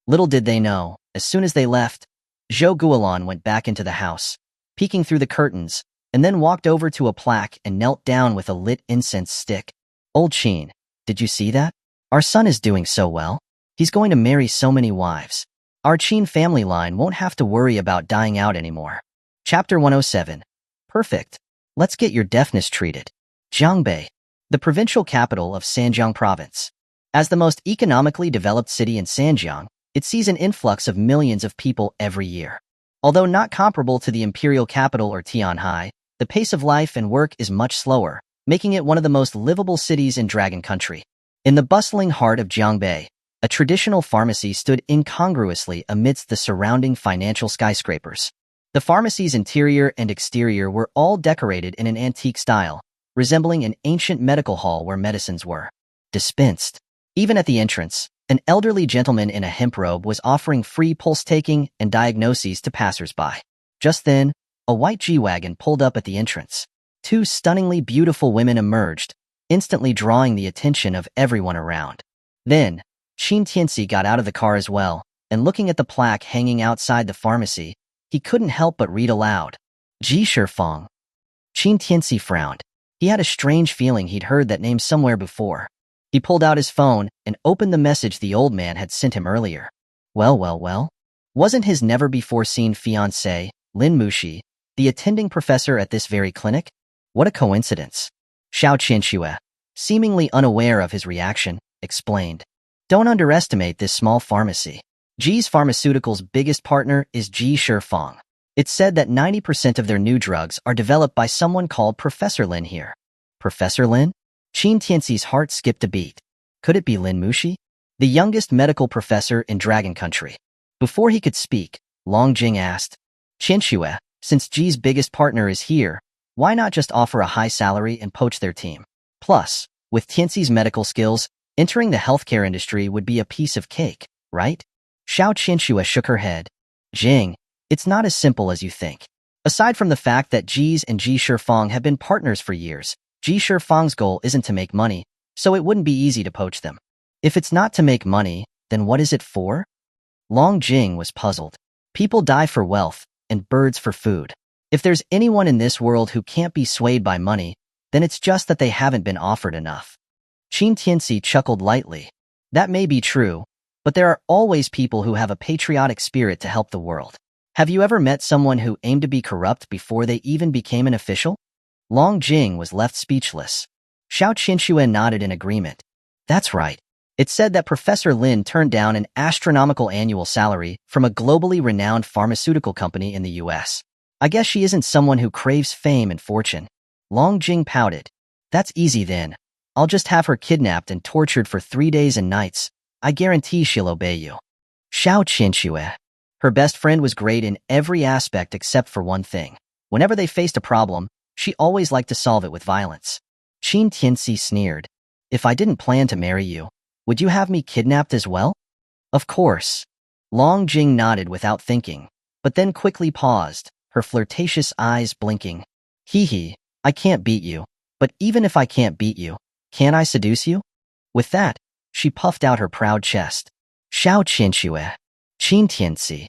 Little did they know, as soon as they left, Zhou Guilin went back into the house, peeking through the curtains, and then walked over to a plaque and knelt down with a lit incense stick. Old Qin, did you see that? Our son is doing so well. He's going to marry so many wives. Our Qin family line won't have to worry about dying out anymore. Chapter 107. Perfect. Let's get your deafness treated. Jiangbei, the provincial capital of Sanjiang Province. As the most economically developed city in Sanjiang, it sees an influx of millions of people every year. Although not comparable to the imperial capital or Tianhai, The pace of life and work is much slower, making it one of the most livable cities in Dragon Country. In the bustling heart of Jiangbei, a traditional pharmacy stood incongruously amidst the surrounding financial skyscrapers. The pharmacy's interior and exterior were all decorated in an antique style, resembling an ancient medical hall where medicines were dispensed. Even at the entrance, an elderly gentleman in a hemp robe was offering free pulse-taking and diagnoses to passers-by. Just then, a white G-Wagon pulled up at the entrance. Two stunningly beautiful women emerged, instantly drawing the attention of everyone around. Then, Qin Tianci got out of the car as well, and looking at the plaque hanging outside the pharmacy, he couldn't help but read aloud, Ji Shifeng. Qin Tianci frowned. He had a strange feeling he'd heard that name somewhere before. He pulled out his phone and opened the message the old man had sent him earlier. Well. Wasn't his never-before-seen fiancée, Lin Mushi, the attending professor at this very clinic? What a coincidence. Xiao Qianxue, seemingly unaware of his reaction, explained. Don't underestimate this small pharmacy. Ji's Pharmaceuticals' biggest partner is Ji Shifeng. It's said that 90% of their new drugs are developed by someone called Professor Lin here. Professor Lin? Qin Tianci's heart skipped a beat. Could it be Lin Mushi? The youngest medical professor in Dragon Country. Before he could speak, Long Jing asked, Qianxue, since Ji's biggest partner is here, why not just offer a high salary and poach their team? Plus, with Tianci's medical skills, entering the healthcare industry would be a piece of cake, right? Xiao Qianxue shook her head. Jing, it's not as simple as you think. Aside from the fact that Ji's and Ji Shifeng have been partners for years, Ji Shifeng's goal isn't to make money, so it wouldn't be easy to poach them. If it's not to make money, then what is it for? Long Jing was puzzled. People die for wealth, and birds for food. If there's anyone in this world who can't be swayed by money, then it's just that they haven't been offered enough. Qin Tianci chuckled lightly. That may be true, but there are always people who have a patriotic spirit to help the world. Have you ever met someone who aimed to be corrupt before they even became an official? Long Jing was left speechless. Xiao Qianxue nodded in agreement. That's right. It said that Professor Lin turned down an astronomical annual salary from a globally renowned pharmaceutical company in the US. I guess she isn't someone who craves fame and fortune. Long Jing pouted. That's easy then. I'll just have her kidnapped and tortured for 3 days and nights. I guarantee she'll obey you. Xiao Qianxue. Her best friend was great in every aspect except for one thing. Whenever they faced a problem, she always liked to solve it with violence. Qin Tianci sneered. If I didn't plan to marry you, would you have me kidnapped as well? Of course. Long Jing nodded without thinking, but then quickly paused, her flirtatious eyes blinking. Hee, I can't beat you, but even if I can't beat you, can't I seduce you? With that, she puffed out her proud chest. Xiao Qianxue. Qin Tianci.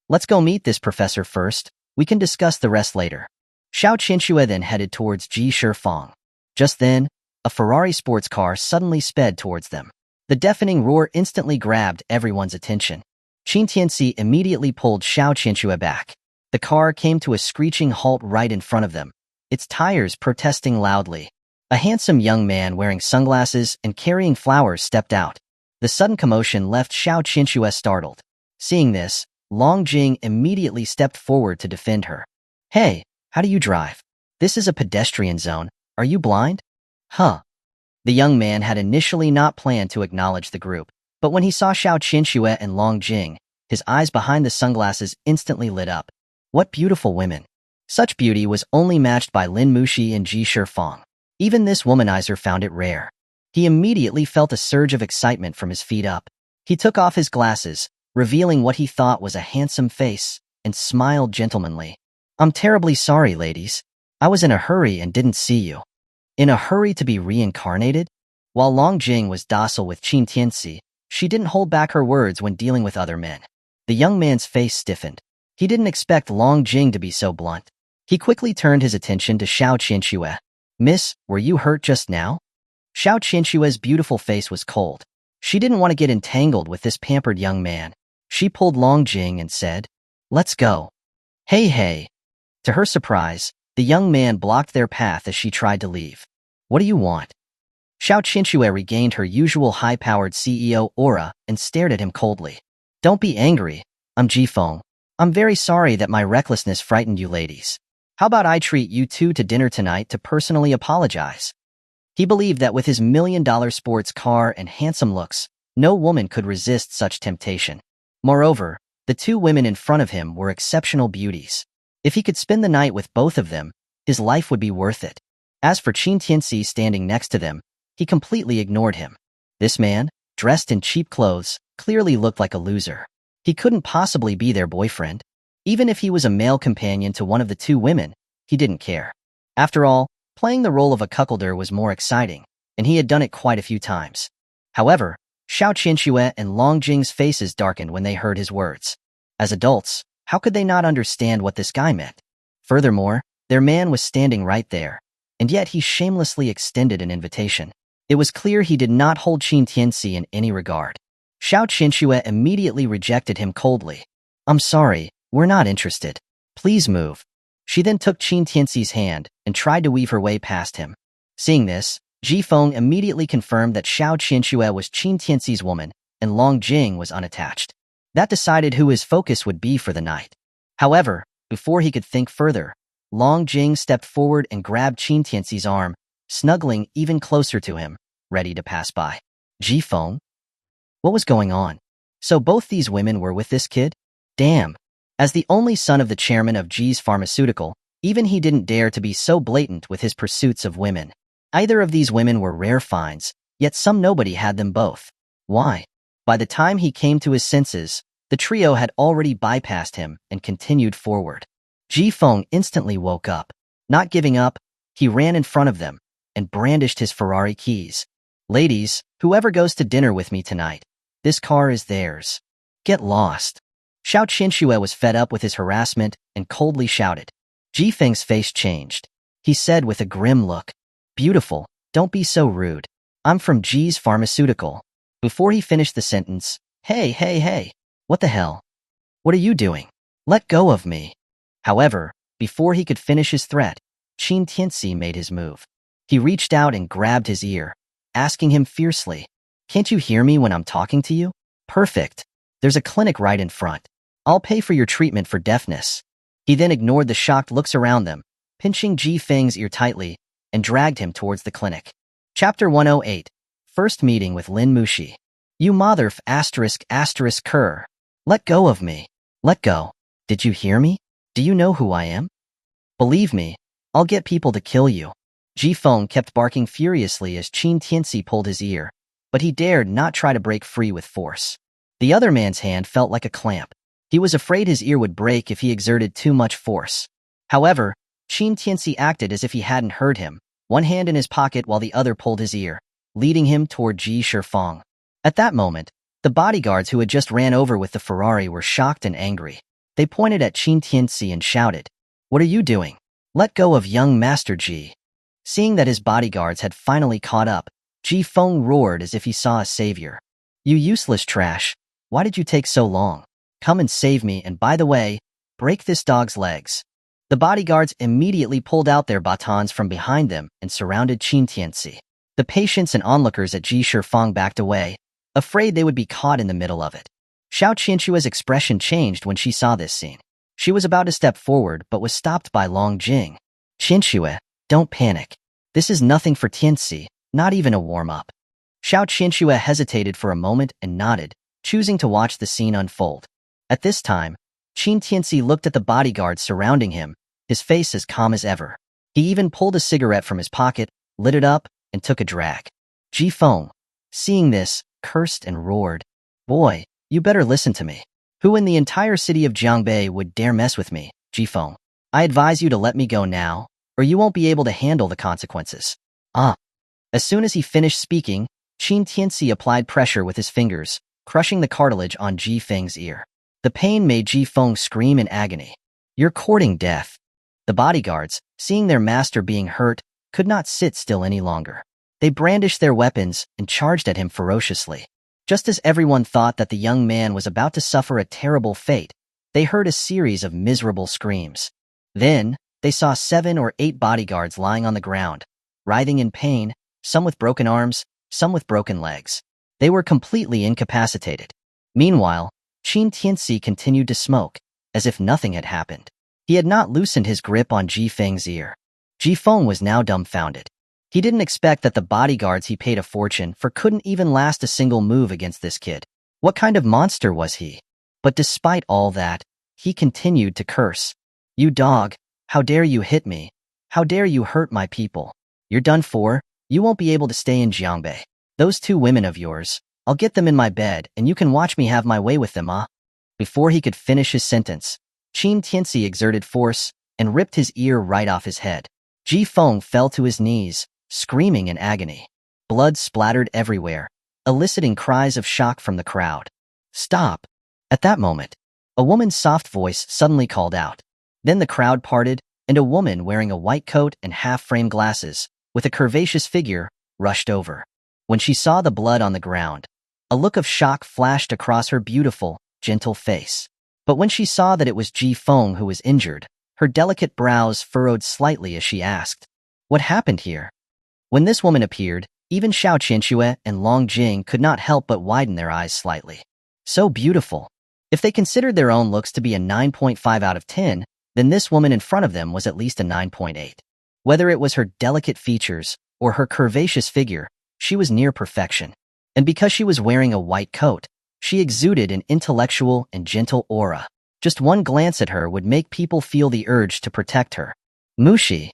Let's go meet this professor first. We can discuss the rest later. Xiao Qianxue then headed towards Ji Shifeng. Just then, a Ferrari sports car suddenly sped towards them. The deafening roar instantly grabbed everyone's attention. Qin Tianci immediately pulled Xiao Qianxue back. The car came to a screeching halt right in front of them, its tires protesting loudly. A handsome young man wearing sunglasses and carrying flowers stepped out. The sudden commotion left Xiao Qianxue startled. Seeing this, Long Jing immediately stepped forward to defend her. Hey, how do you drive? This is a pedestrian zone. Are you blind? Huh. The young man had initially not planned to acknowledge the group, but when he saw Xiao Qianxue and Long Jing, his eyes behind the sunglasses instantly lit up. What beautiful women. Such beauty was only matched by Lin Mushi and Ji Shifeng. Even this womanizer found it rare. He immediately felt a surge of excitement from his feet up. He took off his glasses, revealing what he thought was a handsome face, and smiled gentlemanly. I'm terribly sorry, ladies. I was in a hurry and didn't see you. In a hurry to be reincarnated? While Long Jing was docile with Qin Tianci, she didn't hold back her words when dealing with other men. The young man's face stiffened. He didn't expect Long Jing to be so blunt. He quickly turned his attention to Xiao Qianxue. Miss, were you hurt just now? Xiao Qianxue's beautiful face was cold. She didn't want to get entangled with this pampered young man. She pulled Long Jing and said, Let's go. Hey. To her surprise, the young man blocked their path as she tried to leave. What do you want? Xiao Qianxue regained her usual high-powered CEO aura and stared at him coldly. Don't be angry. I'm Jifeng. I'm very sorry that my recklessness frightened you ladies. How about I treat you two to dinner tonight to personally apologize? He believed that with his $1 million sports car and handsome looks, no woman could resist such temptation. Moreover, the two women in front of him were exceptional beauties. If he could spend the night with both of them, his life would be worth it. As for Qin Tianci standing next to them, he completely ignored him. This man, dressed in cheap clothes, clearly looked like a loser. He couldn't possibly be their boyfriend. Even if he was a male companion to one of the two women, he didn't care. After all, playing the role of a cuckolder was more exciting, and he had done it quite a few times. However, Xiao Qianxue and Long Jing's faces darkened when they heard his words. As adults, how could they not understand what this guy meant? Furthermore, their man was standing right there, and yet he shamelessly extended an invitation. It was clear he did not hold Qin Tianci in any regard. Xiao Qianxue immediately rejected him coldly. "I'm sorry, we're not interested. Please move." She then took Qin Tianci's hand and tried to weave her way past him. Seeing this, Ji Feng immediately confirmed that Xiao Qianxue was Qin Tianci's woman and Long Jing was unattached. That decided who his focus would be for the night. However, before he could think further, Long Jing stepped forward and grabbed Qin Tianci's arm, snuggling even closer to him, ready to pass by. Ji Feng? What was going on? So both these women were with this kid? Damn. As the only son of the chairman of Ji's Pharmaceutical, even he didn't dare to be so blatant with his pursuits of women. Either of these women were rare finds, yet some nobody had them both. Why? By the time he came to his senses, the trio had already bypassed him and continued forward. Ji Feng instantly woke up. Not giving up, he ran in front of them and brandished his Ferrari keys. "Ladies, whoever goes to dinner with me tonight, this car is theirs. Get lost." Xiao Qianxue was fed up with his harassment and coldly shouted. Ji Feng's face changed. He said with a grim look, "Beautiful, don't be so rude. I'm from Ji's Pharmaceutical." Before he finished the sentence, Hey, what the hell? What are you doing? Let go of me." However, before he could finish his threat, Qin Tianci made his move. He reached out and grabbed his ear, asking him fiercely, "Can't you hear me when I'm talking to you? Perfect. There's a clinic right in front. I'll pay for your treatment for deafness." He then ignored the shocked looks around them, pinching Ji Feng's ear tightly, and dragged him towards the clinic. Chapter 108. First Meeting with Lin Mushi. "You motherf******. Let go of me. Let go. Did you hear me? Do you know who I am? Believe me, I'll get people to kill you." Ji Feng kept barking furiously as Qin Tianci pulled his ear, but he dared not try to break free with force. The other man's hand felt like a clamp. He was afraid his ear would break if he exerted too much force. However, Qin Tianci acted as if he hadn't heard him, one hand in his pocket while the other pulled his ear, leading him toward Ji Shifeng. At that moment, the bodyguards who had just ran over with the Ferrari were shocked and angry. They pointed at Qin Tianci and shouted, "What are you doing? Let go of young Master Ji." Seeing that his bodyguards had finally caught up, Ji Feng roared as if he saw a savior. "You useless trash. Why did you take so long? Come and save me, and by the way, break this dog's legs." The bodyguards immediately pulled out their batons from behind them and surrounded Qin Tianci. The patients and onlookers at Ji Shifeng backed away, afraid they would be caught in the middle of it. Xiao Qianxue's expression changed when she saw this scene. She was about to step forward but was stopped by Long Jing. "Qianxue, don't panic. This is nothing for Tianci, not even a warm-up." Xiao Qianxue hesitated for a moment and nodded, choosing to watch the scene unfold. At this time, Qin Tianci looked at the bodyguards surrounding him, his face as calm as ever. He even pulled a cigarette from his pocket, lit it up, and took a drag. Ji Feng, seeing this, cursed and roared, "Boy, you better listen to me. Who in the entire city of Jiangbei would dare mess with me, Ji Feng? I advise you to let me go now, or you won't be able to handle the consequences." Ah! As soon as he finished speaking, Qin Tianci applied pressure with his fingers, crushing the cartilage on Ji Feng's ear. The pain made Ji Feng scream in agony. "You're courting death." The bodyguards, seeing their master being hurt, could not sit still any longer. They brandished their weapons and charged at him ferociously. Just as everyone thought that the young man was about to suffer a terrible fate, they heard a series of miserable screams. Then, they saw 7 or 8 bodyguards lying on the ground, writhing in pain, some with broken arms, some with broken legs. They were completely incapacitated. Meanwhile, Qin Tianci continued to smoke, as if nothing had happened. He had not loosened his grip on Ji Feng's ear. Ji Feng was now dumbfounded. He didn't expect that the bodyguards he paid a fortune for couldn't even last a single move against this kid. What kind of monster was he? But despite all that, he continued to curse. You dog, how dare you hit me? How dare you hurt my people? You're done for. You won't be able to stay in Jiangbei. Those 2 women of yours, I'll get them in my bed and you can watch me have my way with them, ah? Before he could finish his sentence, Qin Tianci exerted force and ripped his ear right off his head. Ji Feng fell to his knees, screaming in agony. Blood splattered everywhere, eliciting cries of shock from the crowd. Stop! At that moment, a woman's soft voice suddenly called out. Then the crowd parted, and a woman wearing a white coat and half-frame glasses, with a curvaceous figure, rushed over. When she saw the blood on the ground, a look of shock flashed across her beautiful, gentle face. But when she saw that it was Ji Feng who was injured, her delicate brows furrowed slightly as she asked, "What happened here?" When this woman appeared, even Xiao Qianxue and Long Jing could not help but widen their eyes slightly. So beautiful. If they considered their own looks to be a 9.5 out of 10, then this woman in front of them was at least a 9.8. Whether it was her delicate features or her curvaceous figure, she was near perfection. And because she was wearing a white coat, she exuded an intellectual and gentle aura. Just one glance at her would make people feel the urge to protect her. Mushi.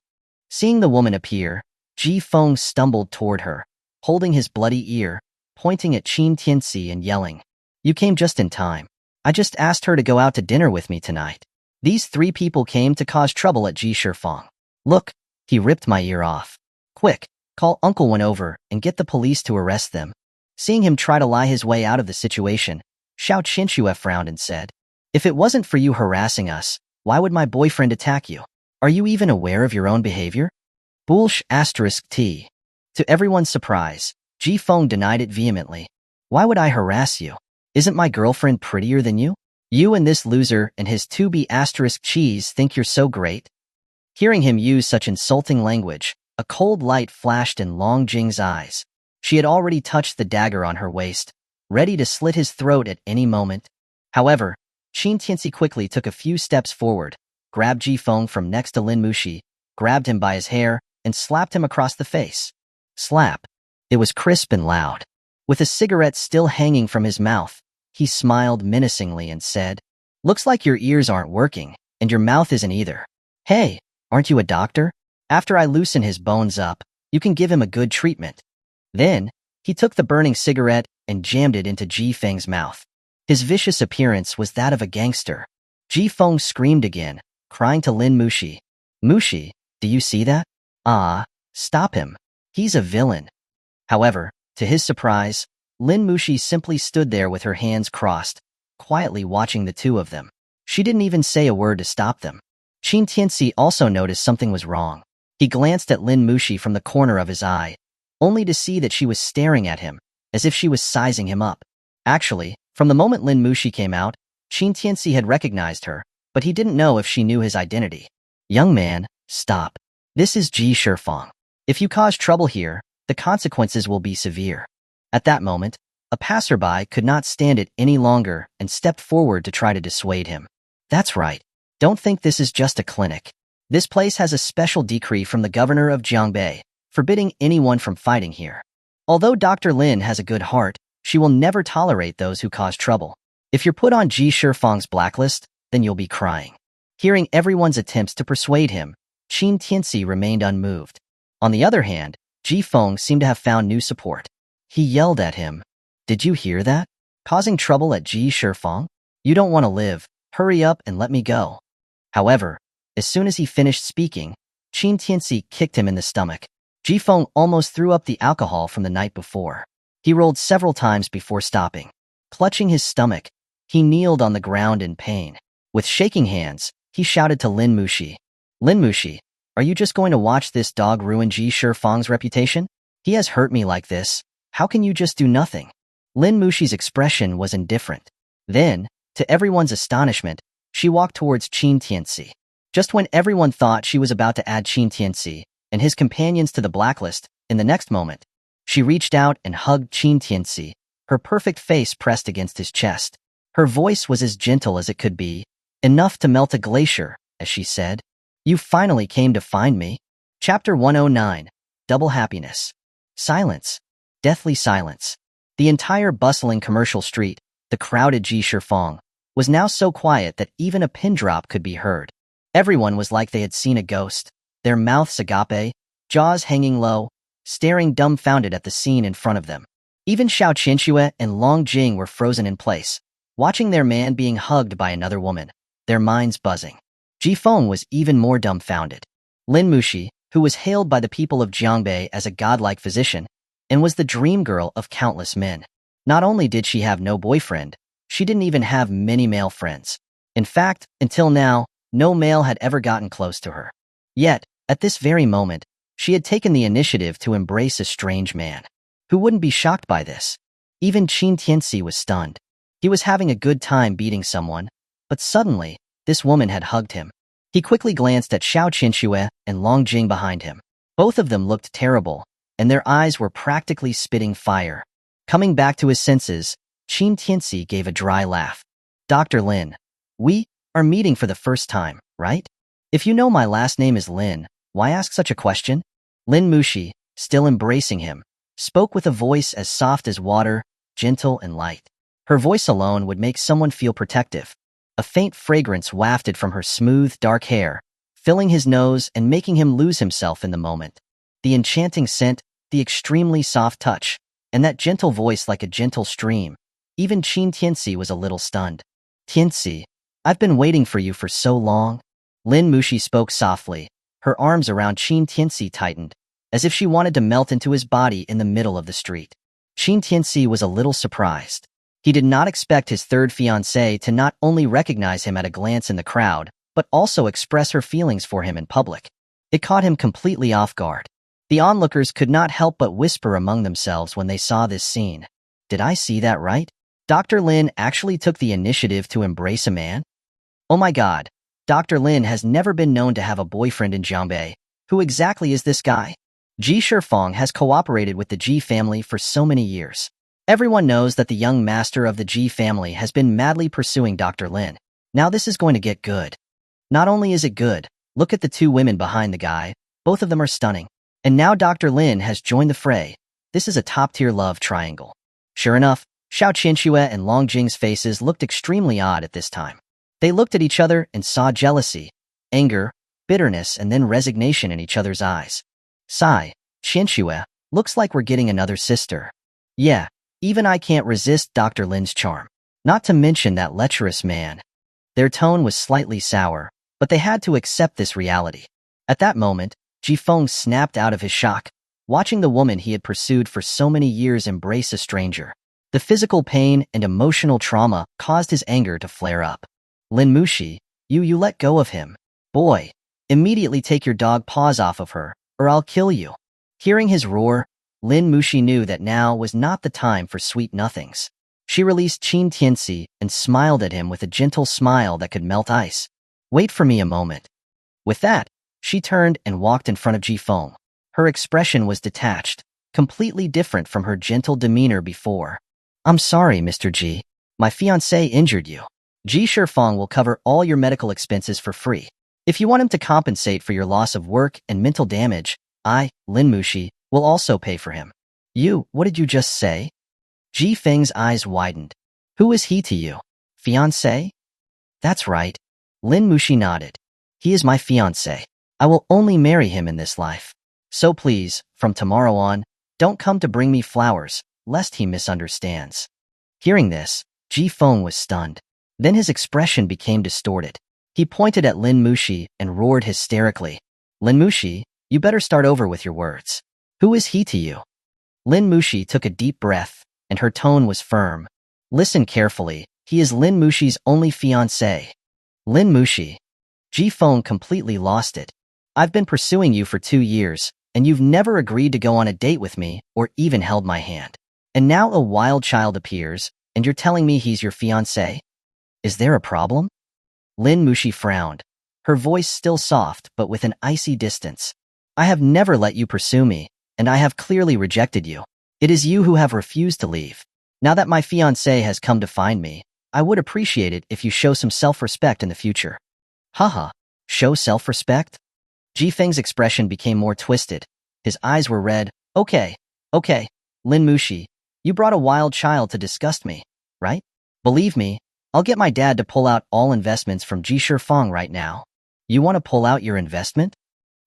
Seeing the woman appear, Ji Feng stumbled toward her, holding his bloody ear, pointing at Qin Tianci and yelling, "You came just in time. I just asked her to go out to dinner with me tonight. These 3 people came to cause trouble at Ji Shifeng. Look, he ripped my ear off. Quick, call Uncle Wen over and get the police to arrest them." Seeing him try to lie his way out of the situation, Xiao Qianxue frowned and said, "If it wasn't for you harassing us, why would my boyfriend attack you? Are you even aware of your own behavior?" Bullsh *T. To everyone's surprise, Ji Feng denied it vehemently. "Why would I harass you? Isn't my girlfriend prettier than you? You and this loser and his 2B cheese think you're so great?" Hearing him use such insulting language, a cold light flashed in Long Jing's eyes. She had already touched the dagger on her waist, ready to slit his throat at any moment. However, Qin Tianci quickly took a few steps forward, grabbed Ji Feng from next to Lin Mushi, grabbed him by his hair, and slapped him across the face. Slap. It was crisp and loud. With a cigarette still hanging from his mouth, he smiled menacingly and said, "Looks like your ears aren't working, and your mouth isn't either. Hey, aren't you a doctor? After I loosen his bones up, you can give him a good treatment." Then, he took the burning cigarette and jammed it into Ji Feng's mouth. His vicious appearance was that of a gangster. Ji Feng screamed again, crying to Lin Mushi, "Mushi, do you see that? Ah, stop him. He's a villain." However, to his surprise, Lin Mushi simply stood there with her hands crossed, quietly watching the 2 of them. She didn't even say a word to stop them. Qin Tianci also noticed something was wrong. He glanced at Lin Mushi from the corner of his eye, only to see that she was staring at him, as if she was sizing him up. Actually, from the moment Lin Mushi came out, Qin Tianci had recognized her, but he didn't know if she knew his identity. "Young man, stop. This is Ji Shifeng. If you cause trouble here, the consequences will be severe." At that moment, a passerby could not stand it any longer and stepped forward to try to dissuade him. "That's right. Don't think this is just a clinic. This place has a special decree from the governor of Jiangbei, forbidding anyone from fighting here. Although Dr. Lin has a good heart, she will never tolerate those who cause trouble. If you're put on Ji Shifeng's blacklist, then you'll be crying." Hearing everyone's attempts to persuade him, Qin Tianci remained unmoved. On the other hand, Ji Feng seemed to have found new support. He yelled at him, "Did you hear that? Causing trouble at Ji Shifeng? You don't want to live. Hurry up and let me go." However, as soon as he finished speaking, Qin Tianci kicked him in the stomach. Ji Feng almost threw up the alcohol from the night before. He rolled several times before stopping. Clutching his stomach, he kneeled on the ground in pain. With shaking hands, he shouted to Lin Mushi, "Lin Mushi, are you just going to watch this dog ruin Ji Shifeng's reputation? He has hurt me like this. How can you just do nothing?" Lin Mushi's expression was indifferent. Then, to everyone's astonishment, she walked towards Qin Tianci. Just when everyone thought she was about to add Qin Tianci and his companions to the blacklist, in the next moment, she reached out and hugged Qin Tianci, her perfect face pressed against his chest. Her voice was as gentle as it could be, enough to melt a glacier, as she said. You finally came to find me. Chapter 109. Double Happiness. Silence. Deathly silence. The entire bustling commercial street, the crowded Jishifeng, was now so quiet that even a pin drop could be heard. Everyone was like they had seen a ghost, their mouths agape, jaws hanging low, staring dumbfounded at the scene in front of them. Even Xiao Qinshui and Long Jing were frozen in place, watching their man being hugged by another woman, their minds buzzing. Ji Feng was even more dumbfounded. Lin Muxi, who was hailed by the people of Jiangbei as a godlike physician, and was the dream girl of countless men. Not only did she have no boyfriend, she didn't even have many male friends. In fact, until now, no male had ever gotten close to her. Yet, at this very moment, she had taken the initiative to embrace a strange man. Who wouldn't be shocked by this? Even Qin Tianci was stunned. He was having a good time beating someone, but suddenly, this woman had hugged him. He quickly glanced at Xiao Qinshui and Long Jing behind him. Both of them looked terrible, and their eyes were practically spitting fire. Coming back to his senses, Qin Tianci gave a dry laugh. Dr. Lin, we are meeting for the first time, right? If you know my last name is Lin, why ask such a question? Lin Muxi, still embracing him, spoke with a voice as soft as water, gentle and light. Her voice alone would make someone feel protective. A faint fragrance wafted from her smooth, dark hair, filling his nose and making him lose himself in the moment. The enchanting scent, the extremely soft touch, and that gentle voice like a gentle stream. Even Qin Tianci was a little stunned. Tianci, I've been waiting for you for so long. Lin Muxi spoke softly. Her arms around Qin Tianci tightened, as if she wanted to melt into his body in the middle of the street. Qin Tianci was a little surprised. He did not expect his third fiancée to not only recognize him at a glance in the crowd, but also express her feelings for him in public. It caught him completely off guard. The onlookers could not help but whisper among themselves when they saw this scene. Did I see that right? Dr. Lin actually took the initiative to embrace a man? Oh my god, Dr. Lin has never been known to have a boyfriend in Jiangbei. Who exactly is this guy? Ji Shifeng has cooperated with the Ji family for so many years. Everyone knows that the young master of the Ji family has been madly pursuing Dr. Lin. Now this is going to get good. Not only is it good, look at the two women behind the guy, both of them are stunning. And now Dr. Lin has joined the fray. This is a top-tier love triangle. Sure enough, Xiao Qinshui and Long Jing's faces looked extremely odd at this time. They looked at each other and saw jealousy, anger, bitterness, and then resignation in each other's eyes. Sigh, Qinshui, looks like we're getting another sister. Yeah, even I can't resist Dr. Lin's charm. Not to mention that lecherous man. Their tone was slightly sour, but they had to accept this reality. At that moment, Ji Feng snapped out of his shock, watching the woman he had pursued for so many years embrace a stranger. The physical pain and emotional trauma caused his anger to flare up. Lin Muxi, you let go of him. Boy, immediately take your dog paws off of her, or I'll kill you. Hearing his roar, Lin Muxi knew that now was not the time for sweet nothings. She released Qin Tianci and smiled at him with a gentle smile that could melt ice. Wait for me a moment. With that, she turned and walked in front of Ji Feng. Her expression was detached, completely different from her gentle demeanor before. I'm sorry, Mr. Ji. My fiancé injured you. Ji Shifeng will cover all your medical expenses for free. If you want him to compensate for your loss of work and mental damage, I, Lin Muxi, will also pay for him. You, what did you just say? Ji Feng's eyes widened. Who is he to you? Fiancé? That's right. Lin Muxi nodded. He is my fiancé. I will only marry him in this life. So please, from tomorrow on, don't come to bring me flowers, lest he misunderstands. Hearing this, Ji Feng was stunned. Then his expression became distorted. He pointed at Lin Muxi and roared hysterically. Lin Muxi, you better start over with your words. Who is he to you? Lin Muxi took a deep breath, and her tone was firm. Listen carefully, he is Lin Muxi's only fiancé. Lin Muxi. Ji Feng completely lost it. I've been pursuing you for 2 years, and you've never agreed to go on a date with me or even held my hand. And now a wild child appears, and you're telling me he's your fiancé? Is there a problem? Lin Muxi frowned, her voice still soft but with an icy distance. I have never let you pursue me, and I have clearly rejected you. It is you who have refused to leave. Now that my fiancé has come to find me, I would appreciate it if you show some self-respect in the future. Haha, Show self-respect? Ji Feng's expression became more twisted. His eyes were red. Okay. Lin Mushi, you brought a wild child to disgust me, right? Believe me, I'll get my dad to pull out all investments from Ji Shifeng right now. You want to pull out your investment?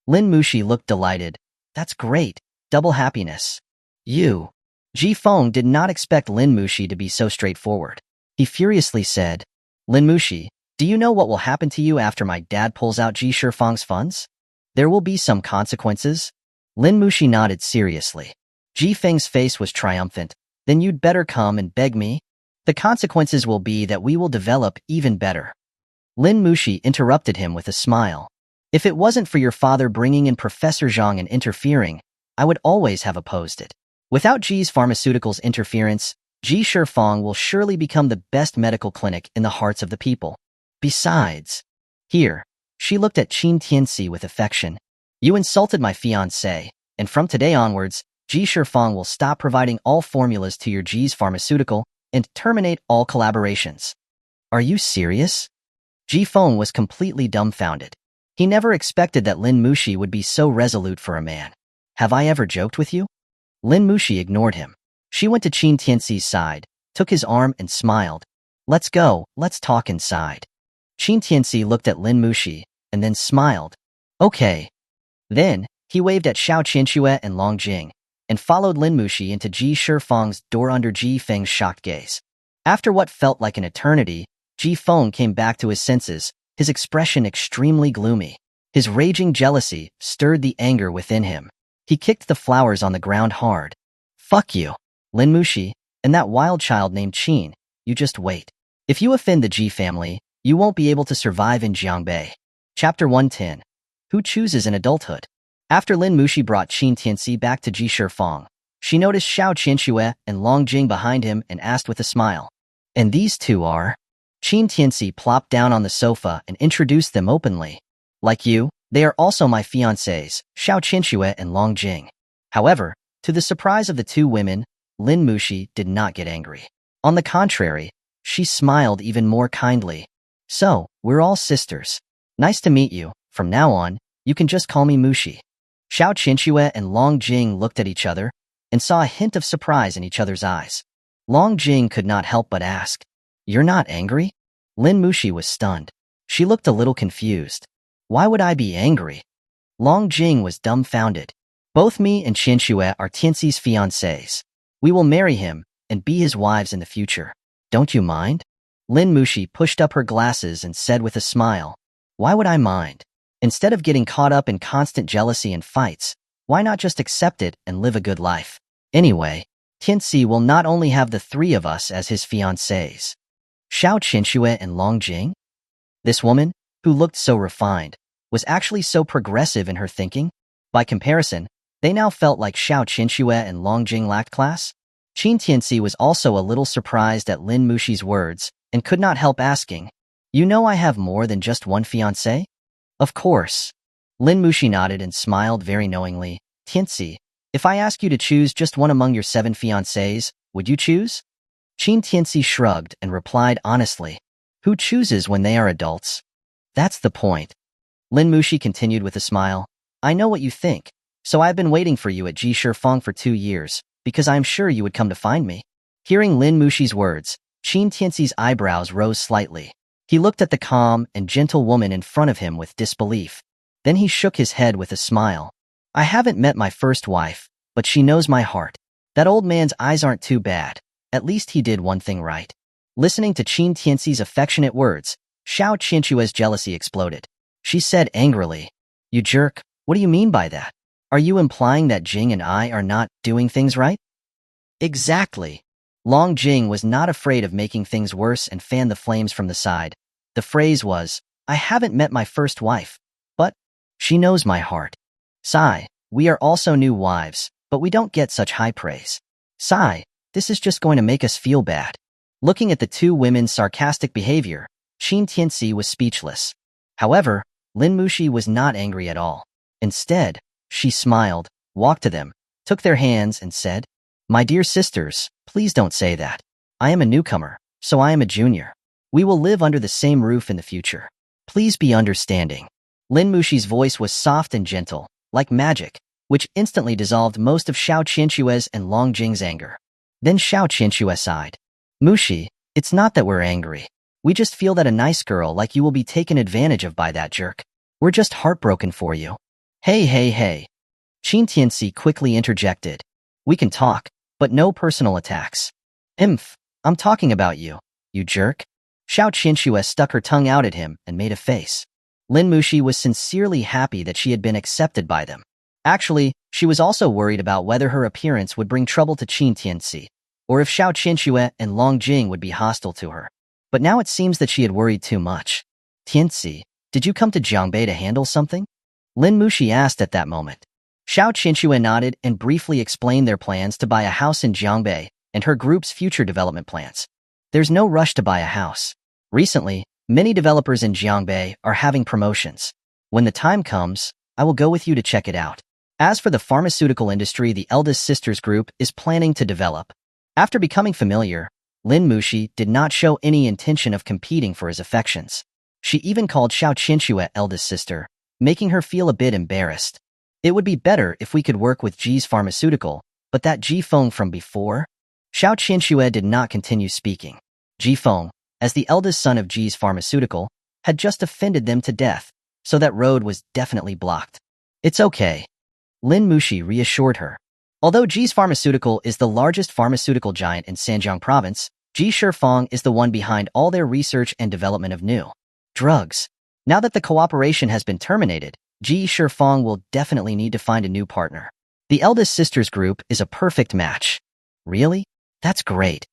Lin Mushi looked delighted. That's great. Double happiness. You. Ji Feng did not expect Lin Mushi to be so straightforward. He furiously said, Lin Mushi, do you know what will happen to you after my dad pulls out Ji Shifeng's funds? There will be some consequences. Lin Mushi nodded seriously. Ji Feng's face was triumphant. Then you'd better come and beg me. The consequences will be that we will develop even better. Lin Mushi interrupted him with a smile. If it wasn't for your father bringing in Professor Zhang and interfering, I would always have opposed it. Without Ji's pharmaceuticals interference, Ji Shifeng will surely become the best medical clinic in the hearts of the people. Besides, here, she looked at Qin Tianci with affection. You insulted my fiancé, and from today onwards, Ji Shifeng will stop providing all formulas to your Ji's pharmaceutical and terminate all collaborations. Are you serious? Ji Feng was completely dumbfounded. He never expected that Lin Mushi would be so resolute for a man. Have I ever joked with you? Lin Mushi ignored him. She went to Qin Tianci's side, took his arm and smiled. Let's go, let's talk inside. Qin Tianci looked at Lin Mushi and then smiled. Okay. Then, he waved at Xiao Qianxue and Long Jing, and followed Lin Mushi into Ji Shifeng's door under Ji Feng's shocked gaze. After what felt like an eternity, Ji Feng came back to his senses, his expression extremely gloomy. His raging jealousy stirred the anger within him. He kicked the flowers on the ground hard. Fuck you, Lin Mushi, and that wild child named Qin. You just wait. If you offend the Ji family, you won't be able to survive in Jiangbei. Chapter 110. Who chooses in adulthood? After Lin Mushi brought Qin Tianci back to Ji Shifeng, she noticed Xiao Qianxue and Long Jing behind him and asked with a smile. And these two are? Qin Tianci plopped down on the sofa and introduced them openly. Like you, they are also my fiancés, Xiao Qianxue and Long Jing. However, to the surprise of the two women, Lin Mushi did not get angry. On the contrary, she smiled even more kindly. So, we're all sisters. Nice to meet you. From now on, you can just call me Mushi. Xiao Qianxue and Long Jing looked at each other and saw a hint of surprise in each other's eyes. Long Jing could not help but ask, You're not angry? Lin Mushi was stunned. She looked a little confused. Why would I be angry? Long Jing was dumbfounded. Both me and Qianxue are Tianci's fiancés. We will marry him and be his wives in the future. Don't you mind? Lin Mushi pushed up her glasses and said with a smile, Why would I mind? Instead of getting caught up in constant jealousy and fights, why not just accept it and live a good life? Anyway, Tianci will not only have the three of us as his fiancés. Xiao Qianxue and Long Jing? This woman, who looked so refined, was actually so progressive in her thinking. By comparison, they now felt like Xiao Qianxue and Long Jing lacked class. Qin Tianci was also a little surprised at Lin Mushi's words and could not help asking, You know I have more than just one fiancé? Of course. Lin Mushi nodded and smiled very knowingly. Tianci, if I ask you to choose just one among your 7 fiancés, would you choose? Qin Tianci shrugged and replied honestly, Who chooses when they are adults? That's the point. Lin Mushi continued with a smile. I know what you think, so I've been waiting for you at Ji Shifeng for 2 years, because I'm sure you would come to find me. Hearing Lin Mushi's words, Qin Tianci's eyebrows rose slightly. He looked at the calm and gentle woman in front of him with disbelief. Then he shook his head with a smile. I haven't met my first wife, but she knows my heart. That old man's eyes aren't too bad. At least he did one thing right. Listening to Qin Tianci's affectionate words, Xiao Qianxue's jealousy exploded. She said angrily, You jerk, what do you mean by that? Are you implying that Jing and I are not doing things right? Exactly. Long Jing was not afraid of making things worse and fanned the flames from the side. The phrase was, I haven't met my first wife, but she knows my heart. Sigh, we are also new wives, but we don't get such high praise. Sigh, this is just going to make us feel bad. Looking at the two women's sarcastic behavior, Qin Tianci was speechless. However, Lin Mushi was not angry at all. Instead, she smiled, walked to them, took their hands and said, My dear sisters, please don't say that. I am a newcomer, so I am a junior. We will live under the same roof in the future. Please be understanding. Lin Mushi's voice was soft and gentle, like magic, which instantly dissolved most of Xiao Qianxue's and Long Jing's anger. Then Xiao Qianxue sighed. Mushi, it's not that we're angry. We just feel that a nice girl like you will be taken advantage of by that jerk. We're just heartbroken for you. Hey. Qin Tianci quickly interjected. We can talk, but no personal attacks. I'm talking about you, you jerk. Xiao Qianxue stuck her tongue out at him and made a face. Lin Mushi was sincerely happy that she had been accepted by them. Actually, she was also worried about whether her appearance would bring trouble to Qin Tianci, or if Xiao Qianxue and Long Jing would be hostile to her. But now it seems that she had worried too much. Tianci, did you come to Jiangbei to handle something? Lin Mushi asked at that moment. Xiao Qianxue nodded and briefly explained their plans to buy a house in Jiangbei and her group's future development plans. There's no rush to buy a house. Recently, many developers in Jiangbei are having promotions. When the time comes, I will go with you to check it out. As for the pharmaceutical industry the eldest sister's group is planning to develop. After becoming familiar, Lin Mushi did not show any intention of competing for his affections. She even called Xiao Qianxue eldest sister, making her feel a bit embarrassed. It would be better if we could work with Ji's pharmaceutical, but that Ji Feng from before? Xiao Qianxue did not continue speaking. Ji Feng, as the eldest son of Ji's pharmaceutical, had just offended them to death, so that road was definitely blocked. It's okay. Lin Mushi reassured her. Although Ji's pharmaceutical is the largest pharmaceutical giant in Sanjiang province, Ji Shifeng is the one behind all their research and development of new drugs. Now that the cooperation has been terminated, Ji Shifeng will definitely need to find a new partner. The eldest sister's group is a perfect match. Really? That's great.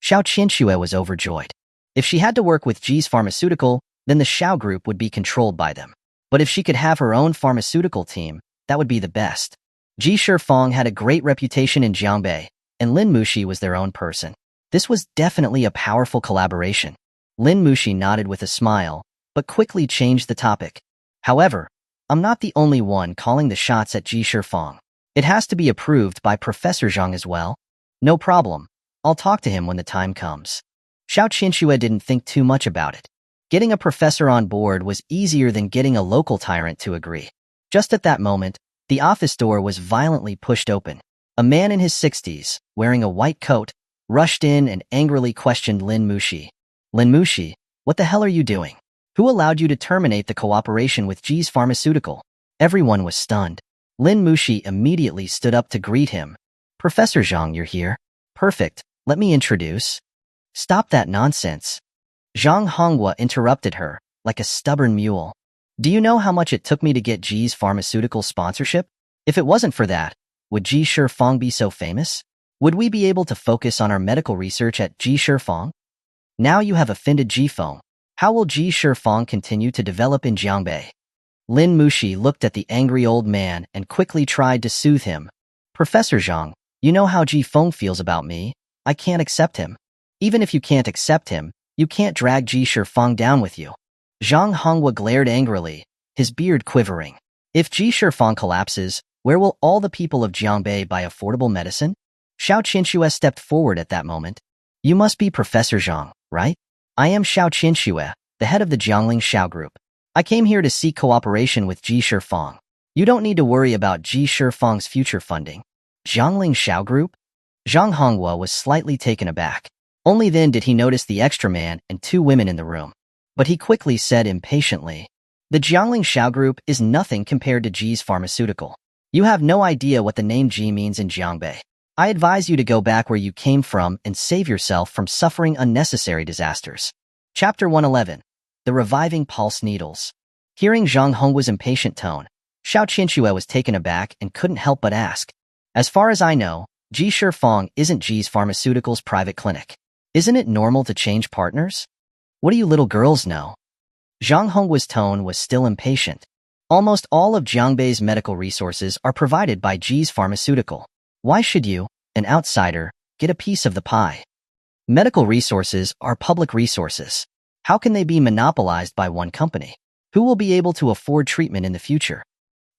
Xiao Qianxue was overjoyed. If she had to work with Ji's pharmaceutical, then the Xiao group would be controlled by them. But if she could have her own pharmaceutical team, that would be the best. Ji Shifeng had a great reputation in Jiangbei, and Lin Mushi was their own person. This was definitely a powerful collaboration. Lin Mushi nodded with a smile, but quickly changed the topic. However, I'm not the only one calling the shots at Ji Shifeng. It has to be approved by Professor Zhang as well. No problem. I'll talk to him when the time comes. Xiao Qianxue didn't think too much about it. Getting a professor on board was easier than getting a local tyrant to agree. Just at that moment, the office door was violently pushed open. A man in his 60s, wearing a white coat, rushed in and angrily questioned Lin Mushi. Lin Mushi, what the hell are you doing? Who allowed you to terminate the cooperation with Ji's pharmaceutical? Everyone was stunned. Lin Mushi immediately stood up to greet him. Professor Zhang, you're here. Perfect. Let me introduce. Stop that nonsense. Zhang Honghua interrupted her, like a stubborn mule. Do you know how much it took me to get Ji's pharmaceutical sponsorship? If it wasn't for that, would Ji Shifeng be so famous? Would we be able to focus on our medical research at Ji Shifeng? Now you have offended Ji Feng. How will Ji Shifeng continue to develop in Jiangbei? Lin Mushi looked at the angry old man and quickly tried to soothe him. Professor Zhang, you know how Ji Feng feels about me. I can't accept him. Even if you can't accept him, you can't drag Ji Shifeng down with you. Zhang Honghua glared angrily, his beard quivering. If Ji Shifeng collapses, where will all the people of Jiangbei buy affordable medicine? Xiao Qianxue stepped forward at that moment. You must be Professor Zhang, right? I am Xiao Qianxue, the head of the Jiangling Xiao group. I came here to seek cooperation with Ji Shifeng. You don't need to worry about Ji Shifeng's future funding. Jiangling Xiao group? Zhang Honghua was slightly taken aback. Only then did he notice the extra man and two women in the room. But he quickly said impatiently, the Jiangling Xiao group is nothing compared to Ji's pharmaceutical. You have no idea what the name Ji means in Jiangbei. I advise you to go back where you came from and save yourself from suffering unnecessary disasters. Chapter 111. The Reviving Pulse Needles. Hearing Zhang Honghua's impatient tone, Xiao Qianxue was taken aback and couldn't help but ask. As far as I know, Ji Shifeng isn't Ji's pharmaceutical's private clinic. Isn't it normal to change partners? What do you little girls know? Zhang Honghua's tone was still impatient. Almost all of Jiangbei's medical resources are provided by Ji's pharmaceutical. Why should you, an outsider, get a piece of the pie? Medical resources are public resources. How can they be monopolized by one company? Who will be able to afford treatment in the future?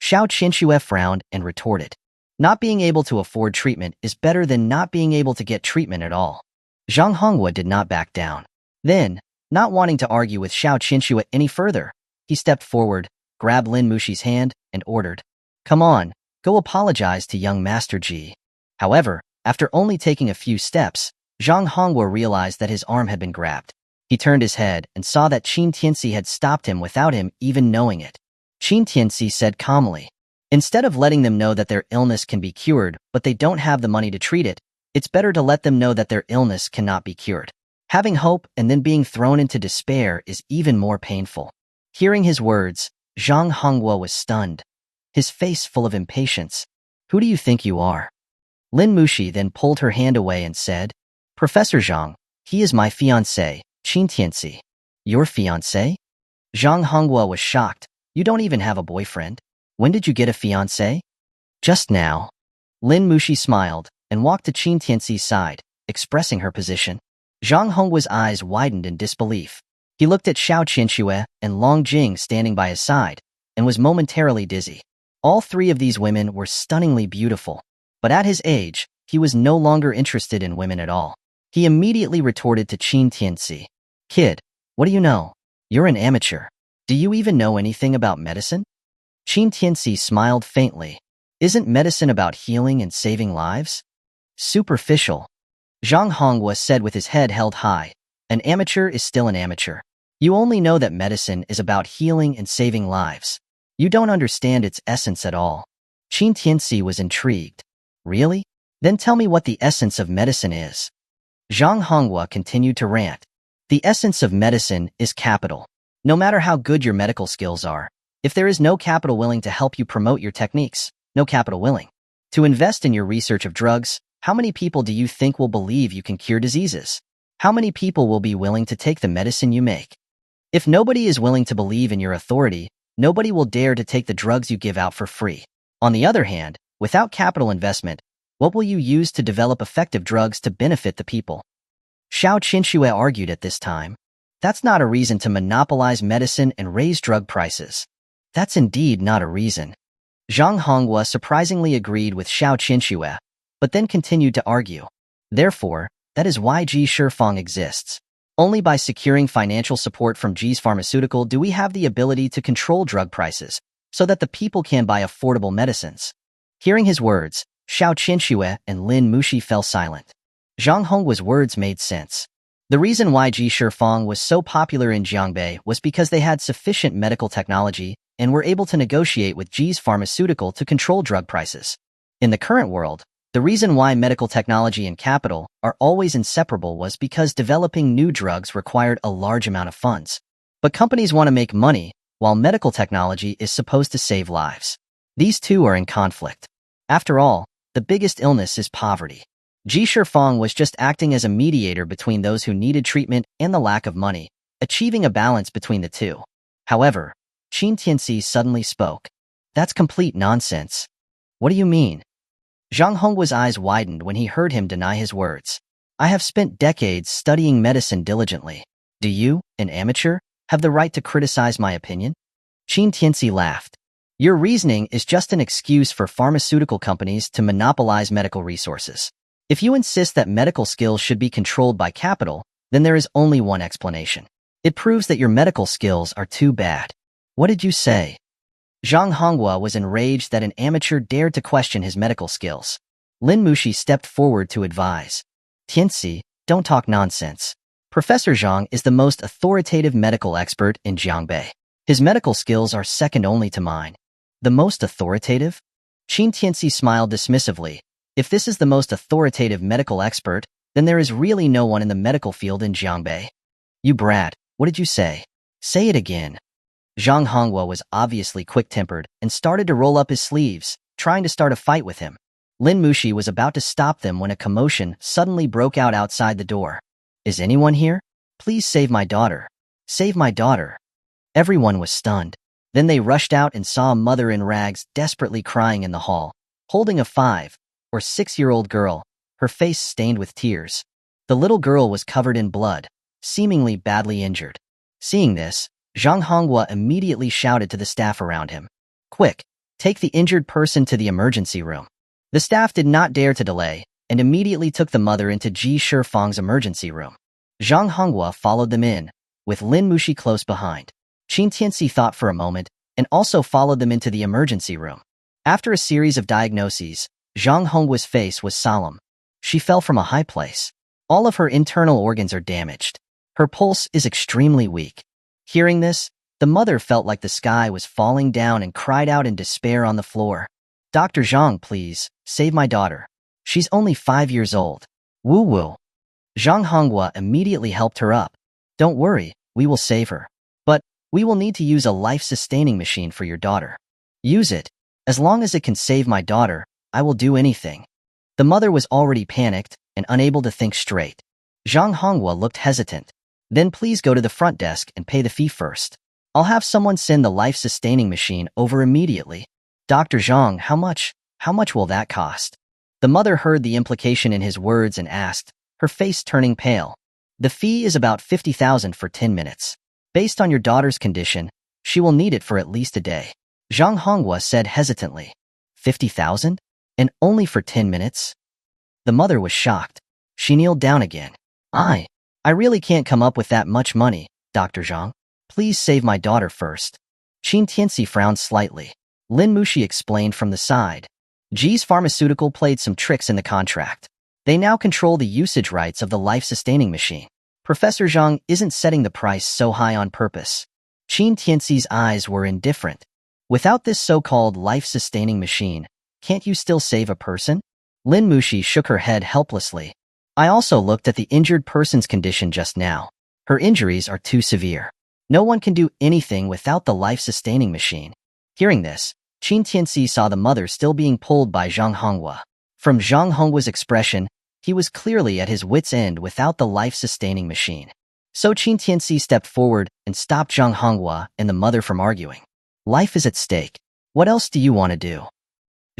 Xiao Qianxue frowned and retorted. Not being able to afford treatment is better than not being able to get treatment at all. Zhang Honghua did not back down. Then, not wanting to argue with Xiao Qianxue any further, he stepped forward. grabbed Lin Mushi's hand and ordered, "Come on, go apologize to young Master Ji." However, after only taking a few steps, Zhang Hongguo realized that his arm had been grabbed. He turned his head and saw that Qin Tianci had stopped him without him even knowing it. Qin Tianci said calmly, "Instead of letting them know that their illness can be cured, but they don't have the money to treat it, it's better to let them know that their illness cannot be cured. Having hope and then being thrown into despair is even more painful." Hearing his words, Zhang Hongguo was stunned, his face full of impatience. "Who do you think you are?" Lin Mushi then pulled her hand away and said, "Professor Zhang, he is my fiancé, Qin Tianci." "Your fiancé?" Zhang Hongguo was shocked. "You don't even have a boyfriend? When did you get a fiancé?" "Just now." Lin Mushi smiled and walked to Qin Tianci's side, expressing her position. Zhang Hongguo's eyes widened in disbelief. He looked at Xiao Qinshui and Long Jing standing by his side and was momentarily dizzy. All three of these women were stunningly beautiful, but at his age, he was no longer interested in women at all. He immediately retorted to Qin Tianci, "Kid, what do you know? You're an amateur. Do you even know anything about medicine?" Qin Tianci smiled faintly. "Isn't medicine about healing and saving lives?" "Superficial." Zhang Hongguo said with his head held high, "An amateur is still an amateur. You only know that medicine is about healing and saving lives. You don't understand its essence at all." Qin Tianci was intrigued. "Really? Then tell me what the essence of medicine is." Zhang Hongguo continued to rant. "The essence of medicine is capital. No matter how good your medical skills are, if there is no capital willing to help you promote your techniques, no capital willing to invest in your research of drugs, how many people do you think will believe you can cure diseases? How many people will be willing to take the medicine you make? If nobody is willing to believe in your authority, nobody will dare to take the drugs you give out for free. On the other hand, without capital investment, what will you use to develop effective drugs to benefit the people?" Xiao Qinshui argued at this time. "That's not a reason to monopolize medicine and raise drug prices. That's indeed not a reason." Zhang Hongguo surprisingly agreed with Xiao Qinshui, but then continued to argue. "Therefore, that is why Ji Shifang exists. Only by securing financial support from Ji's pharmaceutical do we have the ability to control drug prices, so that the people can buy affordable medicines." Hearing his words, Xiao Qinshui and Lin Mushi fell silent. Zhang Hongguo's words made sense. The reason why Ji Shifang was so popular in Jiangbei was because they had sufficient medical technology and were able to negotiate with Ji's pharmaceutical to control drug prices. In the current world, the reason why medical technology and capital are always inseparable was because developing new drugs required a large amount of funds. But companies want to make money, while medical technology is supposed to save lives. These two are in conflict. After all, the biggest illness is poverty. Ji Shifang was just acting as a mediator between those who needed treatment and the lack of money, achieving a balance between the two. However, Qin Tianci suddenly spoke. "That's complete nonsense." "What do you mean?" Zhang Hongguo's eyes widened when he heard him deny his words. "I have spent decades studying medicine diligently. Do you, an amateur, have the right to criticize my opinion?" Qin Tianci laughed. "Your reasoning is just an excuse for pharmaceutical companies to monopolize medical resources. If you insist that medical skills should be controlled by capital, then there is only one explanation. It proves that your medical skills are too bad." "What did you say?" Zhang Hongguo was enraged that an amateur dared to question his medical skills. Lin Mushi stepped forward to advise. "Tianci, don't talk nonsense. Professor Zhang is the most authoritative medical expert in Jiangbei. His medical skills are second only to mine." "The most authoritative?" Qin Tianci smiled dismissively. "If this is the most authoritative medical expert, then there is really no one in the medical field in Jiangbei." "You brat, what did you say? Say it again." Zhang Hongguo was obviously quick-tempered and started to roll up his sleeves, trying to start a fight with him. Lin Mushi was about to stop them when a commotion suddenly broke out outside the door. "Is anyone here? Please save my daughter. Save my daughter." Everyone was stunned. Then they rushed out and saw a mother in rags desperately crying in the hall, holding a 5 or 6-year-old girl, her face stained with tears. The little girl was covered in blood, seemingly badly injured. Seeing this, Zhang Hongguo immediately shouted to the staff around him. "Quick, take the injured person to the emergency room." The staff did not dare to delay, and immediately took the mother into Ji Shifang's emergency room. Zhang Hongguo followed them in, with Lin Mushi close behind. Qin Tianci thought for a moment, and also followed them into the emergency room. After a series of diagnoses, Zhang Hongwa's face was solemn. She fell from a high place. All of her internal organs are damaged. Her pulse is extremely weak. Hearing this, the mother felt like the sky was falling down and cried out in despair on the floor. "Dr. Zhang, please, save my daughter. She's only 5 years old." Woo-woo. Zhang Hongwa immediately helped her up. "Don't worry, we will save her. But we will need to use a life-sustaining machine for your daughter. Use it. As long as it can save my daughter, I will do anything." The mother was already panicked and unable to think straight. Zhang Hongwa looked hesitant. "Then please go to the front desk and pay the fee first. I'll have someone send the life-sustaining machine over immediately." "Dr. Zhang, how much will that cost?" The mother heard the implication in his words and asked, her face turning pale. "The fee is about 50,000 for 10 minutes. Based on your daughter's condition, she will need it for at least a day." Zhang Hongwa said hesitantly. 50,000? And only for 10 minutes? The mother was shocked. She kneeled down again. I really can't come up with that much money, Dr. Zhang. Please save my daughter first." Qin Tianci frowned slightly. Lin Mushi explained from the side. G's Pharmaceutical played some tricks in the contract. They now control the usage rights of the life-sustaining machine. Professor Zhang isn't setting the price so high on purpose. Qin Tianci's eyes were indifferent. "Without this so-called life-sustaining machine, can't you still save a person?" Lin Mushi shook her head helplessly. "I also looked at the injured person's condition just now. Her injuries are too severe. No one can do anything without the life-sustaining machine." Hearing this, Qin Tianci saw the mother still being pulled by Zhang Hongwa. From Zhang Hongwa's expression, he was clearly at his wit's end without the life-sustaining machine. So Qin Tianci stepped forward and stopped Zhang Hongwa and the mother from arguing. "Life is at stake. What else do you want to do?"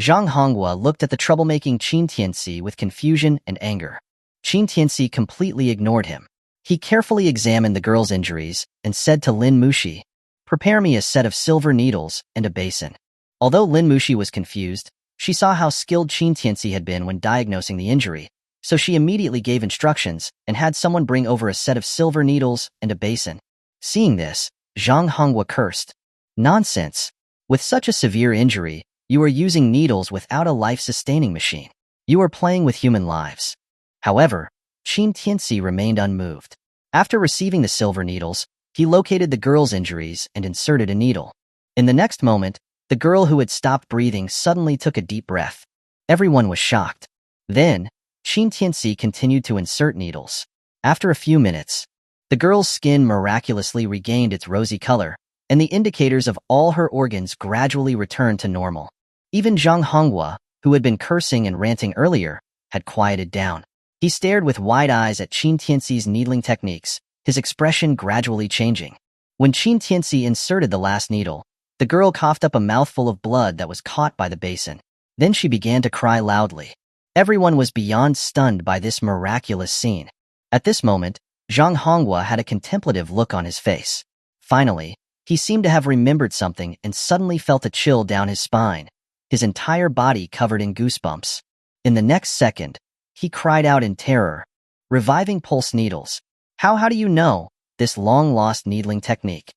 Zhang Hongwa looked at the troublemaking Qin Tianci with confusion and anger. Qin Tianci completely ignored him. He carefully examined the girl's injuries and said to Lin Mushi, "Prepare me a set of silver needles and a basin." Although Lin Mushi was confused, she saw how skilled Qin Tianci had been when diagnosing the injury, so she immediately gave instructions and had someone bring over a set of silver needles and a basin. Seeing this, Zhang Hongwa cursed. "Nonsense! With such a severe injury, you are using needles without a life-sustaining machine. You are playing with human lives." However, Qin Tianci remained unmoved. After receiving the silver needles, he located the girl's injuries and inserted a needle. In the next moment, the girl who had stopped breathing suddenly took a deep breath. Everyone was shocked. Then, Qin Tianci continued to insert needles. After a few minutes, the girl's skin miraculously regained its rosy color, and the indicators of all her organs gradually returned to normal. Even Zhang Hongwa, who had been cursing and ranting earlier, had quieted down. He stared with wide eyes at Qin Tianci's needling techniques, his expression gradually changing. When Qin Tianci inserted the last needle, the girl coughed up a mouthful of blood that was caught by the basin. Then she began to cry loudly. Everyone was beyond stunned by this miraculous scene. At this moment, Zhang Hongwa had a contemplative look on his face. Finally, he seemed to have remembered something and suddenly felt a chill down his spine, his entire body covered in goosebumps. In the next second, he cried out in terror. "Reviving pulse needles. How do you know this long-lost needling technique?"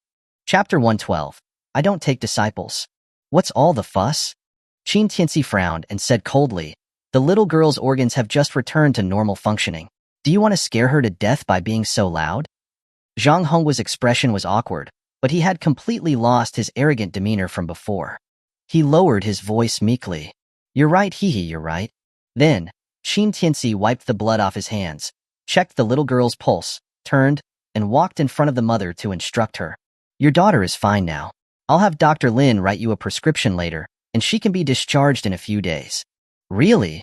Chapter 112. I don't take disciples. What's all the fuss? Qin Tianci frowned and said coldly, "The little girl's organs have just returned to normal functioning. Do you want to scare her to death by being so loud?" Zhang Hongwa's expression was awkward, but he had completely lost his arrogant demeanor from before. He lowered his voice meekly. "You're right, you're right." Then, Qin Tianci wiped the blood off his hands, checked the little girl's pulse, turned, and walked in front of the mother to instruct her. "Your daughter is fine now. I'll have Dr. Lin write you a prescription later, and she can be discharged in a few days." "Really?"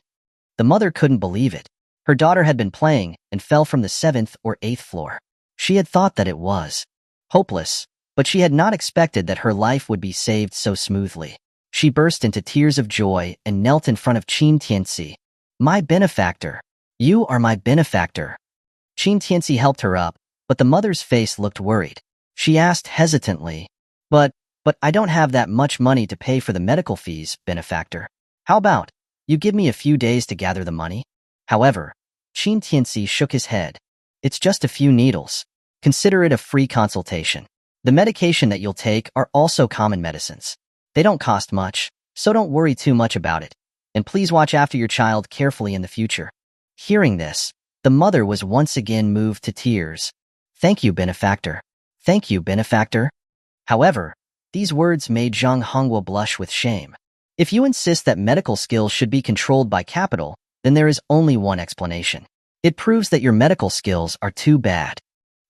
The mother couldn't believe it. Her daughter had been playing and fell from the 7th or 8th floor. She had thought that it was hopeless, but she had not expected that her life would be saved so smoothly. She burst into tears of joy and knelt in front of Qin Tianci. "My benefactor. You are my benefactor." Qin Tianci helped her up, but the mother's face looked worried. She asked hesitantly, But I don't have that much money to pay for the medical fees, benefactor. How about you give me a few days to gather the money?" However, Qin Tianci shook his head. "It's just a few needles. Consider it a free consultation." The medication that you'll take are also common medicines. They don't cost much, so don't worry too much about it. And please watch after your child carefully in the future. Hearing this, the mother was once again moved to tears. Thank you, benefactor. Thank you, benefactor. However, these words made Zhang Hongwa blush with shame. If you insist that medical skills should be controlled by capital, then there is only one explanation. It proves that your medical skills are too bad.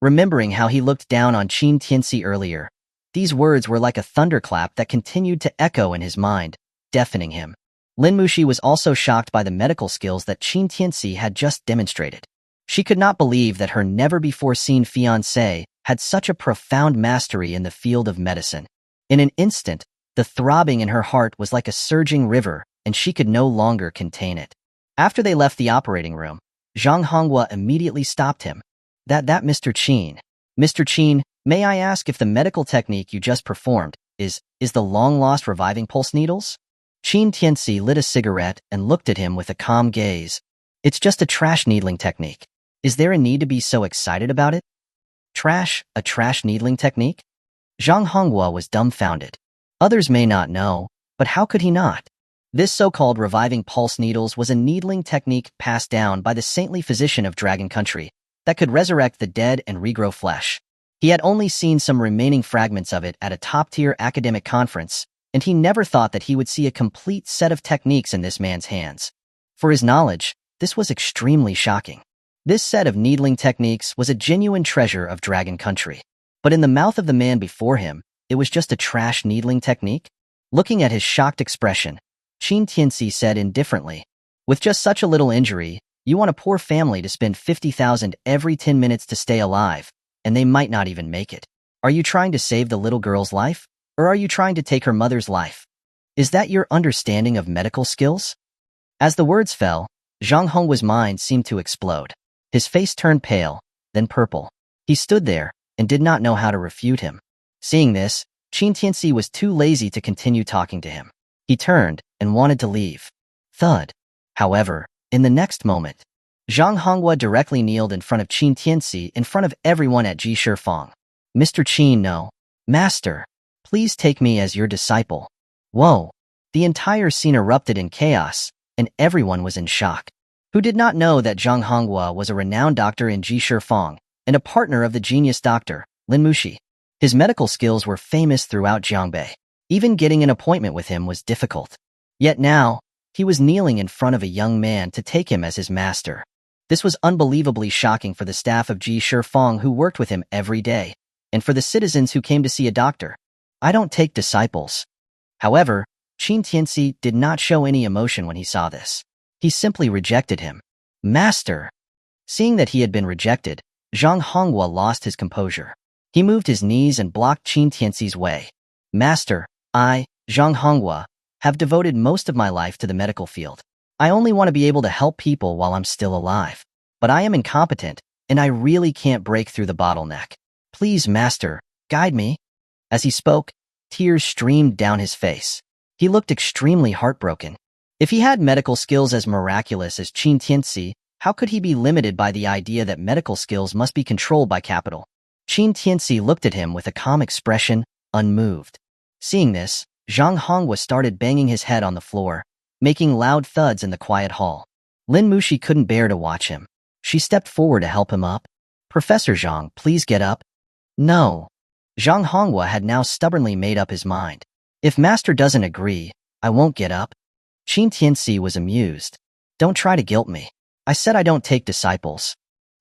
Remembering how he looked down on Qin Tianci earlier, these words were like a thunderclap that continued to echo in his mind, deafening him. Lin Muxi was also shocked by the medical skills that Qin Tianci had just demonstrated. She could not believe that her never-before-seen fiancé had such a profound mastery in the field of medicine. In an instant, the throbbing in her heart was like a surging river, and she could no longer contain it. After they left the operating room, Zhang Hongwa immediately stopped him. That Mr. Qin. Mr. Qin, may I ask if the medical technique you just performed is the long-lost reviving pulse needles? Qin Tianci lit a cigarette and looked at him with a calm gaze. It's just a trash needling technique. Is there a need to be so excited about it? A trash needling technique? Zhang Hongwa was dumbfounded. Others may not know, but how could he not? This so-called reviving pulse needles was a needling technique passed down by the saintly physician of Dragon Country that could resurrect the dead and regrow flesh. He had only seen some remaining fragments of it at a top-tier academic conference, and he never thought that he would see a complete set of techniques in this man's hands. For his knowledge, this was extremely shocking. This set of needling techniques was a genuine treasure of Dragon Country. But in the mouth of the man before him, it was just a trash needling technique? Looking at his shocked expression, Qin Tianci said indifferently, with just such a little injury, you want a poor family to spend 50,000 every 10 minutes to stay alive, and they might not even make it. Are you trying to save the little girl's life? Or are you trying to take her mother's life? Is that your understanding of medical skills? As the words fell, Zhang Hongwa's mind seemed to explode. His face turned pale, then purple. He stood there and did not know how to refute him. Seeing this, Qin Tianci was too lazy to continue talking to him. He turned and wanted to leave. Thud. However, in the next moment, Zhang Hongwa directly kneeled in front of Qin Tianci in front of everyone at Ji Shifang. Mr. Qin, no. Master, please take me as your disciple. Whoa. The entire scene erupted in chaos, and everyone was in shock. Who did not know that Zhang Hongwa was a renowned doctor in Ji Shifang and a partner of the genius doctor, Lin Muxi? His medical skills were famous throughout Jiangbei. Even getting an appointment with him was difficult. Yet now, he was kneeling in front of a young man to take him as his master. This was unbelievably shocking for the staff of Ji Shifang who worked with him every day, and for the citizens who came to see a doctor. I don't take disciples. However, Qin Tianci did not show any emotion when he saw this. He simply rejected him. Master! Seeing that he had been rejected, Zhang Hongwa lost his composure. He moved his knees and blocked Qin Tianci's way. Master, I, Zhang Hongwa, have devoted most of my life to the medical field. I only want to be able to help people while I'm still alive. But I am incompetent, and I really can't break through the bottleneck. Please, Master, guide me. As he spoke, tears streamed down his face. He looked extremely heartbroken. If he had medical skills as miraculous as Qin Tianci, how could he be limited by the idea that medical skills must be controlled by capital? Qin Tianci looked at him with a calm expression, unmoved. Seeing this, Zhang Hongwa started banging his head on the floor, making loud thuds in the quiet hall. Lin Muxi couldn't bear to watch him. She stepped forward to help him up. Professor Zhang, please get up. No. Zhang Hongwa had now stubbornly made up his mind. If Master doesn't agree, I won't get up. Qin Tianci was amused. Don't try to guilt me. I said I don't take disciples.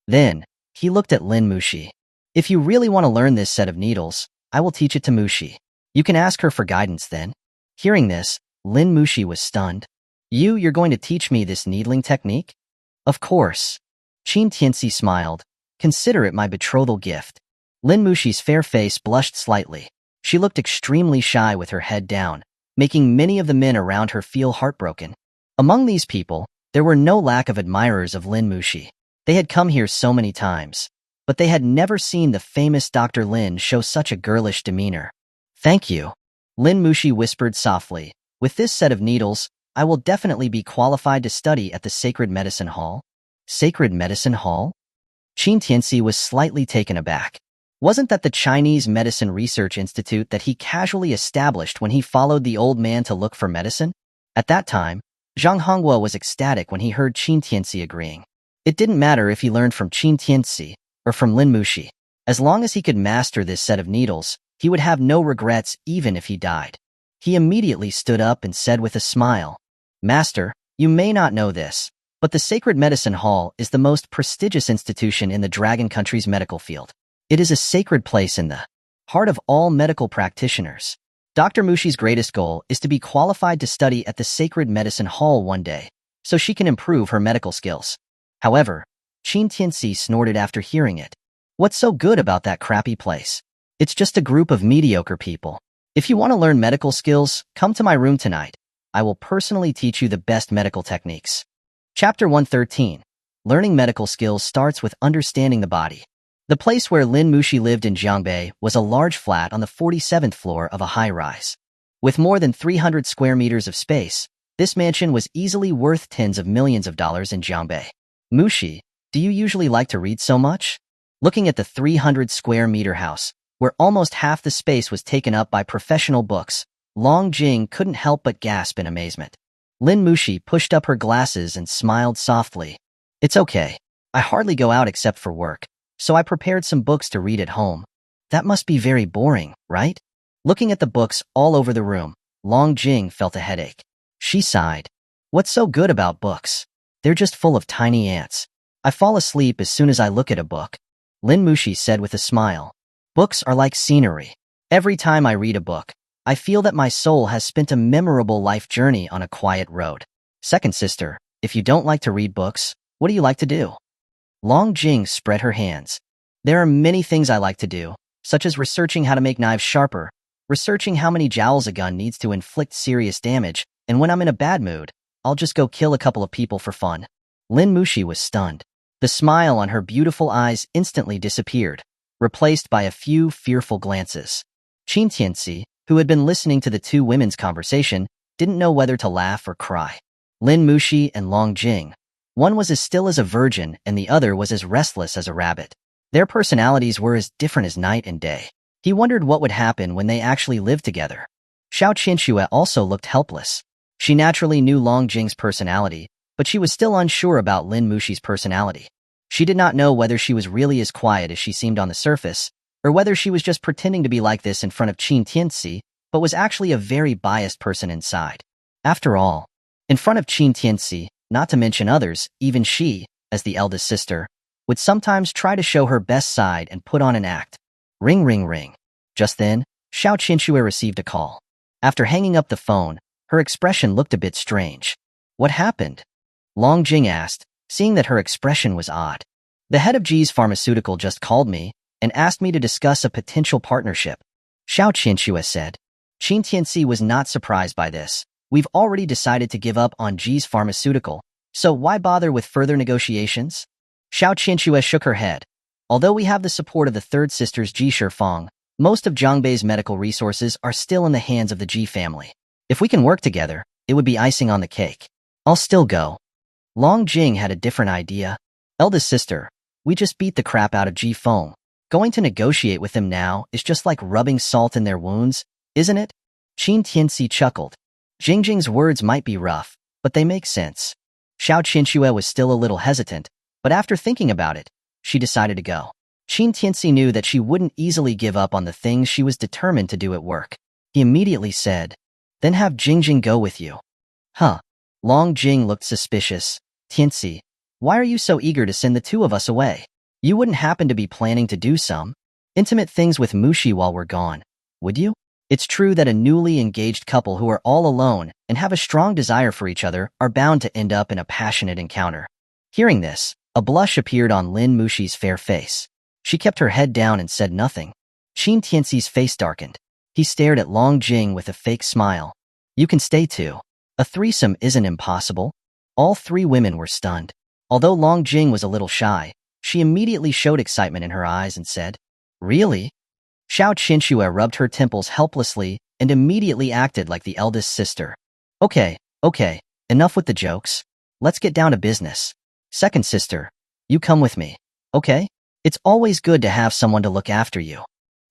Then, he looked at Lin Muxi. If you really want to learn this set of needles, I will teach it to Muxi. You can ask her for guidance then. Hearing this, Lin Muxi was stunned. You're going to teach me this needling technique? Of course. Qin Tianci smiled. Consider it my betrothal gift. Lin Muxi's fair face blushed slightly. She looked extremely shy with her head down, making many of the men around her feel heartbroken. Among these people, there were no lack of admirers of Lin Muxi. They had come here so many times, but they had never seen the famous Dr. Lin show such a girlish demeanor. Thank you. Lin Muxi whispered softly. With this set of needles, I will definitely be qualified to study at the Sacred Medicine Hall. Sacred Medicine Hall? Qin Tianci was slightly taken aback. Wasn't that the Chinese Medicine Research Institute that he casually established when he followed the old man to look for medicine? At that time, Zhang Honghua was ecstatic when he heard Qin Tianci agreeing. It didn't matter if he learned from Qin Tianci or from Lin Muxi. As long as he could master this set of needles, he would have no regrets even if he died. He immediately stood up and said with a smile, "Master, you may not know this, but the Sacred Medicine Hall is the most prestigious institution in the Dragon Country's medical field. It is a sacred place in the heart of all medical practitioners. Dr. Muxi's greatest goal is to be qualified to study at the Sacred Medicine Hall one day, so she can improve her medical skills." However, Qin Tianci snorted after hearing it. "What's so good about that crappy place? It's just a group of mediocre people. If you want to learn medical skills, come to my room tonight. I will personally teach you the best medical techniques." Chapter 113. Learning medical skills starts with understanding the body. The place where Lin Muxi lived in Jiangbei was a large flat on the 47th floor of a high-rise. With more than 300 square meters of space, this mansion was easily worth tens of millions of dollars in Jiangbei. "Muxi, do you usually like to read so much?" Looking at the 300 square meter house, where almost half the space was taken up by professional books, Long Jing couldn't help but gasp in amazement. Lin Muxi pushed up her glasses and smiled softly. "It's okay. I hardly go out except for work, so I prepared some books to read at home." "That must be very boring, right?" Looking at the books all over the room, Long Jing felt a headache. She sighed. "What's so good about books? They're just full of tiny ants. I fall asleep as soon as I look at a book," Lin Muxi said with a smile. "Books are like scenery. Every time I read a book, I feel that my soul has spent a memorable life journey on a quiet road." "Second sister, if you don't like to read books, what do you like to do?" Long Jing spread her hands. "There are many things I like to do, such as researching how to make knives sharper, researching how many jowls a gun needs to inflict serious damage, and when I'm in a bad mood, I'll just go kill a couple of people for fun." Lin Muxi was stunned. The smile on her beautiful eyes instantly disappeared, replaced by a few fearful glances. Qin Tianci, who had been listening to the two women's conversation, didn't know whether to laugh or cry. Lin Muxi and Long Jing. One was as still as a virgin and the other was as restless as a rabbit. Their personalities were as different as night and day. He wondered what would happen when they actually lived together. Xiao Qianxue also looked helpless. She naturally knew Long Jing's personality, but she was still unsure about Lin Muxi's personality. She did not know whether she was really as quiet as she seemed on the surface, or whether she was just pretending to be like this in front of Qin Tianci, but was actually a very biased person inside. After all, in front of Qin Tianci, not to mention others, even she, as the eldest sister, would sometimes try to show her best side and put on an act. Ring, ring, ring. Just then, Xiao Qianxue received a call. After hanging up the phone, her expression looked a bit strange. "What happened?" Long Jing asked, seeing that her expression was odd. "The head of G's Pharmaceutical just called me and asked me to discuss a potential partnership," Xiao Qianxue said. Qin Tianci was not surprised by this. "We've already decided to give up on G's Pharmaceutical, so why bother with further negotiations?" Xiao Qianxue shook her head. "Although we have the support of the third sisters Ji Shifang, most of Jiangbei's medical resources are still in the hands of the Ji family. If we can work together, it would be icing on the cake. I'll still go." Long Jing had a different idea. "Eldest sister, we just beat the crap out of Ji Feng. Going to negotiate with them now is just like rubbing salt in their wounds, isn't it?" Qin Tianci chuckled. Jingjing's words might be rough, but they make sense. Xiao Qianxue was still a little hesitant, but after thinking about it, she decided to go. Qin Tianci knew that she wouldn't easily give up on the things she was determined to do at work. He immediately said, "Then have Jingjing go with you." "Huh." Long Jing looked suspicious. "Tianci, why are you so eager to send the two of us away? You wouldn't happen to be planning to do some intimate things with Muxi while we're gone, would you?" It's true that a newly engaged couple who are all alone and have a strong desire for each other are bound to end up in a passionate encounter. Hearing this, a blush appeared on Lin Muxi's fair face. She kept her head down and said nothing. Qin Tianci's face darkened. He stared at Long Jing with a fake smile. "You can stay too. A threesome isn't impossible." All three women were stunned. Although Long Jing was a little shy, she immediately showed excitement in her eyes and said, "Really?" Xiao Qianxue rubbed her temples helplessly and immediately acted like the eldest sister. Okay, enough with the jokes. Let's get down to business. Second sister, you come with me, okay?" It's always good to have someone to look after you.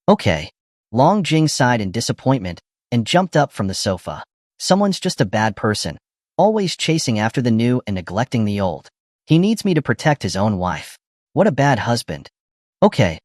Okay. Long Jing sighed in disappointment and jumped up from the sofa. Someone's just a bad person, always chasing after the new and neglecting the old. He needs me to protect his own wife. What a bad husband. Okay.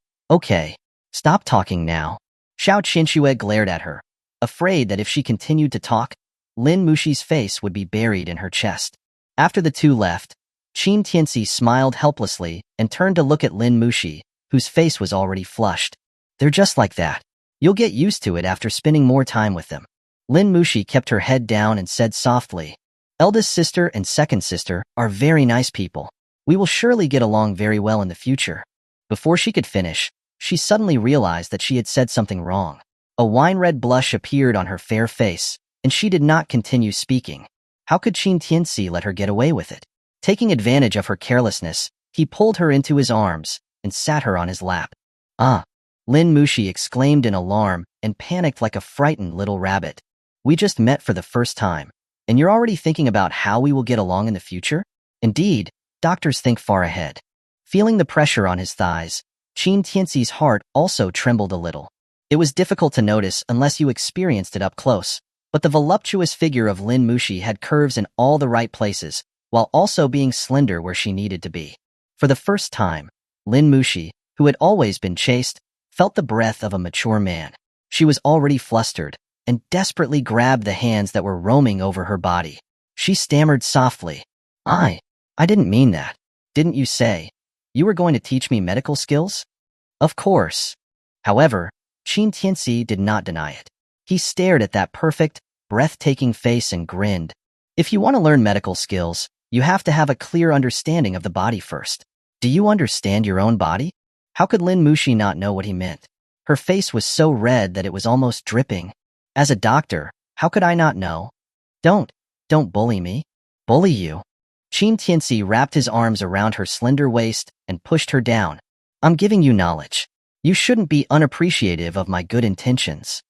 Stop talking now. Xiao Qinxue glared at her, afraid that if she continued to talk, Lin Mushi's face would be buried in her chest. After the two left, Qin Tianci smiled helplessly and turned to look at Lin Mushi, whose face was already flushed. They're just like that. You'll get used to it after spending more time with them. Lin Mushi kept her head down and said softly, Eldest sister and second sister are very nice people. We will surely get along very well in the future. Before she could finish, she suddenly realized that she had said something wrong. A wine-red blush appeared on her fair face, and she did not continue speaking. How could Qin Tianci let her get away with it? Taking advantage of her carelessness, he pulled her into his arms and sat her on his lap. Ah! Lin Mushi exclaimed in alarm and panicked like a frightened little rabbit. We just met for the first time, and you're already thinking about how we will get along in the future? Indeed, doctors think far ahead. Feeling the pressure on his thighs, Qin Tianci's heart also trembled a little. It was difficult to notice unless you experienced it up close, but the voluptuous figure of Lin Mushi had curves in all the right places, while also being slender where she needed to be. For the first time, Lin Mushi, who had always been chaste, felt the breath of a mature man. She was already flustered and desperately grabbed the hands that were roaming over her body. She stammered softly, I didn't mean that. Didn't you say you were going to teach me medical skills? Of course. However, Qin Tianci did not deny it. He stared at that perfect, breathtaking face and grinned. If you want to learn medical skills, you have to have a clear understanding of the body first. Do you understand your own body? How could Lin Mushi not know what he meant? Her face was so red that it was almost dripping. As a doctor, how could I not know? Don't bully me. Bully you? Qin Tianci wrapped his arms around her slender waist and pushed her down. I'm giving you knowledge. You shouldn't be unappreciative of my good intentions.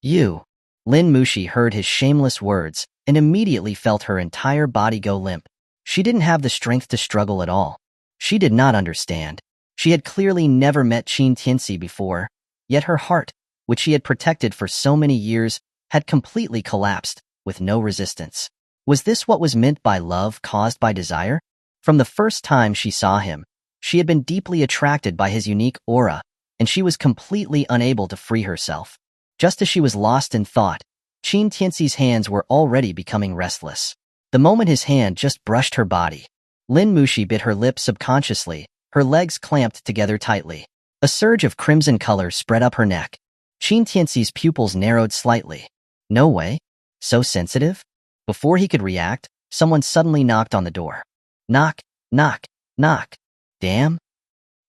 You. Lin Mushi heard his shameless words and immediately felt her entire body go limp. She didn't have the strength to struggle at all. She did not understand. She had clearly never met Qin Tianci before, yet her heart, which she had protected for so many years, had completely collapsed, with no resistance. Was this what was meant by love caused by desire? From the first time she saw him, she had been deeply attracted by his unique aura, and she was completely unable to free herself. Just as she was lost in thought, Qin Tianci's hands were already becoming restless. The moment his hand just brushed her body, Lin Mushi bit her lip subconsciously, her legs clamped together tightly. A surge of crimson color spread up her neck. Qin Tianci's pupils narrowed slightly. No way? So sensitive? Before he could react, someone suddenly knocked on the door. Knock, knock, knock. Damn.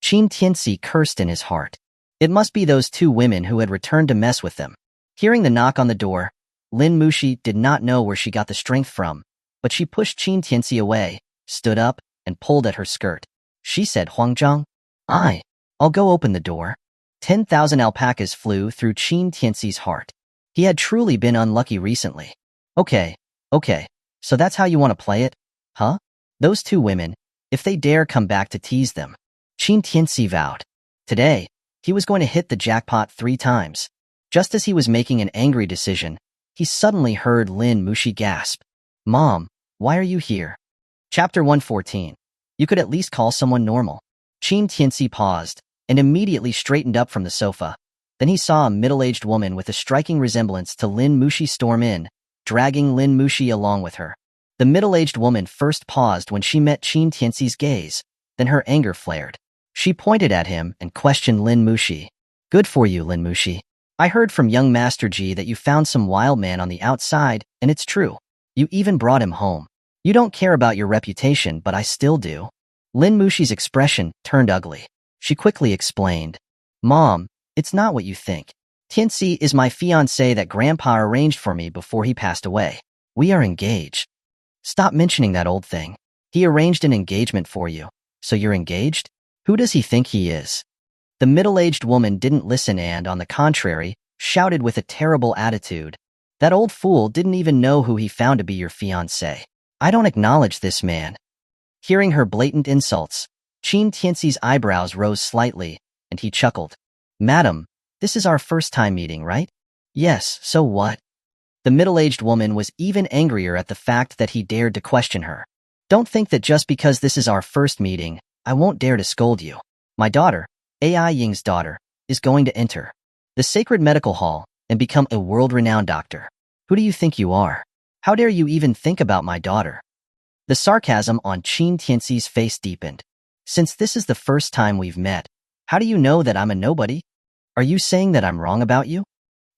Qin Tianci cursed in his heart. It must be those two women who had returned to mess with them. Hearing the knock on the door, Lin Mushi did not know where she got the strength from, but she pushed Qin Tianci away, stood up, and pulled at her skirt. She said, Huangzhang, I'll go open the door. 10,000 alpacas flew through Qin Tianci's heart. He had truly been unlucky recently. Okay, so that's how you want to play it, huh? Those two women, if they dare come back to tease them. Qin Tianci vowed. Today, he was going to hit the jackpot 3 times. Just as he was making an angry decision, he suddenly heard Lin Mushi gasp. Mom, why are you here? Chapter 114. You could at least call someone normal. Qin Tianci paused and immediately straightened up from the sofa. Then he saw a middle-aged woman with a striking resemblance to Lin Mushi storm in, dragging Lin Mushi along with her. The middle-aged woman first paused when she met Qin Tianci's gaze, then her anger flared. She pointed at him and questioned Lin Mushi. Good for you, Lin Mushi. I heard from young Master Ji that you found some wild man on the outside, and it's true. You even brought him home. You don't care about your reputation, but I still do. Lin Mushi's expression turned ugly. She quickly explained. Mom, it's not what you think. Tianci is my fiancée that Grandpa arranged for me before he passed away. We are engaged. Stop mentioning that old thing. He arranged an engagement for you. So you're engaged? Who does he think he is? The middle-aged woman didn't listen and, on the contrary, shouted with a terrible attitude. That old fool didn't even know who he found to be your fiancé. I don't acknowledge this man. Hearing her blatant insults, Qin Tianci's eyebrows rose slightly, and he chuckled. Madam, this is our first time meeting, right? Yes, so what? The middle-aged woman was even angrier at the fact that he dared to question her. Don't think that just because this is our first meeting, I won't dare to scold you. My daughter, Ai Ying's daughter, is going to enter the sacred medical hall and become a world-renowned doctor. Who do you think you are? How dare you even think about my daughter? The sarcasm on Qin Tianci's face deepened. Since this is the first time we've met, how do you know that I'm a nobody? Are you saying that I'm wrong about you?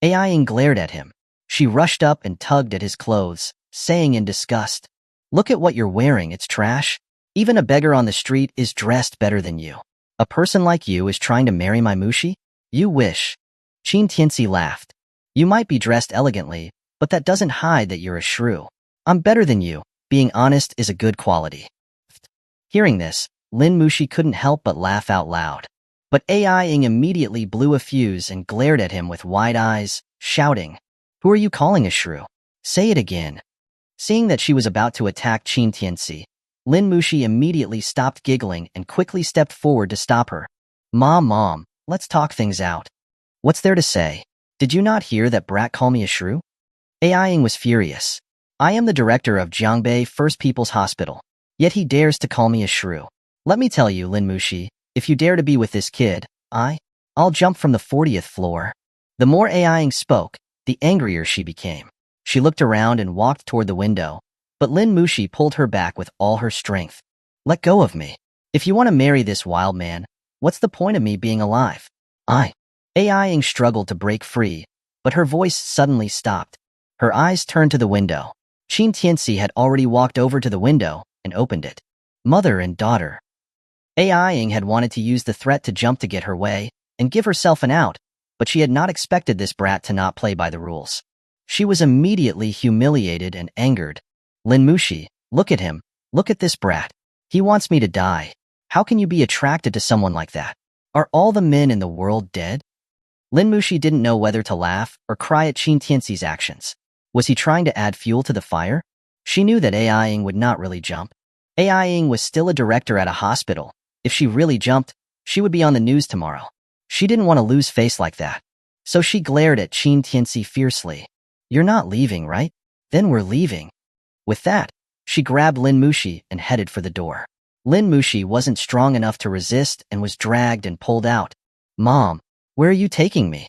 Ai Ying glared at him. She rushed up and tugged at his clothes, saying in disgust, Look at what you're wearing, it's trash. Even a beggar on the street is dressed better than you. A person like you is trying to marry my Mushi? You wish. Qin Tianci laughed. You might be dressed elegantly, but that doesn't hide that you're a shrew. I'm better than you. Being honest is a good quality. Hearing this, Lin Mushi couldn't help but laugh out loud. But Ai Ying immediately blew a fuse and glared at him with wide eyes, shouting, Who are you calling a shrew? Say it again. Seeing that she was about to attack Qin Tianci, Lin Mushi immediately stopped giggling and quickly stepped forward to stop her. Mom, let's talk things out. What's there to say? Did you not hear that brat call me a shrew? Ai Ying was furious. I am the director of Jiangbei First People's Hospital, yet he dares to call me a shrew. Let me tell you, Lin Mushi, if you dare to be with this kid, I'll jump from the 40th floor. The more Ai Ying spoke, the angrier she became. She looked around and walked toward the window, but Lin Mushi pulled her back with all her strength. Let go of me. If you want to marry this wild man, what's the point of me being alive? Ai Ying struggled to break free, but her voice suddenly stopped. Her eyes turned to the window. Qin Tianci had already walked over to the window and opened it. Mother and daughter. Ai Ying had wanted to use the threat to jump to get her way and give herself an out, but she had not expected this brat to not play by the rules. She was immediately humiliated and angered. Lin Mushi, look at him. Look at this brat. He wants me to die. How can you be attracted to someone like that? Are all the men in the world dead? Lin Mushi didn't know whether to laugh or cry at Qin Tianci's actions. Was he trying to add fuel to the fire? She knew that Ai Ying would not really jump. Ai Ying was still a director at a hospital. If she really jumped, she would be on the news tomorrow. She didn't want to lose face like that. So she glared at Qin Tianci fiercely. You're not leaving, right? Then we're leaving. With that, she grabbed Lin Mushi and headed for the door. Lin Mushi wasn't strong enough to resist and was dragged and pulled out. Mom, where are you taking me?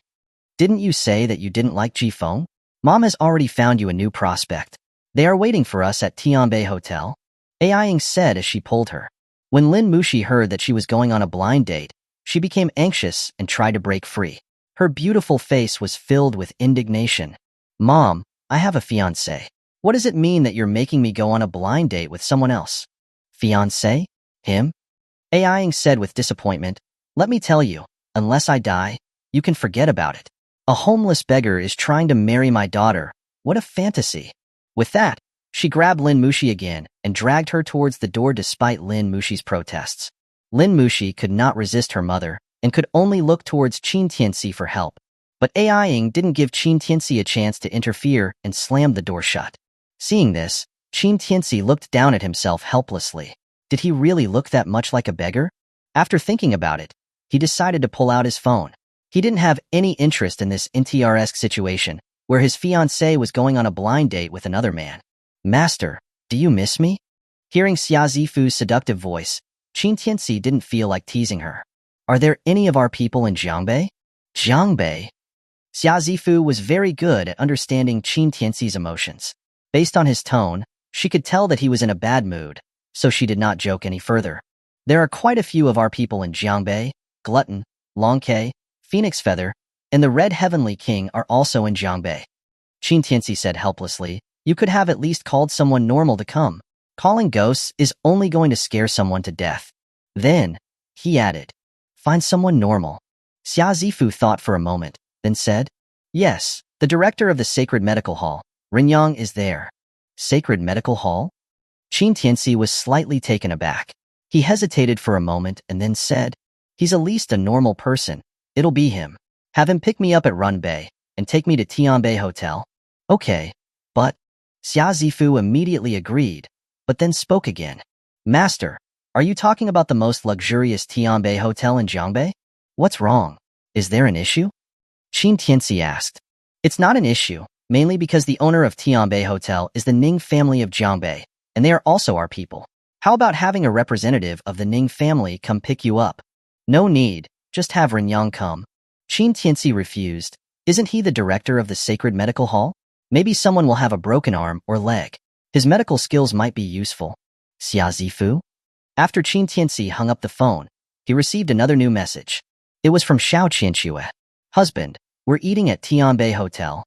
Didn't you say that you didn't like Jifeng? Mom has already found you a new prospect. They are waiting for us at Tianbei Hotel, Ai Ying said as she pulled her. When Lin Mushi heard that she was going on a blind date, she became anxious and tried to break free. Her beautiful face was filled with indignation. Mom, I have a fiancé. What does it mean that you're making me go on a blind date with someone else? Fiancé? Him? Ai Ying said with disappointment. Let me tell you, unless I die, you can forget about it. A homeless beggar is trying to marry my daughter. What a fantasy. With that, she grabbed Lin Mushi again and dragged her towards the door despite Lin Mushi's protests. Lin Mushi could not resist her mother and could only look towards Qin Tianci for help. But Ai Ying didn't give Qin Tianci a chance to interfere and slammed the door shut. Seeing this, Qin Tianci looked down at himself helplessly. Did he really look that much like a beggar? After thinking about it, he decided to pull out his phone. He didn't have any interest in this NTR-esque situation, where his fiancée was going on a blind date with another man. Master, do you miss me? Hearing Xia Zifu's seductive voice, Qin Tianci didn't feel like teasing her. Are there any of our people in Jiangbei? Jiangbei? Xia Zifu was very good at understanding Qin Tianci's emotions. Based on his tone, she could tell that he was in a bad mood, so she did not joke any further. There are quite a few of our people in Jiangbei. Glutton, Longke, Phoenix Feather, and the Red Heavenly King are also in Jiangbei. Qin Tianci said helplessly. You could have at least called someone normal to come. Calling ghosts is only going to scare someone to death. Then, he added, find someone normal. Xia Zifu thought for a moment, then said, yes, the director of the Sacred Medical Hall, Rinyang, is there. Sacred Medical Hall? Qin Tianci was slightly taken aback. He hesitated for a moment and then said, he's at least a normal person. It'll be him. Have him pick me up at Runbei and take me to Tianbei Hotel. Okay, but... Xia Zifu immediately agreed, but then spoke again. Master, Are you talking about the most luxurious Tianbei hotel in Jiangbei? What's wrong? Is there an issue? Qin Tianci asked. It's not an issue, mainly because the owner of Tianbei Hotel is the Ning family of Jiangbei, and they are also our people. How about having a representative of the Ning family come pick you up? No need, just have Renyang come. Qin Tianci refused. Isn't he the director of the Sacred Medical Hall? Maybe someone will have a broken arm or leg. His medical skills might be useful. Xia Zifu? After Qin Tianci hung up the phone, he received another new message. It was from Xiao Qianxue. Husband, we're eating at Tianbei Hotel.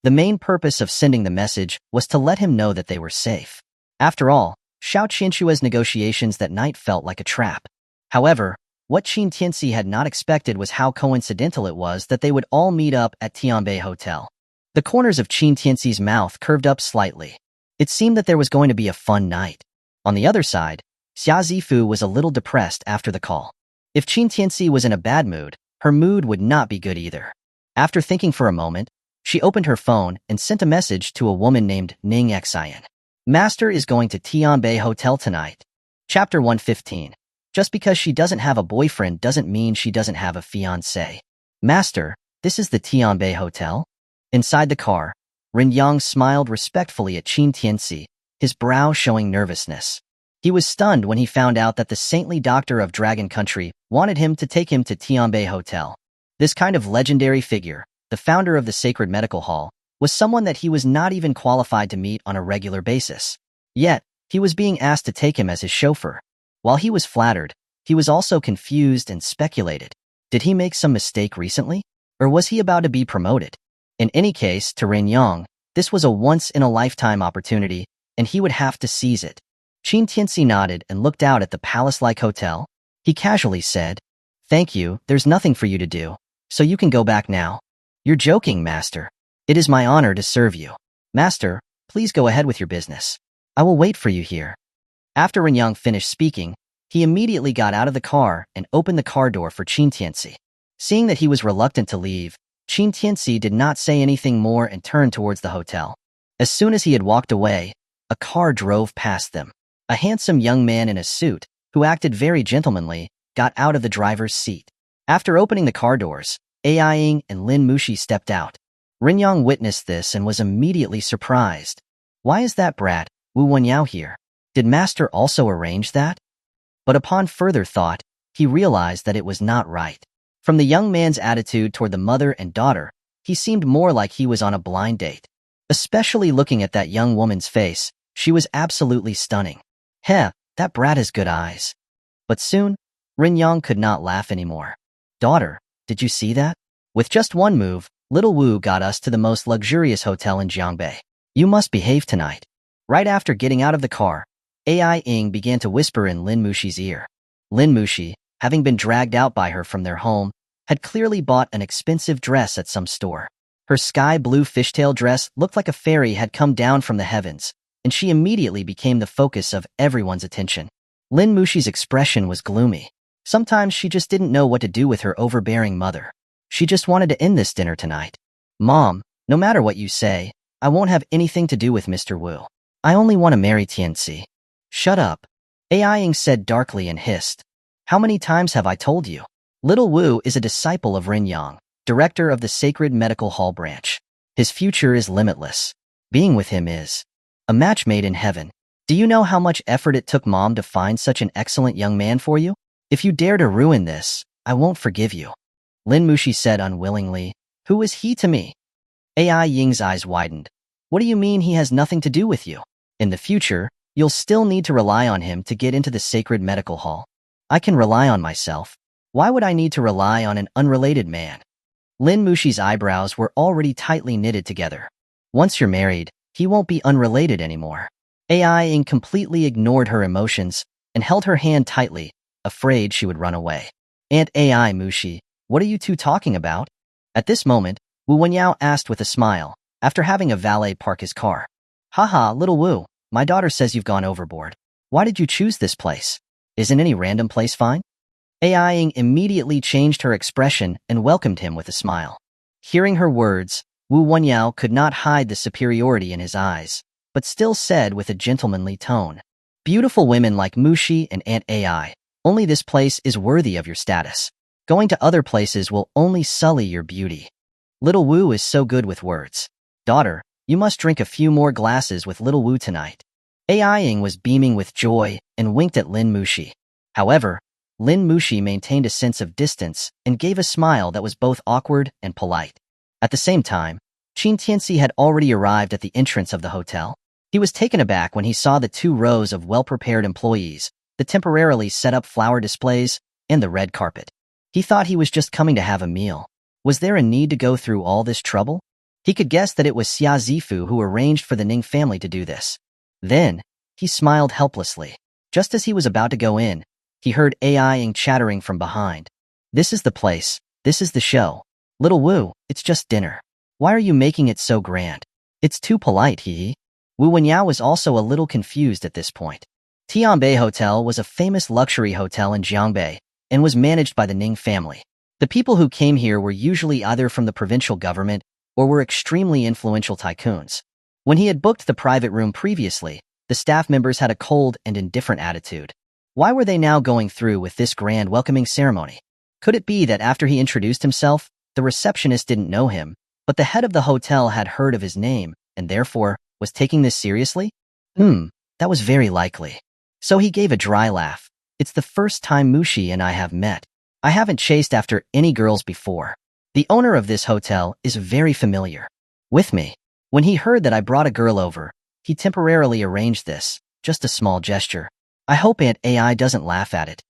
The main purpose of sending the message was to let him know that they were safe. After all, Xiao Qianxue's negotiations that night felt like a trap. However, what Qin Tianci had not expected was how coincidental it was that they would all meet up at Tianbei Hotel. The corners of Qin Tianci's mouth curved up slightly. It seemed that there was going to be a fun night. On the other side, Xia Zifu was a little depressed after the call. If Qin Tianci was in a bad mood, her mood would not be good either. After thinking for a moment, she opened her phone and sent a message to a woman named Ning Xian. Master is going to Tianbei Hotel tonight. Chapter 115. Just because she doesn't have a boyfriend doesn't mean she doesn't have a fiancé. Master, this is the Tianbei Hotel? Inside the car, Renyang smiled respectfully at Qin Tianci, his brow showing nervousness. He was stunned when he found out that the saintly doctor of Dragon Country wanted him to take him to Tianbei Hotel. This kind of legendary figure, the founder of the Sacred Medical Hall, was someone that he was not even qualified to meet on a regular basis. Yet, he was being asked to take him as his chauffeur. While he was flattered, he was also confused and speculated. Did he make some mistake recently? Or was he about to be promoted? In any case, to Renyang, this was a once-in-a-lifetime opportunity, and he would have to seize it. Qin Tianci nodded and looked out at the palace-like hotel. He casually said, "Thank you, there's nothing for you to do, so you can go back now." "You're joking, Master. It is my honor to serve you. Master, please go ahead with your business. I will wait for you here." After Renyang finished speaking, he immediately got out of the car and opened the car door for Qin Tianci. Seeing that he was reluctant to leave, Qin Tianci did not say anything more and turned towards the hotel. As soon as he had walked away, a car drove past them. A handsome young man in a suit, who acted very gentlemanly, got out of the driver's seat. After opening the car doors, Ai and Lin Mushi stepped out. Renyang witnessed this and was immediately surprised. Why is that brat, Wu Wenyao, here? Did Master also arrange that? But upon further thought, he realized that it was not right. From the young man's attitude toward the mother and daughter, he seemed more like he was on a blind date. Especially looking at that young woman's face, she was absolutely stunning. Heh, that brat has good eyes. But soon, Renyang could not laugh anymore. "Daughter, did you see that? With just one move, little Wu got us to the most luxurious hotel in Jiangbei. You must behave tonight." Right after getting out of the car, Ai Ying began to whisper in Lin Mushi's ear. Lin Mushi, having been dragged out by her from their home, had clearly bought an expensive dress at some store. Her sky-blue fishtail dress looked like a fairy had come down from the heavens, and she immediately became the focus of everyone's attention. Lin Mushi's expression was gloomy. Sometimes she just didn't know what to do with her overbearing mother. She just wanted to end this dinner tonight. "Mom, no matter what you say, I won't have anything to do with Mr. Wu. I only want to marry Tianci." "Shut up," Ai Ying said darkly and hissed. "How many times have I told you? Little Wu is a disciple of Renyang, director of the Sacred Medical Hall branch. His future is limitless. Being with him is a match made in heaven. Do you know how much effort it took Mom to find such an excellent young man for you? If you dare to ruin this, I won't forgive you." Lin Mushi said unwillingly, "Who is he to me?" Ai Ying's eyes widened. "What do you mean he has nothing to do with you? In the future, you'll still need to rely on him to get into the Sacred Medical Hall. I can rely on myself. Why would I need to rely on an unrelated man?" Lin Mushi's eyebrows were already tightly knitted together. "Once you're married, he won't be unrelated anymore." Ai Ying completely ignored her emotions and held her hand tightly, afraid she would run away. "Aunt Ai Mushi, what are you two talking about?" At this moment, Wu Wenyao asked with a smile, after having a valet park his car. "Haha, little Wu, my daughter says you've gone overboard. Why did you choose this place? Isn't any random place fine?" Ai Ying immediately changed her expression and welcomed him with a smile. Hearing her words, Wu Wenyao could not hide the superiority in his eyes, but still said with a gentlemanly tone, Beautiful women like Mushi and Aunt AI. Only this place is worthy of your status. Going to other places will only sully your beauty. Little Wu is so good with words. Daughter, you must drink a few more glasses with Little Wu tonight. AI-ing was beaming with joy and winked at Lin Mushi. However, Lin Mushi maintained a sense of distance and gave a smile that was both awkward and polite. At the same time, Qin Tianci had already arrived at the entrance of the hotel. He was taken aback when he saw the 2 rows of well-prepared employees, the temporarily set up flower displays, and the red carpet. He thought he was just coming to have a meal. Was there a need to go through all this trouble? He could guess that it was Xia Zifu who arranged for the Ning family to do this. Then, he smiled helplessly. Just as he was about to go in, he heard AI-ing chattering from behind. This is the place. This is the show. Little Wu, it's just dinner. Why are you making it so grand? It's too polite, hee. Wu Wenyao was also a little confused at this point. Tianbei Hotel was a famous luxury hotel in Jiangbei and was managed by the Ning family. The people who came here were usually either from the provincial government or were extremely influential tycoons. When he had booked the private room previously, the staff members had a cold and indifferent attitude. Why were they now going through with this grand welcoming ceremony? Could it be that after he introduced himself, the receptionist didn't know him, but the head of the hotel had heard of his name and therefore was taking this seriously? That was very likely. So he gave a dry laugh. It's the first time Mushi and I have met. I haven't chased after any girls before. The owner of this hotel is very familiar with me. When he heard that I brought a girl over, he temporarily arranged this, just a small gesture. I hope Aunt AI doesn't laugh at it.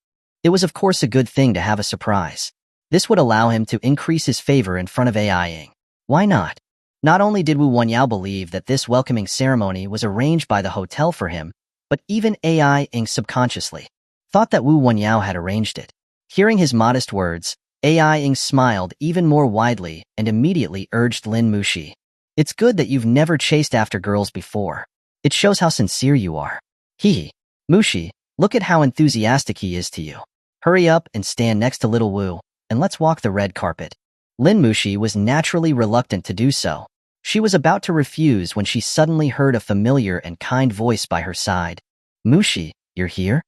It was of course a good thing to have a surprise. This would allow him to increase his favor in front of AI-ing. Why not? Not only did Wu Wenyao believe that this welcoming ceremony was arranged by the hotel for him, but even AI-ing subconsciously thought that Wu Wenyao had arranged it. Hearing his modest words, AI-ing smiled even more widely and immediately urged Lin Mushi. It's good that you've never chased after girls before. It shows how sincere you are. Hee. Mushi, look at how enthusiastic he is to you. Hurry up and stand next to Little Wu, and let's walk the red carpet. Lin Mushi was naturally reluctant to do so. She was about to refuse when she suddenly heard a familiar and kind voice by her side. Mushi, you're here?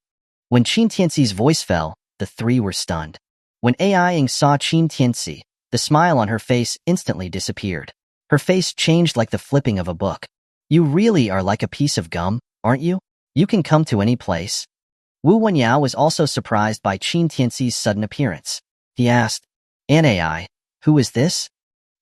When Qin Tianci's voice fell, the 3 were stunned. When AI-ing saw Qin Tianci, the smile on her face instantly disappeared. Her face changed like the flipping of a book. You really are like a piece of gum, aren't you? You can come to any place. Wu Wenyao was also surprised by Qin Tianci's sudden appearance. He asked, Aunt AI, who is this?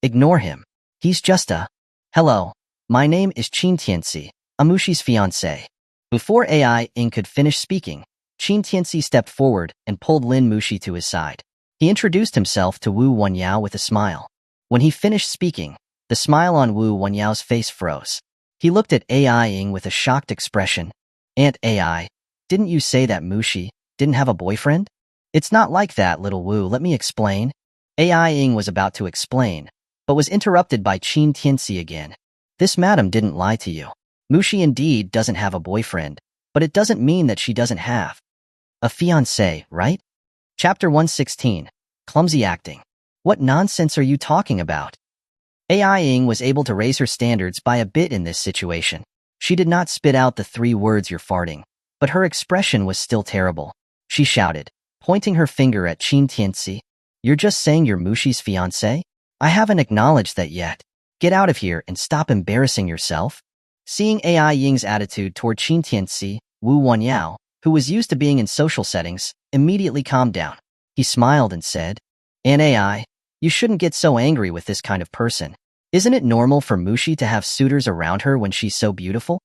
Ignore him. He's just a... Hello, my name is Qin Tianci, Mushi's fiancée. Before AI-ing could finish speaking, Qin Tianci stepped forward and pulled Lin Mushi to his side. He introduced himself to Wu Wenyao with a smile. When he finished speaking, the smile on Wu Wenyao's face froze. He looked at AI-ing with a shocked expression. Aunt AI, didn't you say that Mushi didn't have a boyfriend? It's not like that, Little Wu, let me explain. AI-ing was about to explain, but was interrupted by Qin Tianci again. This madam didn't lie to you. Mushi indeed doesn't have a boyfriend, but it doesn't mean that she doesn't have a fiancé, right? Chapter 116. Clumsy Acting. What nonsense are you talking about? AI-ing was able to raise her standards by a bit in this situation. She did not spit out the 3 words "you're farting," but her expression was still terrible. She shouted, pointing her finger at Qin Tianci. You're just saying you're Mushi's fiancé? I haven't acknowledged that yet. Get out of here and stop embarrassing yourself. Seeing AI-ing's attitude toward Qin Tianci, Wu Wenyao, who was used to being in social settings, immediately calmed down. He smiled and said, Aunt AI, you shouldn't get so angry with this kind of person. Isn't it normal for Mushi to have suitors around her when she's so beautiful?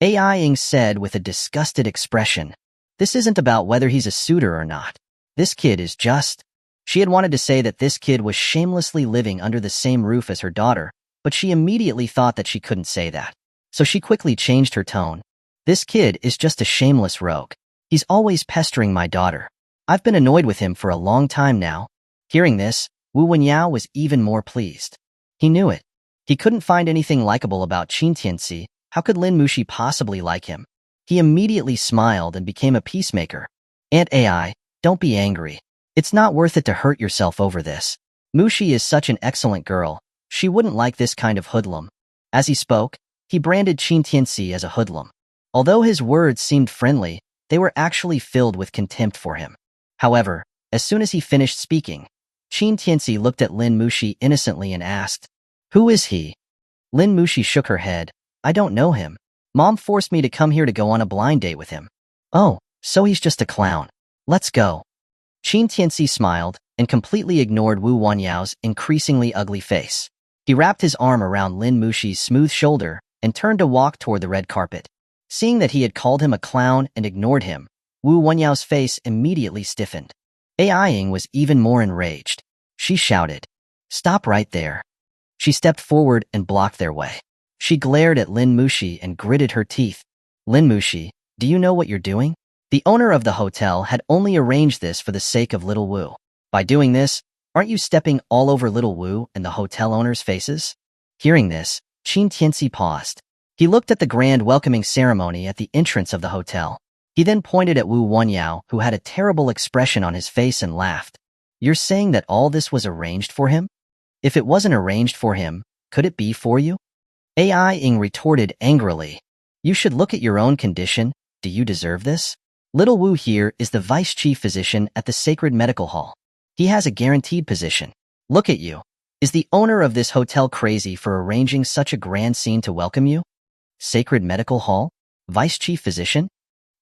AI-ing said with a disgusted expression. This isn't about whether he's a suitor or not. This kid is just... She had wanted to say that this kid was shamelessly living under the same roof as her daughter, but she immediately thought that she couldn't say that. So she quickly changed her tone. This kid is just a shameless rogue. He's always pestering my daughter. I've been annoyed with him for a long time now. Hearing this, Wu Wenyao was even more pleased. He knew it. He couldn't find anything likable about Qin Tianci. How could Lin Mushi possibly like him? He immediately smiled and became a peacemaker. Aunt AI, don't be angry. It's not worth it to hurt yourself over this. Mushi is such an excellent girl. She wouldn't like this kind of hoodlum. As he spoke, he branded Qin Tianci as a hoodlum. Although his words seemed friendly, they were actually filled with contempt for him. However, as soon as he finished speaking, Qin Tianci looked at Lin Mushi innocently and asked, "Who is he?" Lin Mushi shook her head. "I don't know him. Mom forced me to come here to go on a blind date with him." "Oh, so he's just a clown. Let's go." Qin Tianci smiled and completely ignored Wu Wanyao's increasingly ugly face. He wrapped his arm around Lin Mushi's smooth shoulder and turned to walk toward the red carpet. Seeing that he had called him a clown and ignored him, Wu Wanyao's face immediately stiffened. Ai was even more enraged. She shouted, "Stop right there." She stepped forward and blocked their way. She glared at Lin Mushi and gritted her teeth. "Lin Mushi, do you know what you're doing?" The owner of the hotel had only arranged this for the sake of little Wu. By doing this, aren't you stepping all over little Wu and the hotel owners' faces? Hearing this, Qin Tianci paused. He looked at the grand welcoming ceremony at the entrance of the hotel. He then pointed at Wu Wanyao, who had a terrible expression on his face, and laughed. "You're saying that all this was arranged for him? If it wasn't arranged for him, could it be for you?" Ai retorted angrily. "You should look at your own condition. Do you deserve this? Little Wu here is the vice chief physician at the Sacred Medical Hall. He has a guaranteed position. Look at you. Is the owner of this hotel crazy for arranging such a grand scene to welcome you? Sacred Medical Hall? Vice chief physician?"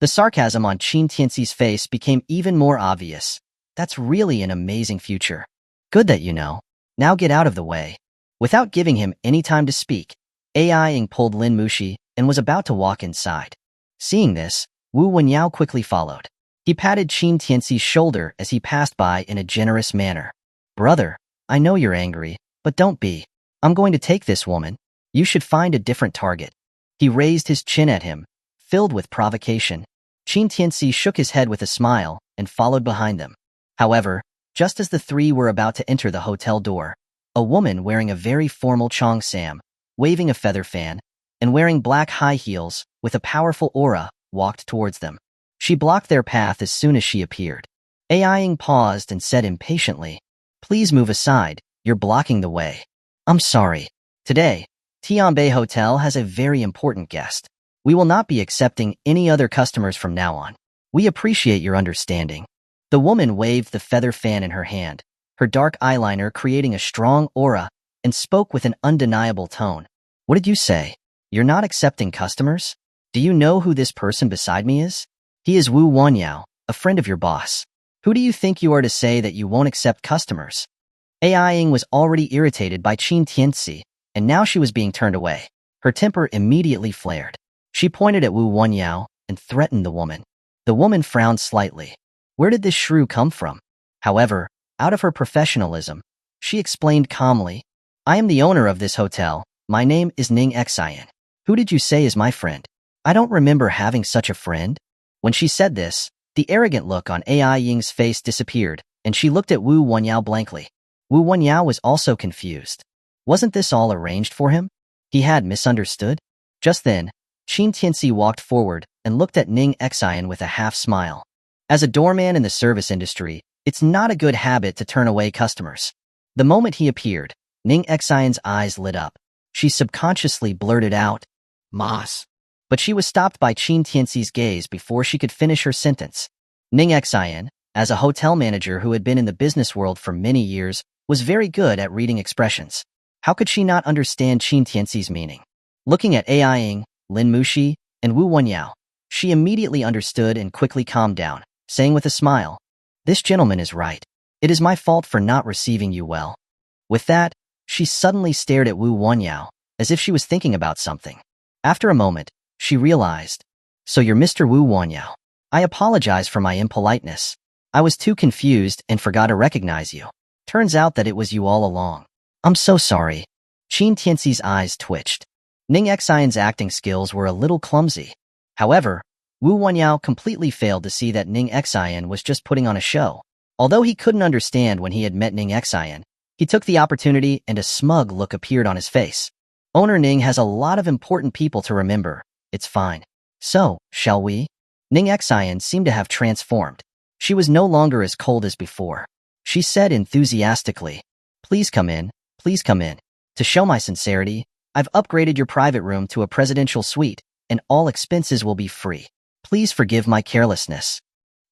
The sarcasm on Qin Tianci's face became even more obvious. "That's really an amazing future. Good that you know. Now get out of the way." Without giving him any time to speak, Ai pulled Lin Mushi and was about to walk inside. Seeing this, Wu Wenyao quickly followed. He patted Qin Tianci's shoulder as he passed by in a generous manner. "Brother, I know you're angry, but don't be. I'm going to take this woman. You should find a different target." He raised his chin at him, filled with provocation. Qin Tianci shook his head with a smile and followed behind them. However, just as the three were about to enter the hotel door, a woman wearing a very formal cheongsam, waving a feather fan, and wearing black high heels with a powerful aura, walked towards them. She blocked their path as soon as she appeared. Ai paused and said impatiently, "Please move aside, you're blocking the way." "I'm sorry. Today, Tianbei Hotel has a very important guest. We will not be accepting any other customers from now on. We appreciate your understanding." The woman waved the feather fan in her hand, her dark eyeliner creating a strong aura, and spoke with an undeniable tone. "What did you say? You're not accepting customers? Do you know who this person beside me is? He is Wu Wanyao, a friend of your boss. Who do you think you are to say that you won't accept customers?" Ai was already irritated by Qin Tianci, and now she was being turned away. Her temper immediately flared. She pointed at Wu Wanyao and threatened the woman. The woman frowned slightly. Where did this shrew come from? However, out of her professionalism, she explained calmly, "I am the owner of this hotel. My name is Ning Xian. Who did you say is my friend? I don't remember having such a friend." When she said this, the arrogant look on Ai Ying's face disappeared, and she looked at Wu Wanyao blankly. Wu Wanyao was also confused. Wasn't this all arranged for him? He had misunderstood? Just then, Qin Tianci walked forward and looked at Ning Xian with a half smile. As a doorman in the service industry, it's not a good habit to turn away customers. The moment he appeared, Ning Xian's eyes lit up. She subconsciously blurted out, "Mas." But she was stopped by Qin Tianci's gaze before she could finish her sentence. Ning Xian, as a hotel manager who had been in the business world for many years, was very good at reading expressions. How could she not understand Qin Tianci's meaning? Looking at Ai, Lin Mushi, and Wu Wanyao, she immediately understood and quickly calmed down, saying with a smile, "This gentleman is right. It is my fault for not receiving you well." With that, she suddenly stared at Wu Wanyao, as if she was thinking about something. After a moment, she realized, "So you're Mr. Wu Wanyao. I apologize for my impoliteness. I was too confused and forgot to recognize you. Turns out that it was you all along. I'm so sorry." Qin Tianci's eyes twitched. Ning Xian's acting skills were a little clumsy. However, Wu Wanyao completely failed to see that Ning Xian was just putting on a show. Although he couldn't understand when he had met Ning Xian, he took the opportunity and a smug look appeared on his face. "Owner Ning has a lot of important people to remember. It's fine. So, shall we?" Ning Xian seemed to have transformed. She was no longer as cold as before. She said enthusiastically, "Please come in, please come in. To show my sincerity, I've upgraded your private room to a presidential suite. and all expenses will be free. Please forgive my carelessness.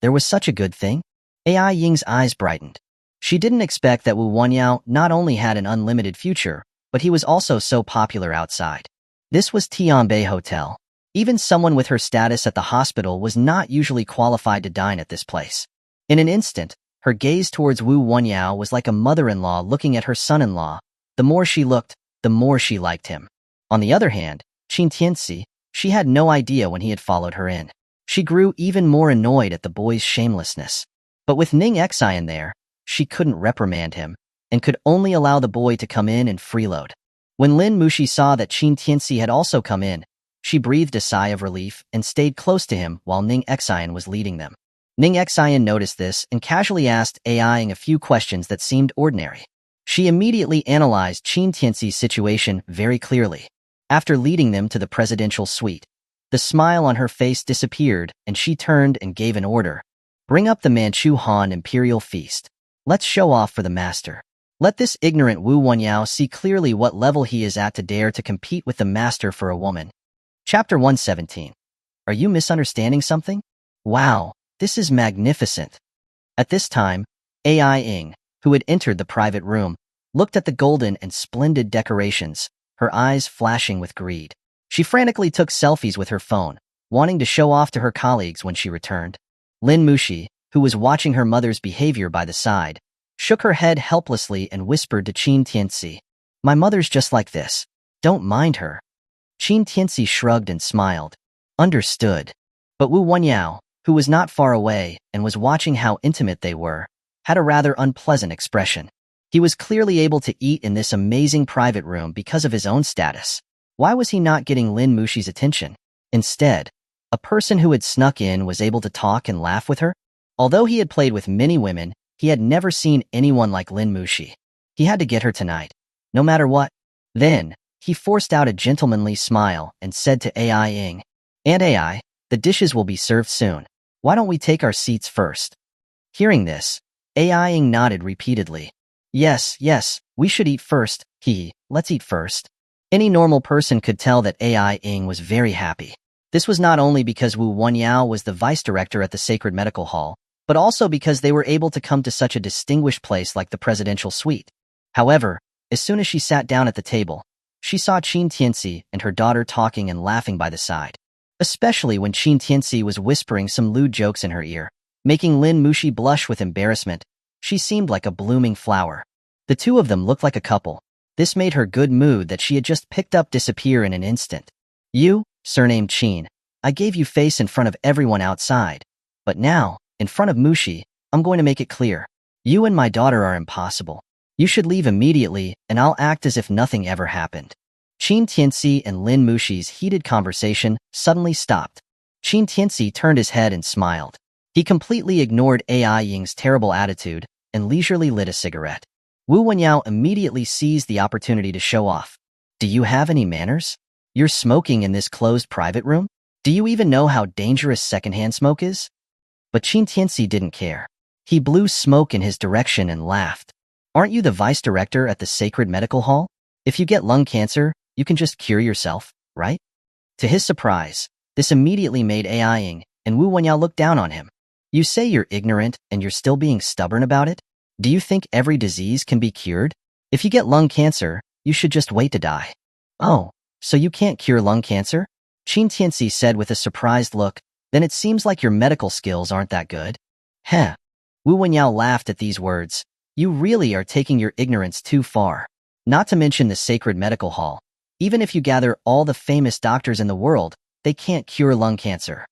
There was such a good thing? AI Ying's eyes brightened. She didn't expect that Wu Wanyao not only had an unlimited future, but he was also so popular outside. This was Tianbei Hotel. Even someone with her status at the hospital was not usually qualified to dine at this place. In an instant, her gaze towards Wu Wanyao was like a mother-in-law looking at her son-in-law. The more she looked, the more she liked him. On the other hand, Qin Tianci, she had no idea when he had followed her in. She grew even more annoyed at the boy's shamelessness. But with Ning Xian there, she couldn't reprimand him, and could only allow the boy to come in and freeload. When Lin Mushi saw that Qin Tianci had also come in, she breathed a sigh of relief and stayed close to him while Ning Xian was leading them. Ning Xian noticed this and casually asked AI-ing a few questions that seemed ordinary. She immediately analyzed Qin Tianci's situation very clearly. After leading them to the presidential suite, the smile on her face disappeared and she turned and gave an order. Bring up the Manchu Han Imperial Feast. Let's show off for the master. Let this ignorant Wu Wanyao see clearly what level he is at to dare to compete with the master for a woman. Chapter 117. Are you misunderstanding something? Wow, this is magnificent. At this time, AI Ying, who had entered the private room, looked at the golden and splendid decorations, her eyes flashing with greed. She frantically took selfies with her phone, wanting to show off to her colleagues when she returned. Lin Mushi, who was watching her mother's behavior by the side, shook her head helplessly and whispered to Qin Tianci, "My mother's just like this. Don't mind her." Qin Tianci shrugged and smiled. Understood. But Wu Wanyao, who was not far away and was watching how intimate they were, had a rather unpleasant expression. He was clearly able to eat in this amazing private room because of his own status. Why was he not getting Lin Mushi's attention? Instead, a person who had snuck in was able to talk and laugh with her? Although he had played with many women, he had never seen anyone like Lin Mushi. He had to get her tonight, no matter what. Then, he forced out a gentlemanly smile and said to AI Ying, "Aunt AI, the dishes will be served soon. Why don't we take our seats first?" Hearing this, AI Ying nodded repeatedly. Yes, we should eat first. Let's eat first." Any normal person could tell that AI Ying was very happy. This was not only because Wu Wanyao was the vice director at the Sacred Medical Hall, but also because they were able to come to such a distinguished place like the presidential suite. However, as soon as she sat down at the table, she saw Qin Tianci and her daughter talking and laughing by the side. Especially when Qin Tianci was whispering some lewd jokes in her ear, making Lin Mushi blush with embarrassment. She seemed like a blooming flower. The two of them looked like a couple. This made her good mood that she had just picked up disappear in an instant. "You, surnamed Qin, I gave you face in front of everyone outside. But now, in front of Mushi, I'm going to make it clear. You and my daughter are impossible. You should leave immediately, and I'll act as if nothing ever happened." Qin Tianci and Lin Mushi's heated conversation suddenly stopped. Qin Tianci turned his head and smiled. He completely ignored AI Ying's terrible attitude and leisurely lit a cigarette. Wu Wanyao immediately seized the opportunity to show off. "Do you have any manners? You're smoking in this closed private room? Do you even know how dangerous secondhand smoke is?" But Qin Tianci didn't care. He blew smoke in his direction and laughed. "Aren't you the vice director at the Sacred Medical Hall? If you get lung cancer, you can just cure yourself, right?" To his surprise, this immediately made AI Ying and Wu Wanyao look down on him. "You say you're ignorant and you're still being stubborn about it? Do you think every disease can be cured? If you get lung cancer, you should just wait to die." "Oh, so you can't cure lung cancer?" Qin Tianci said with a surprised look. "Then it seems like your medical skills aren't that good." Heh. Wu Wanyao laughed at these words. "You really are taking your ignorance too far. Not to mention the Sacred Medical Hall. Even if you gather all the famous doctors in the world, they can't cure lung cancer."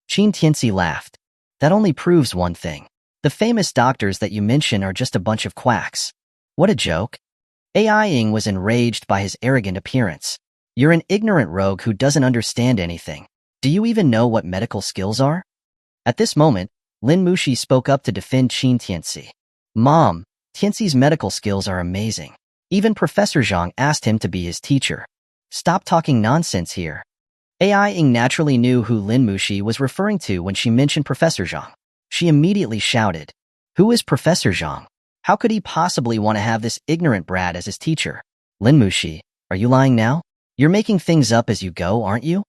Qin Tianci laughed. "That only proves one thing. The famous doctors that you mention are just a bunch of quacks." What a joke. AI Ying was enraged by his arrogant appearance. "You're an ignorant rogue who doesn't understand anything. Do you even know what medical skills are?" At this moment, Lin Mushi spoke up to defend Qin Tianci. "Mom, Tianci's medical skills are amazing. Even Professor Zhang asked him to be his teacher. Stop talking nonsense here." AI Ying naturally knew who Lin Mushi was referring to when she mentioned Professor Zhang. She immediately shouted, "Who is Professor Zhang? How could he possibly want to have this ignorant brat as his teacher?" "Lin Mushi, are you lying now? You're making things up as you go, aren't you?"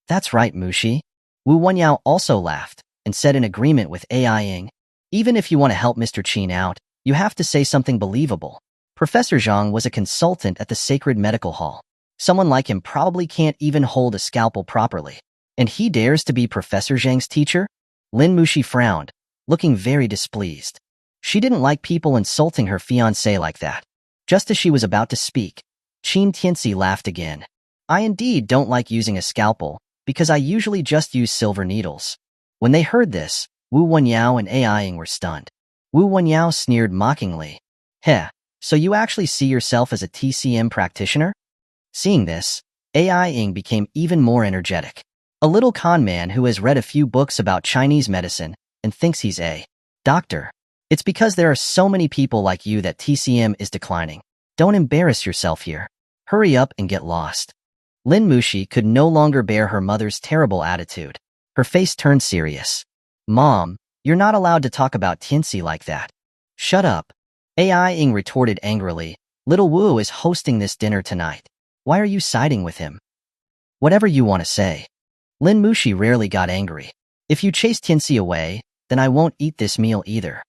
That's right, Mushi. Wu Wenyao also laughed and said in agreement with AI-ing, even if you want to help Mr. Qin out, you have to say something believable. Professor Zhang was a consultant at the Sacred Medical Hall. Someone like him probably can't even hold a scalpel properly. And he dares to be Professor Zhang's teacher? Lin Mushi frowned, looking very displeased. She didn't like people insulting her fiancé like that. Just as she was about to speak, Qin Tianci laughed again. I indeed don't like using a scalpel, because I usually just use silver needles. When they heard this, Wu Wenyao and AI-ing were stunned. Wu Wenyao sneered mockingly. Heh, so you actually see yourself as a TCM practitioner? Seeing this, AI-ing became even more energetic. A little con man who has read a few books about Chinese medicine and thinks he's a doctor. It's because there are so many people like you that TCM is declining. Don't embarrass yourself here. Hurry up and get lost. Lin Mushi could no longer bear her mother's terrible attitude. Her face turned serious. Mom, you're not allowed to talk about Tianci like that. Shut up. AI-ing retorted angrily. Little Wu is hosting this dinner tonight. Why are you siding with him? Whatever you want to say. Lin Mushi rarely got angry. If you chase Tianci away, then I won't eat this meal either.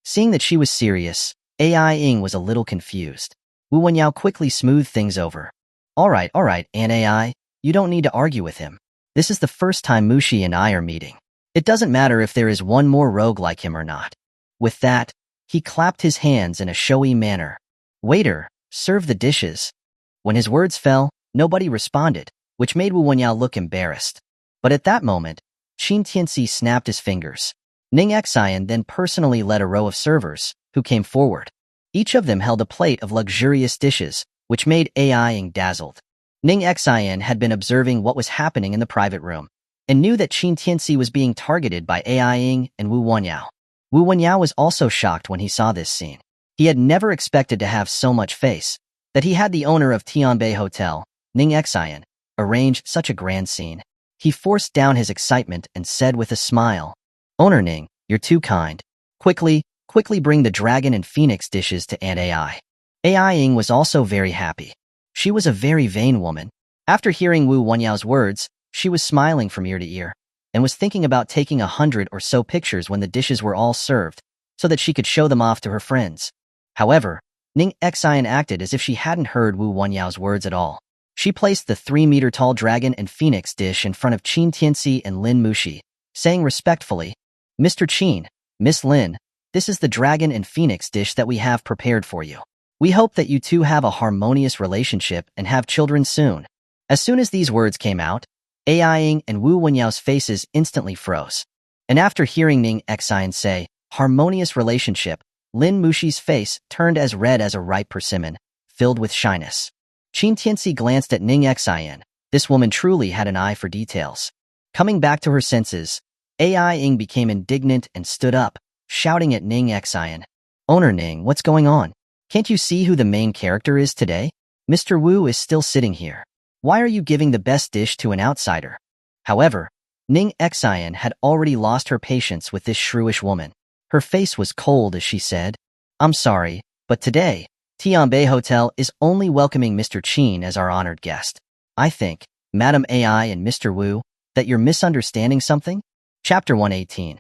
Seeing that she was serious, AI-ing was a little confused. Wu Wenyao quickly smoothed things over. All right, Aunt AI, you don't need to argue with him. This is the first time Mushi and I are meeting. It doesn't matter if there is one more rogue like him or not. With that, he clapped his hands in a showy manner. Waiter, serve the dishes. When his words fell, nobody responded, which made Wu Wenyao look embarrassed. But at that moment, Qin Tianci snapped his fingers. Ning Xian then personally led a row of servers, who came forward. Each of them held a plate of luxurious dishes, which made AI-ing dazzled. Ning Xian had been observing what was happening in the private room, and knew that Qin Tianci was being targeted by AI-ing and Wu Wenyao. Wu Wenyao was also shocked when he saw this scene. He had never expected to have so much face, that he had the owner of Tianbei Hotel, Ning Xian, arrange such a grand scene. He forced down his excitement and said with a smile, Owner Ning, you're too kind. Quickly bring the dragon and phoenix dishes to Aunt AI. AI-ing was also very happy. She was a very vain woman. After hearing Wu Wenyao's words, she was smiling from ear to ear, and was thinking about taking 100 or so pictures when the dishes were all served, so that she could show them off to her friends. However, Ning Xian acted as if she hadn't heard Wu Wenyao's words at all. She placed the 3-meter-tall dragon and phoenix dish in front of Qin Tianci and Lin Mushi, saying respectfully, Mr. Qin, Miss Lin, this is the dragon and phoenix dish that we have prepared for you. We hope that you two have a harmonious relationship and have children soon. As soon as these words came out, AI-ing and Wu Wenyao's faces instantly froze. And after hearing Ning Xian say, harmonious relationship, Lin Mushi's face turned as red as a ripe persimmon, filled with shyness. Qin Tianci glanced at Ning Xian. This woman truly had an eye for details. Coming back to her senses, AI-ing became indignant and stood up, shouting at Ning Xian. Owner Ning, what's going on? Can't you see who the main character is today? Mr. Wu is still sitting here. Why are you giving the best dish to an outsider? However, Ning Xian had already lost her patience with this shrewish woman. Her face was cold as she said, I'm sorry, but today, Tianbei Hotel is only welcoming Mr. Qin as our honored guest. I think, Madam AI and Mr. Wu, that you're misunderstanding something? Chapter 118.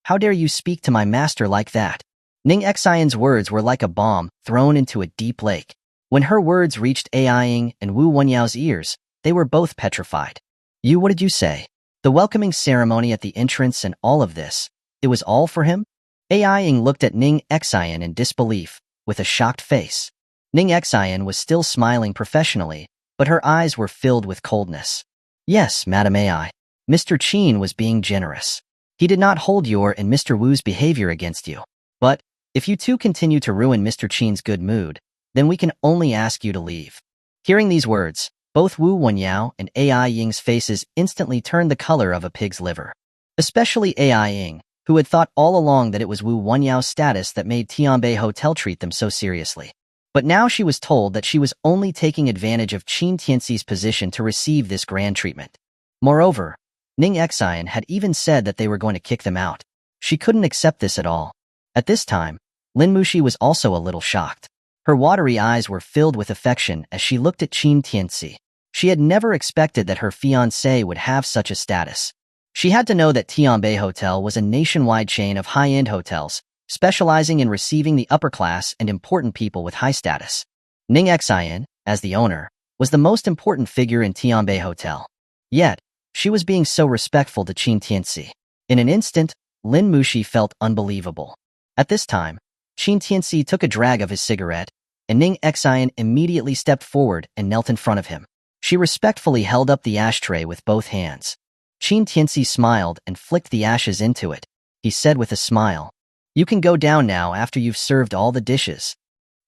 How dare you speak to my master like that? Ning Xian's words were like a bomb thrown into a deep lake. When her words reached AI-ing and Wu Wenyao's ears, they were both petrified. What did you say? The welcoming ceremony at the entrance and all of this, it was all for him? AI-ing looked at Ning Xian in disbelief, with a shocked face. Ning Xian was still smiling professionally, but her eyes were filled with coldness. Yes, Madam AI. Mr. Qin was being generous. He did not hold your and Mr. Wu's behavior against you. But, if you two continue to ruin Mr. Qin's good mood, then we can only ask you to leave. Hearing these words, both Wu Wenyao and AI-ing's faces instantly turned the color of a pig's liver. Especially AI-ing, who had thought all along that it was Wu Wenyao's status that made Tianbei Hotel treat them so seriously. But now she was told that she was only taking advantage of Qin Tianci's position to receive this grand treatment. Moreover, Ning Xian had even said that they were going to kick them out. She couldn't accept this at all. At this time, Lin Mushi was also a little shocked. Her watery eyes were filled with affection as she looked at Qin Tianci. She had never expected that her fiancé would have such a status. She had to know that Tianbe Hotel was a nationwide chain of high-end hotels, specializing in receiving the upper class and important people with high status. Ning Xian, as the owner, was the most important figure in Tianbe Hotel. Yet, she was being so respectful to Qin Tianci. In an instant, Lin Mushi felt unbelievable. At this time, Qin Tianci took a drag of his cigarette, and Ning Xian immediately stepped forward and knelt in front of him. She respectfully held up the ashtray with both hands. Qin Tianci smiled and flicked the ashes into it. He said with a smile, "You can go down now after you've served all the dishes."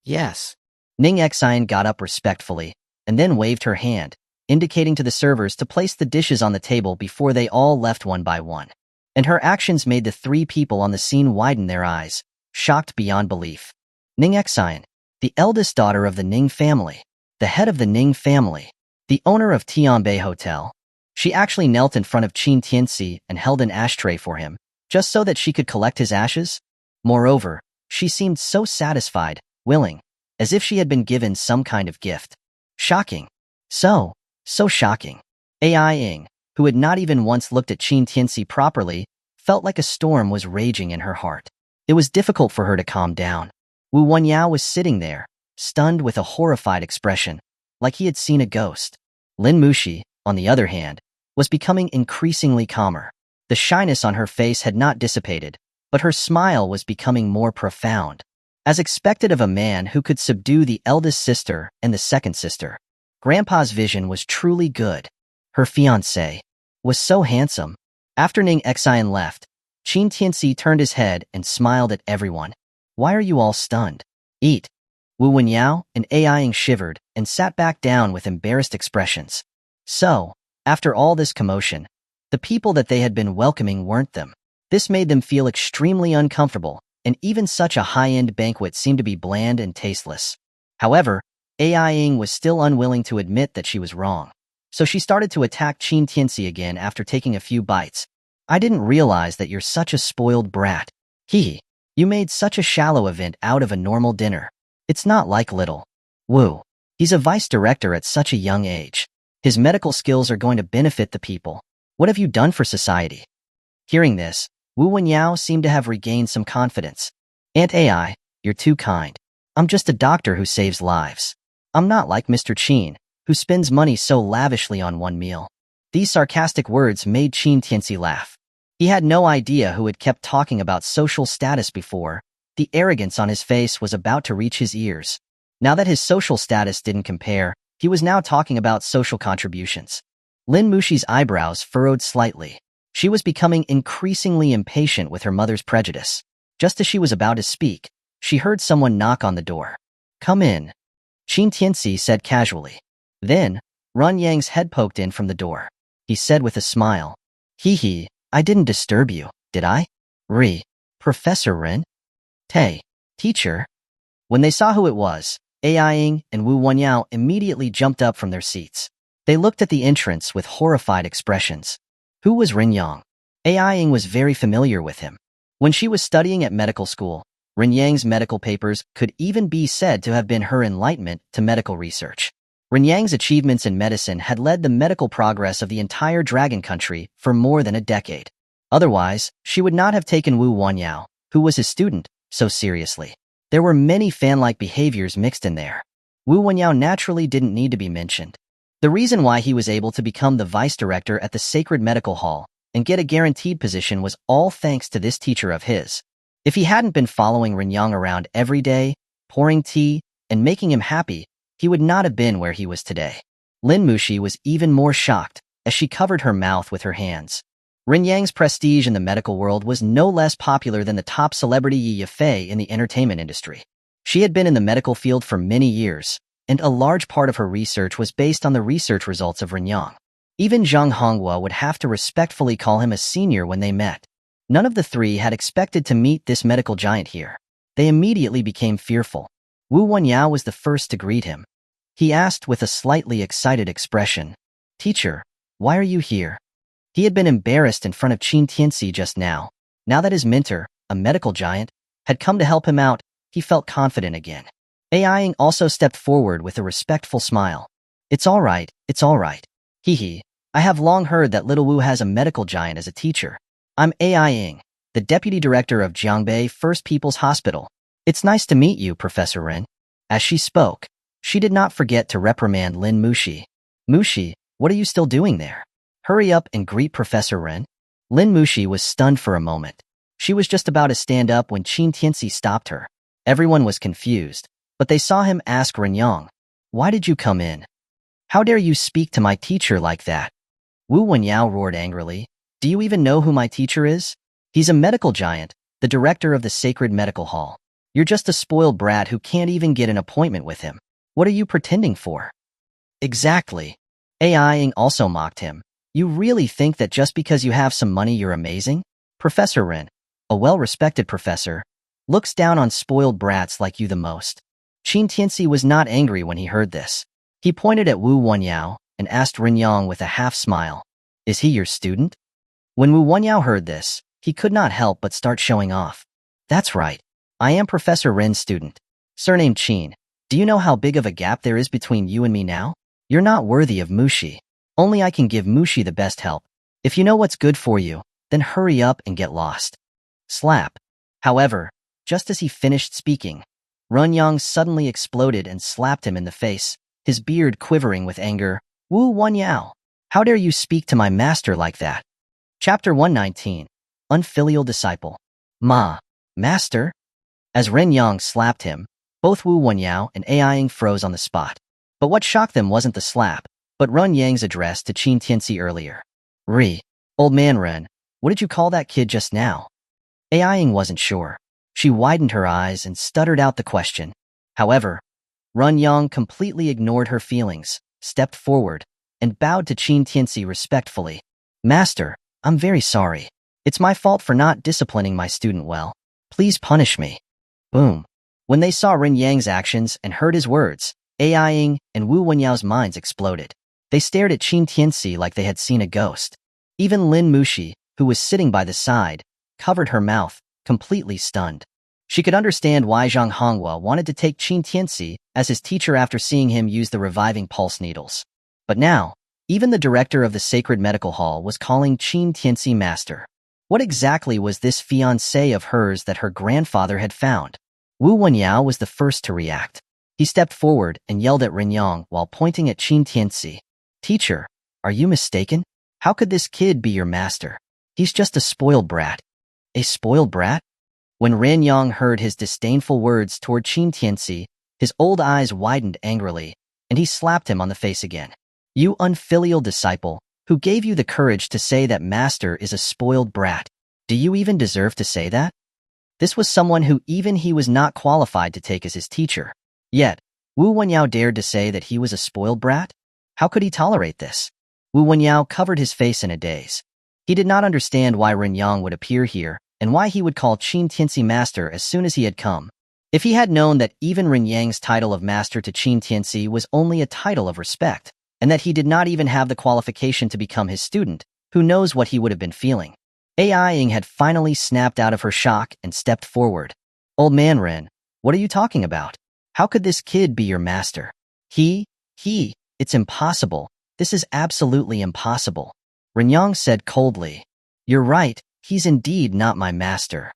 Yes. Ning Xian got up respectfully, and then waved her hand, indicating to the servers to place the dishes on the table before they all left one by one. And her actions made the three people on the scene widen their eyes, shocked beyond belief. Ning Xian, the eldest daughter of the Ning family, the head of the Ning family, the owner of Tianbe Hotel. She actually knelt in front of Qin Tianci and held an ashtray for him, just so that she could collect his ashes. Moreover, she seemed so satisfied, willing, as if she had been given some kind of gift. Shocking. So shocking. Ai Ying, who had not even once looked at Qin Tianci properly, felt like a storm was raging in her heart. It was difficult for her to calm down. Wu Wenyao was sitting there, stunned with a horrified expression, like he had seen a ghost. Lin Mushi, on the other hand, was becoming increasingly calmer. The shyness on her face had not dissipated, but her smile was becoming more profound. As expected of a man who could subdue the eldest sister and the second sister, Grandpa's vision was truly good. Her fiancé was so handsome. After Ning Xian left, Qin Tianci turned his head and smiled at everyone. "Why are you all stunned? Eat." Wu Wenyao and Ai Ying shivered and sat back down with embarrassed expressions. So, after all this commotion, the people that they had been welcoming weren't them. This made them feel extremely uncomfortable, and even such a high-end banquet seemed to be bland and tasteless. However, Ai Ying was still unwilling to admit that she was wrong. So she started to attack Qin Tianci again after taking a few bites. "I didn't realize that you're such a spoiled brat. You made such a shallow event out of a normal dinner. It's not like little Wu. He's a vice director at such a young age. His medical skills are going to benefit the people. What have you done for society?" Hearing this, Wu Wenyao seemed to have regained some confidence. "Aunt Ai, you're too kind. I'm just a doctor who saves lives. I'm not like Mr. Qin, who spends money so lavishly on one meal." These sarcastic words made Qin Tianci laugh. He had no idea who had kept talking about social status before. The arrogance on his face was about to reach his ears. Now that his social status didn't compare, he was now talking about social contributions. Lin Mushi's eyebrows furrowed slightly. She was becoming increasingly impatient with her mother's prejudice. Just as she was about to speak, she heard someone knock on the door. "Come in," Qin Tianci said casually. Then, Run Yang's head poked in from the door. He said with a smile, I didn't disturb you, did I?" Professor Ren? "Tay, teacher." When they saw who it was, Ai Ying and Wu Wenyao immediately jumped up from their seats. They looked at the entrance with horrified expressions. Who was Ren Yang? Ai Ying was very familiar with him. When she was studying at medical school, Ren Yang's medical papers could even be said to have been her enlightenment to medical research. Ren Yang's achievements in medicine had led the medical progress of the entire Dragon Country for more than a decade. Otherwise, she would not have taken Wu Wenyao, who was his student, so seriously. There were many fan-like behaviors mixed in there. Wu Wenyao naturally didn't need to be mentioned. The reason why he was able to become the vice director at the Sacred Medical Hall and get a guaranteed position was all thanks to this teacher of his. If he hadn't been following Ren Yang around every day, pouring tea, and making him happy, he would not have been where he was today. Lin Mushi was even more shocked as she covered her mouth with her hands. Ren Yang's prestige in the medical world was no less popular than the top celebrity Yi Yafei in the entertainment industry. She had been in the medical field for many years, and a large part of her research was based on the research results of Ren Yang. Even Zhang Honghua would have to respectfully call him a senior when they met. None of the three had expected to meet this medical giant here. They immediately became fearful. Wu Wenyao was the first to greet him. He asked with a slightly excited expression, "Teacher, why are you here?" He had been embarrassed in front of Qin Tianci just now. Now that his mentor, a medical giant, had come to help him out, he felt confident again. Ai Ying also stepped forward with a respectful smile. It's all right, it's all right. Hee hee. I have long heard that Little Wu has a medical giant as a teacher. I'm Ai Ying, the deputy director of Jiangbei First People's Hospital. It's nice to meet you, Professor Ren. As she spoke, she did not forget to reprimand Lin Mushi. Mushi, what are you still doing there? Hurry up and greet Professor Ren. Lin Mushi was stunned for a moment. She was just about to stand up when Qin Tianci stopped her. Everyone was confused, but they saw him ask Ren Yang, "Why did you come in? How dare you speak to my teacher like that?" Wu Wenyao roared angrily. "Do you even know who my teacher is? He's a medical giant, the director of the Sacred Medical Hall. You're just a spoiled brat who can't even get an appointment with him. What are you pretending for?" Exactly. Ai Ying also mocked him. "You really think that just because you have some money you're amazing?" Professor Ren, a well-respected professor, looks down on spoiled brats like you the most. Qin Tianci was not angry when he heard this. He pointed at Wu Wenyao and asked Ren Yang with a half-smile, "Is he your student?" When Wu Wenyao heard this, he could not help but start showing off. "That's right. I am Professor Ren's student. Surname Qin. Do you know how big of a gap there is between you and me now? You're not worthy of Mushi. Only I can give Mushi the best help. If you know what's good for you, then hurry up and get lost." Slap. However, just as he finished speaking, Ren Yang suddenly exploded and slapped him in the face, his beard quivering with anger. "Wu Wenyao, how dare you speak to my master like that?" Chapter 119. Unfilial Disciple. Master? As Ren Yang slapped him, both Wu Wenyao and Ai Ying froze on the spot. But what shocked them wasn't the slap, but Ren Yang's address to Qin Tianci earlier. Old man Ren, what did you call that kid just now?" Ai Ying wasn't sure. She widened her eyes and stuttered out the question. However, Ren Yang completely ignored her feelings, stepped forward, and bowed to Qin Tianci respectfully. "Master, I'm very sorry. It's my fault for not disciplining my student well. Please punish me." Boom. When they saw Ren Yang's actions and heard his words, Ai Ying and Wu Wenyao's minds exploded. They stared at Qin Tianci like they had seen a ghost. Even Lin Mushi, who was sitting by the side, covered her mouth, completely stunned. She could understand why Zhang Honghua wanted to take Qin Tianci as his teacher after seeing him use the reviving pulse needles. But now, even the director of the Sacred Medical Hall was calling Qin Tianci master. What exactly was this fiancé of hers that her grandfather had found? Wu Wenyao was the first to react. He stepped forward and yelled at Ren Yang while pointing at Qin Tianci. "Teacher, are you mistaken? How could this kid be your master? He's just a spoiled brat." A spoiled brat? When Ren Yang heard his disdainful words toward Qin Tianci, his old eyes widened angrily, and he slapped him on the face again. "You unfilial disciple, who gave you the courage to say that master is a spoiled brat? Do you even deserve to say that?" This was someone who even he was not qualified to take as his teacher. Yet, Wu Wenyao dared to say that he was a spoiled brat? How could he tolerate this? Wu Wenyao covered his face in a daze. He did not understand why Ren Yang would appear here and why he would call Qin Tianci master as soon as he had come. If he had known that even Ren Yang's title of master to Qin Tianci was only a title of respect, and that he did not even have the qualification to become his student, who knows what he would have been feeling. Ai Ying had finally snapped out of her shock and stepped forward. "Old man Ren, what are you talking about? How could this kid be your master?" It's impossible. This is absolutely impossible," Ren Yang said coldly. "You're right, he's indeed not my master."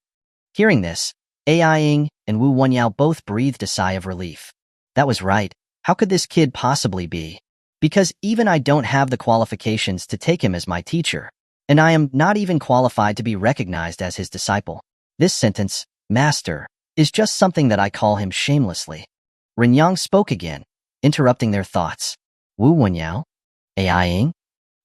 Hearing this, Ai Ying and Wu Wenyao both breathed a sigh of relief. That was right. How could this kid possibly be? Because even I don't have the qualifications to take him as my teacher, and I am not even qualified to be recognized as his disciple. This sentence, master, is just something that I call him shamelessly. Ren Yang spoke again, interrupting their thoughts. Wu Wenyao? Ai Ying?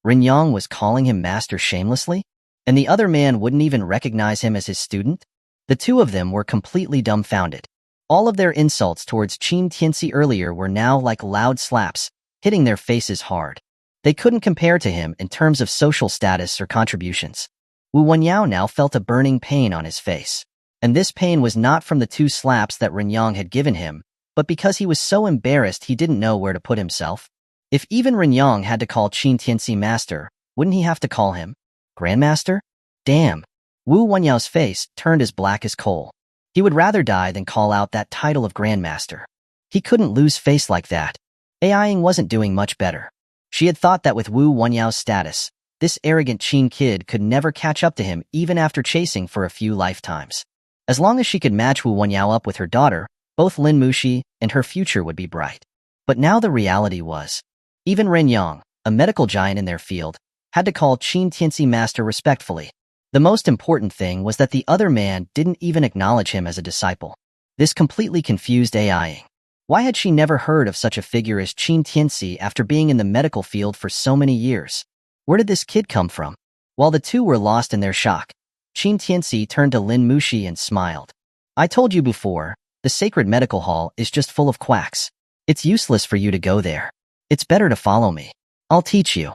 Ren Yang was calling him master shamelessly? And the other man wouldn't even recognize him as his student? The two of them were completely dumbfounded. All of their insults towards Qin Tianci earlier were now like loud slaps, hitting their faces hard. They couldn't compare to him in terms of social status or contributions. Wu Wenyao now felt a burning pain on his face. And this pain was not from the two slaps that Ren Yang had given him, but because he was so embarrassed he didn't know where to put himself. If even Ren Yang had to call Qin Tianci master, wouldn't he have to call him grandmaster? Damn. Wu Wenyao's face turned as black as coal. He would rather die than call out that title of grandmaster. He couldn't lose face like that. AIing wasn't doing much better. She had thought that with Wu Wenyao's status, this arrogant Qin kid could never catch up to him even after chasing for a few lifetimes. As long as she could match Wu Wenyao up with her daughter, both Lin Muxi and her future would be bright. But now the reality was, even Ren Yang, a medical giant in their field, had to call Qin Tianci master respectfully. The most important thing was that the other man didn't even acknowledge him as a disciple. This completely confused AIing. Why had she never heard of such a figure as Qin Tianci after being in the medical field for so many years? Where did this kid come from? While the two were lost in their shock, Qin Tianci turned to Lin Muxi and smiled. I told you before, the sacred medical hall is just full of quacks. It's useless for you to go there. It's better to follow me. I'll teach you.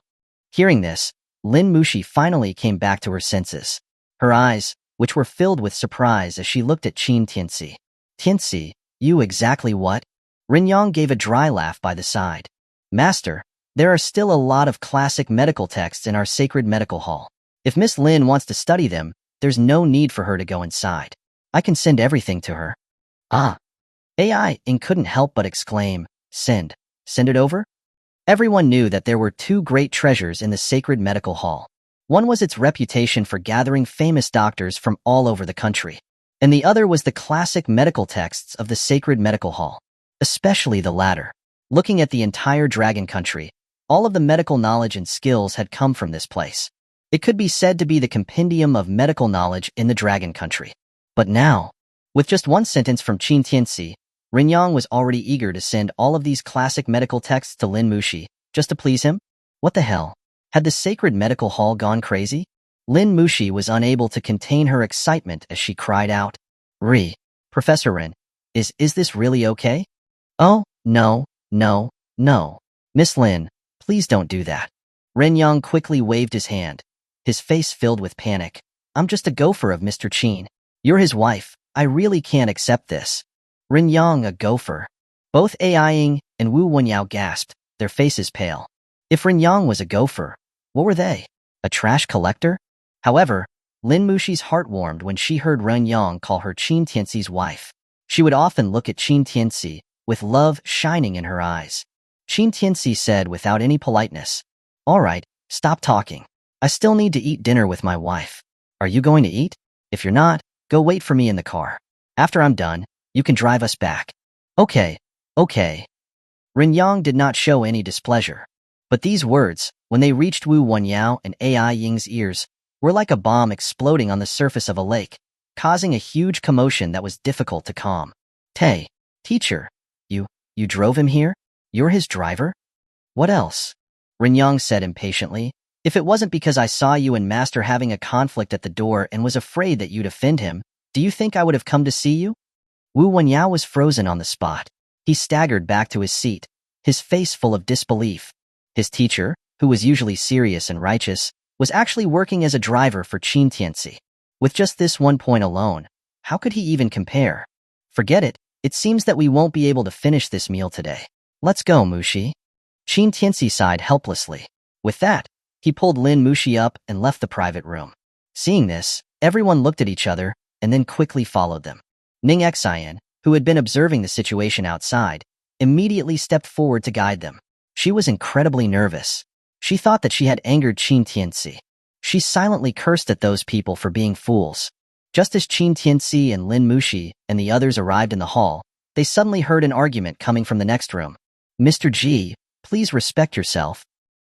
Hearing this, Lin Muxi finally came back to her senses. Her eyes, which were filled with surprise as she looked at Qin Tianci. Tianci, you exactly what? Ren Yang gave a dry laugh by the side. Master, there are still a lot of classic medical texts in our sacred medical hall. If Miss Lin wants to study them, there's no need for her to go inside. I can send everything to her. Ah. AI couldn't help but exclaim, Send it over? Everyone knew that there were two great treasures in the sacred medical hall. One was its reputation for gathering famous doctors from all over the country, and the other was the classic medical texts of the sacred medical hall, especially the latter. Looking at the entire dragon country, all of the medical knowledge and skills had come from this place. It could be said to be the compendium of medical knowledge in the dragon country. But now, with just one sentence from Qin Tianci, Ren Yang was already eager to send all of these classic medical texts to Lin Muxi, just to please him? What the hell? Had the sacred medical hall gone crazy? Lin Muxi was unable to contain her excitement as she cried out, Professor Ren, is this really okay? Oh, no. Miss Lin, please don't do that. Ren Yang quickly waved his hand, his face filled with panic. I'm just a gopher of Mr. Qin. You're his wife. I really can't accept this. Ren Yang, a gopher. Both AIing and Wu Wenyao gasped, their faces pale. If Ren Yang was a gopher, what were they? A trash collector? However, Lin Muxi's heart warmed when she heard Ren Yang call her Qin Tianci's wife. She would often look at Qin Tianci, with love shining in her eyes. Qin Tianci said without any politeness, All right, stop talking. I still need to eat dinner with my wife. Are you going to eat? If you're not, go wait for me in the car. After I'm done, you can drive us back. Okay. Ren Yang did not show any displeasure. But these words, when they reached Wu Wenyao and AI Ying's ears, were like a bomb exploding on the surface of a lake, causing a huge commotion that was difficult to calm. Teacher, you drove him here? You're his driver? What else? Ren Yang said impatiently. If it wasn't because I saw you and Master having a conflict at the door and was afraid that you'd offend him, do you think I would have come to see you? Wu Wenyao was frozen on the spot. He staggered back to his seat, his face full of disbelief. His teacher, who was usually serious and righteous, was actually working as a driver for Qin Tianci. With just this one point alone, how could he even compare? Forget it. It seems that we won't be able to finish this meal today. Let's go, Muxi. Qin Tianci sighed helplessly. With that, he pulled Lin Muxi up and left the private room. Seeing this, everyone looked at each other and then quickly followed them. Ning Xian, who had been observing the situation outside, immediately stepped forward to guide them. She was incredibly nervous. She thought that she had angered Qin Tianci. She silently cursed at those people for being fools. Just as Qin Tianci and Lin Muxi and the others arrived in the hall, they suddenly heard an argument coming from the next room. Mr. Ji, please respect yourself.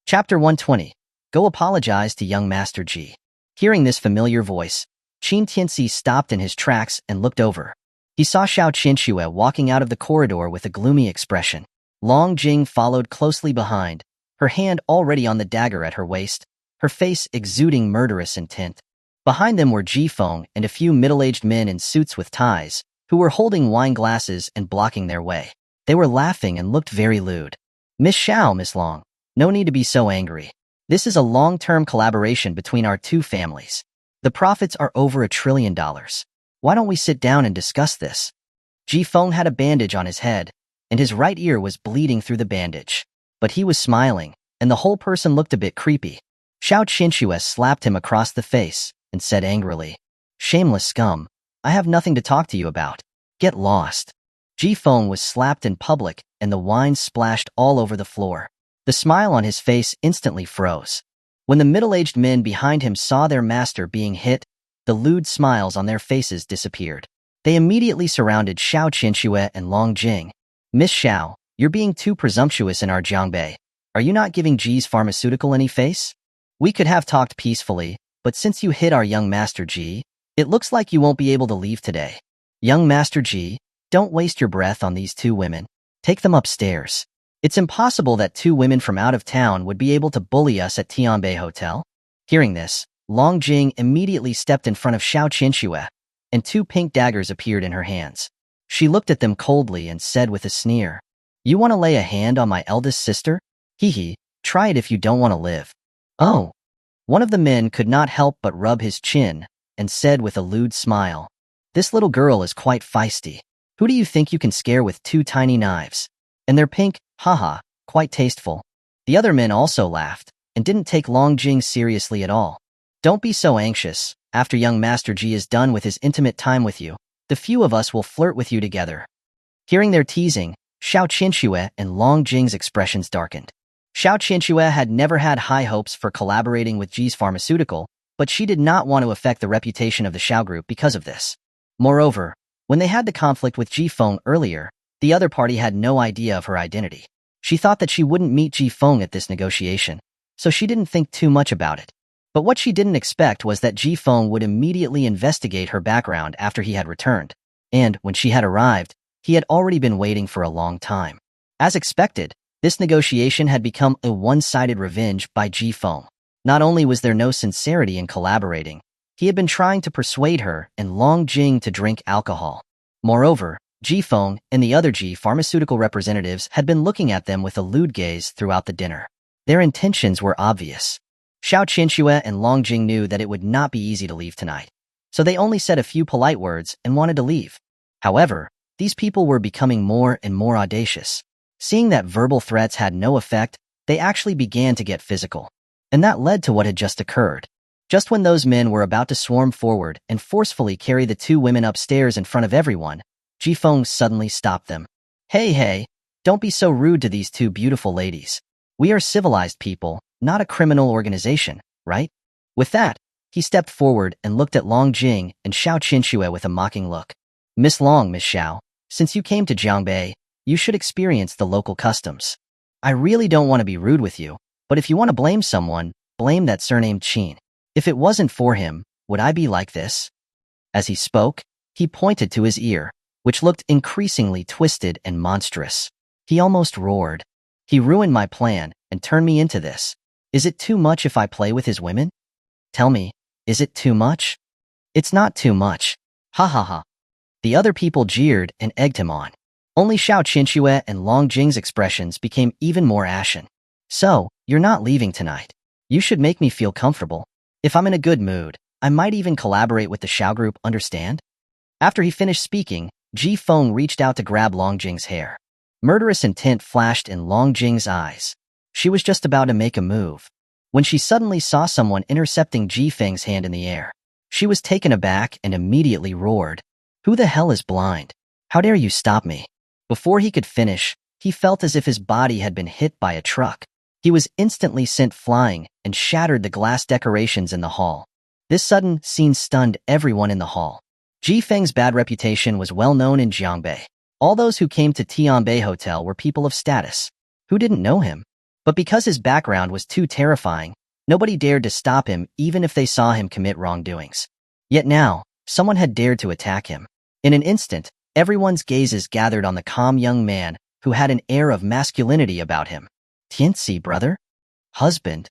Chapter 120. Go apologize to young Master Ji. Hearing this familiar voice, Qin Tianci stopped in his tracks and looked over. He saw Xiao Qianxue walking out of the corridor with a gloomy expression. Long Jing followed closely behind, her hand already on the dagger at her waist, her face exuding murderous intent. Behind them were Ji Feng and a few middle-aged men in suits with ties, who were holding wine glasses and blocking their way. They were laughing and looked very lewd. Miss Xiao, Miss Long, no need to be so angry. This is a long-term collaboration between our two families. The profits are over $1 trillion. Why don't we sit down and discuss this? Ji Feng had a bandage on his head, and his right ear was bleeding through the bandage. But he was smiling, and the whole person looked a bit creepy. Xiao Qianxue slapped him across the face and said angrily, Shameless scum, I have nothing to talk to you about. Get lost. Ji Feng was slapped in public and the wine splashed all over the floor. The smile on his face instantly froze. When the middle-aged men behind him saw their master being hit, the lewd smiles on their faces disappeared. They immediately surrounded Xiao Qinshui and Long Jing. "Miss Xiao, you're being too presumptuous in our Jiangbei. Are you not giving Ji's pharmaceutical any face? We could have talked peacefully, but since you hit our young Master Ji, it looks like you won't be able to leave today. Young Master Ji, don't waste your breath on these two women. Take them upstairs. It's impossible that two women from out of town would be able to bully us at Tianbei Hotel." Hearing this, Long Jing immediately stepped in front of Xiao Qinshui, and two pink daggers appeared in her hands. She looked at them coldly and said with a sneer, "You want to lay a hand on my eldest sister? Hee hee, try it if you don't want to live." "Oh." One of the men could not help but rub his chin and said with a lewd smile, "This little girl is quite feisty. Who do you think you can scare with two tiny knives? And they're pink, haha, quite tasteful." The other men also laughed and didn't take Long Jing seriously at all. "Don't be so anxious. After young Master Ji is done with his intimate time with you, the few of us will flirt with you together." Hearing their teasing, Xiao Qinshui and Long Jing's expressions darkened. Xiao Qinshui had never had high hopes for collaborating with Ji's pharmaceutical, but she did not want to affect the reputation of the Xiao group because of this. Moreover, when they had the conflict with Ji Feng earlier, the other party had no idea of her identity. She thought that she wouldn't meet Ji Feng at this negotiation, so she didn't think too much about it. But what she didn't expect was that Ji Feng would immediately investigate her background after he had returned, and when she had arrived, he had already been waiting for a long time. As expected, this negotiation had become a one-sided revenge by Ji Feng. Not only was there no sincerity in collaborating, he had been trying to persuade her and Long Jing to drink alcohol. Moreover, Ji Feng and the other Ji pharmaceutical representatives had been looking at them with a lewd gaze throughout the dinner. Their intentions were obvious. Xiao Qinshui and Long Jing knew that it would not be easy to leave tonight, so they only said a few polite words and wanted to leave. However, these people were becoming more and more audacious. Seeing that verbal threats had no effect, they actually began to get physical. And that led to what had just occurred. Just when those men were about to swarm forward and forcefully carry the two women upstairs in front of everyone, Ji Feng suddenly stopped them. Hey, don't be so rude to these two beautiful ladies. We are civilized people, not a criminal organization, right?" With that, he stepped forward and looked at Long Jing and Xiao Qinshui with a mocking look. Miss Xiao, since you came to Jiangbei, you should experience the local customs. I really don't want to be rude with you, but if you want to blame someone, blame that surnamed Qin. If it wasn't for him, would I be like this?" As he spoke, he pointed to his ear, which looked increasingly twisted and monstrous. He almost roared. "He ruined my plan and turned me into this. Is it too much if I play with his women? Tell me, is it too much?" "It's not too much. Ha ha ha." The other people jeered and egged him on. Only Xiao Qinshui and Long Jing's expressions became even more ashen. "So, you're not leaving tonight. You should make me feel comfortable. If I'm in a good mood, I might even collaborate with the Xiao group, understand?" After he finished speaking, Ji Feng reached out to grab Long Jing's hair. Murderous intent flashed in Long Jing's eyes. She was just about to make a move, when she suddenly saw someone intercepting Ji Feng's hand in the air. She was taken aback and immediately roared, "Who the hell is blind? How dare you stop me?" Before he could finish, he felt as if his body had been hit by a truck. He was instantly sent flying and shattered the glass decorations in the hall. This sudden scene stunned everyone in the hall. Ji Feng's bad reputation was well known in Jiangbei. All those who came to Tianbei Hotel were people of status. Who didn't know him? But because his background was too terrifying, nobody dared to stop him even if they saw him commit wrongdoings. Yet now, someone had dared to attack him. In an instant, everyone's gazes gathered on the calm young man who had an air of masculinity about him. Tianci, brother? Husband?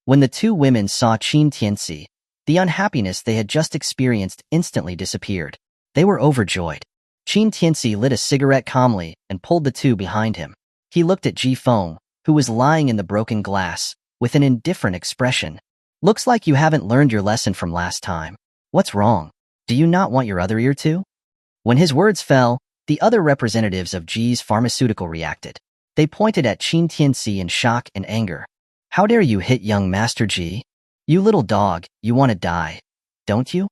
When the two women saw Qin Tianci, the unhappiness they had just experienced instantly disappeared. They were overjoyed. Qin Tianci lit a cigarette calmly and pulled the two behind him. He looked at Ji Feng, who was lying in the broken glass, with an indifferent expression. "Looks like you haven't learned your lesson from last time. What's wrong? Do you not want your other ear too?" When his words fell, the other representatives of Ji's pharmaceutical reacted. They pointed at Qin Tianci in shock and anger. "How dare you hit young Master Ji? You little dog, you want to die, don't you?"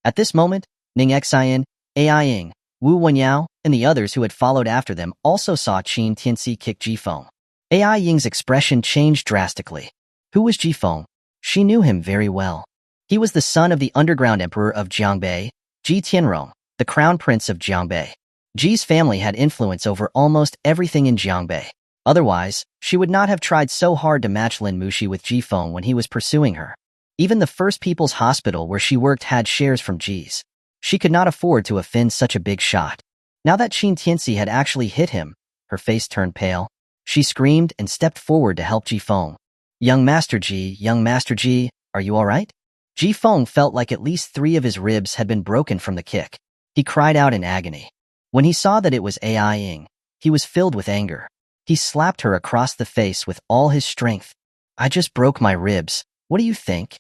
At this moment, Ning Xian, Aiying, Wu Wenyao and the others who had followed after them also saw Qin Tianci kick Jifeng. Ai Ying's expression changed drastically. Who was Jifeng? She knew him very well. He was the son of the underground emperor of Jiangbei, Ji Tianrong, the crown prince of Jiangbei. Ji's family had influence over almost everything in Jiangbei. Otherwise, she would not have tried so hard to match Lin Muxi with Jifeng when he was pursuing her. Even the First People's Hospital where she worked had shares from Ji's. She could not afford to offend such a big shot. Now that Qin Tianci had actually hit him, her face turned pale. She screamed and stepped forward to help Jifeng. Young Master Ji, are you all right? Jifeng felt like at least 3 of his ribs had been broken from the kick. He cried out in agony. When he saw that it was Ai Ying, he was filled with anger. He slapped her across the face with all his strength. I just broke my ribs. What do you think?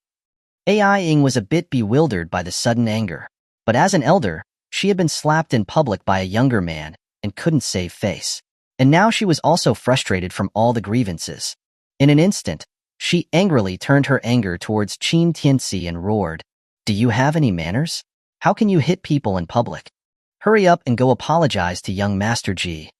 Ai Ying was a bit bewildered by the sudden anger. But as an elder, she had been slapped in public by a younger man and couldn't save face. And now she was also frustrated from all the grievances. In an instant, she angrily turned her anger towards Qin Tianci and roared, "Do you have any manners? How can you hit people in public? Hurry up and go apologize to young Master Ji."